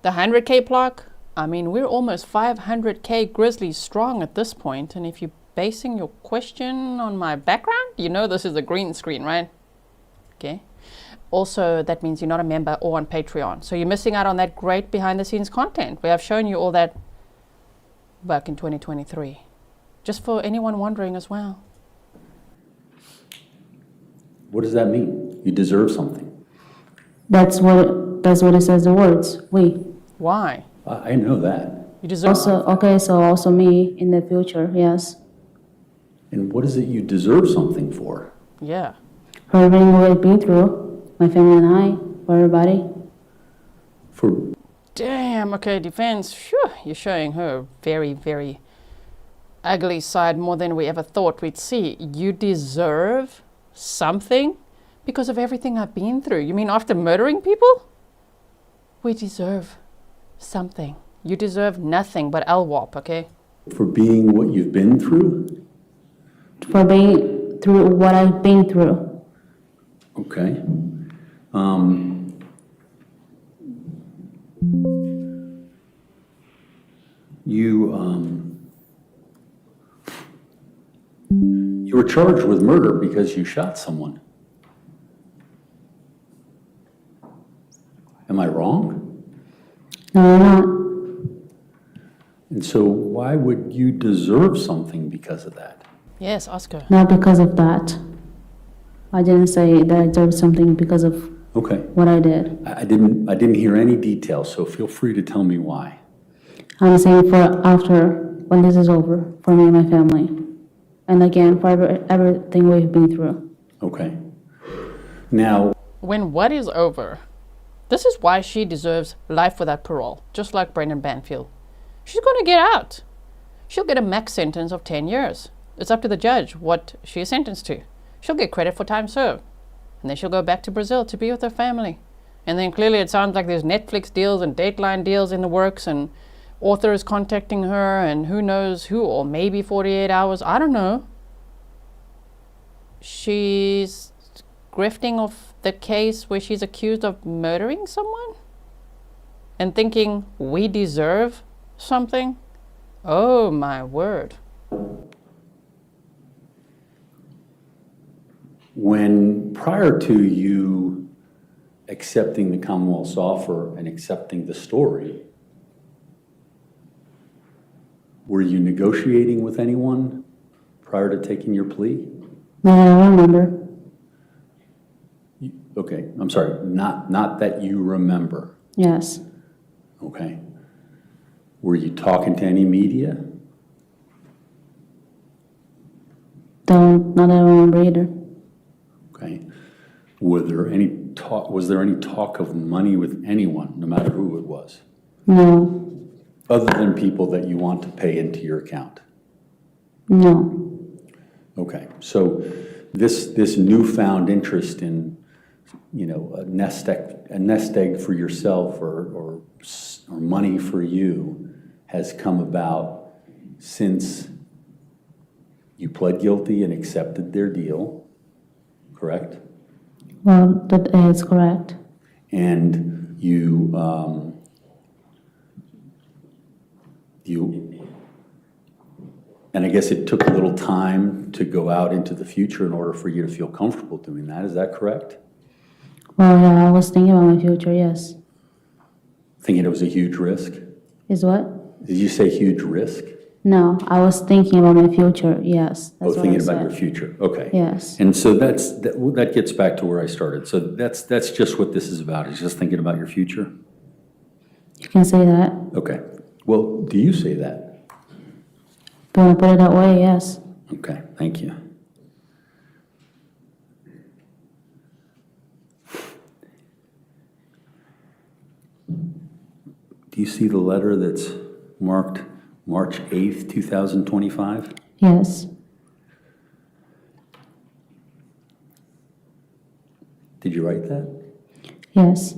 100K plaque? I mean, we're almost 500K Grizzly strong at this point, and if you're basing your question on my background, you know this is a green screen, right? Okay. Also, that means you're not a member or on Patreon, so you're missing out on that great behind-the-scenes content. We have shown you all that back in 2023. Just for anyone wondering as well. What does that mean? You deserve something. That's what it says, the words, we. Why? I know that. You deserve Also, okay, so also me in the future, yes. And what is it you deserve something for? Yeah. For everything we've been through, my family and I, for everybody. For Damn, okay, defense. Phew, you're showing her very, very ugly side more than we ever thought we'd see. You deserve something because of everything I've been through. You mean after murdering people? We deserve something. You deserve nothing but LWOP, okay? for being what you've been through? For being through what I've been through. Okay. You were charged with murder because you shot someone. Am I wrong? No, I'm not. And so why would you deserve something because of that? Yes, Oscar. Not because of that. I didn't say that I deserved something because of Okay. what I did. I didn't hear any details, so feel free to tell me why. I'm saying for after, when this is over, for me and my family. And again, for everything we've been through. Okay. Now, When what is over? This is why she deserves life without parole, just like Brendan Banfield. She's going to get out. She'll get a max sentence of 10 years. It's up to the judge what she is sentenced to. She'll get credit for time served. And then she'll go back to Brazil to be with her family. And then clearly it sounds like there's Netflix deals and Dateline deals in the works, and author is contacting her, and who knows who, or maybe 48 hours, I don't know. She's grifting off the case where she's accused of murdering someone? And thinking we deserve something? Oh my word. when prior to you accepting the Commonwealth's offer and accepting the story, were you negotiating with anyone prior to taking your plea? No, I don't remember. Okay, I'm sorry, not that you remember. Yes. Okay. Were you talking to any media? Don't, not that I remember either. Okay. Was there any talk of money with anyone, no matter who it was, No, other than people that you want to pay into your account? no, Okay, so this newfound interest in, a nest egg for yourself or money for you has come about since you pled guilty and accepted their deal, correct? well, that is correct. And you and I guess it took a little time to go out into the future in order for you to feel comfortable doing that. Is that correct? Well, yeah, I was thinking about my future, yes. Thinking it was a huge risk? Is what? Did you say huge risk? No, I was thinking about my future, yes. That's what I Thinking about your said. future. Okay. Yes. And so that gets back to where I started. So that's just what this is about. Is just thinking about your future. You can say that. Okay. Well, do you say that? If you want to put it that way, yes. Okay. Thank you. Do you see the letter that's marked March 8th, 2025? Yes. Did you write that? Yes,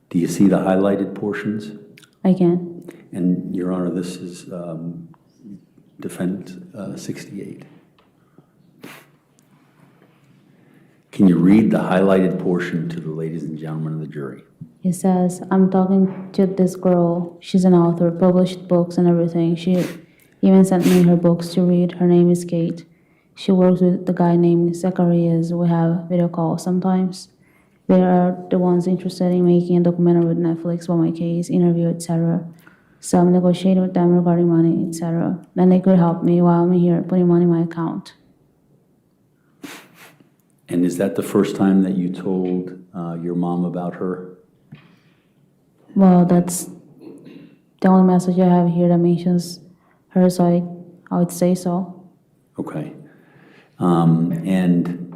Do you see the highlighted portions? I can. And, Your Honor, this is defendant 68. Can you read the highlighted portion to the ladies and gentlemen of the jury? It says, I'm talking to this girl. She's an author, published books and everything. She even sent me her books to read. Her name is Kate. She works with the guy named Zacharias. We have video calls sometimes. They are the ones interested in making a documentary with Netflix about my case, interview, etc. So I'm negotiating with them regarding money, etc. Then they could help me while I'm here putting money in my account. And is that the first time that you told your mom about her? Well, that's the only message I have here that mentions her, so I would say so. Okay. And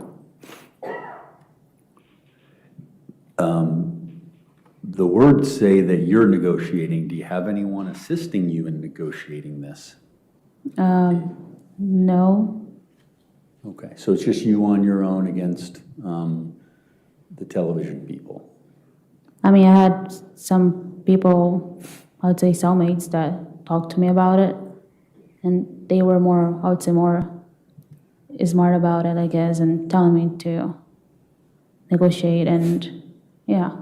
the words say that you're negotiating. Do you have anyone assisting you in negotiating this? No. Okay, so it's just you on your own against the television people? I mean, I had some people, I would say cellmates, that talked to me about it, and they were more, I would say, more smart about it, I guess, and telling me to negotiate, and yeah.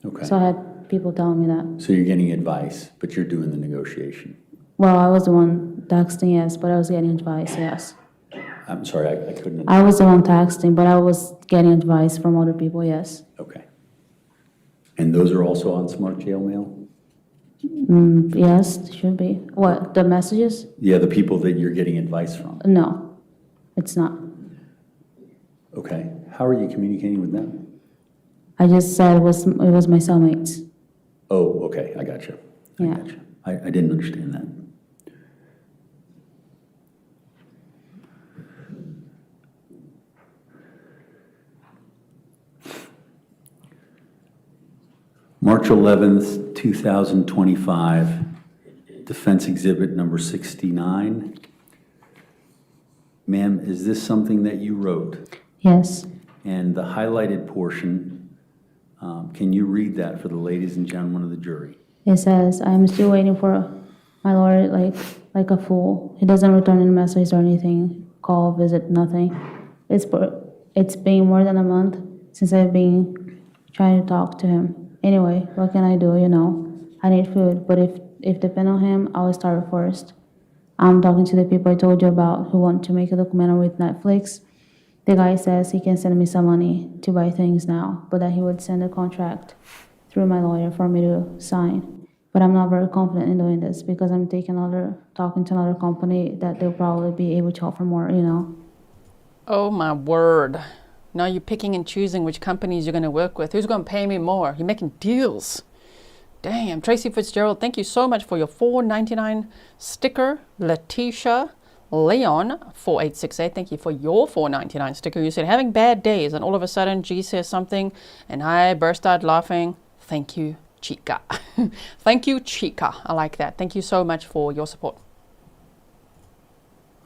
Okay. So I had people telling me that. So you're getting advice, but you're doing the negotiation? Well, I was the one texting, yes, but I was getting advice, yes. I'm sorry, I couldn't. I was the one texting, but I was getting advice from other people, yes. Okay. And those are also on Smart Jail Mail? Yes, should be. What, the messages? Yeah, the people that you're getting advice from? No, it's not. Okay. How are you communicating with them? I just said it was my cellmates. Oh, okay, I got you. Yeah. Got you. I didn't understand that. March 11th, 2025, Defense Exhibit number 69. Ma'am, is this something that you wrote? Yes. And the highlighted portion, can you read that for the ladies and gentlemen of the jury? It says, I'm still waiting for my lawyer like a fool. He doesn't return any messages or anything, call, visit, nothing. It's been more than a month since I've been trying to talk to him. Anyway, what can I do, you know? I need food, but if depend on him, I will start first. I'm talking to the people I told you about who want to make a documentary with Netflix. The guy says he can send me some money to buy things now, but that he would send a contract through my lawyer for me to sign. But I'm not very confident in doing this because I'm talking to another company that they'll probably be able to offer more, you know. Oh my word. Now you're picking and choosing which companies you're going to work with. Who's going to pay me more? You're making deals. Damn. Tracy Fitzgerald, thank you so much for your $4.99 sticker. Letitia Leon, 4868, thank you for your $4.99 sticker. You said, having bad days, and all of a sudden G says something, and I burst out laughing. Thank you, Chica. Thank you, Chica. I like that. Thank you so much for your support.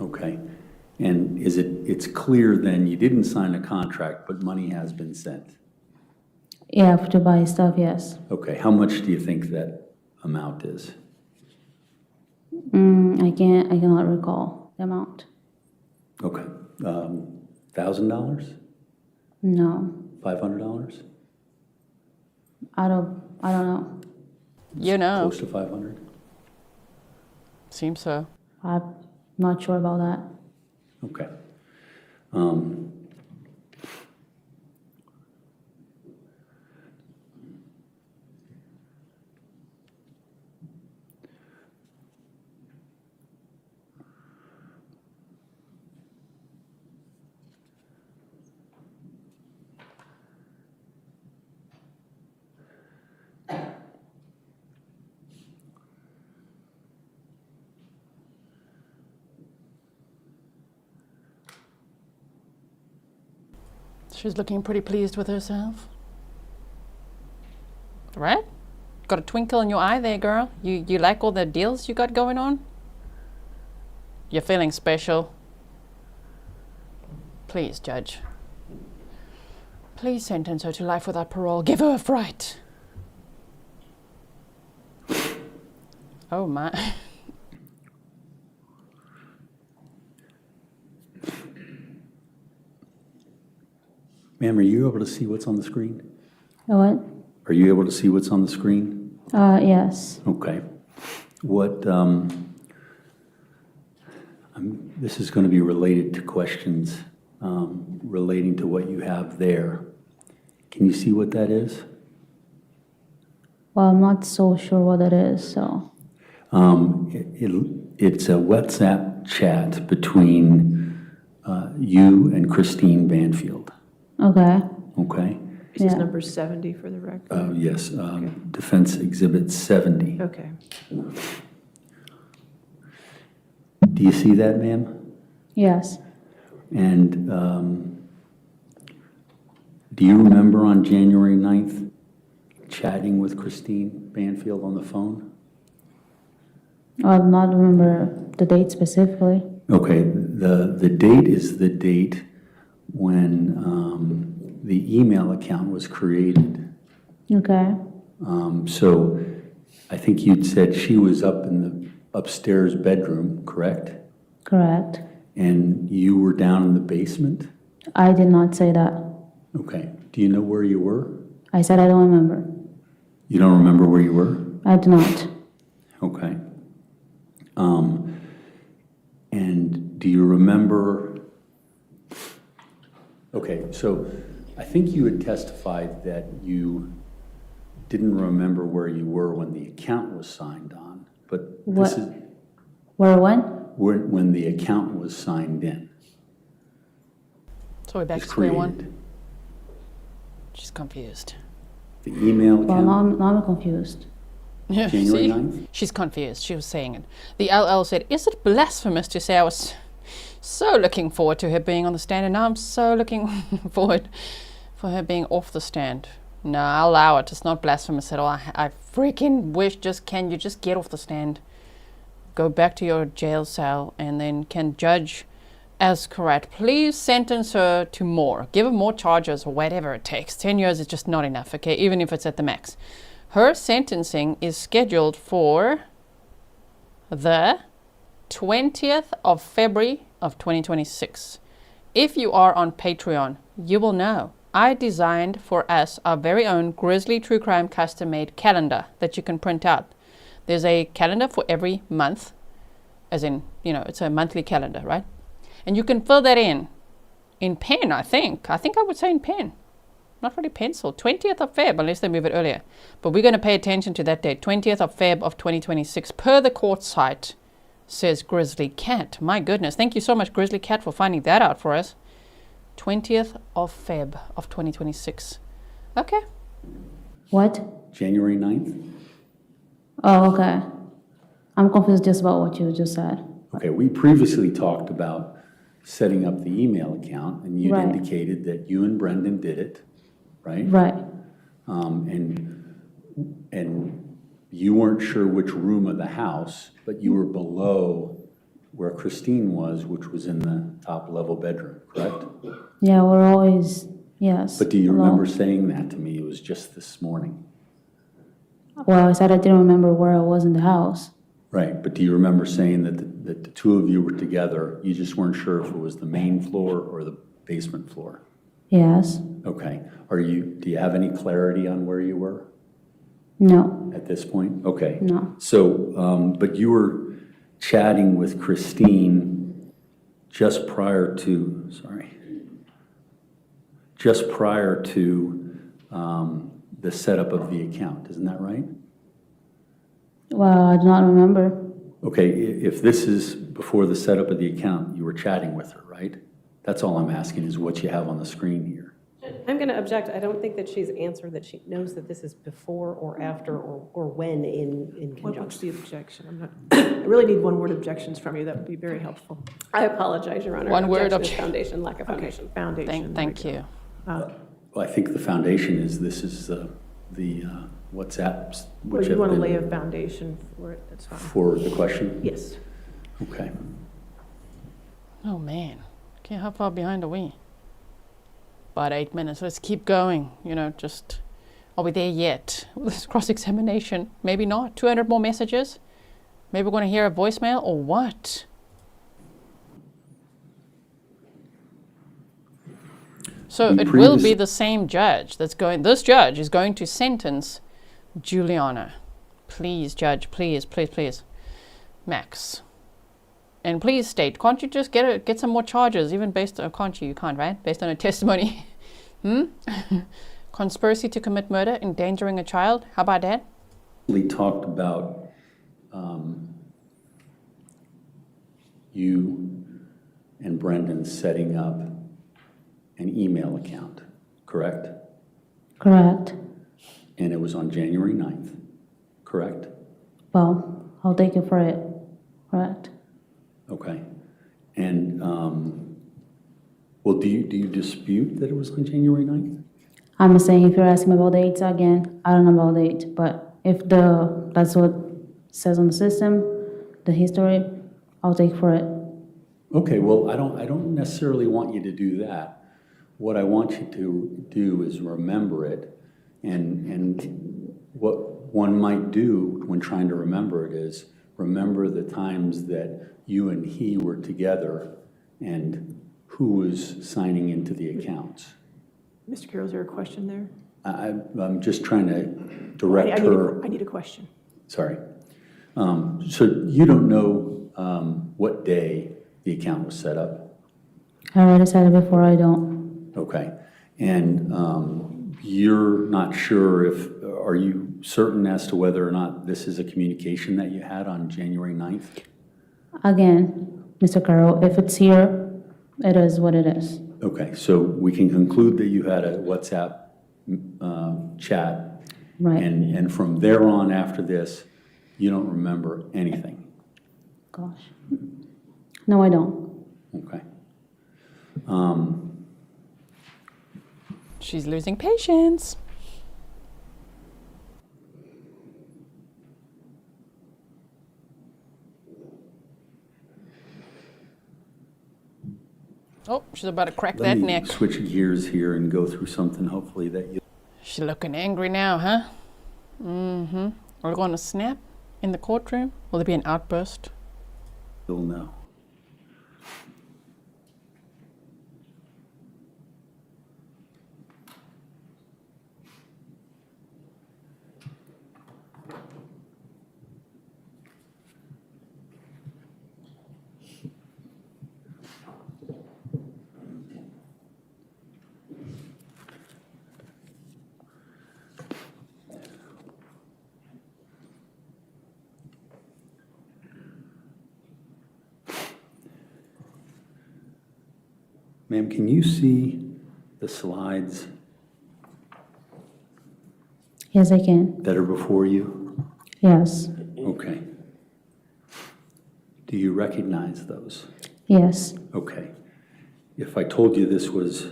Okay. And it's clear then you didn't sign a contract, but money has been sent? Yeah, to buy stuff, yes. Okay. How much do you think that amount is? I cannot recall the amount. Okay. $1,000? No, $500? I don't know. You know. Close to 500? Seems so. I'm not sure about that. Okay. She's looking pretty pleased with herself. Right? Got a twinkle in your eye there, girl. You like all the deals you got going on? You're feeling special. Please, Judge. Please sentence her to life without parole. Give her a fright. Oh my. Ma'am, are you able to see what's on the screen? What? Are you able to see what's on the screen? Yes. Okay. What, this is going to be related to questions relating to what you have there. Can you see what that is? Well, I'm not so sure what it is, so. It's a WhatsApp chat between you and Christine Banfield. Okay. Okay? This is Yeah. number 70 for the record? Yes, Defense Exhibit 70. Okay. Do you see that, ma'am? Yes. And do you remember on January 9th chatting with Christine Banfield on the phone? I do not remember the date specifically. Okay, the date is the date when the email account was created. Okay. So I think you'd said she was up in the upstairs bedroom, correct? Correct. And you were down in the basement? I did not say that. Okay. Do you know where you were? I said I don't remember. You don't remember where you were? I do not. Okay. And do you remember? Okay, so I think you had testified that you didn't remember where you were when the account was signed on, but this What? is Where when? when the account was signed in. So we're back was to square one. created. She's confused. The email Well, account, now I'm confused. Yeah, January see? 9th? She's confused. She was saying it. The LL said, is it blasphemous to say I was so looking forward to her being on the stand, and now I'm so looking forward for her being off the stand? No, I'll allow it. It's not blasphemous at all. I freaking wish can you just get off the stand, go back to your jail cell, and then can judge as correct. Please sentence her to more. Give her more charges or whatever it takes. 10 years is just not enough, okay? Even if it's at the max. Her sentencing is scheduled for the 20th of February of 2026. If you are on Patreon, you will know I designed for us our very own Grizzly True Crime custom-made calendar that you can print out. There's a calendar for every month, as in, it's a monthly calendar, right? And you can fill that in pen, I think. I think I would say in pen. Not really pencil. 20th of Feb, unless they move it earlier. But we're going to pay attention to that date. 20th of Feb of 2026. Per the court site, says Grizzly Cat. My goodness. Thank you so much, Grizzly Cat, for finding that out for us. 20th of Feb of 2026. Okay. What? January 9th? Oh, okay. I'm confused just about what you just said. Okay, we previously talked about setting up the email account, and you Right. indicated that you and Brendan did it, right? Right. And you weren't sure which room of the house, but you were below where Christine was, which was in the top level bedroom, correct? Yeah, we're always, yes. But do you Hello? remember saying that to me? It was just this morning. Well, I said I didn't remember where I was in the house. Right, but do you remember saying that the two of you were together, you just weren't sure if it was the main floor or the basement floor? Yes. Okay, do you have any clarity on where you were No. at this point? Okay. No. So, but you were chatting with Christine just prior to the setup of the account, isn't that right? Well, I do not remember. Okay, if this is before the setup of the account, you were chatting with her, right? That's all I'm asking is what you have on the screen here. I'm going to object. I don't think that she's answered that she knows that this is before or after or when in What's conjunction. the objection? I really need one-word objections from you. That would be very helpful. I apologize, Your Honor. One word Objection is foundation, lack of Okay, foundation. foundation. Thank you. Well, I think the foundation is, this is the WhatsApps, Well, which you have want to been lay a foundation for it, that's fine. for the question? Yes. Okay. Oh, man. Okay, how far behind are we? About 8 minutes. Let's keep going. Are we there yet? This cross-examination. Maybe not. 200 more messages? Maybe we're going to hear a voicemail or what? So We it will be previously- the same judge this judge is going to sentence Juliana. Please, judge, please, please, please. Max. And please state, can't you just get some more charges, even based on, can't you? You can't, right? Based on a testimony. Conspiracy to commit murder, endangering a child. How about that? We talked about you and Brendan setting up an email account, correct? Correct. And it was on January 9th, correct? Well, I'll take it for it. Correct. Okay. And, well, do you dispute that it was on January 9th? I'm saying if you're asking me about dates again, I don't know about date, but if that's what it says on the system, the history, I'll take for it. Okay, well, I don't necessarily want you to do that. What I want you to do is remember it. And what one might do when trying to remember it is remember the times that you and he were together and who was signing into the accounts. Mr. Carroll, is there a question there? I'm just trying to direct her. I need a question. Sorry. So you don't know what day the account was set up? I already said it before, I don't. Okay. And you're not sure are you certain as to whether or not this is a communication that you had on January 9th? Again, Mr. Carroll, if it's here, it is what it is. Okay, so we can conclude that you had a WhatsApp chat. Right. And from there on after this, you don't remember anything? Gosh. No, I don't. Okay. She's losing patience. Oh, she's about to crack Let that me neck. switch gears here and go through something hopefully that She's looking angry now, huh? Mm-hmm. Are we going to snap in the courtroom? Will there be an outburst? you'll know. Ma'am, can you see the slides Yes, I can. that are before you? Yes. Okay. Do you recognize those? Yes. Okay. If I told you this was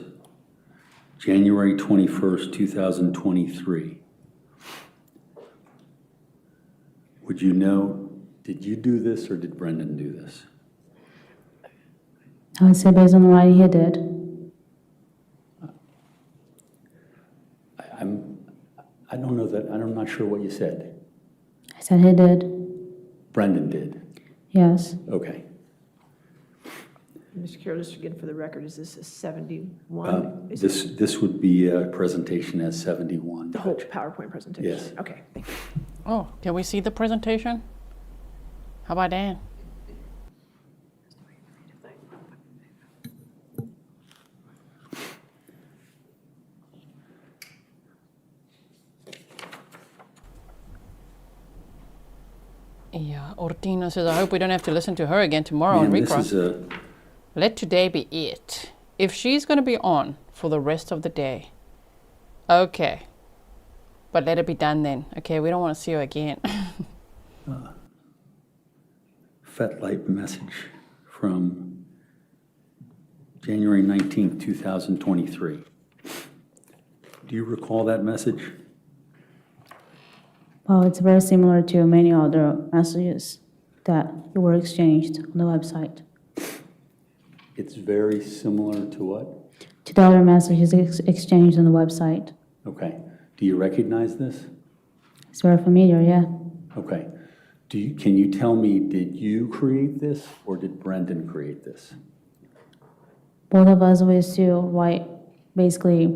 January 21st, 2023, would you know, did you do this or did Brendan do this? I would say based on what he did. I don't know that, I'm not sure what you said. I said he did. Brendan did. Yes. Okay. Mr. Carroll, just again for the record, is this a 71? Is it This would be a presentation as 71. the whole PowerPoint presentation? Yes. Okay, thank you. Oh, can we see the presentation? How about Dan? Yeah, Ortina says, I hope we don't have to listen to her again tomorrow on Man, this Recross. is Let today be it. If she's going to be on for the rest of the day, okay. But let it be done then. Okay, we don't want to see her again. FetLight message from January 19th, 2023. Do you recall that message? Well, it's very similar to many other messages that were exchanged on the website. It's very similar to what? To the other messages exchanged on the website. Okay. Do you recognize this? It's very familiar, yeah. Okay. Can you tell me, did you create this or did Brendan create this? Both of us used to write basically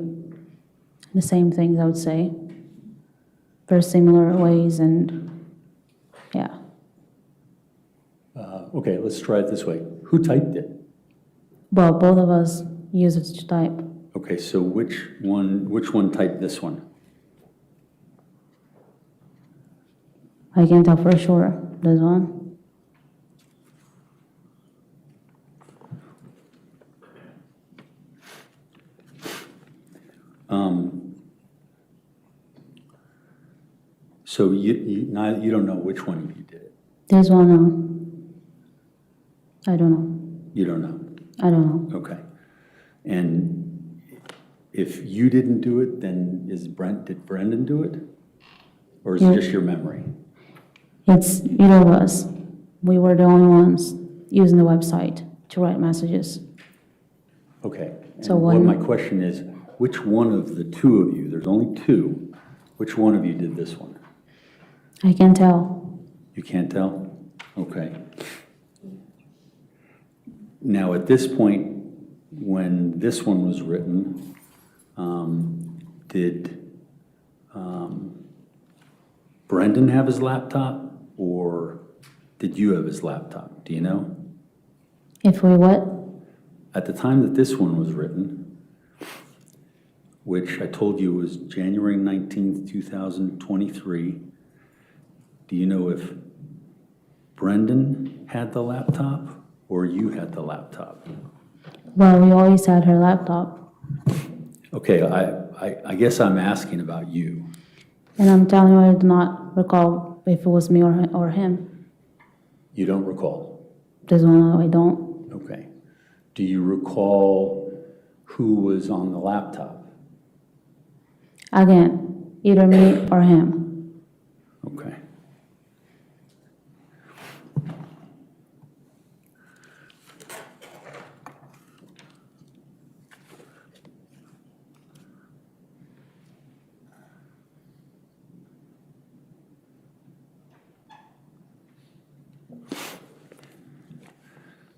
the same things, I would say. Very similar ways, and yeah. Okay, let's try it this way. Who typed it? Well, both of us use it to type. Okay, so which one typed this one? I can tell for sure. This one. So you don't know which one of you did it? There's one I don't know. You don't know? I don't know. Okay. And if you didn't do it, then did Brendan do it? Or is it just your memory? It's either of us. We were the only ones using the website to write messages. Okay. And So what one- my question is, which one of the two of you, there's only two, which one of you did this one? I can tell. You can't tell? Okay. Now, at this point, when this one was written, did Brendan have his laptop, or did you have his laptop? Do you know? If we what? At the time that this one was written, which I told you was January 19th, 2023, do you know if Brendan had the laptop or you had the laptop? Well, we always had her laptop. Okay, I guess I'm asking about you. And I'm telling you, I do not recall if it was me or him. You don't recall? There's one I don't. Okay. Do you recall who was on the laptop? Again, either me or him. Okay.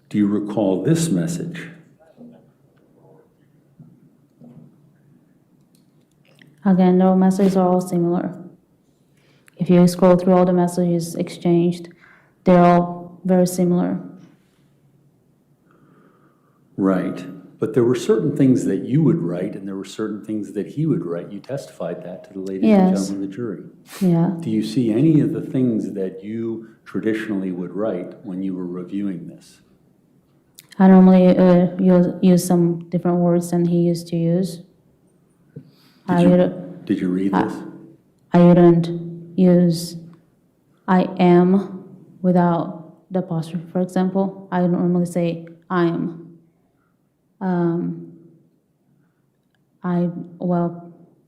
Do you recall this message? Again, the messages are all similar. If you scroll through all the messages exchanged, they're all very similar. Right. But there were certain things that you would write and there were certain things that he would write. You testified that to the ladies and Yes. gentlemen of the jury. Yeah. Do you see any of the things that you traditionally would write when you were reviewing this? I normally use some different words than he used to use. Did you read this? I wouldn't use I am without the apostrophe, for example. I would normally say I'm.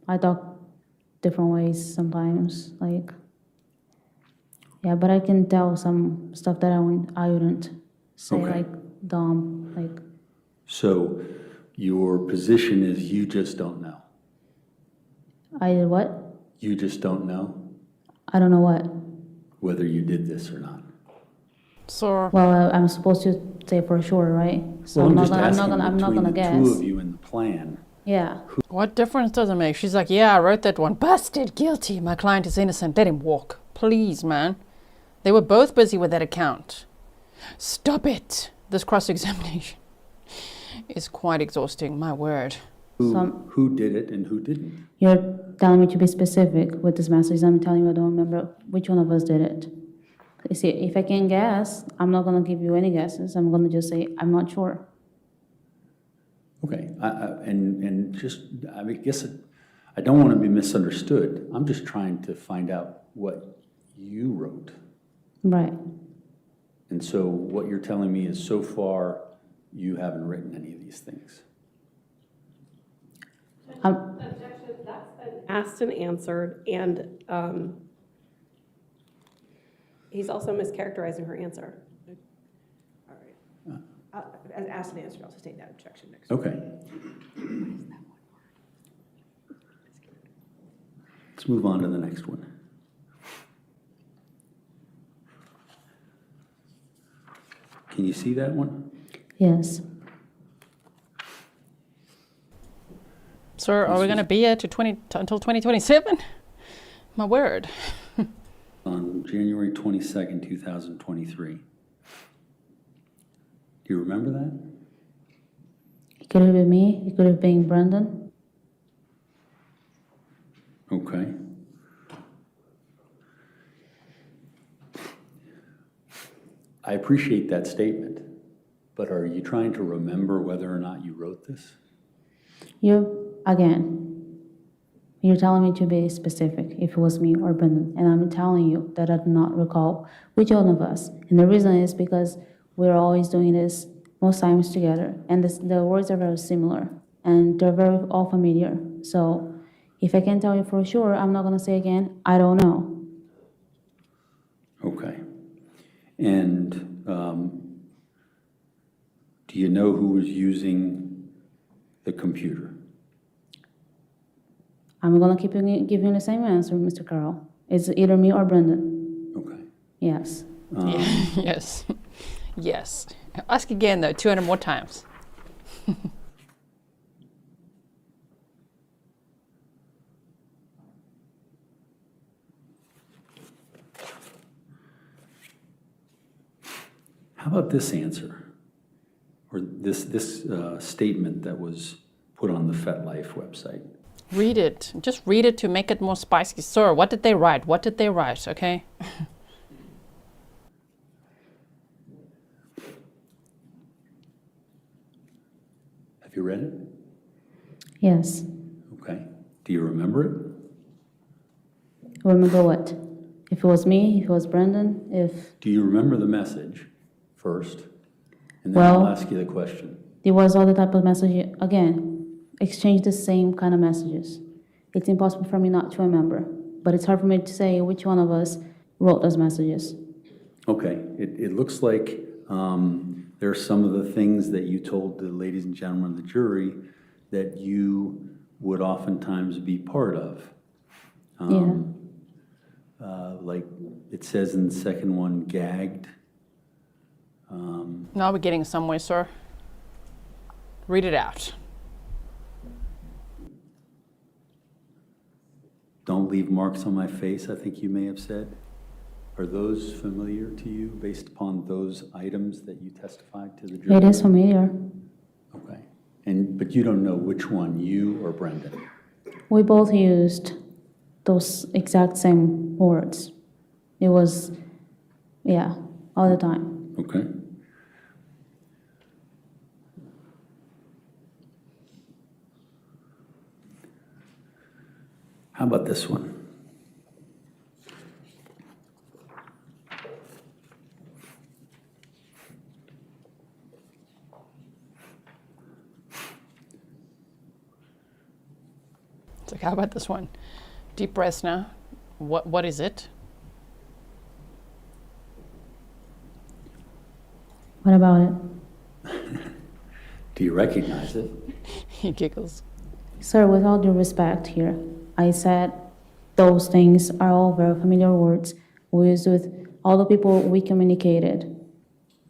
I talk different ways sometimes, like, yeah, but I can tell some stuff that I wouldn't say, Okay. like dumb, like, So your position is you just don't know. I did what? You just don't know I don't know what. whether you did this or not. So, Well, I'm supposed to say for sure, right? So Well, I'm just not asking gonna between the guess. two of you in the plan. Yeah. what difference does it make? She's like, yeah, I wrote that one. Busted, guilty. My client is innocent. Let him walk. Please, man. They were both busy with that account. Stop it. This cross-examination is quite exhausting, my word. Who did it and who didn't? You're telling me to be specific with this message. I'm telling you I don't remember which one of us did it. You see, if I can guess, I'm not going to give you any guesses. I'm going to just say, I'm not sure. Okay, I guess I don't want to be misunderstood. I'm just trying to find out what you wrote. Right. And so what you're telling me is so far you haven't written any of these things. Objection, that's been asked and answered, and he's also mischaracterizing her answer. All right. As asked and answered, I'll sustain that objection next. Okay. Let's move on to the next one. Can you see that one? Yes. Sir, are we going to be here to until 2027? My word. On January 22nd, 2023. Do you remember that? It could have been me. It could have been Brendan. Okay. I appreciate that statement, but are you trying to remember whether or not you wrote this? You're You're telling me to be specific if it was me or Brendan, and I'm telling you that I do not recall which one of us. And the reason is because we're always doing this most times together, and the words are very similar, and they're very all familiar. So if I can tell you for sure, I'm not going to say again, I don't know. Okay. And do you know who was using the computer? I'm going to keep giving you the same answer, Mr. Carroll. It's either me or Brendan. Okay. Yes. Yes. Yes. Ask again, though, 200 more times. How about this answer? Or this statement that was put on the FetLife website? Read it. Just read it to make it more spicy. Sir, what did they write? What did they write? Okay? Have you read it? Yes. Okay. Do you remember it? Remember what? If it was me, if it was Brendan, if... Do you remember the message first? And then Well- I'll ask you the question. There was all the type of message, again, exchange the same kind of messages. It's impossible for me not to remember, but it's hard for me to say which one of us wrote those messages. Okay. It looks like there are some of the things that you told the ladies and gentlemen of the jury that you would oftentimes be part of. Like it says in the second one, gagged. Now we're getting somewhere, sir. Read it out. Don't leave marks on my face, I think you may have said. Are those familiar to you based upon those items that you testified to the jury? It is familiar. Okay. But you don't know which one, you or Brendan? We both used those exact same words. It was, yeah, all the time. Okay. How about this one? It's like, how about this one? Deep breaths now. What is it? What about it? Do you recognize it? He giggles. Sir, with all due respect here, I said those things are all very familiar words we used with all the people we communicated.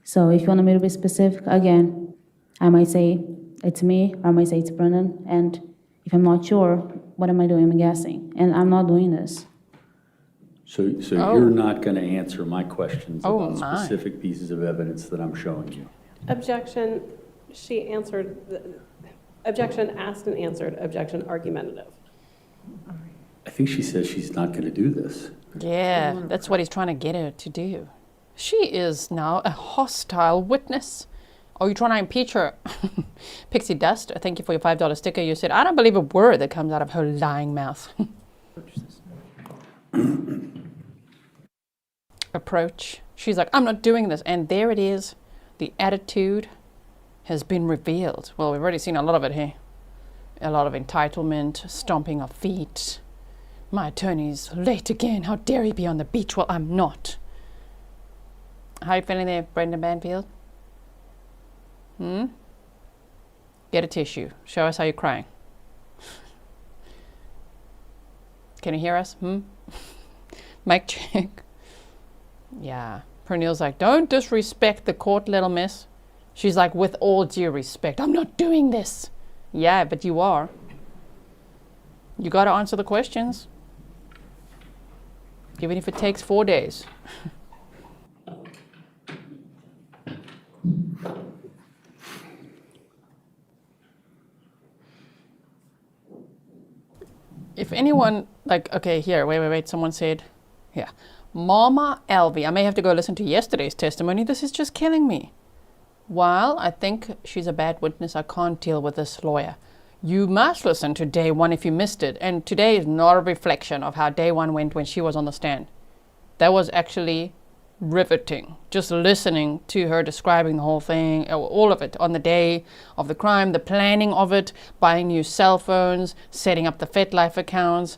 So if you want me to be specific, again, I might say it's me, or I might say it's Brendan, and if I'm not sure, what am I doing? I'm guessing, and I'm not doing this. So Oh. you're not going to answer my questions Oh, about my. specific pieces of evidence that I'm showing you? Objection, she answered, objection asked and answered, objection argumentative. I think she says she's not going to do this. Yeah, that's what he's trying to get her to do. She is now a hostile witness. Oh, you're trying to impeach her? Pixie Dust, thank you for your $5 sticker. You said, I don't believe a word that comes out of her lying mouth. Approach. She's like, I'm not doing this. And there it is. The attitude has been revealed. Well, we've already seen a lot of it here. A lot of entitlement, stomping of feet. My attorney's late again. How dare he be on the beach while I'm not? How are you feeling there, Brendan Banfield? Get a tissue. Show us how you're crying. Can you hear us? Mic check. Yeah. Pernille's like, don't disrespect the court, little miss. She's like, with all due respect, I'm not doing this. Yeah, but you are. You got to answer the questions. Even if it takes 4 days. If anyone, like, okay, here, wait, someone said, yeah, Mama Elvie, I may have to go listen to yesterday's testimony. This is just killing me. While I think she's a bad witness, I can't deal with this lawyer. You must listen to day one if you missed it. And today is not a reflection of how day one went when she was on the stand. That was actually riveting. Just listening to her describing the whole thing, all of it, on the day of the crime, the planning of it, buying new cell phones, setting up the FetLife accounts,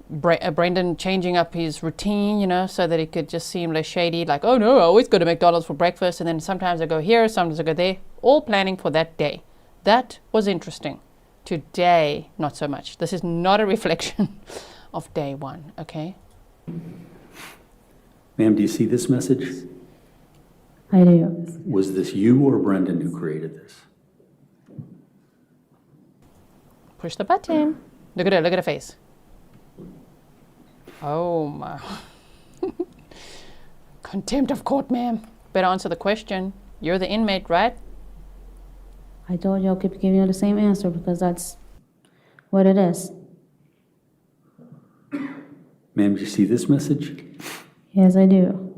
Brendan changing up his routine, so that it could just seem less shady, like, oh no, I always go to McDonald's for breakfast, and then sometimes I go here, sometimes I go there, all planning for that day. That was interesting. Today, not so much. This is not a reflection of day one, okay? Ma'am, do you see this message? I do. Was this you or Brendan who created this? Push the button. Look at her, look at her face. Oh my. Contempt of court, ma'am. Better answer the question. You're the inmate, right? I told you I'll keep giving you the same answer because that's what it is. Ma'am, do you see this message? Yes, I do.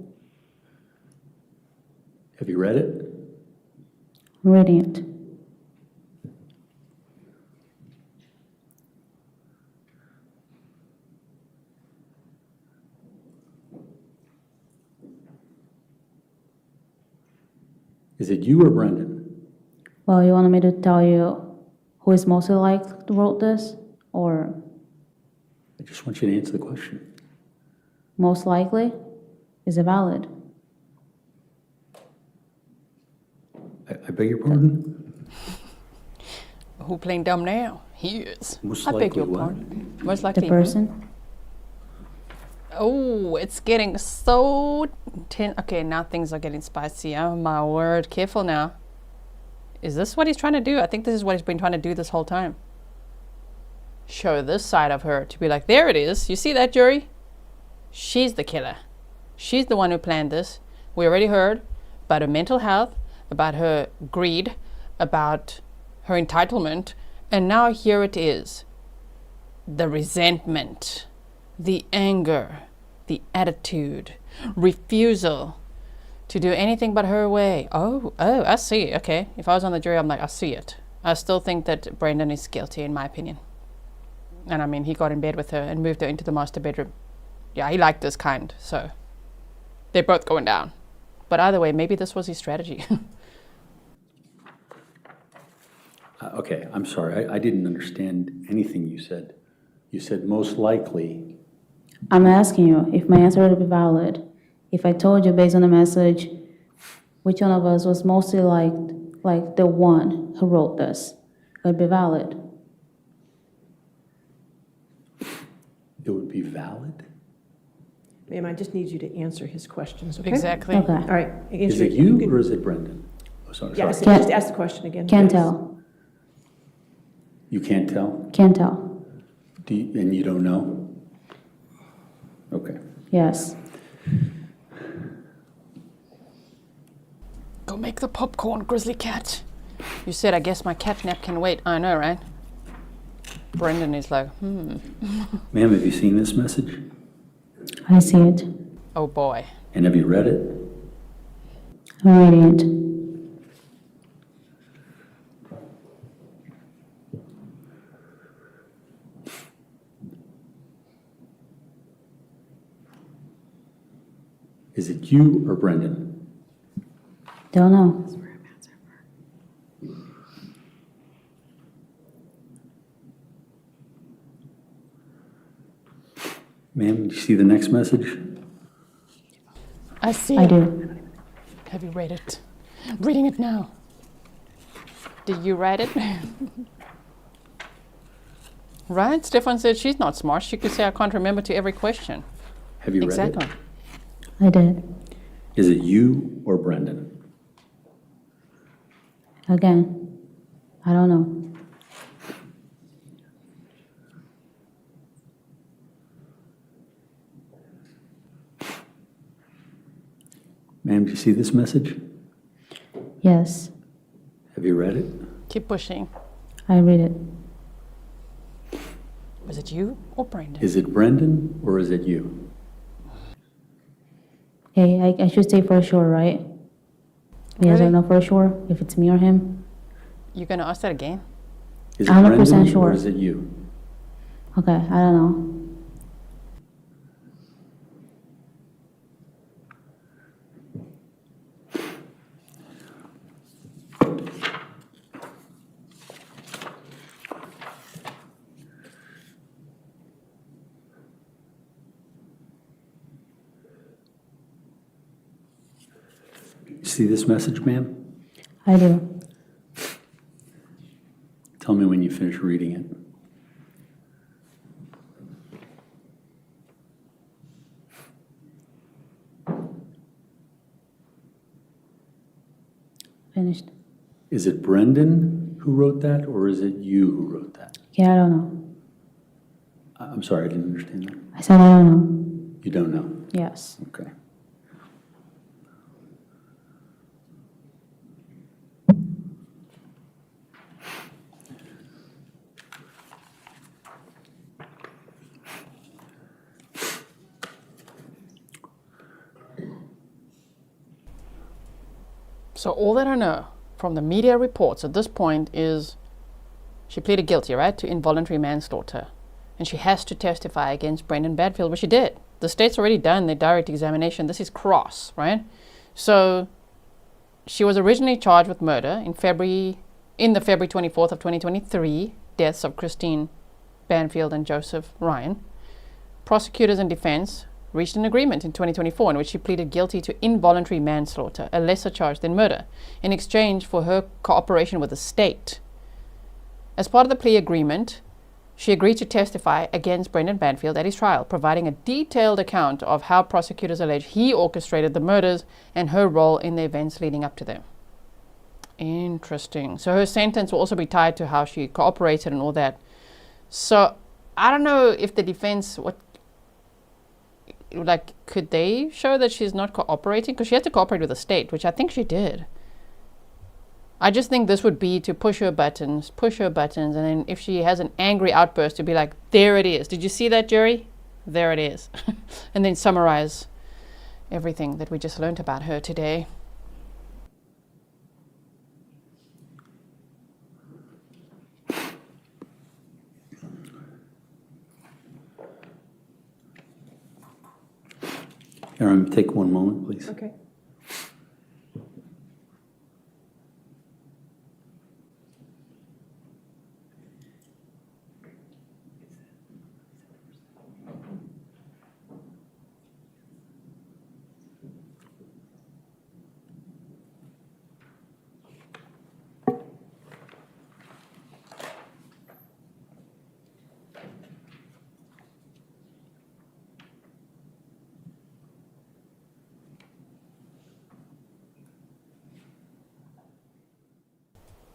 Have you read it? I'm reading it. Is it you or Brendan? Well, you wanted me to tell you who is mostly likely to wrote this, or I just want you to answer the question. most likely? Is it valid? I beg your pardon? Who playing dumb now? He is. Most I beg likely your what? pardon. Most likely. The person? Oh, it's getting so tense. Okay, now things are getting spicy. Oh my word. Careful now. Is this what he's trying to do? I think this is what he's been trying to do this whole time. Show this side of her to be like, there it is. You see that, jury? She's the killer. She's the one who planned this. We already heard about her mental health, about her greed, about her entitlement, and now here it is. The resentment, the anger, the attitude, refusal to do anything but her way. Oh, I see. Okay. If I was on the jury, I'm like, I see it. I still think that Brendan is guilty, in my opinion. And I mean, he got in bed with her and moved her into the master bedroom. Yeah, he liked this kind, so they're both going down. But either way, maybe this was his strategy. Okay, I'm sorry. I didn't understand anything you said. You said most likely. I'm asking you if my answer would be valid. If I told you based on the message, which one of us was mostly like the one who wrote this, would be valid. It would be valid? Ma'am, I just need you to answer his questions, okay? Exactly. Okay. All right. Is answer it you can- or is it Brendan? Oh, sorry. Yeah, sorry. just ask the question again. Can't please. tell. You can't tell? Can't tell. And you don't know? Okay. Yes. Go make the popcorn, Grizzly cat. You said, I guess my catnap can wait. I know, right? Brendan is like, Ma'am, have you seen this message? I see it. oh boy. And have you read it? I'm reading it. Is it you or Brendan? Don't know. Ma'am, do you see the next message? I see I it. do. Have you read it? I'm reading it now. Did you write it? Right? Stefan said she's not smart. She could say, I can't remember to every question. Have you read Exactly. it? I did. Is it you or Brendan? Again, I don't know. Ma'am, do you see this message? Yes, Have you read it? Keep pushing. I read it. Was it you or Brendan? Is it Brendan or is it you? Okay, I should say for sure, right? Yes Really? or no for sure, if it's me or him. You're going to ask that again? Is it 100% Brendan sure. or is it you? Okay, I don't know. See this message, ma'am? I do. Tell me when you finish reading it. Finished. Is it Brendan who wrote that, or is it you who wrote that? Yeah, I don't know. I'm sorry, I didn't understand that. I said I don't know. You don't know? Yes. Okay. So all that I know from the media reports at this point is she pleaded guilty, right, to involuntary manslaughter. And she has to testify against Brendan Banfield, which she did. The state's already done their direct examination. This is cross, right? So she was originally charged with murder in the February 24th of 2023, deaths of Christine Banfield and Joseph Ryan. Prosecutors and defense reached an agreement in 2024 in which she pleaded guilty to involuntary manslaughter, a lesser charge than murder, in exchange for her cooperation with the state. As part of the plea agreement, she agreed to testify against Brendan Banfield at his trial, providing a detailed account of how prosecutors allege he orchestrated the murders and her role in the events leading up to them. Interesting. So her sentence will also be tied to how she cooperated and all that. So I don't know if the defense, could they show that she's not cooperating? Because she had to cooperate with the state, which I think she did. I just think this would be to push her buttons, and then if she has an angry outburst, to be like, there it is. Did you see that, jury? There it is. And then summarize everything that we just learned about her today. Aaron, take one moment, please. Okay.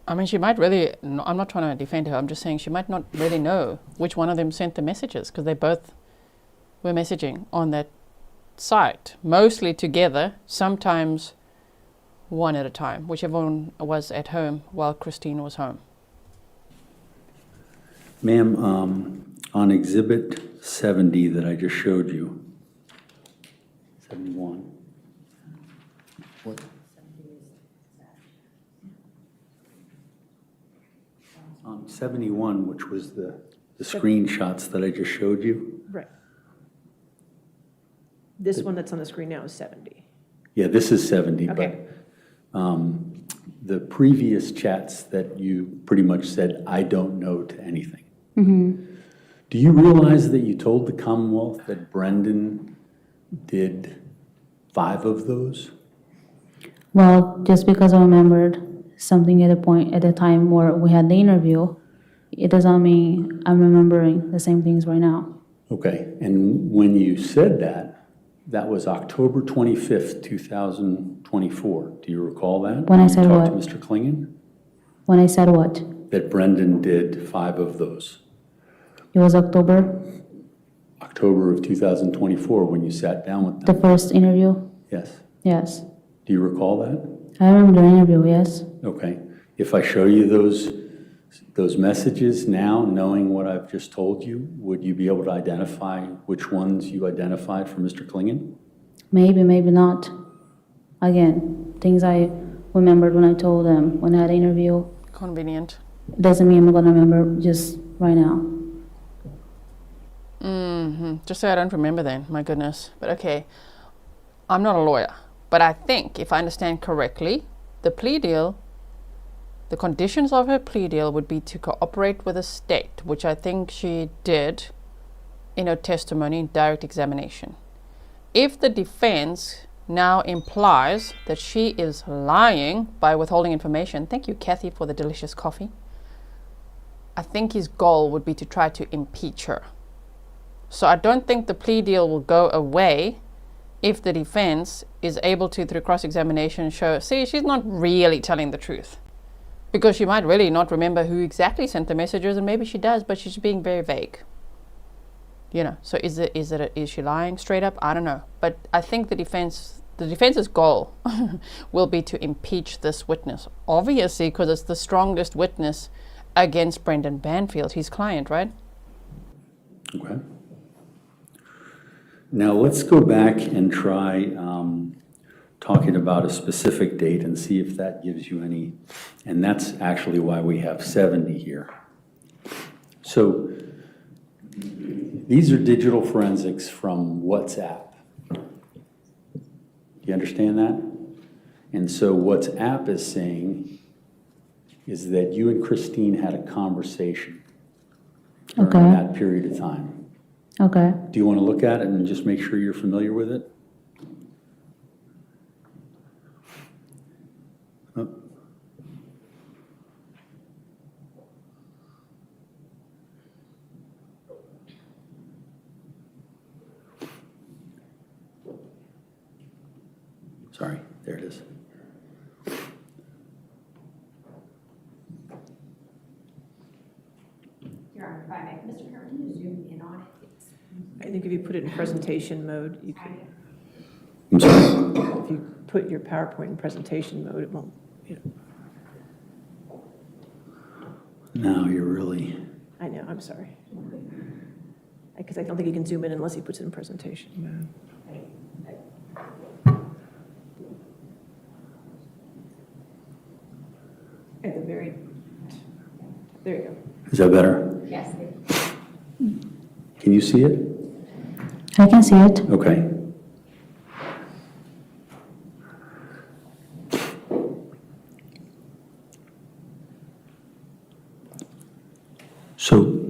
I mean, she might really, I'm not trying to defend her, I'm just saying she might not really know which one of them sent the messages, because they both were messaging on that site, mostly together, sometimes one at a time, whichever one was at home while Christine was home. Ma'am, on Exhibit 70 that I just showed you, 71. What? On 71, which was the screenshots that I just showed you. Right. This one that's on the screen now is 70. Yeah, this is 70, Okay. but the previous chats that you pretty much said, I don't know to anything. Mm-hmm. Do you realize that you told the Commonwealth that Brendan did 5 of those? Well, just because I remembered something at the time where we had the interview, it doesn't mean I'm remembering the same things right now. Okay, and when you said that, that was October 25th, 2024. Do you recall that? When I said you what? talked to Mr. Klingon? When I said what? That Brendan did 5 of those. It was October, October of 2024 when you sat down with the them. first interview? Yes. Yes. Do you recall that? I remember the interview, yes. Okay. If I show you those messages now, knowing what I've just told you, would you be able to identify which ones you identified for Mr. Klingon? Maybe, maybe not. Again, things I remembered when I told them, when I had an interview. Convenient. It doesn't mean I'm gonna remember just right now. Just say I don't remember then, my goodness. But okay, I'm not a lawyer, but I think if I understand correctly, the plea deal, the conditions of her plea deal would be to cooperate with the state, which I think she did in her testimony in direct examination. If the defense now implies that she is lying by withholding information, thank you, Kathy, for the delicious coffee, I think his goal would be to try to impeach her. So I don't think the plea deal will go away if the defense is able to, through cross-examination, show, see, she's not really telling the truth. Because she might really not remember who exactly sent the messages, and maybe she does, but she's being very vague. You know, so is she lying straight up? I don't know. But I think the defense's goal will be to impeach this witness. Obviously, because it's the strongest witness against Brendan Banfield, his client, right? Okay. Now let's go back and try talking about a specific date and see if that gives you any, and that's actually why we have 70 here. So these are digital forensics from WhatsApp. Do you understand that? And so WhatsApp is saying is that you and Christine had a conversation during Okay. that period of time. Okay. Do you want to look at it and just make sure you're familiar with it? Oh. Sorry, there it is. Your Honor, if I may, Mr. Herman, can you zoom in on it? I think if you put it in presentation mode, you could, I'm sorry. if you put your PowerPoint in presentation mode, it won't, you know. Now you're really, I know, I'm sorry. Because I don't think you can zoom in unless he puts it in presentation mode. At the very, there you go. is that better? Yes. Can you see it? I can see it. Okay. So,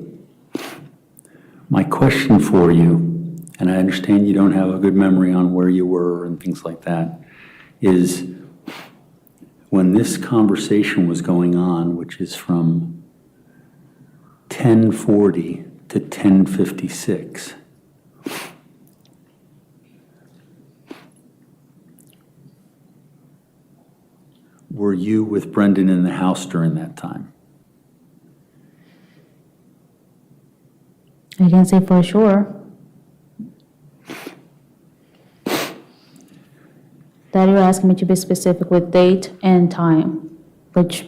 my question for you, and I understand you don't have a good memory on where you were and things like that, is when this conversation was going on, which is from 10:40 to 10:56, were you with Brendan in the house during that time? I can say for sure. That you're asking me to be specific with date and time, which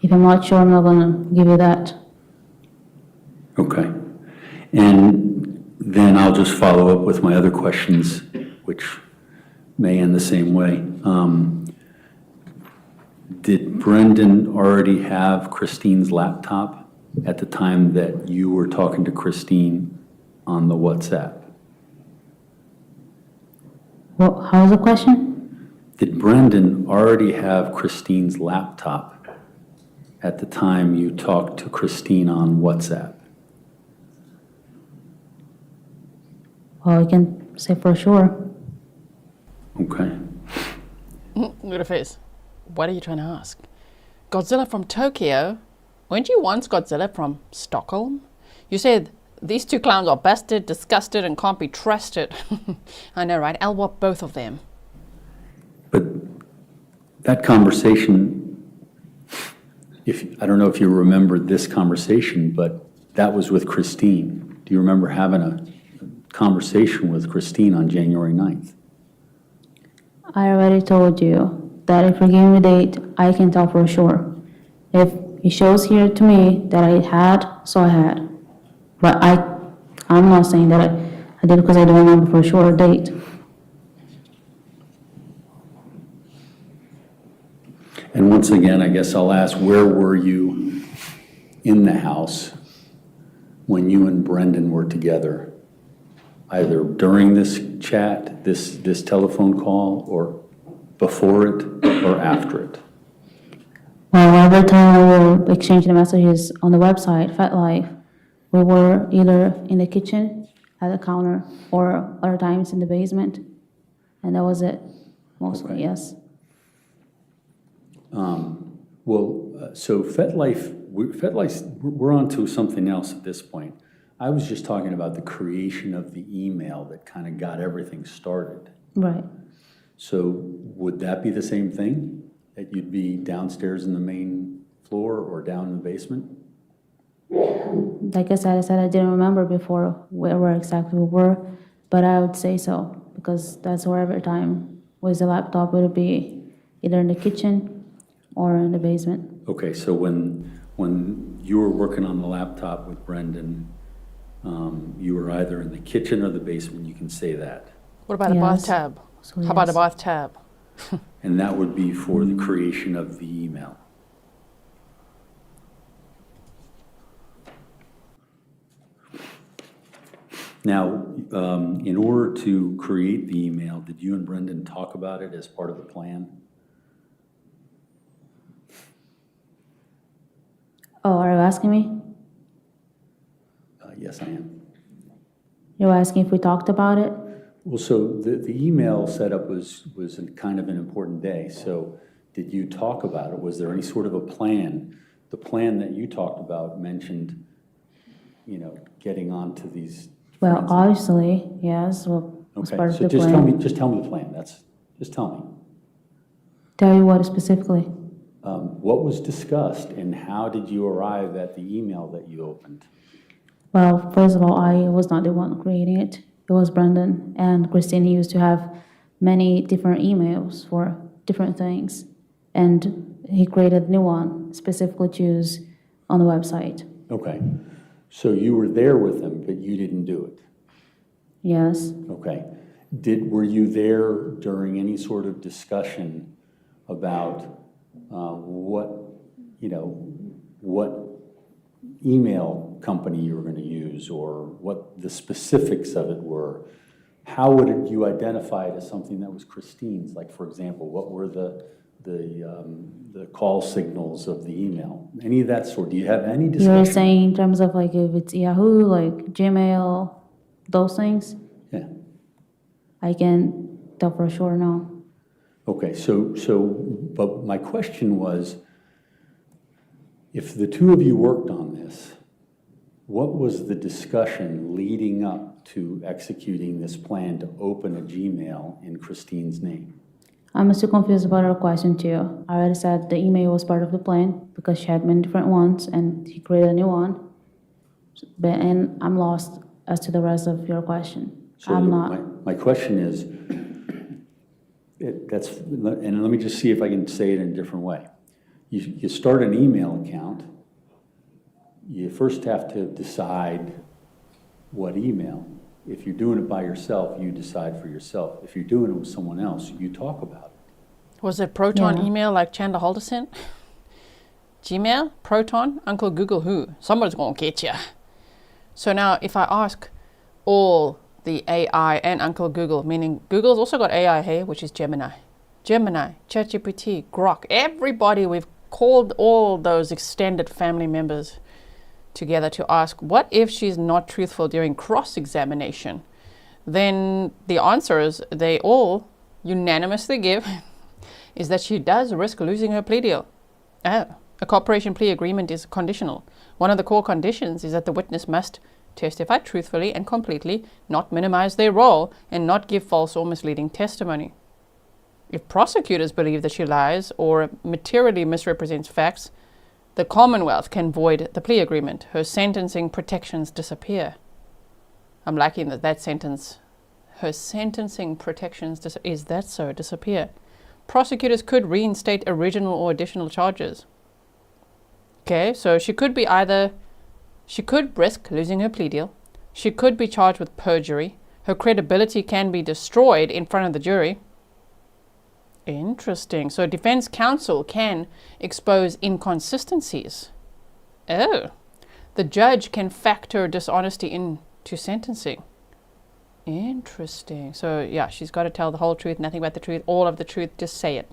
if I'm not sure, I'm not gonna give you that. Okay. And then I'll just follow up with my other questions, which may end the same way. Did Brendan already have Christine's laptop at the time that you were talking to Christine on the WhatsApp? Well, how's the question? Did Brendan already have Christine's laptop at the time you talked to Christine on WhatsApp? Well, I can say for sure. Okay. Look at her face. What are you trying to ask? Godzilla from Tokyo? Weren't you once Godzilla from Stockholm? You said these two clowns are busted, disgusted, and can't be trusted. I know, right? I'll whoop both of them. But that conversation, I don't know if you remember this conversation, but that was with Christine. Do you remember having a conversation with Christine on January 9th? I already told you that if you give me a date, I can tell for sure. If it shows here to me that I had, so I had. But I'm not saying that I did because I don't remember for sure a date. And once again, I guess I'll ask, where were you in the house when you and Brendan were together? Either during this chat, this telephone call, or before it, or after it? Well, every time we were exchanging messages on the website, FetLife, we were either in the kitchen, at the counter, or other times in the basement. And that was it, mostly, Okay. yes. So FetLife, we're on to something else at this point. I was just talking about the creation of the email that kind of got everything started. Right. So would that be the same thing? That you'd be downstairs in the main floor or down in the basement? Like I said I didn't remember before where exactly we were, but I would say so, because that's where every time was the laptop would be either in the kitchen or in the basement. Okay, so when you were working on the laptop with Brendan, you were either in the kitchen or the basement, you can say that. What about a Yes. bathtub? So How about a yes. bathtub? And that would be for the creation of the email. Now, in order to create the email, did you and Brendan talk about it as part of the plan? Oh, are you asking me? Yes, I am. You're asking if we talked about it? Well, so the email setup was kind of an important day. So did you talk about it? Was there any sort of a plan? The plan that you talked about mentioned, getting onto these. Well, forensic- obviously, yes, well, it's Okay, part of so the just plan. tell me the plan. Just tell me. Tell you what specifically? What was discussed and how did you arrive at the email that you opened? Well, first of all, I was not the one creating it. It was Brendan, and Christine used to have many different emails for different things. And he created a new one, specifically to use on the website. Okay, so you were there with them, but you didn't do it. Yes. Okay. Were you there during any sort of discussion about what email company you were going to use, or what the specifics of it were? How would you identify it as something that was Christine's? Like, for example, what were the call signals of the email? Any of that sort? Do you have any discussion? You're saying in terms of like if it's Yahoo, like Gmail, those things? Yeah. I can tell for sure no. Okay, but my question was, if the two of you worked on this, what was the discussion leading up to executing this plan to open a Gmail in Christine's name? I'm still confused about our question too. I already said the email was part of the plan because she had many different ones and he created a new one. And I'm lost as to the rest of your question. So I'm not. My question is, and let me just see if I can say it in a different way. You start an email account, you first have to decide what email. If you're doing it by yourself, you decide for yourself. If you're doing it with someone else, you talk about it. Was it Proton Yeah. email like Chandler Halderson? Gmail? Proton? Uncle Google who? Somebody's going to get you. So now if I ask all the AI and Uncle Google, meaning Google's also got AI here, which is Gemini, ChatGPT, Grok, everybody, we've called all those extended family members together to ask, what if she's not truthful during cross-examination? Then the answers they all unanimously give is that she does risk losing her plea deal. A cooperation plea agreement is conditional. One of the core conditions is that the witness must testify truthfully and completely, not minimize their role, and not give false or misleading testimony. If prosecutors believe that she lies or materially misrepresents facts, the Commonwealth can void the plea agreement. Her sentencing protections disappear. I'm liking that sentence. Her sentencing protections disappear. Prosecutors could reinstate original or additional charges. Okay, so she could risk losing her plea deal. She could be charged with perjury. Her credibility can be destroyed in front of the jury. Interesting. So defense counsel can expose inconsistencies. Oh. The judge can factor dishonesty into sentencing. Interesting. So yeah, she's got to tell the whole truth, nothing but the truth, all of the truth, just say it.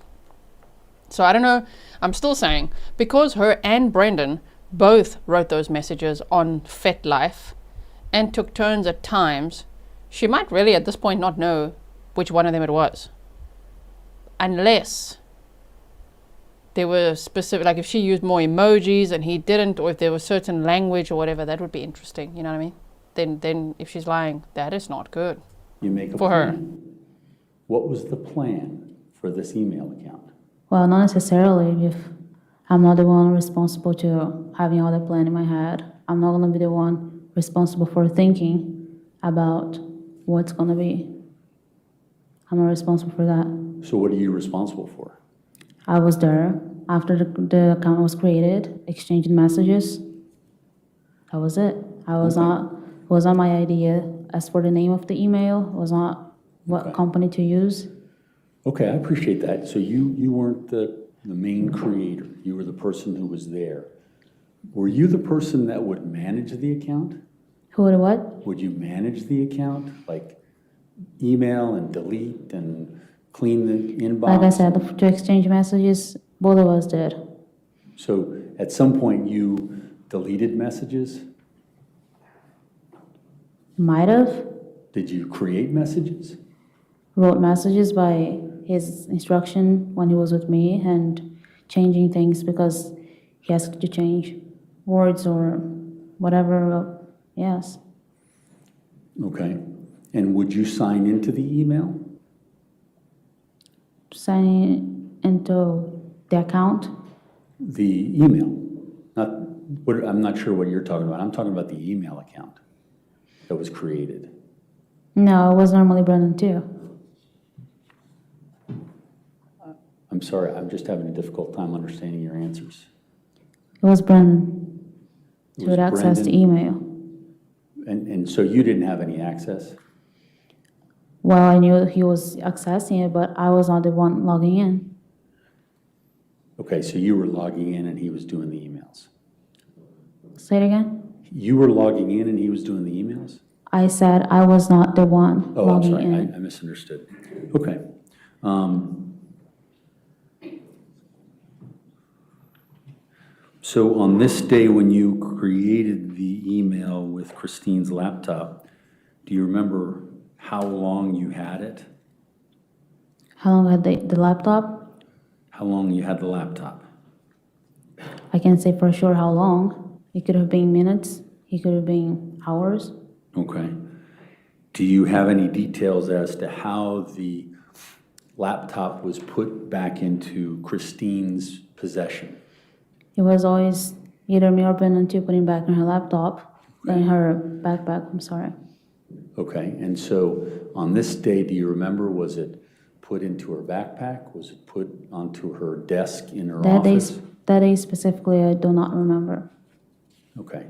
So I don't know, I'm still saying, because her and Brendan both wrote those messages on FetLife and took turns at times, she might really at this point not know which one of them it was. Unless there were specific, like if she used more emojis and he didn't, or if there was certain language or whatever, that would be interesting, you know what I mean? Then if she's lying, that is not good. You make a for her. plan. What was the plan for this email account? Well, not necessarily. If I'm not the one responsible to having all the plan in my head, I'm not gonna be the one responsible for thinking about what's gonna be. I'm not responsible for that. So what are you responsible for? I was there after the account was created, exchanging messages. That was it. It was not my idea. As for the name of the email, it was not what Okay. company to use. Okay, I appreciate that. So you weren't the main creator. You were the person who was there. Were you the person that would manage the account? Who would what? Would you manage the account? Like email and delete and clean the inbox? Like I said, to exchange messages, both of us did. So at some point you deleted messages? Might have. Did you create messages? Wrote messages by his instruction when he was with me and changing things because he asked to change words or whatever. Yes. Okay. And would you sign into the email? Signing into the account. The email? I'm not sure what you're talking about. I'm talking about the email account that was created. No, it was normally Brendan too. I'm sorry, I'm just having a difficult time understanding your answers. It was Brendan It who was had access to Brendan? email. And so you didn't have any access? Well, I knew he was accessing it, but I was not the one logging in. Okay, so you were logging in and he was doing the emails. Say it again. You were logging in and he was doing the emails? I said I was not the one Oh, I'm logging sorry, in. I misunderstood. Okay. So on this day when you created the email with Christine's laptop, do you remember how long you had it? How long had the laptop? How long you had the laptop? I can't say for sure how long. It could have been minutes. It could have been hours. Okay. Do you have any details as to how the laptop was put back into Christine's possession? It was always either me or Brendan to putting back in her laptop, in her backpack, I'm sorry. Okay, and so on this day, do you remember, was it put into her backpack? Was it put onto her desk in her office? That day specifically, I do not remember. Okay,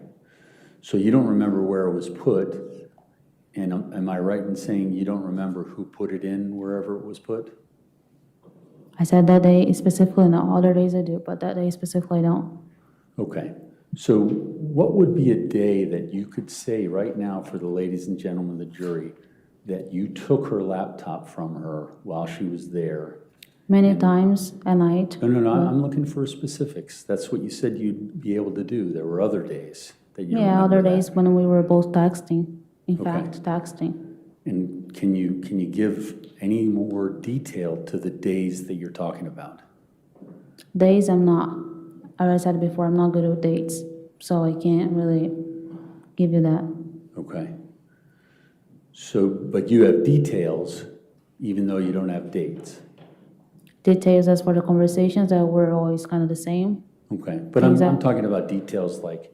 so you don't remember where it was put, and am I right in saying you don't remember who put it in wherever it was put? I said that day specifically, not other days I do, but that day specifically I don't. Okay, so what would be a day that you could say right now for the ladies and gentlemen of the jury that you took her laptop from her while she was there? Many times at night. No, I'm looking for specifics. That's what you said you'd be able to do. There were other days that you Yeah, remember other that. days when we were both texting. In Okay. fact, texting. And can you give any more detail to the days that you're talking about? Days I'm not. As I said before, I'm not good with dates, so I can't really give you that. Okay. So, but you have details, even though you don't have dates. Details as for the conversations that were always kind of the same. Okay, but I'm Exactly. talking about details like,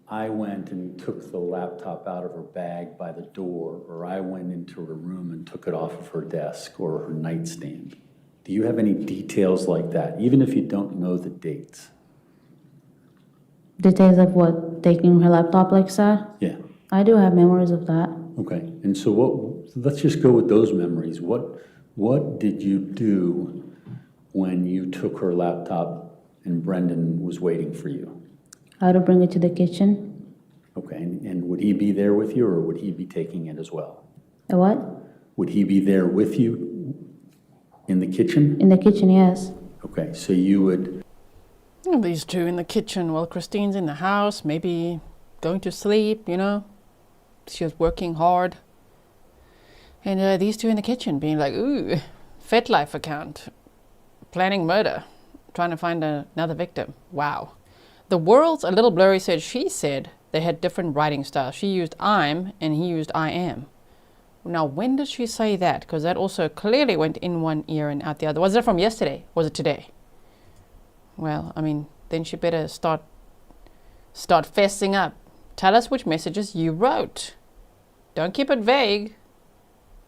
I went and took the laptop out of her bag by the door, or I went into her room and took it off of her desk or her nightstand. Do you have any details like that, even if you don't know the dates? Details of what? Taking her laptop like that? Yeah, I do have memories of that. okay. And so let's just go with those memories. What did you do when you took her laptop and Brendan was waiting for you? I had to bring it to the kitchen. Okay, and would he be there with you, or would he be taking it as well? A what? Would he be there with you in the kitchen? In the kitchen, yes. Okay, so you would, These two in the kitchen while Christine's in the house, maybe going to sleep, you know. She was working hard. And these two in the kitchen being like, ooh, FetLife account, planning murder, trying to find another victim. Wow. The world's a little blurry said she said they had different writing styles. She used I'm and he used I am. Now, when did she say that? Because that also clearly went in one ear and out the other. Was it from yesterday? Was it today? Well, I mean, then she better start fessing up. Tell us which messages you wrote. Don't keep it vague.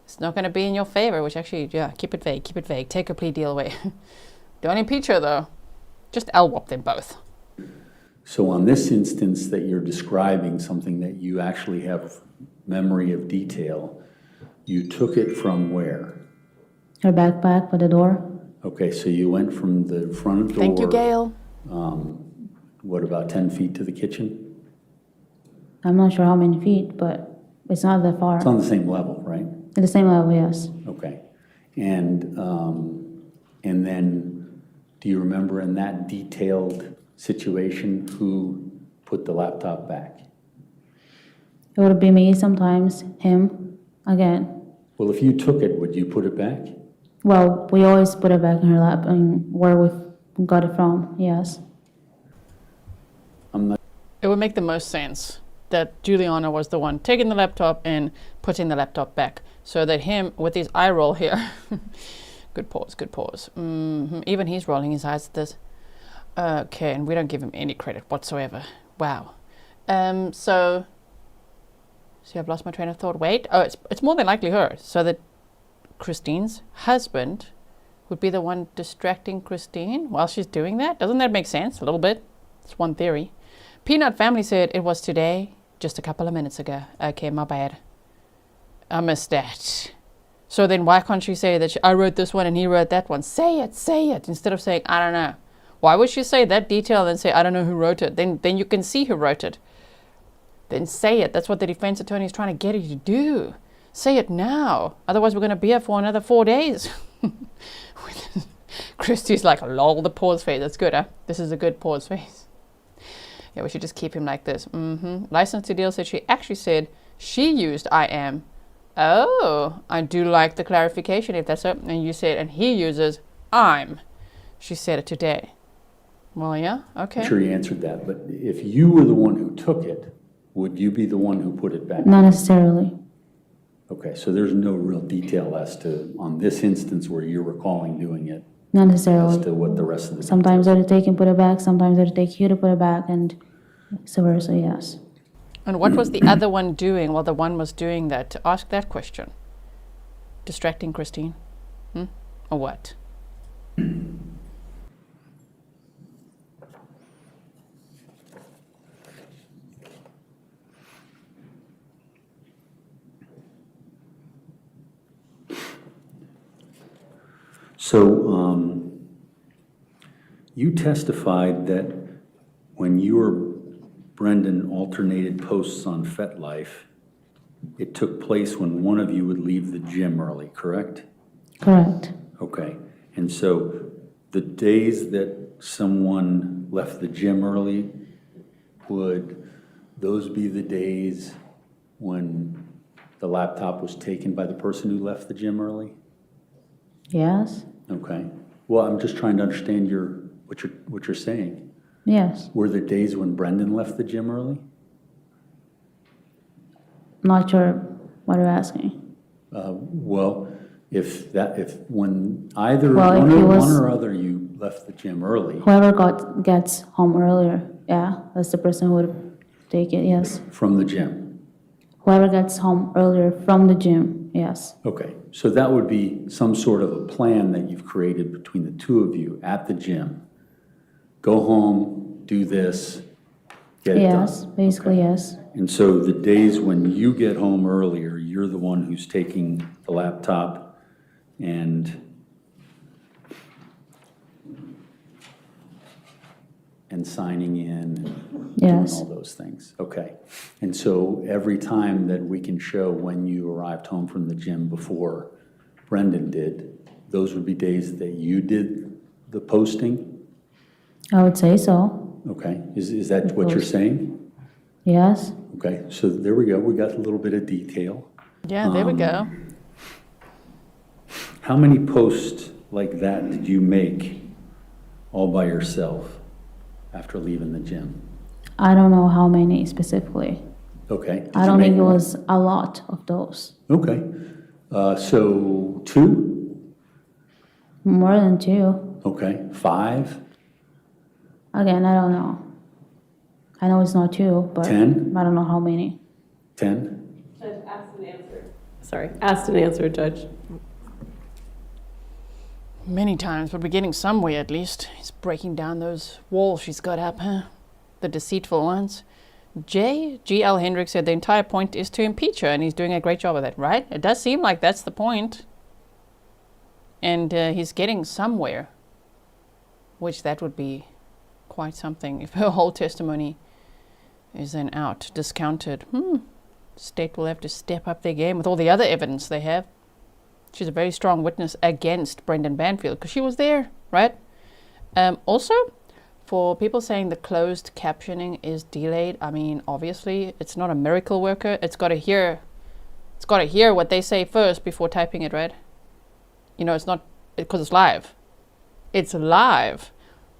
It's not going to be in your favor, which actually, yeah, keep it vague, keep it vague. Take her plea deal away. Don't impeach her, though. Just LWOP them both. so on this instance that you're describing, something that you actually have memory of detail, you took it from where? Her backpack by the door. Okay, so you went from the front door. Thank you, Gail. What, about 10 feet to the kitchen? I'm not sure how many feet, but it's not that far. It's on the same level, right? At the same level, yes. Okay. And then, do you remember in that detailed situation who put the laptop back? It would be me sometimes, him, again. Well, if you took it, would you put it back? Well, we always put it back in her lap and where we got it from, yes. I'm not. It would make the most sense that Juliana was the one taking the laptop and putting the laptop back. So that him, with his eye roll here, good pause, good pause. Even he's rolling his eyes at this. Okay, and we don't give him any credit whatsoever. Wow. So I've lost my train of thought. Wait, it's more than likely her. So that Christine's husband would be the one distracting Christine while she's doing that. Doesn't that make sense? A little bit. It's one theory. Peanut Family said it was today, just a couple of minutes ago. Okay, my bad. I missed that. So then why can't she say that I wrote this one and he wrote that one? Say it, instead of saying, I don't know. Why would she say that detail and say, I don't know who wrote it? Then you can see who wrote it. Then say it. That's what the defense attorney is trying to get you to do. Say it now. Otherwise, we're going to be here for another 4 days. Christy's like, lol, the pause phase. That's good, huh? This is a good pause phase. Yeah, we should just keep him like this. License to Deal said she actually said she used I am. Oh, I do like the clarification if that's so. And you said, and he uses I'm. She said it today. Well, yeah, okay. I'm sure you answered that, but if you were the one who took it, would you be the one who put it back? Not necessarily. Okay, so there's no real detail as to, on this instance where you're recalling doing it, Not as necessarily. to what the rest of the Sometimes details. I take and put it back, sometimes I take you to put it back, and so versa, yes. And what was the other one doing while the one was doing that? To ask that question. Distracting Christine? Or what? So, you testified that when you or Brendan alternated posts on FetLife, it took place when one of you would leave the gym early, correct? Correct. Okay, and so the days that someone left the gym early, would those be the days when the laptop was taken by the person who left the gym early? Yes? Okay. Well, I'm just trying to understand what you're saying. Yes. Were there days when Brendan left the gym early? Not sure what you're asking. Well, if when either Well, if one, he was- one or other you left the gym early Whoever gets home earlier, yeah, that's the person who would take it, yes. from the gym. Whoever gets home earlier from the gym, yes. Okay, so that would be some sort of a plan that you've created between the two of you at the gym. Go home, do this, get it done. Yes, basically, Okay. yes. And so the days when you get home earlier, you're the one who's taking the laptop and signing in and Yes. doing all those things. Okay. And so every time that we can show when you arrived home from the gym before Brendan did, those would be days that you did the posting? I would say so. Okay. Is that what you're saying? Yes. Okay. So there we go. We got a little bit of detail. Yeah, there we go. How many posts like that did you make all by yourself after leaving the gym? I don't know how many specifically. Okay. Did I you don't make think it more? was a lot of those. Okay. So 2? More than 2. Okay. 5? Again, I don't know. I know it's not 2, but 10? I don't know how many. 10? Judge asked and answered. Sorry, asked and answered, Judge. Many times, but we're getting somewhere at least. He's breaking down those walls she's got up, huh? The deceitful ones. G.L. Hendricks said the entire point is to impeach her, and he's doing a great job of that, right? It does seem like that's the point. And he's getting somewhere, which that would be quite something. If her whole testimony is then out, discounted, state will have to step up their game with all the other evidence they have. She's a very strong witness against Brendan Banfield because she was there, right? Also, for people saying the closed captioning is delayed, I mean, obviously, it's not a miracle worker. It's got to hear what they say first before typing it, right? You know, it's not because it's live. It's live.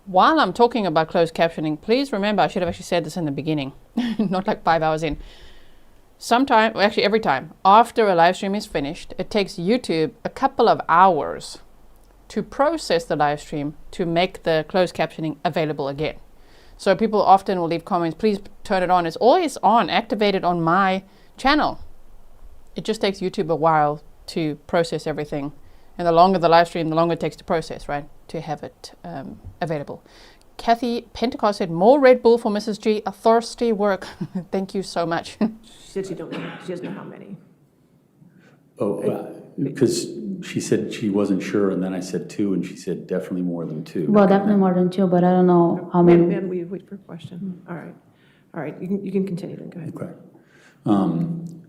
While I'm talking about closed captioning, please remember I should have actually said this in the beginning, not like 5 hours in. Sometime, well, actually every time, after a live stream is finished, it takes YouTube a couple of hours to process the live stream to make the closed captioning available again. So people often will leave comments, please turn it on. It's always on, activated on my channel. It just takes YouTube a while to process everything. And the longer the live stream, the longer it takes to process, right? To have it available. Kathy Pentecost said, more Red Bull for Mrs. G, a thirsty work. Thank you so much. She said she doesn't know how many. Oh, because she said she wasn't sure, and then I said 2, and she said definitely more than 2. Well, definitely more than 2, but I don't know how many. Ma'am, we wait for a question. All right, you can continue then, go ahead. Okay.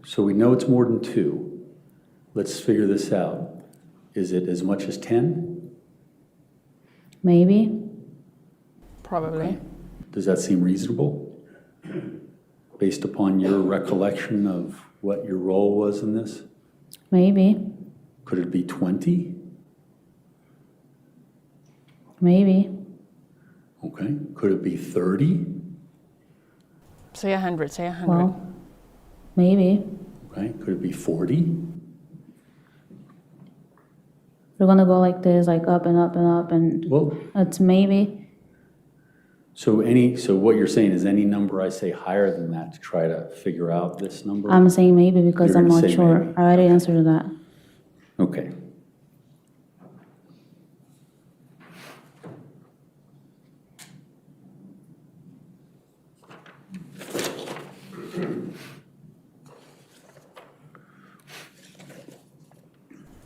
So we know it's more than 2. Let's figure this out. Is it as much as 10? Maybe. Probably. Does that seem reasonable? Based upon your recollection of what your role was in this? Maybe. Could it be 20? Maybe. Okay. Could it be 30? Say 100, say 100. Well, maybe. Okay. Could it be 40? We're gonna go like this, like up and up and up, and Well, it's maybe. so what you're saying is any number I say higher than that to try to figure out this number? I'm saying maybe because You're I'm gonna not say sure. maybe. I already answered that. Okay.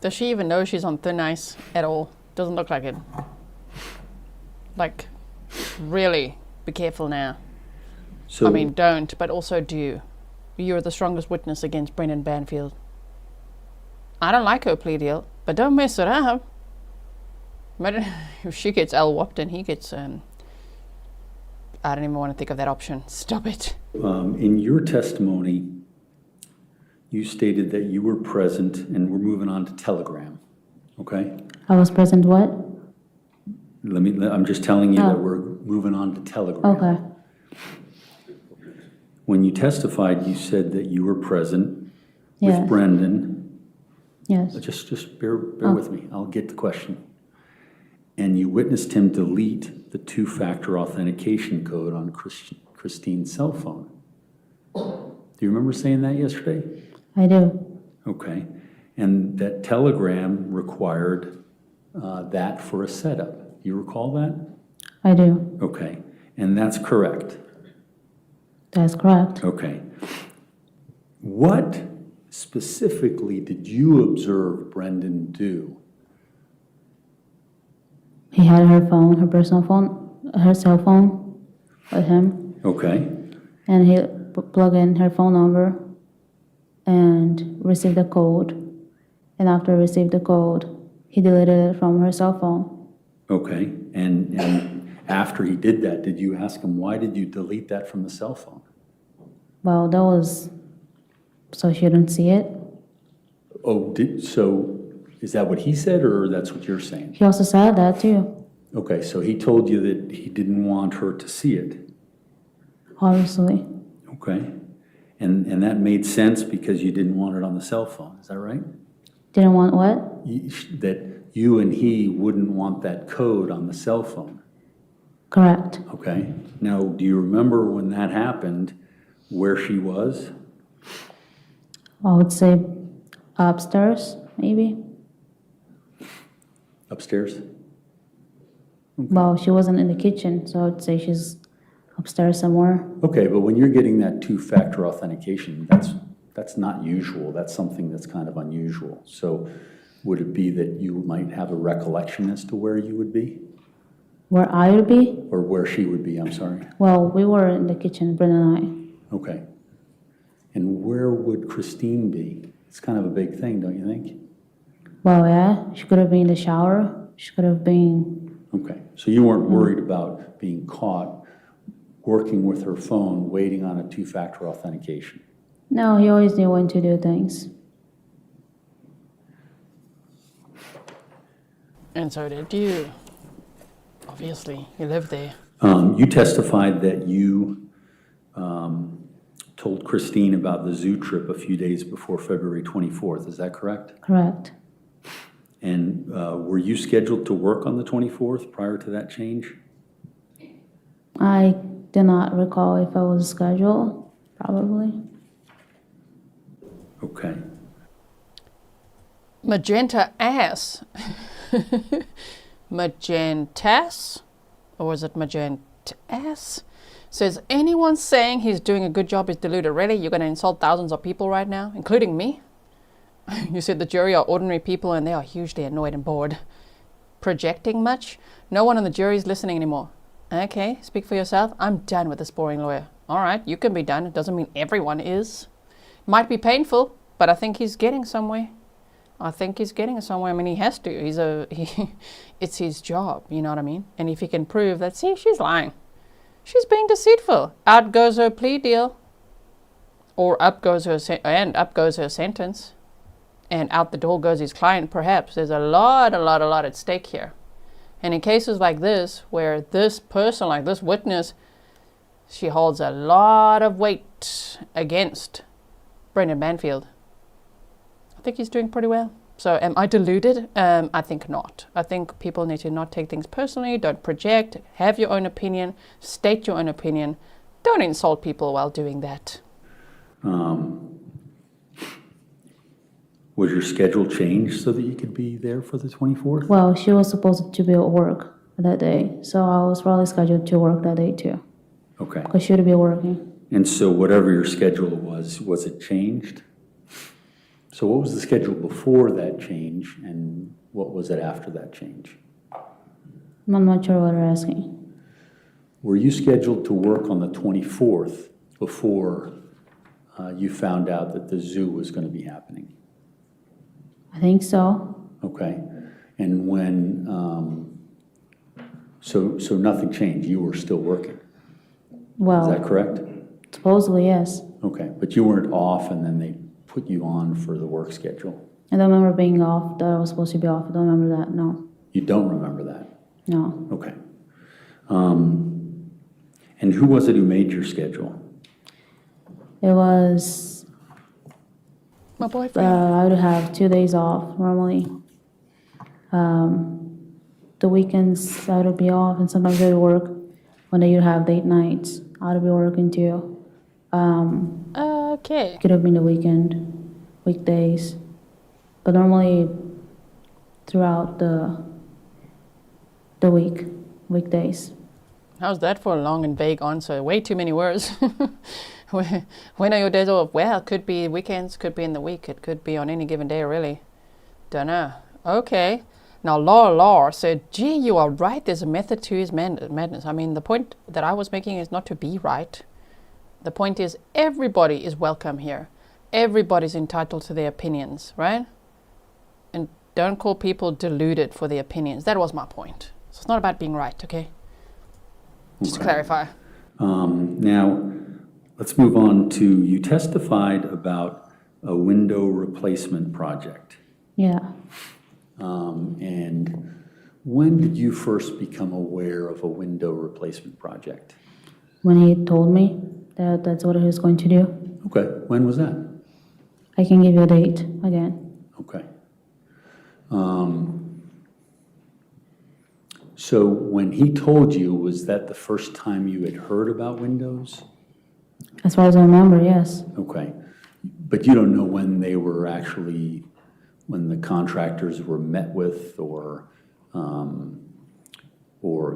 Does she even know she's on thin ice at all? Doesn't look like it. Like, really, be careful now. So I mean, don't, but also do. You're the strongest witness against Brendan Banfield. I don't like her plea deal, but don't mess it up. Imagine if she gets L-whopped and he gets, I don't even want to think of that option. Stop it. in your testimony, you stated that you were present, and we're moving on to Telegram, okay? I was present what? I'm just telling you that Oh. we're moving on to Telegram. Okay. When you testified, you said that you were present Yes. with Brendan. Yes. Just bear with me. I'll get the question. And you witnessed him delete the 2-factor authentication code on Christine's cell phone. Do you remember saying that yesterday? I do. Okay. And that Telegram required that for a setup. You recall that? I do. Okay. And that's correct. That's correct. Okay. What specifically did you observe Brendan do He had her phone, her personal phone, her cell phone with him, Okay, and he plugged in her phone number and received the code. And after he received the code, he deleted it from her cell phone. okay. And after he did that, did you ask him, why did you delete that from the cell phone? Well, that was so she didn't see it. Oh, so is that what he said, or that's what you're saying? He also said that too, Okay, so he told you that he didn't want her to see it. obviously. Okay. And that made sense because you didn't want it on the cell phone, is that right? Didn't want what? That you and he wouldn't want that code on the cell phone. Correct. Okay. Now, do you remember when that happened, where she was? I would say upstairs, maybe. Upstairs? Well, she wasn't in the kitchen, so I would say she's upstairs somewhere. Okay, but when you're getting that two-factor authentication, that's not usual. That's something that's kind of unusual. So would it be that you might have a recollection as to where you would be? Where I would be? Or where she would be, I'm sorry. Well, we were in the kitchen, Brendan and Okay. And where would Christine be? It's kind of a big thing, don't you think? I. Well, yeah, she could have been in the shower. She could have been. Okay, so you weren't worried about being caught working with her phone, waiting on a two-factor authentication? No, he always knew when to do things. And so did you. Obviously, you live there. You testified that you told Christine about the zoo trip a few days before February 24th, is that correct? Correct. And were you scheduled to work on the 24th prior to that change? I do not recall if I was scheduled, probably. Okay. Magenta ass. Magentas? Or was it magentas? Says, anyone saying he's doing a good job is deluded. Really? You're going to insult thousands of people right now, including me? You said the jury are ordinary people and they are hugely annoyed and bored. Projecting much? No one on the jury is listening anymore. Okay, speak for yourself. I'm done with this boring lawyer. All right, you can be done. It doesn't mean everyone is. Might be painful, but I think he's getting somewhere. I mean, he has to. It's his job, you know what I mean? And if he can prove that, see, she's lying. She's being deceitful. Out goes her plea deal. Or up goes her sentence. And out the door goes his client, perhaps. There's a lot at stake here. And in cases like this, where this person, like this witness, she holds a lot of weight against Brendan Banfield. I think he's doing pretty well. So am I deluded? I think not. I think people need to not take things personally, don't project, have your own opinion, state your own opinion. Don't insult people while doing that. Was your schedule changed so that you could be there for the 24th? Well, she was supposed to be at work that day, so I was probably scheduled to work that day too, Okay. because she would be working. And so whatever your schedule was it changed? So what was the schedule before that change, and what was it after that change? I'm not sure what you're asking. Were you scheduled to work on the 24th before you found out that the zoo was going to be happening? I think so. Okay. And when, so nothing changed, you were still working, is Well, that correct? supposedly, yes. Okay, but you weren't off and then they put you on for the work schedule? I don't remember being off, that I was supposed to be off. I don't remember that, no. You don't remember that? No. Okay. And who was it who made your schedule? It was, My boyfriend. I would have 2 days off normally. The weekends I would be off, and sometimes I would work. When they would have date nights, I would be working too. Okay. Could have been the weekend, weekdays, but normally throughout the week, weekdays. How's that for a long and vague answer? Way too many words. When are your days off? Well, it could be weekends, could be in the week. It could be on any given day, really. Don't know. Okay. Now, Law said, gee, you are right. There's a method to his madness. I mean, the point that I was making is not to be right. The point is everybody is welcome here. Everybody's entitled to their opinions, right? And don't call people deluded for their opinions. That was my point. So it's not about being right, okay? Just to clarify. Now, let's move on to, you testified about a window replacement project. Yeah. And when did you first become aware of a window replacement project? When he told me that that's what he was going to do. Okay, when was that? I can give you a date again. Okay. So when he told you, was that the first time you had heard about windows? As far as I remember, yes. Okay. But you don't know when they were actually, when the contractors were met with, or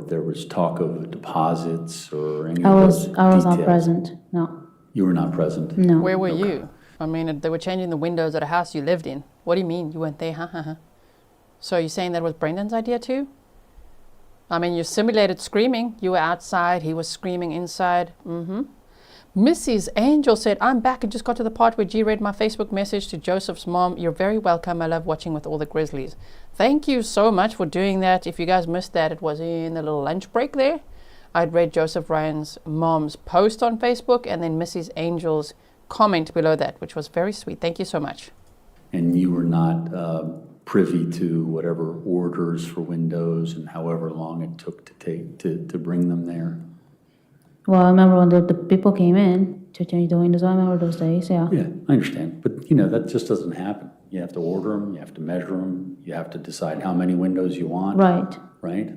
there was talk of deposits or any I of was those not details? present. No. You were not present? No. Where were you? I mean, they were changing the windows at a house you lived in. What do you mean you weren't there? So you're saying that was Brendan's idea too? I mean, you simulated screaming. You were outside. He was screaming inside. Mrs. Angel said, I'm back and just got to the part where G read my Facebook message to Joseph's mom. You're very welcome. I love watching with all the Grizzlies. Thank you so much for doing that. If you guys missed that, it was in the little lunch break there. I'd read Joseph Ryan's mom's post on Facebook and then Mrs. Angel's comment below that, which was very sweet. Thank you so much. And you were not privy to whatever orders for windows and however long it took to bring them there? Well, I remember when the people came in to change the windows. I remember those days, yeah. Yeah, I understand. But, that just doesn't happen. You have to order them, you have to measure them, you have to decide how many windows you want. Right. Right?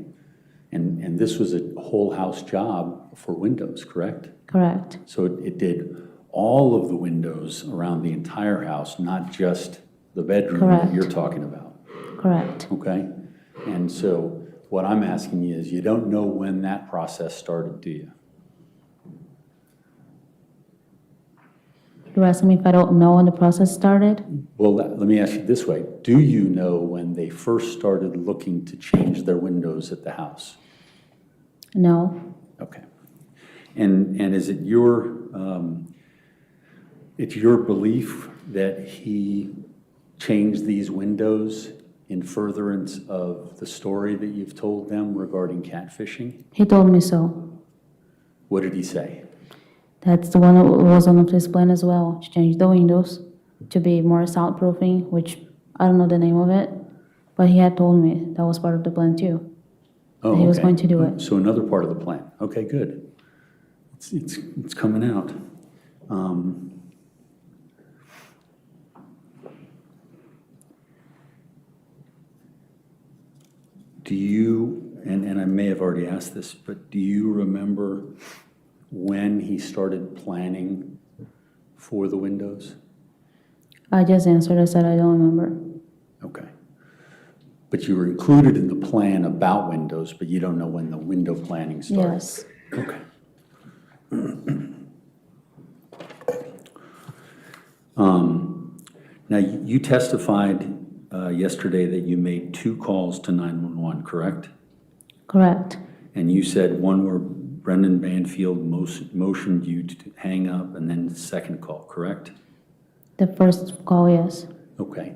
And this was a whole house job for windows, correct? Correct. So it did all of the windows around the entire house, not just the bedroom that Correct. you're talking about. Correct. Okay? And so what I'm asking you is, you don't know when that process started, do you? You're asking me if I don't know when the process started? Well, let me ask you this way. Do you know when they first started looking to change their windows at the house? No. Okay. And is it your belief that he changed these windows in furtherance of the story that you've told them regarding catfishing? He told me so. What did he say? That's the one that was on his plan as well, to change the windows to be more soundproofing, which I don't know the name of it, but he had told me that was part of the plan too. Oh, That he was okay. going to do it. So another part of the plan. Okay, good. It's coming out. Do you, and I may have already asked this, but do you remember when he started planning for the windows? I just answered, I said I don't remember. Okay. But you were included in the plan about windows, but you don't know when the window planning started? Yes. Okay. Now, you testified yesterday that you made 2 calls to 911, correct? Correct. And you said one where Brendan Banfield motioned you to hang up, and then the second call, correct? The first call, yes. Okay.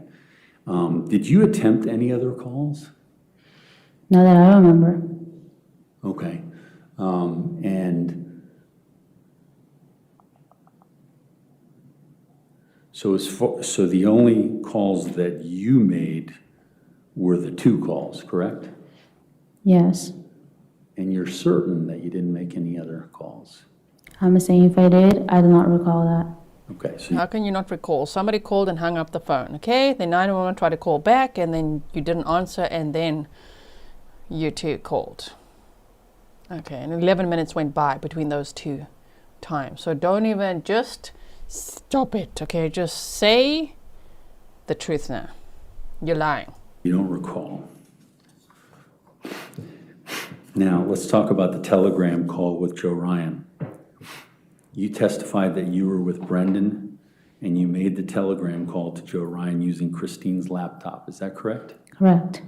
Did you attempt any other calls? Not that I remember. Okay. And so the only calls that you made were the 2 calls, correct? Yes. And you're certain that you didn't make any other calls? I'm saying if I did, I do not recall that. Okay, so How can you not recall? Somebody called and hung up the phone, okay? Then 911 tried to call back, and then you didn't answer, and then you 2 called. Okay, and 11 minutes went by between those 2 times. So don't even, just stop it, okay? Just say the truth now. You're lying. you don't recall. Now, let's talk about the telegram call with Joe Ryan. You testified that you were with Brendan and you made the telegram call to Joe Ryan using Christine's laptop. Is that correct? Correct.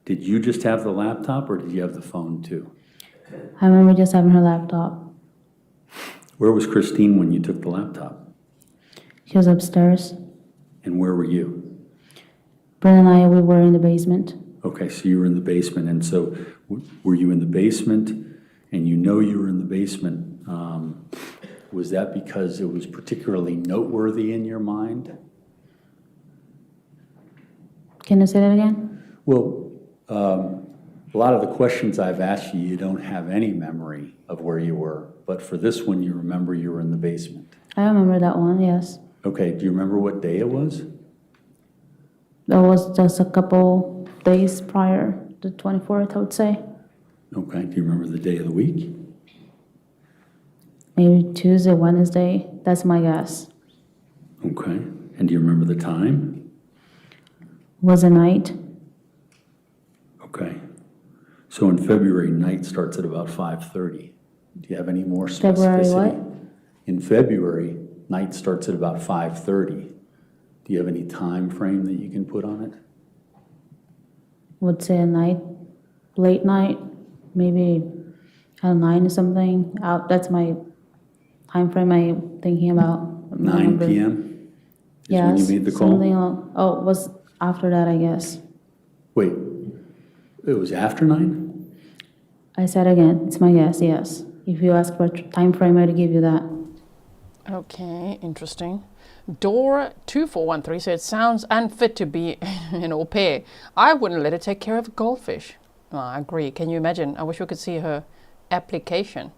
Did you just have the laptop or did you have the phone too? I remember just having her laptop. Where was Christine when you took the laptop? She was upstairs. And where were you? Brendan and I, we were in the basement. Okay, so you were in the basement, and so were you in the basement, and you know you were in the basement, was that because it was particularly noteworthy in your mind? Can you say that again? Well, a lot of the questions I've asked you, you don't have any memory of where you were, but for this one, you remember you were in the basement. I remember that one, yes. Okay, do you remember what day it was? That was just a couple days prior, the 24th, I would say. Okay, do you remember the day of the week? Maybe Tuesday, Wednesday, that's my guess. Okay, and do you remember the time? Was a night. Okay, so in February, night starts at about 5:30. Do you have any more specificity? February what? In February, night starts at about 5:30. Do you have any time frame that you can put on it? Would say a night, late night, maybe at 9 or something. That's my time frame I'm thinking about. 9 p.m. is when you Yes, made the call? something along, oh, it was after that, I guess. Wait, it was after 9? I said again, it's my guess, yes. If you ask for a time frame, I'd give you that. Okay, interesting. Door 2413 said, sounds unfit to be an au pair. I wouldn't let her take care of a goldfish. Oh, I agree. Can you imagine? I wish we could see her application.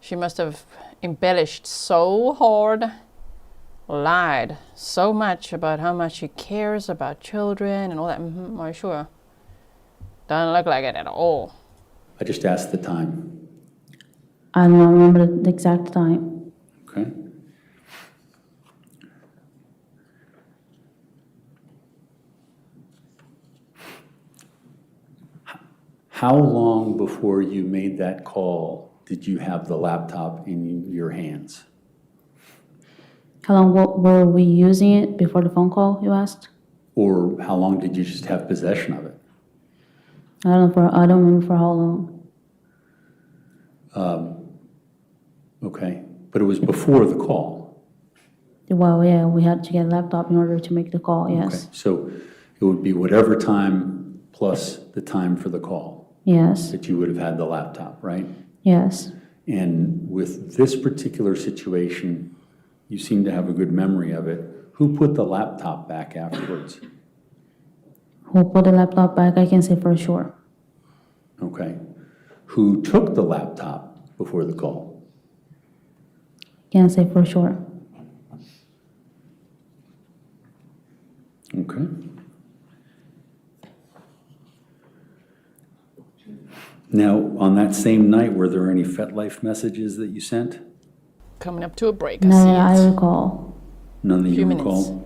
She must have embellished so hard, lied so much about how much she cares about children and all that. Are you sure? Doesn't look like it at all. I just asked the time. I don't remember the exact time. Okay. How long before you made that call did you have the laptop in your hands? How long were we using it before the phone call, you asked? Or how long did you just have possession of it? I don't remember for how long. Okay, but it was before the call. Well, yeah, we had to get a laptop in order to make the call, yes. Okay, so it would be whatever time plus the time for the call Yes, that you would have had the laptop, right? yes. And with this particular situation, you seem to have a good memory of it. Who put the laptop back afterwards? Who put the laptop back, I can say for sure. Okay. Who took the laptop before the call? Can't say for sure. Okay. Now, on that same night, were there any FetLife messages that you sent? Coming up to a break. I No, see that I it. recall. None that you Few minutes. recall?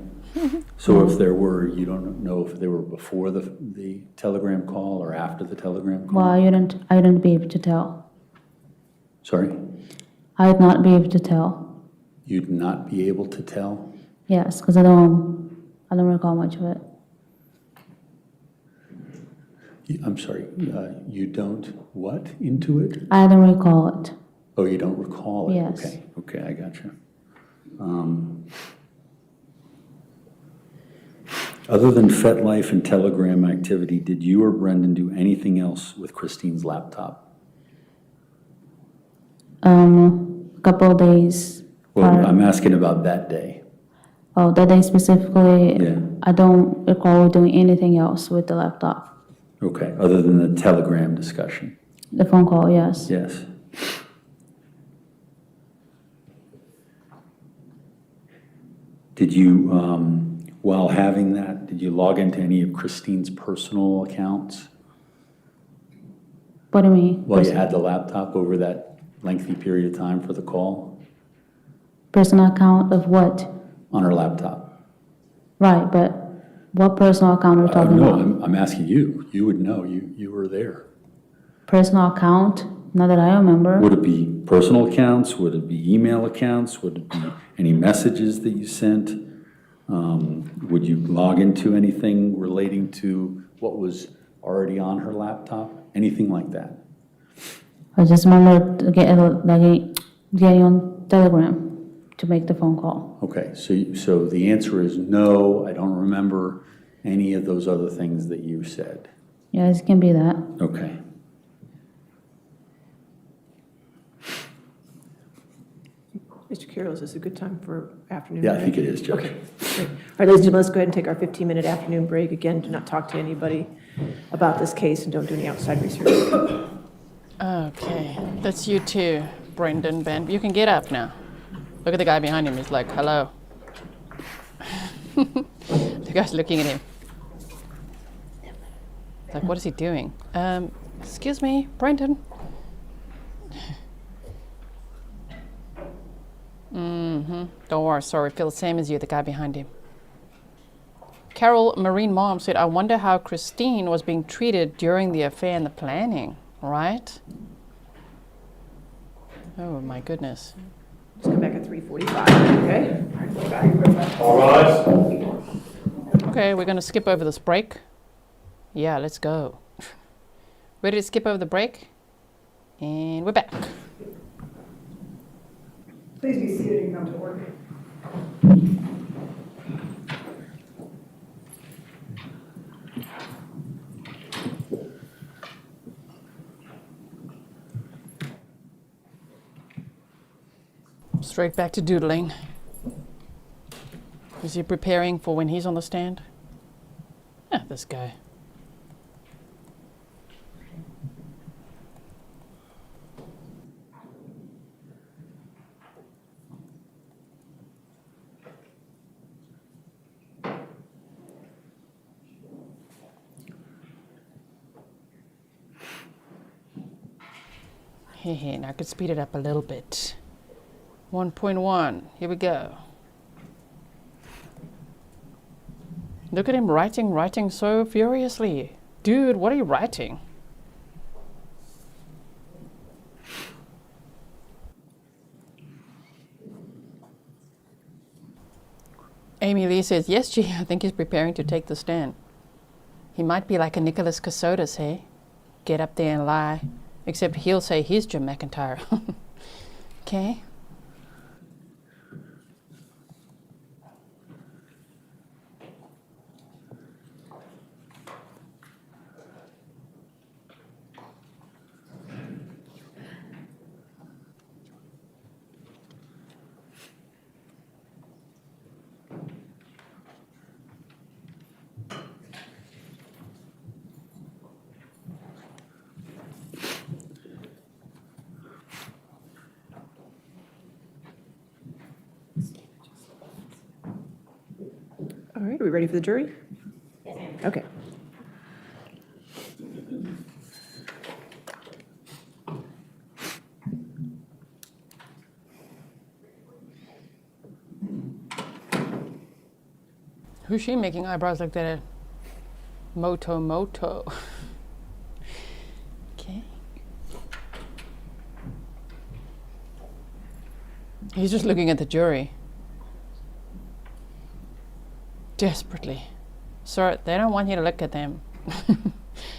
So if there were, you don't know if they were before the telegram call or after the telegram call? Well, I didn't be able to tell. Sorry? I'd not be able to tell. You'd not be able to tell? Yes, because I don't recall much of it. I'm sorry, you don't what into it? I don't recall it. Oh, you don't recall it? Yes. Okay, I got you. Other than FetLife and Telegram activity, did you or Brendan do anything else with Christine's laptop? A couple of days Well, prior. I'm asking about that day. Oh, that day specifically, Yeah. I don't recall doing anything else with the laptop. Okay, other than the Telegram discussion? The phone call, yes. Yes. Did you, while having that, did you log into any of Christine's personal accounts What do you mean? while you had the laptop over that lengthy period of time for the call Personal account of what? on her laptop? Right, but what personal account are we talking No, about? I'm asking you. You would know. You were there. Personal account? Not that I remember. Would it be personal accounts? Would it be email accounts? Would it be any messages that you sent? Would you log into anything relating to what was already on her laptop? Anything like that? I just remember getting on Telegram to make the phone call. Okay, so the answer is no, I don't remember any of those other things that you said. Yes, it can be that. Okay. Mr. Carroll, is this a good time for afternoon Yeah, break? I think it is, Judge. Okay, great. All right, ladies and gentlemen, let's go ahead and take our 15-minute afternoon break. Again, do not talk to anybody about this case and don't do any outside research. Okay, that's you too, Brendan Banfield. You can get up now. Look at the guy behind him. He's like, hello. The guy's looking at him. Like, what is he doing? Excuse me, Brendan. Don't worry, sorry, feel the same as you, the guy behind him. Carol Marine Mom said, I wonder how Christine was being treated during the affair and the planning, right? Oh my goodness. Let's come back at 3:45, okay? All rise. Okay, we're gonna skip over this break. Yeah, let's go. Ready to skip over the break? And we're back. Please be seated and come to order. Straight back to doodling. Is he preparing for when he's on the stand? Ah, this guy. Hey, now I could speed it up a little bit. 1.1, here we go. Look at him writing so furiously. Dude, what are you writing? Amy Lee says, yes, G, I think he's preparing to take the stand. He might be like a Nicholas Casotis, hey? Get up there and lie. Except he'll say he's Jim McIntyre. Okay? All right, are we ready for the jury? Okay. Who's she making eyebrows like that at? Moto. Okay. He's just looking at the jury. Desperately. Sir, they don't want you to look at them.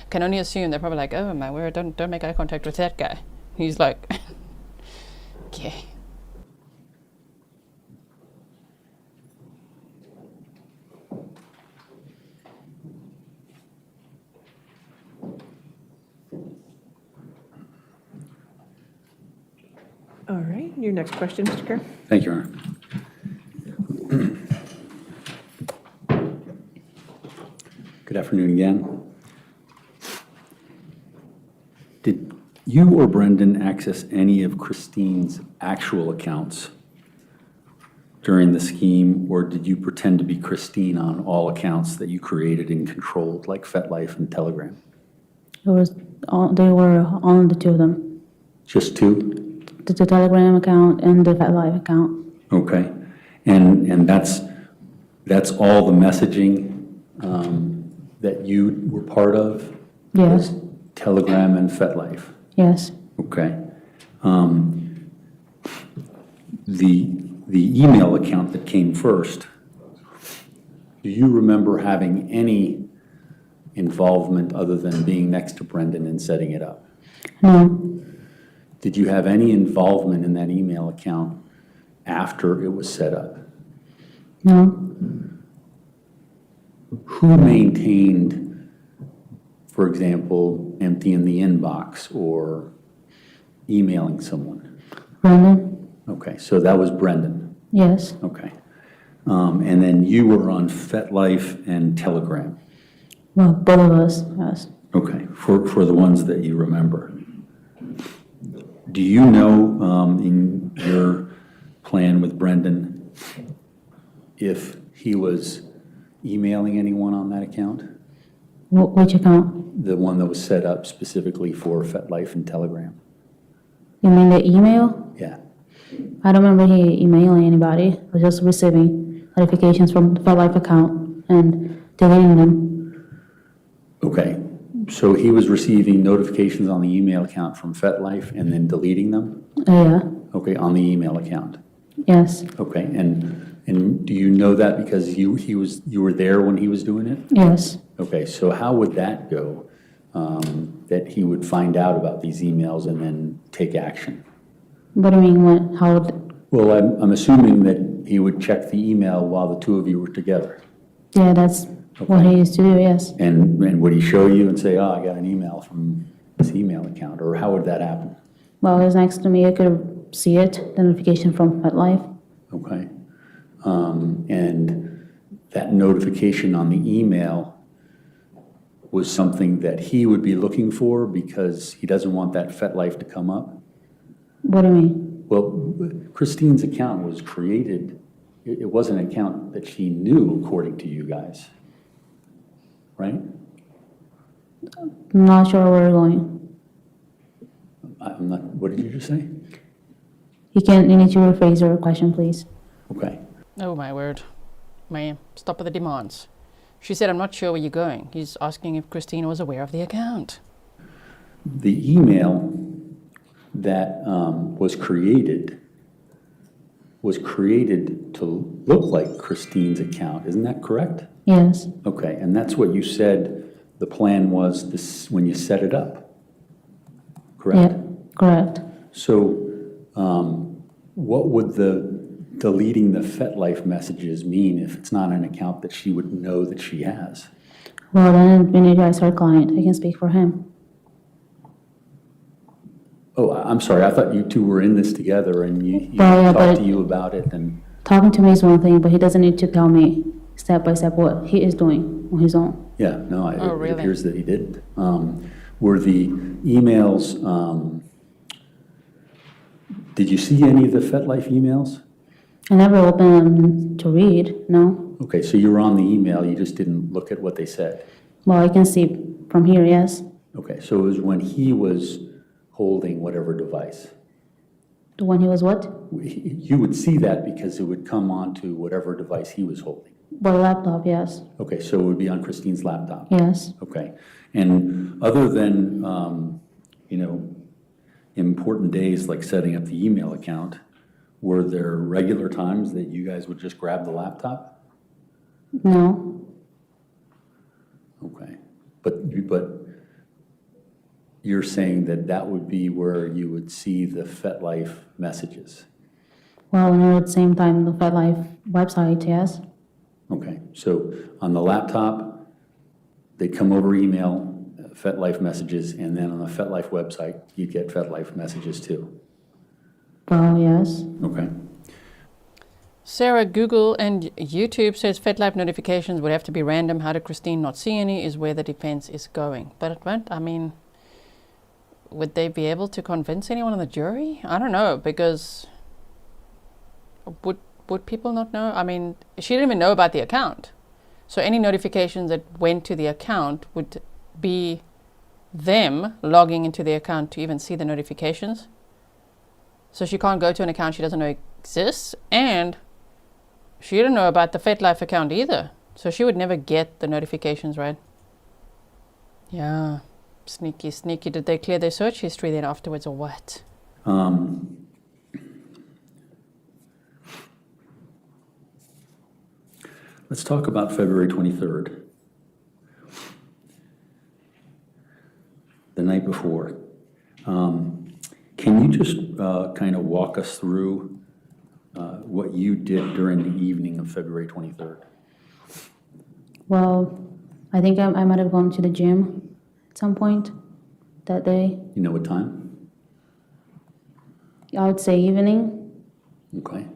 Can only assume they're probably like, oh my word, don't make eye contact with that guy. He's like, okay. All right, your next question, Mr. Kerr. Thank you, Your Honor. Good afternoon again. Did you or Brendan access any of Christine's actual accounts during the scheme, or did you pretend to be Christine on all accounts that you created and controlled, like FetLife and Telegram? They were on the two of them. Just two? The Telegram account and the FetLife account. Okay. And that's all the messaging that you were part of? Yes. Was Telegram and FetLife? Yes. Okay. The email account that came first, Do you remember having any involvement other than being next to Brendan and setting it up? No, Did you have any involvement in that email account after it was set up? no, Who maintained, for example, emptying the inbox or emailing someone? Brendan, Okay, so that was Brendan. yes, Okay. And then you were on FetLife and Telegram. well, both of us, yes. Okay, for the ones that you remember. Do you know, in your plan with Brendan, if he was emailing anyone on that account? Which account? The one that was set up specifically for FetLife and Telegram? You mean the email? Yeah. I don't remember he emailing anybody. I was just receiving notifications from the FedLife account and deleting them. Okay, so he was receiving notifications on the email account from FetLife and then deleting them? Yeah, Okay, on the email account. yes, Okay, and do you know that because you were there when he was doing it? yes. Okay, so how would that go, that he would find out about these emails and then take action? What do you mean, what, how would, Well, I'm assuming that he would check the email while the two of you were together. yeah, that's what he used to do, yes. And would he show you and say, oh, I got an email from this email account, or how would that happen? Well, he was next to me, I could see it, the notification from FedLife. Okay. And that notification on the email was something that he would be looking for because he doesn't want that FetLife to come up? What do you mean? Well, Christine's account was created, it wasn't an account that she knew according to you guys, right? I'm not sure where we're going. I'm not, what did you just say? You need to rephrase your question, please. Okay. Oh my word. Ma'am, stop with the demands. She said, I'm not sure where you're going. He's asking if Christine was aware of the account. The email that was created to look like Christine's account, isn't that correct? Yes, Okay, and that's what you said the plan was this, when you set it up, correct? yeah, correct. So what would the deleting the FetLife messages mean if it's not an account that she would know that she has? Well, then Vinny is her client, I can speak for him. Oh, I'm sorry, I thought you two were in this together and he Well, yeah, talked but- to you about it and, Talking to me is one thing, but he doesn't need to tell me step by step what he is doing on his own. yeah, no, Oh, it really? appears that he didn't. Were the emails, did you see any of the FetLife emails? I never opened them to read, no. Okay, so you were on the email, you just didn't look at what they said. Well, I can see from here, yes. Okay, so it was when he was holding whatever device. The one he was what? You would see that because it would come onto whatever device he was holding. Well, laptop, yes, Okay, so it would be on Christine's laptop. yes. Okay, and other than, important days like setting up the email account, were there regular times that you guys would just grab the laptop? No, Okay, but you're saying that that would be where you would see the FetLife messages? well, and at the same time, the FedLife website, yes. Okay, so on the laptop, they come over email, FetLife messages, and then on the FetLife website, you get FetLife messages too. Well, yes. Okay. Sarah, Google and YouTube says FetLife notifications would have to be random. How did Christine not see any is where the defense is going. But it won't, I mean, would they be able to convince anyone on the jury? I don't know, because would people not know? I mean, she didn't even know about the account. So any notifications that went to the account would be them logging into the account to even see the notifications. So she can't go to an account she doesn't know exists, and she didn't know about the FetLife account either. So she would never get the notifications, right? Yeah. Sneaky, sneaky. Did they clear their search history then afterwards or what? Let's talk about February 23rd. The night before. Can you just kind of walk us through what you did during the evening of February 23rd? Well, I think I might have gone to the gym at some point that day. You know what time? I would say evening. Okay.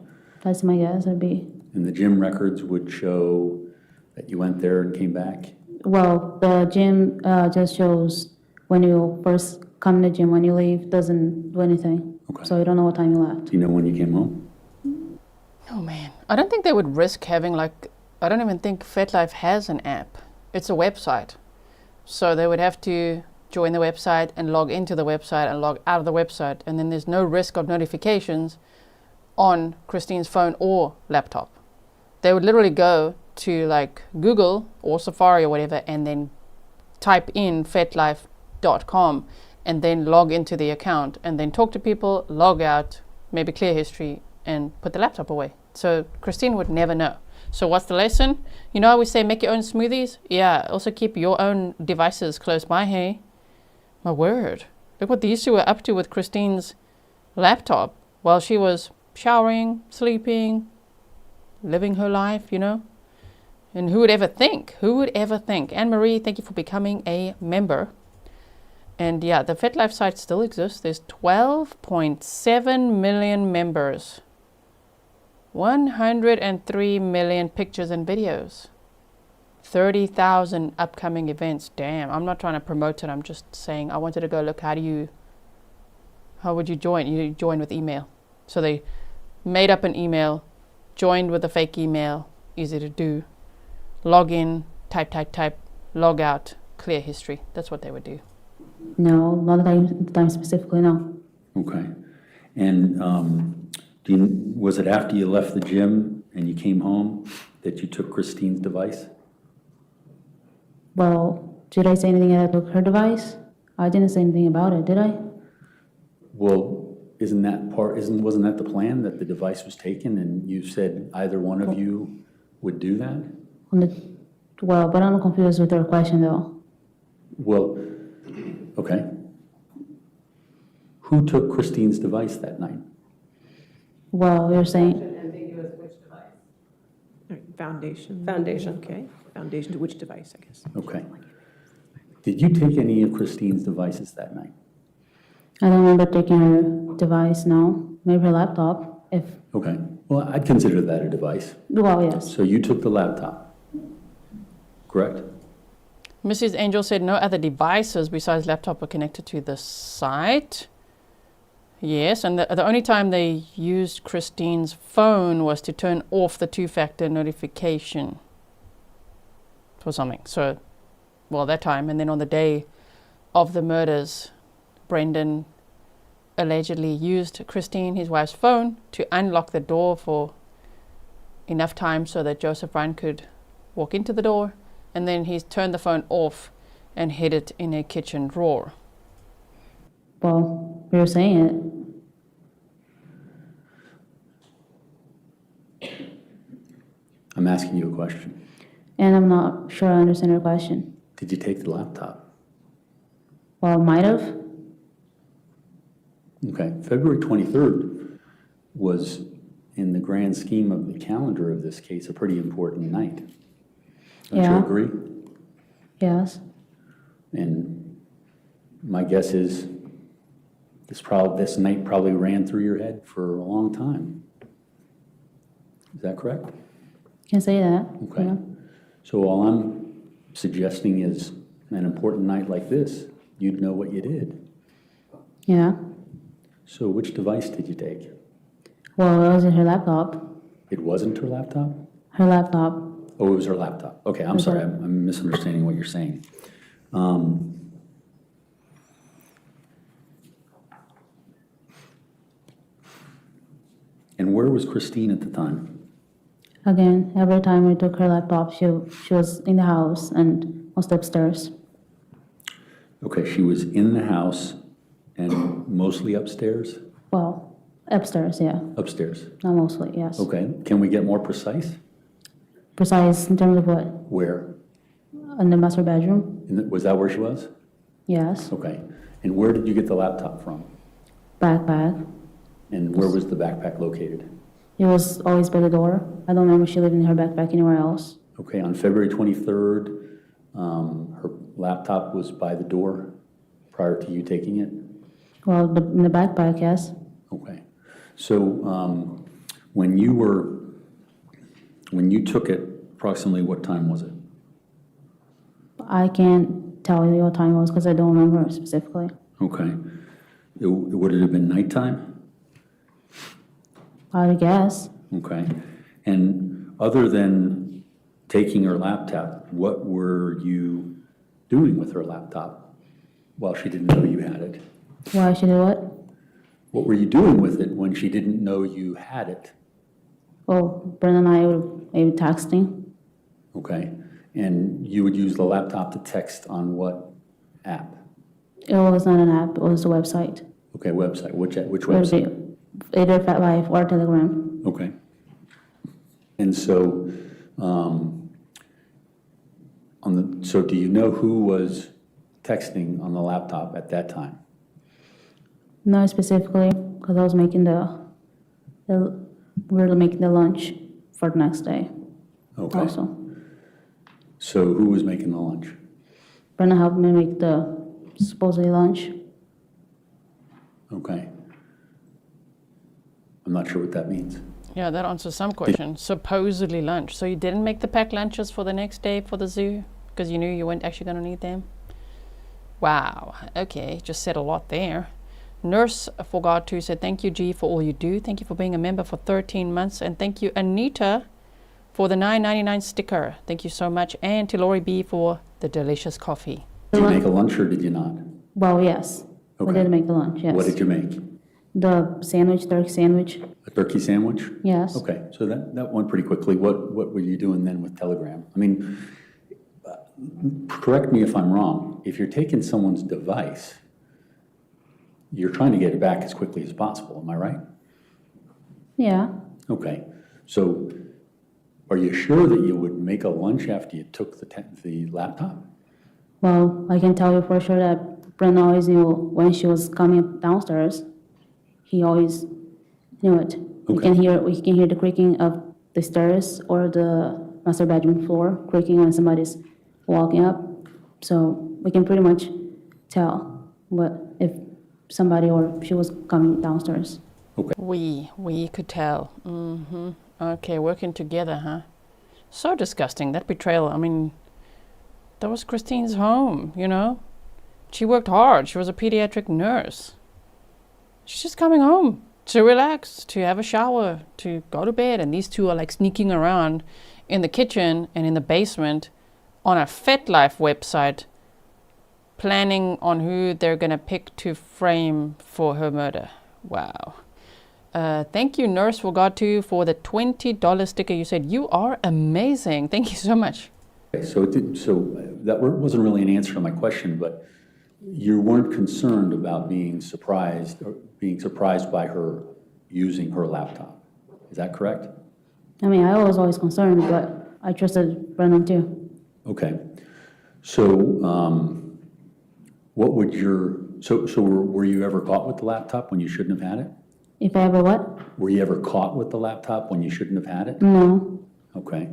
That's my guess. Would be. And the gym records would show that you went there and came back? Well, the gym just shows when you first come to the gym. When you leave, doesn't do anything. Okay. So you don't know what time you left. Do you know when you came home? Oh man, I don't think they would risk having I don't even think FedLife has an app. It's a website. So they would have to join the website and log into the website and log out of the website. And then there's no risk of notifications on Christine's phone or laptop. They would literally go to Google or Safari or whatever and then type in fetlife.com and then log into the account and then talk to people, log out, maybe clear history, and put the laptop away. So Christine would never know. So what's the lesson? You know how we say make your own smoothies? Yeah, also keep your own devices close by, hey? My word. Look what these two were up to with Christine's laptop while she was showering, sleeping, living her life, you know? And who would ever think? Who would ever think? Anne-Marie, thank you for becoming a member. And yeah, the FetLife site still exists. There's 12.7 million members. 103 million pictures and videos. 30,000 upcoming events. Damn, I'm not trying to promote it. I'm just saying I wanted to go look. How would you join? You join with email. So they made up an email, joined with a fake email, easy to do. Log in, type, log out, clear history. That's what they would do. No, not that time specifically, no. Okay. And was it after you left the gym and you came home that you took Christine's device? Well, did I say anything that I took her device? I didn't say anything about it, did I? Well, wasn't that the plan, that the device was taken and you said either one of you would do that? But I'm confused with your question though. Well, okay. Who took Christine's device that night? Well, you're saying, Ambiguous which device? All right, Foundation. Foundation. Okay, foundation to which device, I guess? Okay. Did you take any of Christine's devices that night? I don't remember taking her device, no. Maybe her laptop, if, Okay. Well, I'd consider that a device. well, yes. So you took the laptop, correct? Mrs. Angel said no other devices besides laptop were connected to the site. Yes, and the only time they used Christine's phone was to turn off the two-factor notification for something. So, that time. And then on the day of the murders, Brendan allegedly used Christine, his wife's phone, to unlock the door for enough time so that Joseph Ryan could walk into the door. And then he's turned the phone off and hid it in a kitchen drawer. Well, you're saying it. I'm asking you a question. And I'm not sure I understand your question. Did you take the laptop? Well, might have. Okay. February 23rd was, in the grand scheme of the calendar of this case, a pretty important night. Don't you Yeah. agree? Yes. And my guess is this night probably ran through your head for a long time. Is that correct? Can say that. Okay. Yeah. So all I'm suggesting is an important night like this, you'd know what you did. Yeah. So which device did you take? Well, it wasn't her laptop. It wasn't her laptop? Her laptop. Oh, it was her laptop. Okay, I'm sorry, I'm misunderstanding what you're saying. And where was Christine at the time? Again, every time we took her laptop, she was in the house and was upstairs. Okay, she was in the house and mostly upstairs? Well, upstairs, yeah. Upstairs. Not mostly, yes. Okay, can we get more precise? Precise in terms of what? Where? In the master bedroom? Was that where she was? Yes. Okay. And where did you get the laptop from? Backpack. And where was the backpack located? It was always by the door. I don't remember she leaving her backpack anywhere else. Okay, on February 23rd, her laptop was by the door prior to you taking it? Well, in the backpack, yes. Okay. So when you took it, approximately what time was it? I can't tell you what time it was because I don't remember specifically. Okay. Would it have been nighttime? I guess. Okay. And other than taking her laptop, what were you doing with her laptop while she didn't know you had it? Why she did what? What were you doing with it when she didn't know you had it? Well, Brendan and I were maybe texting. Okay. And you would use the laptop to text on what app? It was not an app, it was a website. Okay, website. Which It would website? be either FatLife or Telegram. Okay. And so, so do you know who was texting on the laptop at that time? Not specifically, because I was making we were making the lunch for the next day Okay. also. So who was making the lunch? Brendan helped me make the supposedly lunch. Okay. I'm not sure what that means. Yeah, that answers some questions. Supposedly lunch. So you didn't make the packed lunches for the next day for the zoo because you knew you weren't actually going to need them? Wow. Okay, just said a lot there. Nurse forgot to say thank you, G, for all you do. Thank you for being a member for 13 months. And thank you, Anita, for the $9.99 sticker. Thank you so much. And to Lori B for the delicious coffee. Did you make a lunch or did you not? Well, yes. We Okay. did make the lunch, yes. What did you make? The sandwich, turkey sandwich, A turkey sandwich? yes. Okay, so that went pretty quickly. What were you doing then with Telegram? I mean, correct me if I'm wrong. If you're taking someone's device, you're trying to get it back as quickly as possible. Am I right? Yeah. Okay, so are you sure that you would make a lunch after you took the laptop? Well, I can tell you for sure that Brendan always knew when she was coming downstairs. He always knew it. Okay. We can hear the creaking of the stairs or the master bedroom floor creaking when somebody's walking up. So we can pretty much tell if somebody or she was coming downstairs. We could tell. Okay, working together, huh? So disgusting, that betrayal. I mean, that was Christine's home, you know? She worked hard. She was a pediatric nurse. She's just coming home to relax, to have a shower, to go to bed. And these two are like sneaking around in the kitchen and in the basement on a FetLife website, planning on who they're going to pick to frame for her murder. Wow. Thank you, Nurse Forgot to, for the $20 sticker. You said, you are amazing. Thank you so much. Okay, so that wasn't really an answer to my question, but you weren't concerned about being surprised by her using her laptop. Is that correct? I mean, I was always concerned, but I trusted Brendan too. Okay. So were you ever caught with the laptop when you shouldn't have had it? If I ever what? Were you ever caught with the laptop when you shouldn't have had it? No. Okay.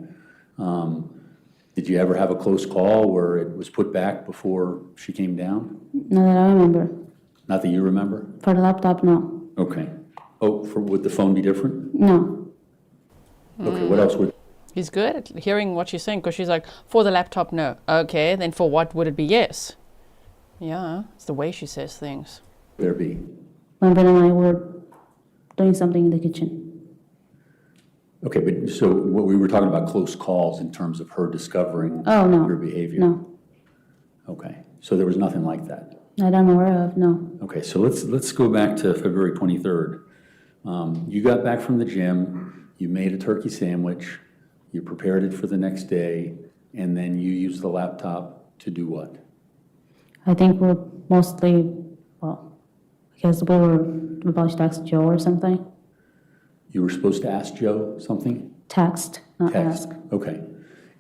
Did you ever have a close call where it was put back before she came down? Not that I remember. Not that you remember? For the laptop, no. Okay. Oh, would the phone be different? No. Okay, what else would? He's good at hearing what she's saying because she's like, for the laptop, no. Okay, then for what would it be? Yes. Yeah, it's the way she says things. There be? When Brendan and I were doing something in the kitchen. Okay, but so what we were talking about close calls in terms of her discovering Oh, no. your behavior? No. Okay, so there was nothing like that? That I'm aware of, no. Okay, so let's go back to February 23rd. You got back from the gym, you made a turkey sandwich, you prepared it for the next day, and then you used the laptop to do what? I think we're mostly, well, I guess we were about to text Joe or something. You were supposed to ask Joe something? Text, not Text, ask. okay.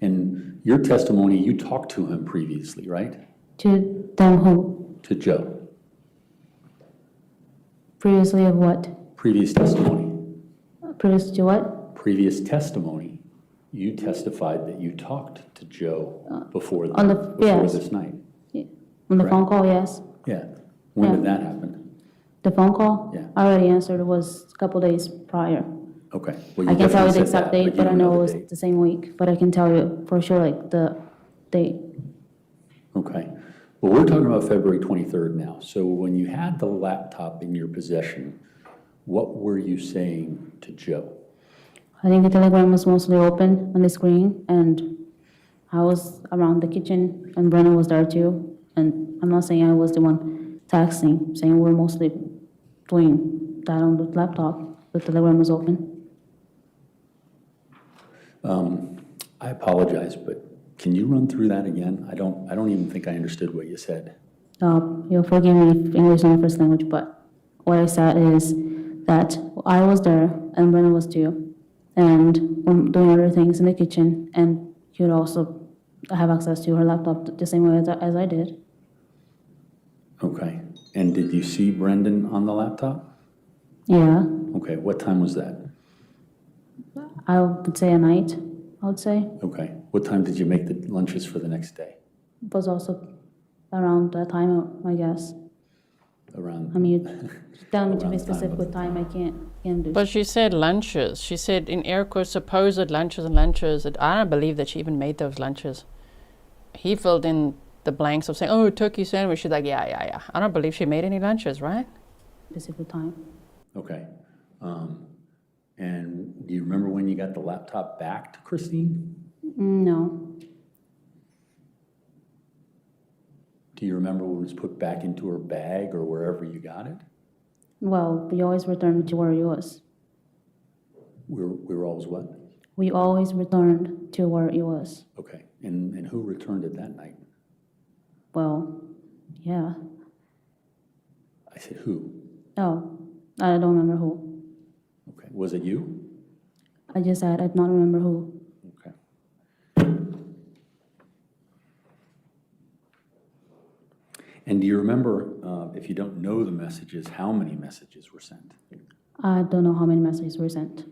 And your testimony, you talked to him previously, right? To them who? To Joe. Previously of what? Previous testimony. Previous to what? Previous testimony, you testified that you talked to Joe before yes. this night. On the phone Correct. call, yes. Yeah. When Yeah. did that happen? The phone call? Yeah. I already answered, it was a couple days prior. Okay. Well, I can't tell you the definitely said exact that, date, you but I don't know it the was date. the same week, but I can tell you for sure, like, the date. Okay. Well, we're talking about February 23rd now. So when you had the laptop in your possession, what were you saying to Joe? I think the telegram was mostly open on the screen, and I was around the kitchen, and Brendan was there too. And I'm not saying I was the one texting, saying we're mostly doing that on the laptop. The telegram was open. I apologize, but can you run through that again? I don't even think I understood what you said. You'll forgive me if English is not my first language, but what I said is that I was there, and Brendan was too, and we're doing other things in the kitchen, and he would also have access to her laptop the same way as I did. Okay. And did you see Brendan on the laptop? Yeah, Okay. What time was that? I would say at night, I would say. Okay. What time did you make the lunches for the next day? It was also around that time, I guess. Around. I mean, you tell me to Around be the time specific of with the time, I can't do. But she said lunches. She said in air quotes, supposed lunches and lunches. I don't believe that she even made those lunches. He filled in the blanks of saying, oh, turkey sandwich. She's like, yeah. I don't believe she made any lunches, right? Specific time. Okay. And do you remember when you got the laptop back to Christine? No, Do you remember when it was put back into her bag or wherever you got it? well, we always returned to where it was. We were always what? We always returned to where it was. Okay. And who returned it that night? Well, yeah. I said who? Oh, I don't remember who. Okay. Was it you? I just said I do not remember who. Okay. And do you remember, if you don't know the messages, how many messages were sent? I don't know how many messages were sent.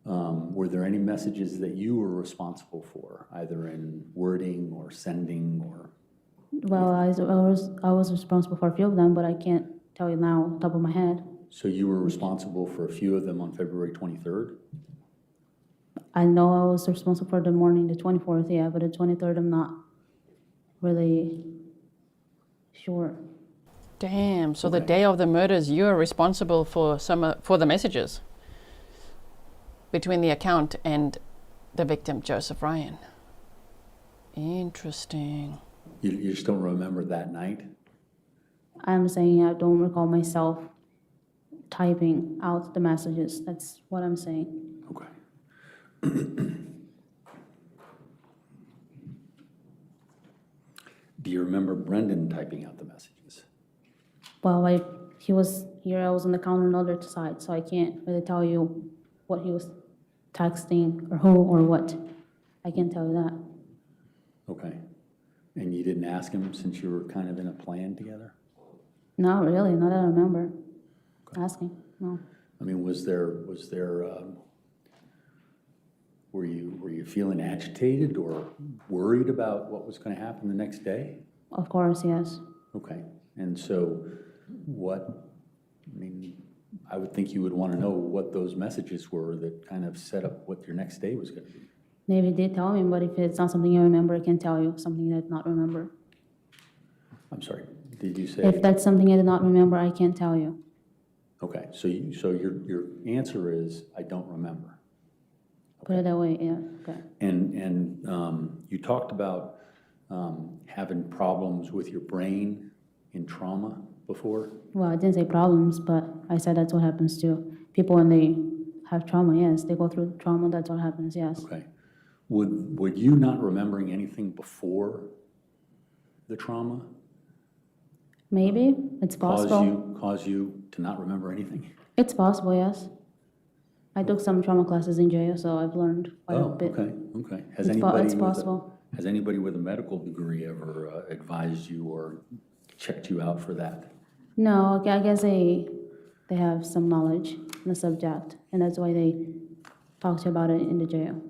Were there any messages that you were responsible for, either in wording or sending or? Well, I was responsible for a few of them, but I can't tell you now off the top of my head. So you were responsible for a few of them on February 23rd? I know I was responsible for the morning, the 24th, yeah, but the 23rd, I'm not really sure. Damn. So the Okay. day of the murders, you're responsible for for the messages between the account and the victim, Joseph Ryan. Interesting. You just don't remember that night? I'm saying I don't recall myself typing out the messages. That's what I'm saying. Okay. Do you remember Brendan typing out the messages? Well, he was here, I was on the counter on the other side, so I can't really tell you what he was texting or who or what. I can't tell you that. Okay. And you didn't ask him since you were kind of in a plan together? Not really, not that I remember asking, no. I mean, were you feeling agitated or worried about what was going to happen the next day? Of course, yes. Okay. And so I would think you would want to know what those messages were that kind of set up what your next day was going to be. Maybe he did tell me, but if it's not something I remember, I can tell you something I did not remember. I'm sorry, did you say? If that's something I did not remember, I can't tell you. Okay, so your answer is, I don't remember. Put it that way, yeah, okay. And you talked about having problems with your brain in trauma before? Well, I didn't say problems, but I said that's what happens to people when they have trauma, yes. They go through trauma, that's what happens, yes. Okay. Would you not remembering anything before the trauma Maybe, it's possible. cause you to not remember anything? It's possible, yes. I took some trauma classes in jail, so I've learned quite a Oh, bit. okay. It's possible. Has anybody with a medical degree ever advised you or checked you out for that? No, I guess they have some knowledge in the subject, and that's why they talk to you about it in the jail.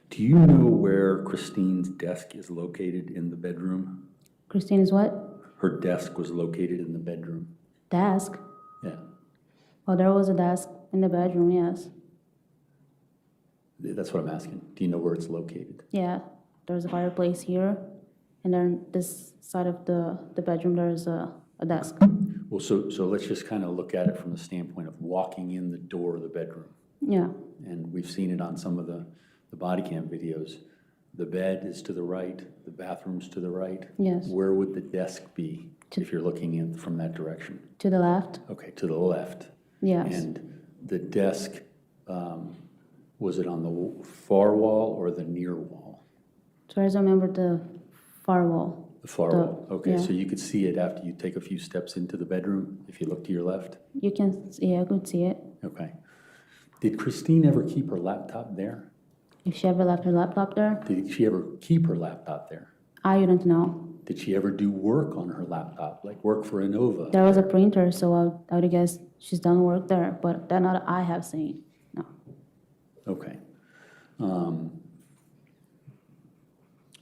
Do you know where Christine's desk is located in the bedroom? Christine is what? Her desk was located in the bedroom. Desk? Yeah, Well, there was a desk in the bedroom, yes. that's what I'm asking. Do you know where it's located? Yeah, there's a fireplace here, and then this side of the bedroom, there's a desk. Well, so let's just kind of look at it from the standpoint of walking in the door of the bedroom. Yeah, And we've seen it on some of the body cam videos. The bed is to the right, the bathroom's to the right. yes. Where would the desk be if you're looking in from that direction? To the left, Okay, to the left. yes. And the desk, was it on the far wall or the near wall? So I just remember the far wall. The far The- wall. Okay, yeah. so you could see it after you take a few steps into the bedroom, if you look to your left? You can, yeah, I could see it. Okay. Did Christine ever keep her laptop there? If she ever left her laptop there, Did she ever keep her laptop there? I wouldn't know. Did she ever do work on her laptop, like work for Innova? There was a printer, so I would guess she's done work there, but that not I have seen, no. Okay.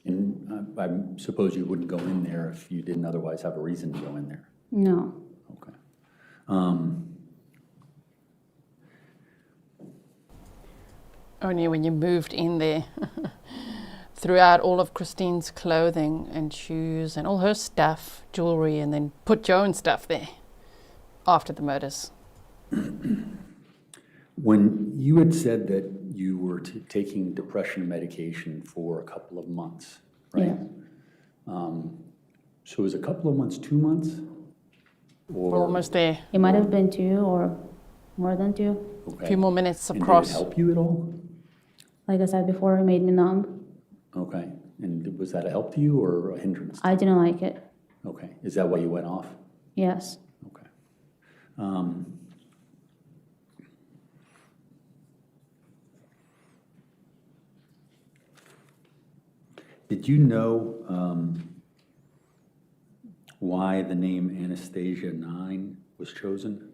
And I suppose you wouldn't go in there if you didn't otherwise have a reason to go in there? No, Okay. Only when you moved in there, threw out all of Christine's clothing and shoes and all her stuff, jewelry, and then put your own stuff there after the murders. When you had said that you were taking depression medication for a couple of months, right? So is a couple of months 2 months? We're almost there. it might have been 2 or more than 2. A Okay. few more minutes And across. did it help you at all? Like I said before, it made me numb. Okay. And was that a help to you or a hindrance? I didn't like it, Okay. Is that why you went off? yes. Okay. Did you know why the name Anastasia 9 was chosen?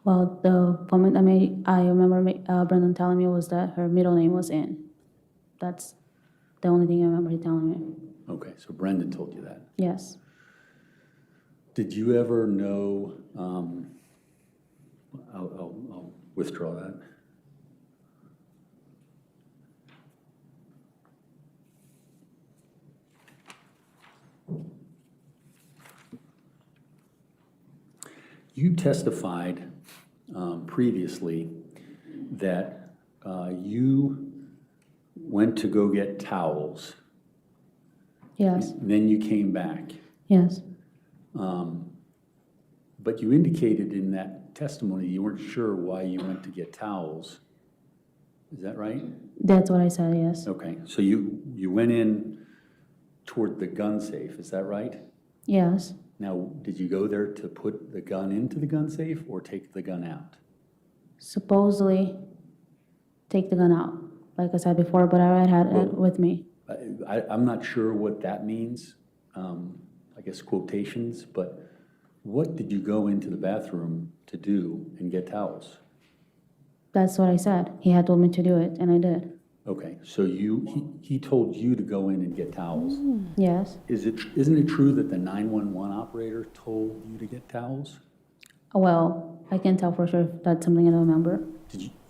Well, the comment I remember Brendan telling me was that her middle name was Ann. That's the only thing I remember he telling me. Okay, so Brendan told you that. Yes. Did you ever know, I'll withdraw that. You testified previously that you went to go get towels, Yes. and then you came back. Yes. But you indicated in that testimony you weren't sure why you went to get towels. Is that right? That's what I said, yes. Okay, so you went in toward the gun safe, is that right? Yes. Now, did you go there to put the gun into the gun safe or take the gun out? Supposedly take the gun out, like I said before, but I already had it with me. I'm not sure what that means, I guess quotations, but what did you go into the bathroom to do and get towels? That's what I said. He had told me to do it, and I did. Okay, so he told you to go in and get towels. Yes. Isn't it true that the 911 operator told you to get towels? Well, I can't tell for sure if that's something I don't remember.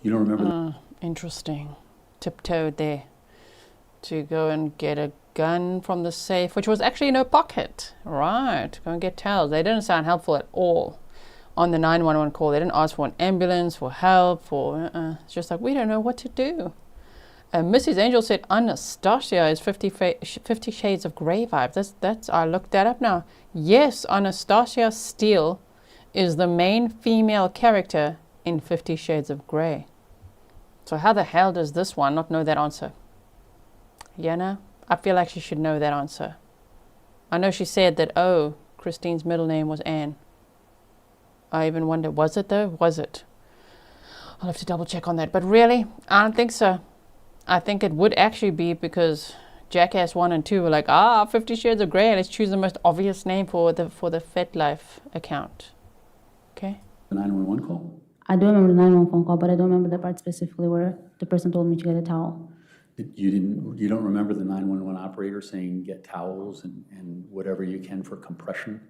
You don't remember? Interesting. Tiptoed there to go and get a gun from the safe, which was actually in her pocket. Right, go and get towels. They didn't sound helpful at all on the 911 call. They didn't ask for an ambulance, for help, it's just like, we don't know what to do. Mrs. Angel said Anastasia is 50 Shades of Grey vibes. That's I looked that up now. Yes, Anastasia Steele is the main female character in 50 Shades of Grey. So how the hell does this one not know that answer? Yana, I feel like she should know that answer. I know she said that, oh, Christine's middle name was Anne. I even wonder, was it though? Was it? I'll have to double check on that. But really, I don't think so. I think it would actually be because Jackass 1 and 2 were like, 50 Shades of Grey, let's choose the most obvious name for the FetLife account. Okay? The 911 call? I do remember the 911 phone call, but I don't remember the part specifically where the person told me to get a towel. You don't remember the 911 operator saying get towels and whatever you can for compression?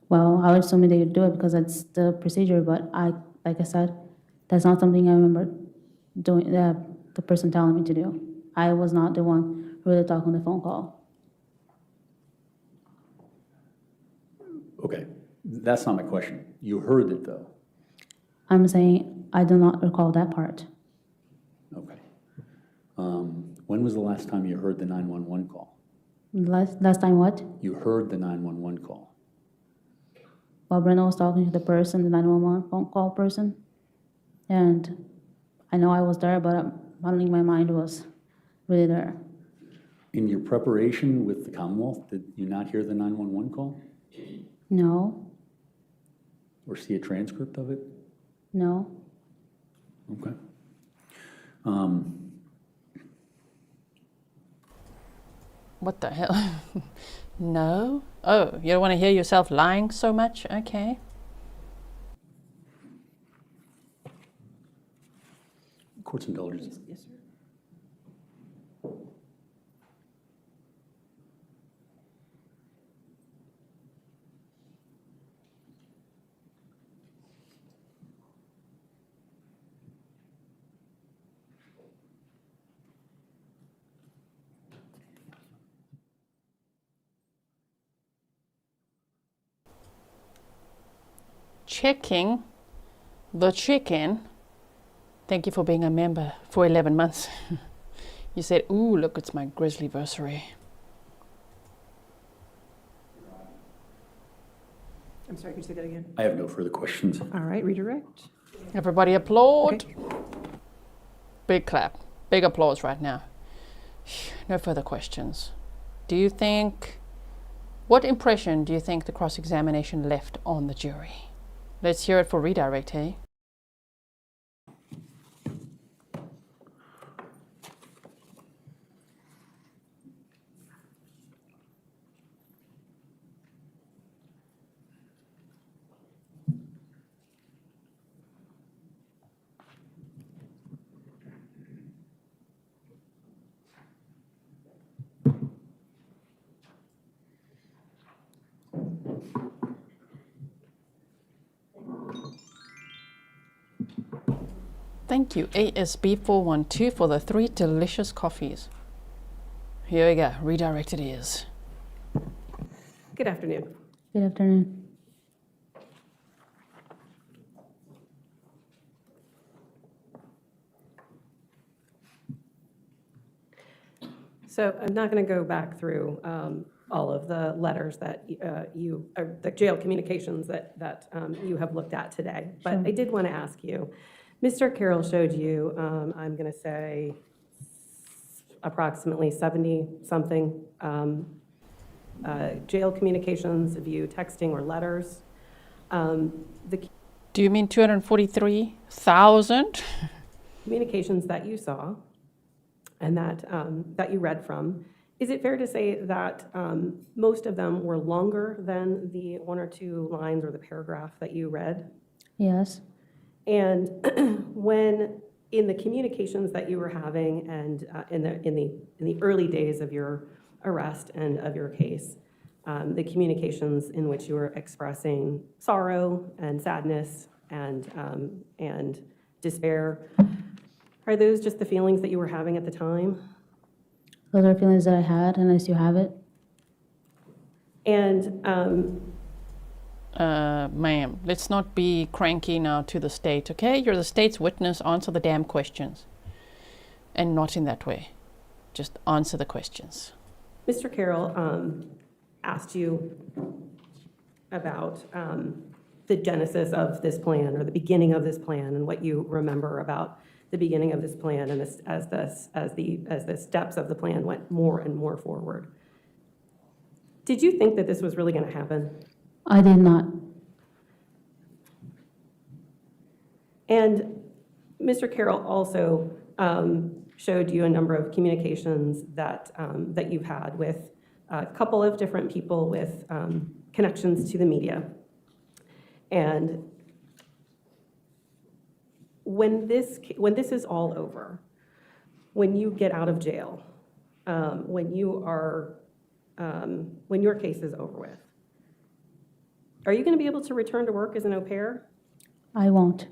Well, I would assume they would do it because that's the procedure, but like I said, that's not something I remember doing, the person telling me to do. I was not the one really talking on the phone call. Okay, that's not my question. You heard it though. I'm saying I do not recall that part. Okay. When was the last time you heard the 911 call? Last time what? You heard the 911 call. Well, Brendan was talking to the person, the 911 phone call person, and I know I was there, but I don't think my mind was really there. In your preparation with the Commonwealth, did you not hear the 911 call? No, Or see a transcript of it? no. Okay. What the hell? No? Oh, you don't want to hear yourself lying so much? Okay. Court's indulgence. Yes, sir. Checking the chicken. Thank you for being a member for 11 months. You said, ooh, look, it's my Grizzly versary. I'm sorry, could you say that again? I have no further questions. All right, redirect. Everybody applaud. Okay. Big clap. Big applause right now. No further questions. What impression do you think the cross-examination left on the jury? Let's hear it for redirect, hey? Thank you, ASB412, for the 3 delicious coffees. Here we go, redirect it is. Good afternoon. Good afternoon. So I'm not going to go back through all of the letters that the jail communications that you have looked at today. But Sure. I did want to ask you, Mr. Carroll showed you, I'm going to say, approximately 70-something jail communications of you texting or letters. Do you mean 243,000? Communications that you saw and that you read from, is it fair to say that most of them were longer than the 1 or 2 lines or the paragraph that you read? Yes. And when in the communications that you were having and in the early days of your arrest and of your case, the communications in which you were expressing sorrow and sadness and despair, are those just the feelings that you were having at the time? Those are feelings that I had, unless you have it. And Ma'am, let's not be cranky now to the state, okay? You're the state's witness, answer the damn questions. And not in that way. Just answer the questions. Mr. Carroll asked you about the genesis of this plan or the beginning of this plan and what you remember about the beginning of this plan and as the steps of the plan went more and more forward. Did you think that this was really going to happen? I did not. And Mr. Carroll also showed you a number of communications that, that you've had with a couple of different people with connections to the media. And when this is all over, when you get out of jail, when your case is over with, are you going to be able to return to work as an au pair? I won't.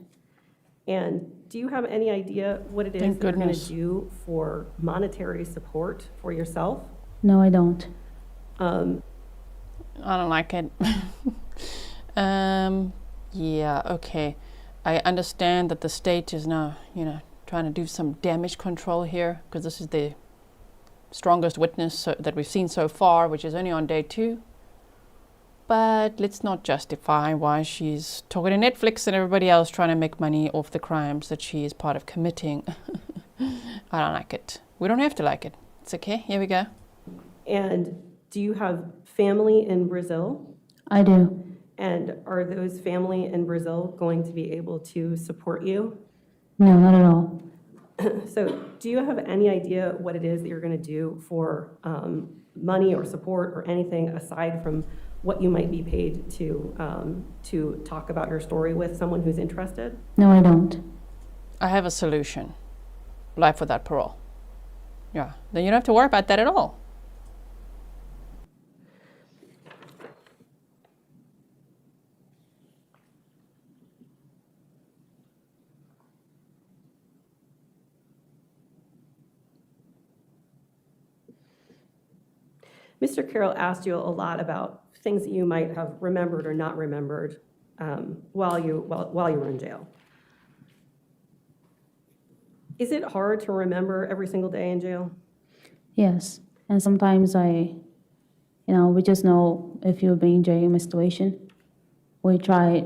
And do you have any idea what it is Thank that you're going to goodness. do for monetary support for yourself? No, I don't. Um, I don't like it. Yeah, okay. I understand that the state is now, trying to do some damage control here, because this is the strongest witness that we've seen so far, which is only on day 2. But let's not justify why she's talking to Netflix and everybody else trying to make money off the crimes that she is part of committing. I don't like it. We don't have to like it. It's okay. Here we go. and do you have family in Brazil? I do. And are those family in Brazil going to be able to support you? No, not at all. So do you have any idea what it is that you're going to do for money or support or anything aside from what you might be paid to talk about your story with someone who's interested? No, I don't. I have a solution. Life without parole. Yeah. Then you don't have to worry about that at all. Mr. Carroll asked you a lot about things that you might have remembered or not remembered while you were in jail. Is it hard to remember every single day in jail? Yes. And sometimes we just know if you're being jailed in a situation. We try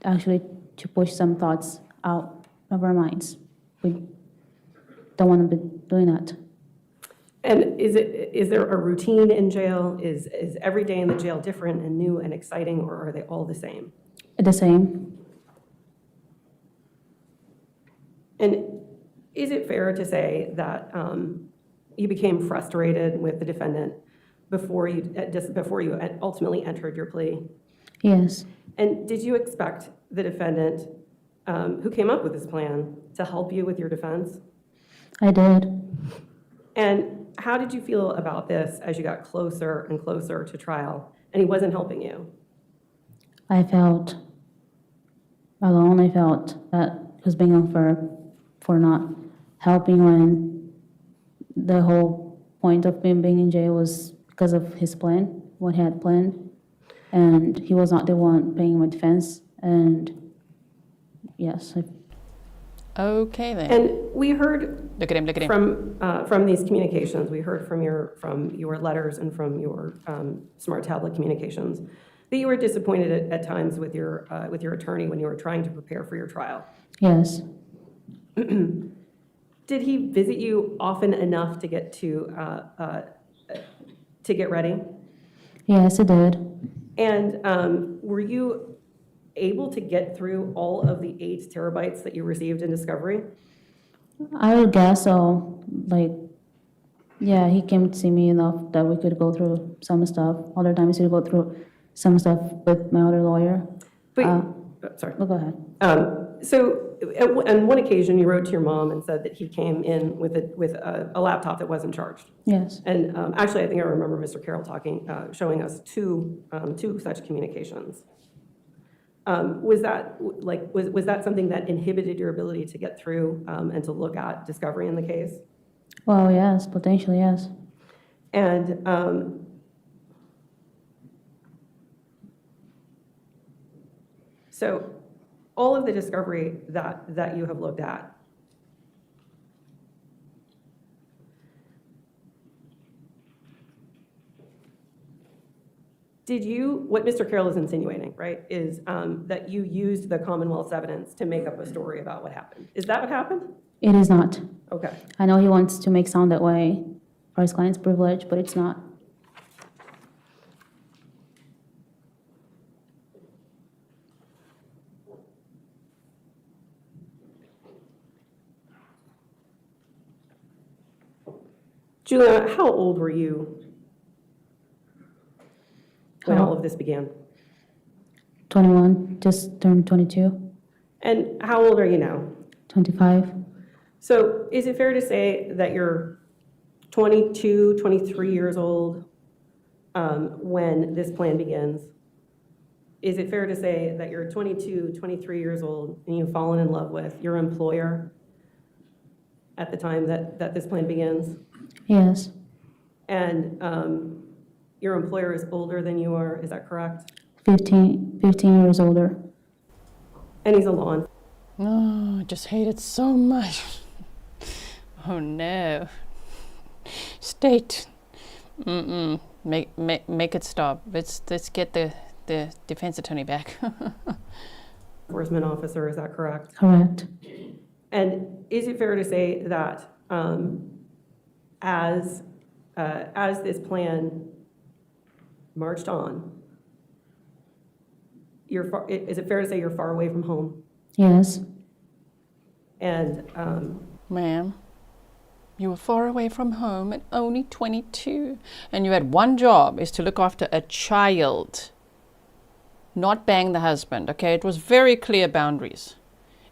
actually to push some thoughts out of our minds. We don't want to be doing that. And is there a routine in jail? Is every day in the jail different and new and exciting, or are they all the same? The same. And is it fair to say that you became frustrated with the defendant before you ultimately entered your plea? Yes. And did you expect the defendant who came up with this plan to help you with your defense? I did. And how did you feel about this as you got closer and closer to trial and he wasn't helping you? I felt alone. I felt that it was being unfair for not helping when the whole point of him being in jail was because of his plan, what he had planned. And he was not the one paying my defense. And yes. Okay then. And we heard Look at him. from these communications, we heard from your letters and from your smart tablet communications that you were disappointed at times with your attorney when you were trying to prepare for your trial. Yes. Did he visit you often enough to get ready? Yes, it did. And were you able to get through all of the 8 terabytes that you received in discovery? I would guess so. He came to see me enough that we could go through some stuff. Other times we'd go through some stuff with my other lawyer. Sorry. Go ahead. So on one occasion, you wrote to your mom and said that he came in with a laptop that wasn't charged. Yes. And actually, I think I remember Mr. Carroll showing us two such communications. Was that something that inhibited your ability to get through and to look at discovery in the case? Well, yes, potentially, yes. And so all of the discovery that you have looked at, what Mr. Carroll is insinuating, right, is that you used the Commonwealth's evidence to make up a story about what happened. Is that what happened? It is not. Okay. I know he wants to make sound that way for his client's privilege, but it's not. Juliana, how old were you when How- all of this began? 21, just turned 22, And how old are you now? 25. So is it fair to say that you're 22, 23 years old when this plan begins? Is it fair to say that you're 22, 23 years old and you've fallen in love with your employer at the time that this plan begins? Yes, And your employer is older than you are, is that correct? 15 years older. And he's a law enforcement. Oh, I just hate it so much. Oh no. State. Make it stop. Let's get the defense attorney back. Enforcement officer, is that correct? Correct. And is it fair to say that as this plan marched on, is it fair to say you're far away from home? Yes, And Ma'am, you were far away from home and only 22. And you had one job, is to look after a child. Not bang the husband, okay? It was very clear boundaries.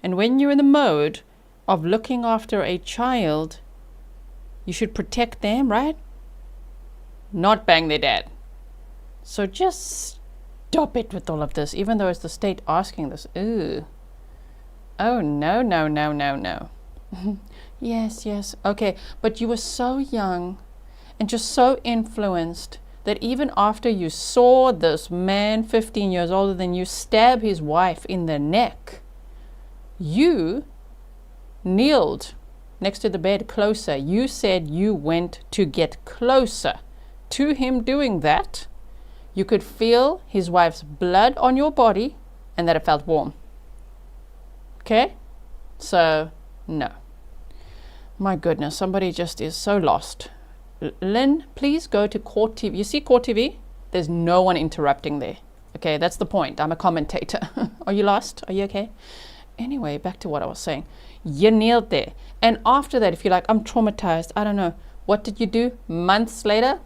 And when you're in the mode of looking after a child, you should protect them, right? Not bang their dad. So just stop it with all of this, even though it's the state asking this. Ooh. Oh, no, no, no, no, no. Yes, yes. Okay, but you were so young and just so influenced that even after you saw this man 15 years older than you stab his wife in the neck, you kneeled next to the bed closer. You said you went to get closer to him doing that. You could feel his wife's blood on your body and that it felt warm. Okay? So, no. My goodness, somebody just is so lost. Lynn, please go to Court TV. You see Court TV? There's no one interrupting there. Okay, that's the point. I'm a commentator. Are you lost? Are you okay? Anyway, back to what I was saying. You kneeled there. And after that, if you're like, I'm traumatized, I don't know, what did you do? Months later,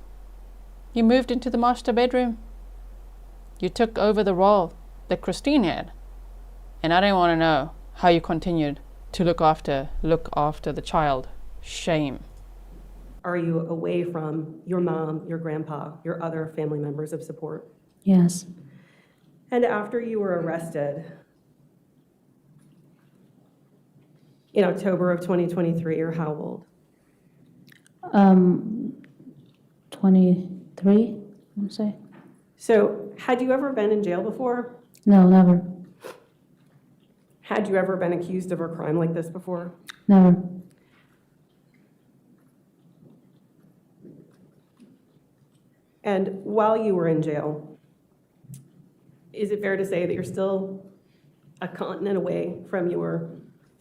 you moved into the master bedroom. You took over the role that Christine had. And I don't want to know how you continued to look after the child. Shame. are you away from your mom, your grandpa, your other family members of support? Yes, And after you were arrested in October of 2023, you're how old? 23, I would say. So had you ever been in jail before? No, never, Had you ever been accused of a crime like this before? never. And while you were in jail, is it fair to say that you're still a continent away from your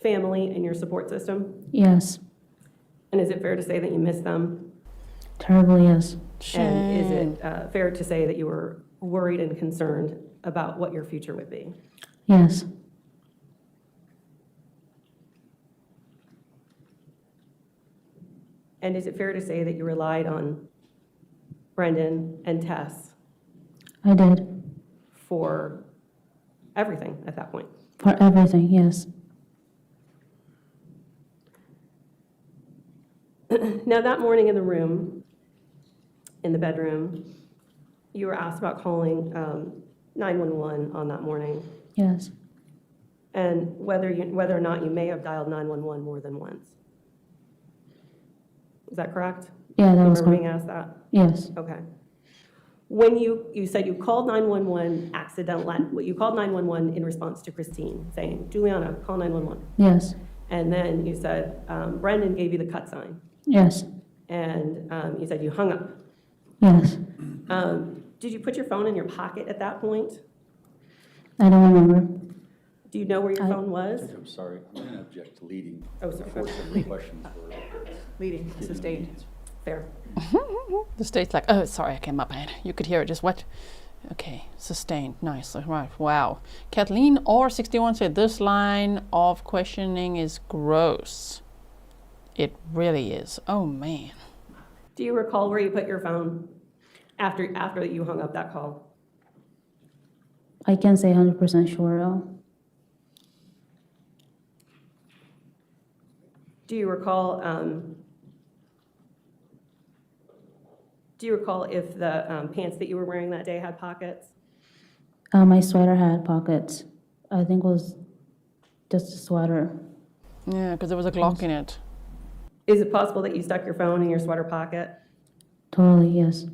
family and your support system? Yes, And is it fair to say that you miss them? terribly, yes. And is Shame. it fair to say that you were worried and concerned about what your future would be? Yes, And is it fair to say that you relied on Brendan and Tess I did. for everything at that point? For everything, yes. Now, that morning in the room, in the bedroom, you were asked about calling 911 on that morning, Yes, and whether or not you may have dialed 911 more than once. Is that correct? yeah, that You was remember being correct. asked that? Yes, Okay. When you said you called 911 accidentally, you called 911 in response to Christine saying, Juliana, call 911. yes, And then you said, Brendan gave you the cut sign. yes, And you said you hung up. yes. Did you put your phone in your pocket at that point? I don't remember. Do you know where your I- phone was? I'm sorry, I'm going to object to leading Oh, sorry. before some of the questions were. Leading, sustained. Fair. The state's like, oh, sorry, I came up bad. You could hear it. Just what? Okay, sustained. Nice. Right. Wow. Kathleen R61 said this line of questioning is gross. It really is. Oh man. Do you recall where you put your phone after you hung up that call? I can't say 100% sure though. Do you recall if the pants that you were wearing that day had pockets? My sweater had pockets. I think it was just a sweater. Yeah, because there was a Glock in it. Is it possible that you stuck your phone in your sweater pocket? Totally, yes.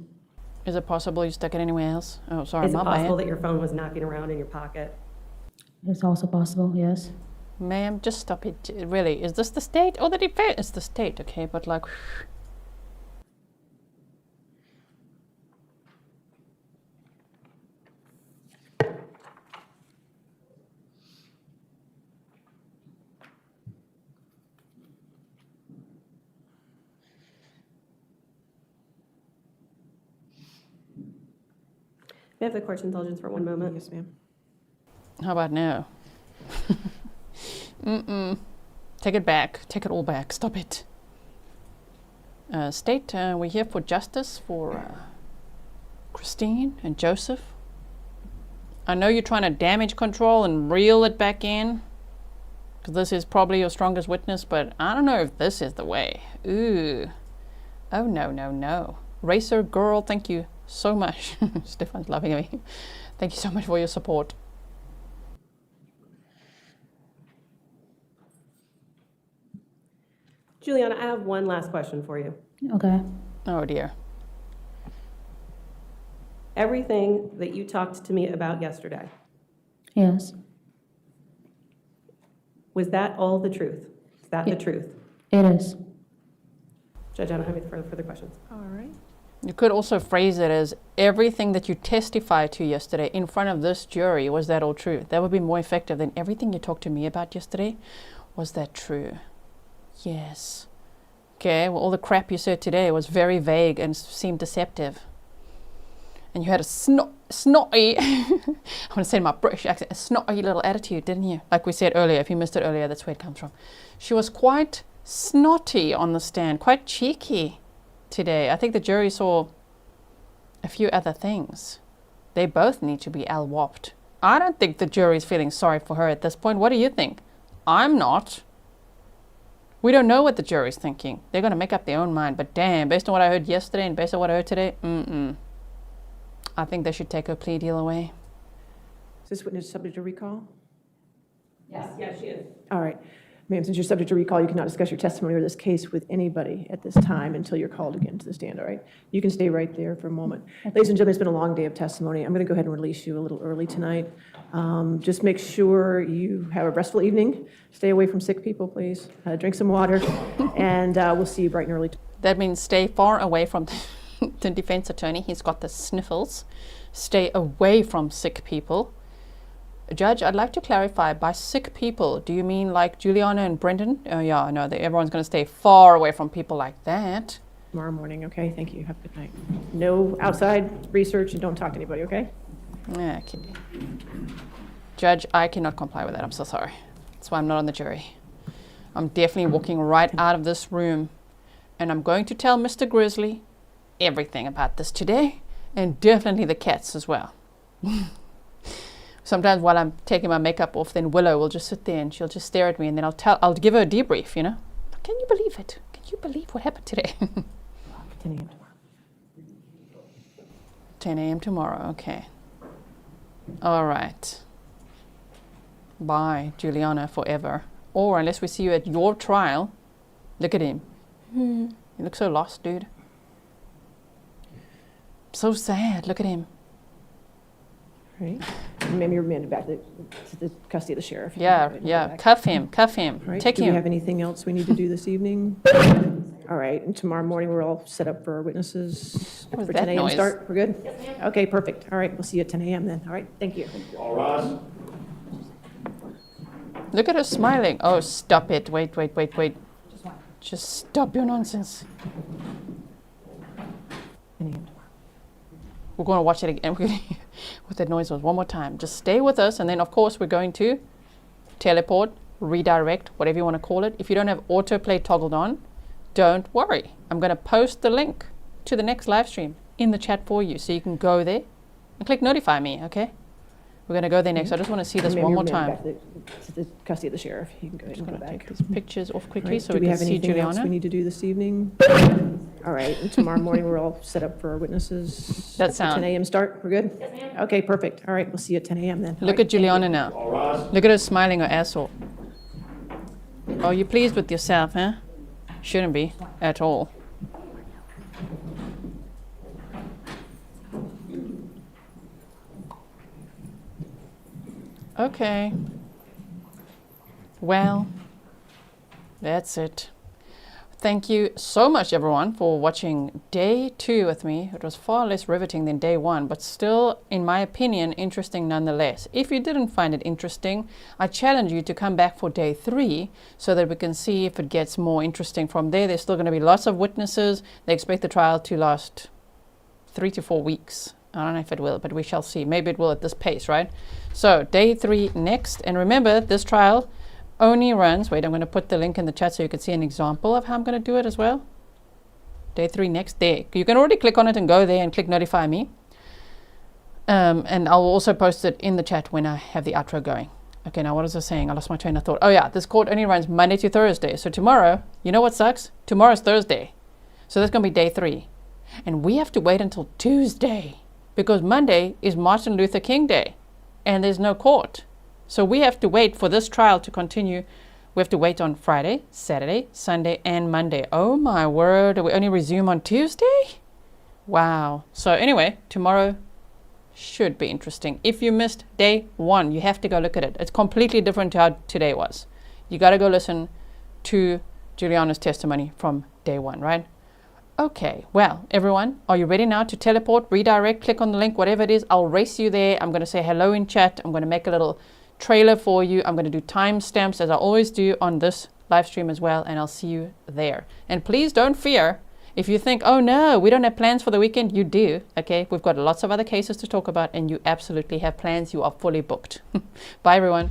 Is it possible you stuck it anywhere else? Oh, sorry, Is it my possible bad. that your phone was knocking around in your pocket? It's also possible, yes. Ma'am, just stop it. Really, is this the state or the defense? It's the state, okay, but like... May I have the court's indulgence for one moment? Yes, ma'am. How about no? Take it back. Take it all back. Stop it. State, we're here for justice for Christine and Joseph. I know you're trying to damage control and reel it back in, because this is probably your strongest witness, but I don't know if this is the way. Ooh. Oh, no, no, no. Racer girl, thank you so much. Stefan's loving me. Thank you so much for your support. Juliana, I have one last question for you. Okay. Oh dear. Everything that you talked to me about yesterday, Yes. was that all the truth? Is that the Yeah. truth? It is. Judge, I don't have any further questions. All right. You could also phrase it as everything that you testified to yesterday in front of this jury, was that all true? That would be more effective than everything you talked to me about yesterday. Was that true? Yes. Okay, well, all the crap you said today was very vague and seemed deceptive. And you had a snotty, I'm going to say in my British accent, a snotty little attitude, didn't you? Like we said earlier, if you missed it earlier, that's where it comes from. She was quite snotty on the stand, quite cheeky today. I think the jury saw a few other things. They both need to be L-whopped. I don't think the jury's feeling sorry for her at this point. What do you think? I'm not. We don't know what the jury's thinking. They're going to make up their own mind. But damn, based on what I heard yesterday and based on what I heard today, I think they should take her plea deal away. Is this witness subject to recall? Yes, she is. All right. Ma'am, since you're subject to recall, you cannot discuss your testimony or this case with anybody at this time until you're called again to the stand, all right? You can stay right there for a moment. Ladies and gentlemen, it's been a long day of testimony. I'm going to go ahead and release you a little early tonight. Just make sure you have a restful evening. Stay away from sick people, please. Drink some water, and we'll see you bright and early. That means stay far away from the defense attorney. He's got the sniffles. Stay away from sick people. Judge, I'd like to clarify, by sick people, do you mean like Juliana and Brendan? Oh yeah, no, everyone's going to stay far away from people like that. Tomorrow morning, okay? Thank you. Have a good night. No outside research, and don't talk to anybody, okay? Okay. Judge, I cannot comply with that. I'm so sorry. That's why I'm not on the jury. I'm definitely walking right out of this room, and I'm going to tell Mr. Grizzly everything about this today, and definitely the cats as well. Sometimes while I'm taking my makeup off, then Willow will just sit there and she'll just stare at me, and then I'll give her a debrief, you know? Can you believe it? Can you believe what happened today? 10 a.m. tomorrow. 10 a.m. tomorrow, okay. All right. Bye, Juliana, forever. Or unless we see you at your trial. Look at him. You look so lost, dude. So sad. Look at him. Right. Ma'am, you're remanded back to the custody of the sheriff. Yeah. Cuff him. All right. Take Do we him. have anything else we need to do this evening? All right, and tomorrow morning, we're all set up for our witnesses What was for that 10 a.m. noise? start? We're good? Okay, perfect. All right, we'll see you at 10 a.m. then. All right, thank you. All rise. Look at her smiling. Oh, stop it. Wait. Just stop your nonsense. 10 a.m. tomorrow. We're going to watch it again. We're going to what that noise was one more time. Just stay with us, and then of course we're going to teleport, redirect, whatever you want to call it. If you don't have autoplay toggled on, don't worry. I'm going to post the link to the next live stream in the chat for you. So you can go there and click notify me, okay? We're going to go there next. I just want to see this Ma'am, one you're more time. Back to the custody of the sheriff. You can go ahead and Just go going to back. take these pictures off All quickly right, so do we we can have see anything else we Juliana. need to do this evening? All right, and tomorrow morning, we're all set up for our witnesses. That's sound. 10 a.m. start, we're good? Okay, perfect. All right, we'll see you at 10 a.m. then. All Look right, at Juliana now. All rise. Look at her smiling her ass off. Are you pleased with yourself, huh? Shouldn't be at all. Okay. Well, that's it. Thank you so much, everyone, for watching day 2 with me. It was far less riveting than day 1, but still, in my opinion, interesting nonetheless. If you didn't find it interesting, I challenge you to come back for day 3 so that we can see if it gets more interesting from there. There's still going to be lots of witnesses. They expect the trial to last 3 to 4 weeks. I don't know if it will, but we shall see. Maybe it will at this pace, right? So day 3 next. And remember, this trial only runs, wait, I'm going to put the link in the chat so you can see an example of how I'm going to do it as well. Day 3 next, there. You can already click on it and go there and click notify me. And I'll also post it in the chat when I have the outro going. Okay, now what was I saying? I lost my train of thought. Oh yeah, this court only runs Monday to Thursday. So tomorrow, you know what sucks? Tomorrow's Thursday. So that's going to be day 3. And we have to wait until Tuesday because Monday is Martin Luther King Day and there's no court. So we have to wait for this trial to continue. We have to wait on Friday, Saturday, Sunday, and Monday. Oh my word, we only resume on Tuesday? Wow. So anyway, tomorrow should be interesting. If you missed day 1, you have to go look at it. It's completely different to how today was. You got to go listen to Juliana's testimony from day 1, right? Okay, well, everyone, are you ready now to teleport, redirect, click on the link, whatever it is? I'll race you there. I'm going to say hello in chat. I'm going to make a little trailer for you. I'm going to do timestamps as I always do on this live stream as well, and I'll see you there. And please don't fear. If you think, oh no, we don't have plans for the weekend, you do, okay? We've got lots of other cases to talk about, and you absolutely have plans. You are fully booked. Bye, everyone.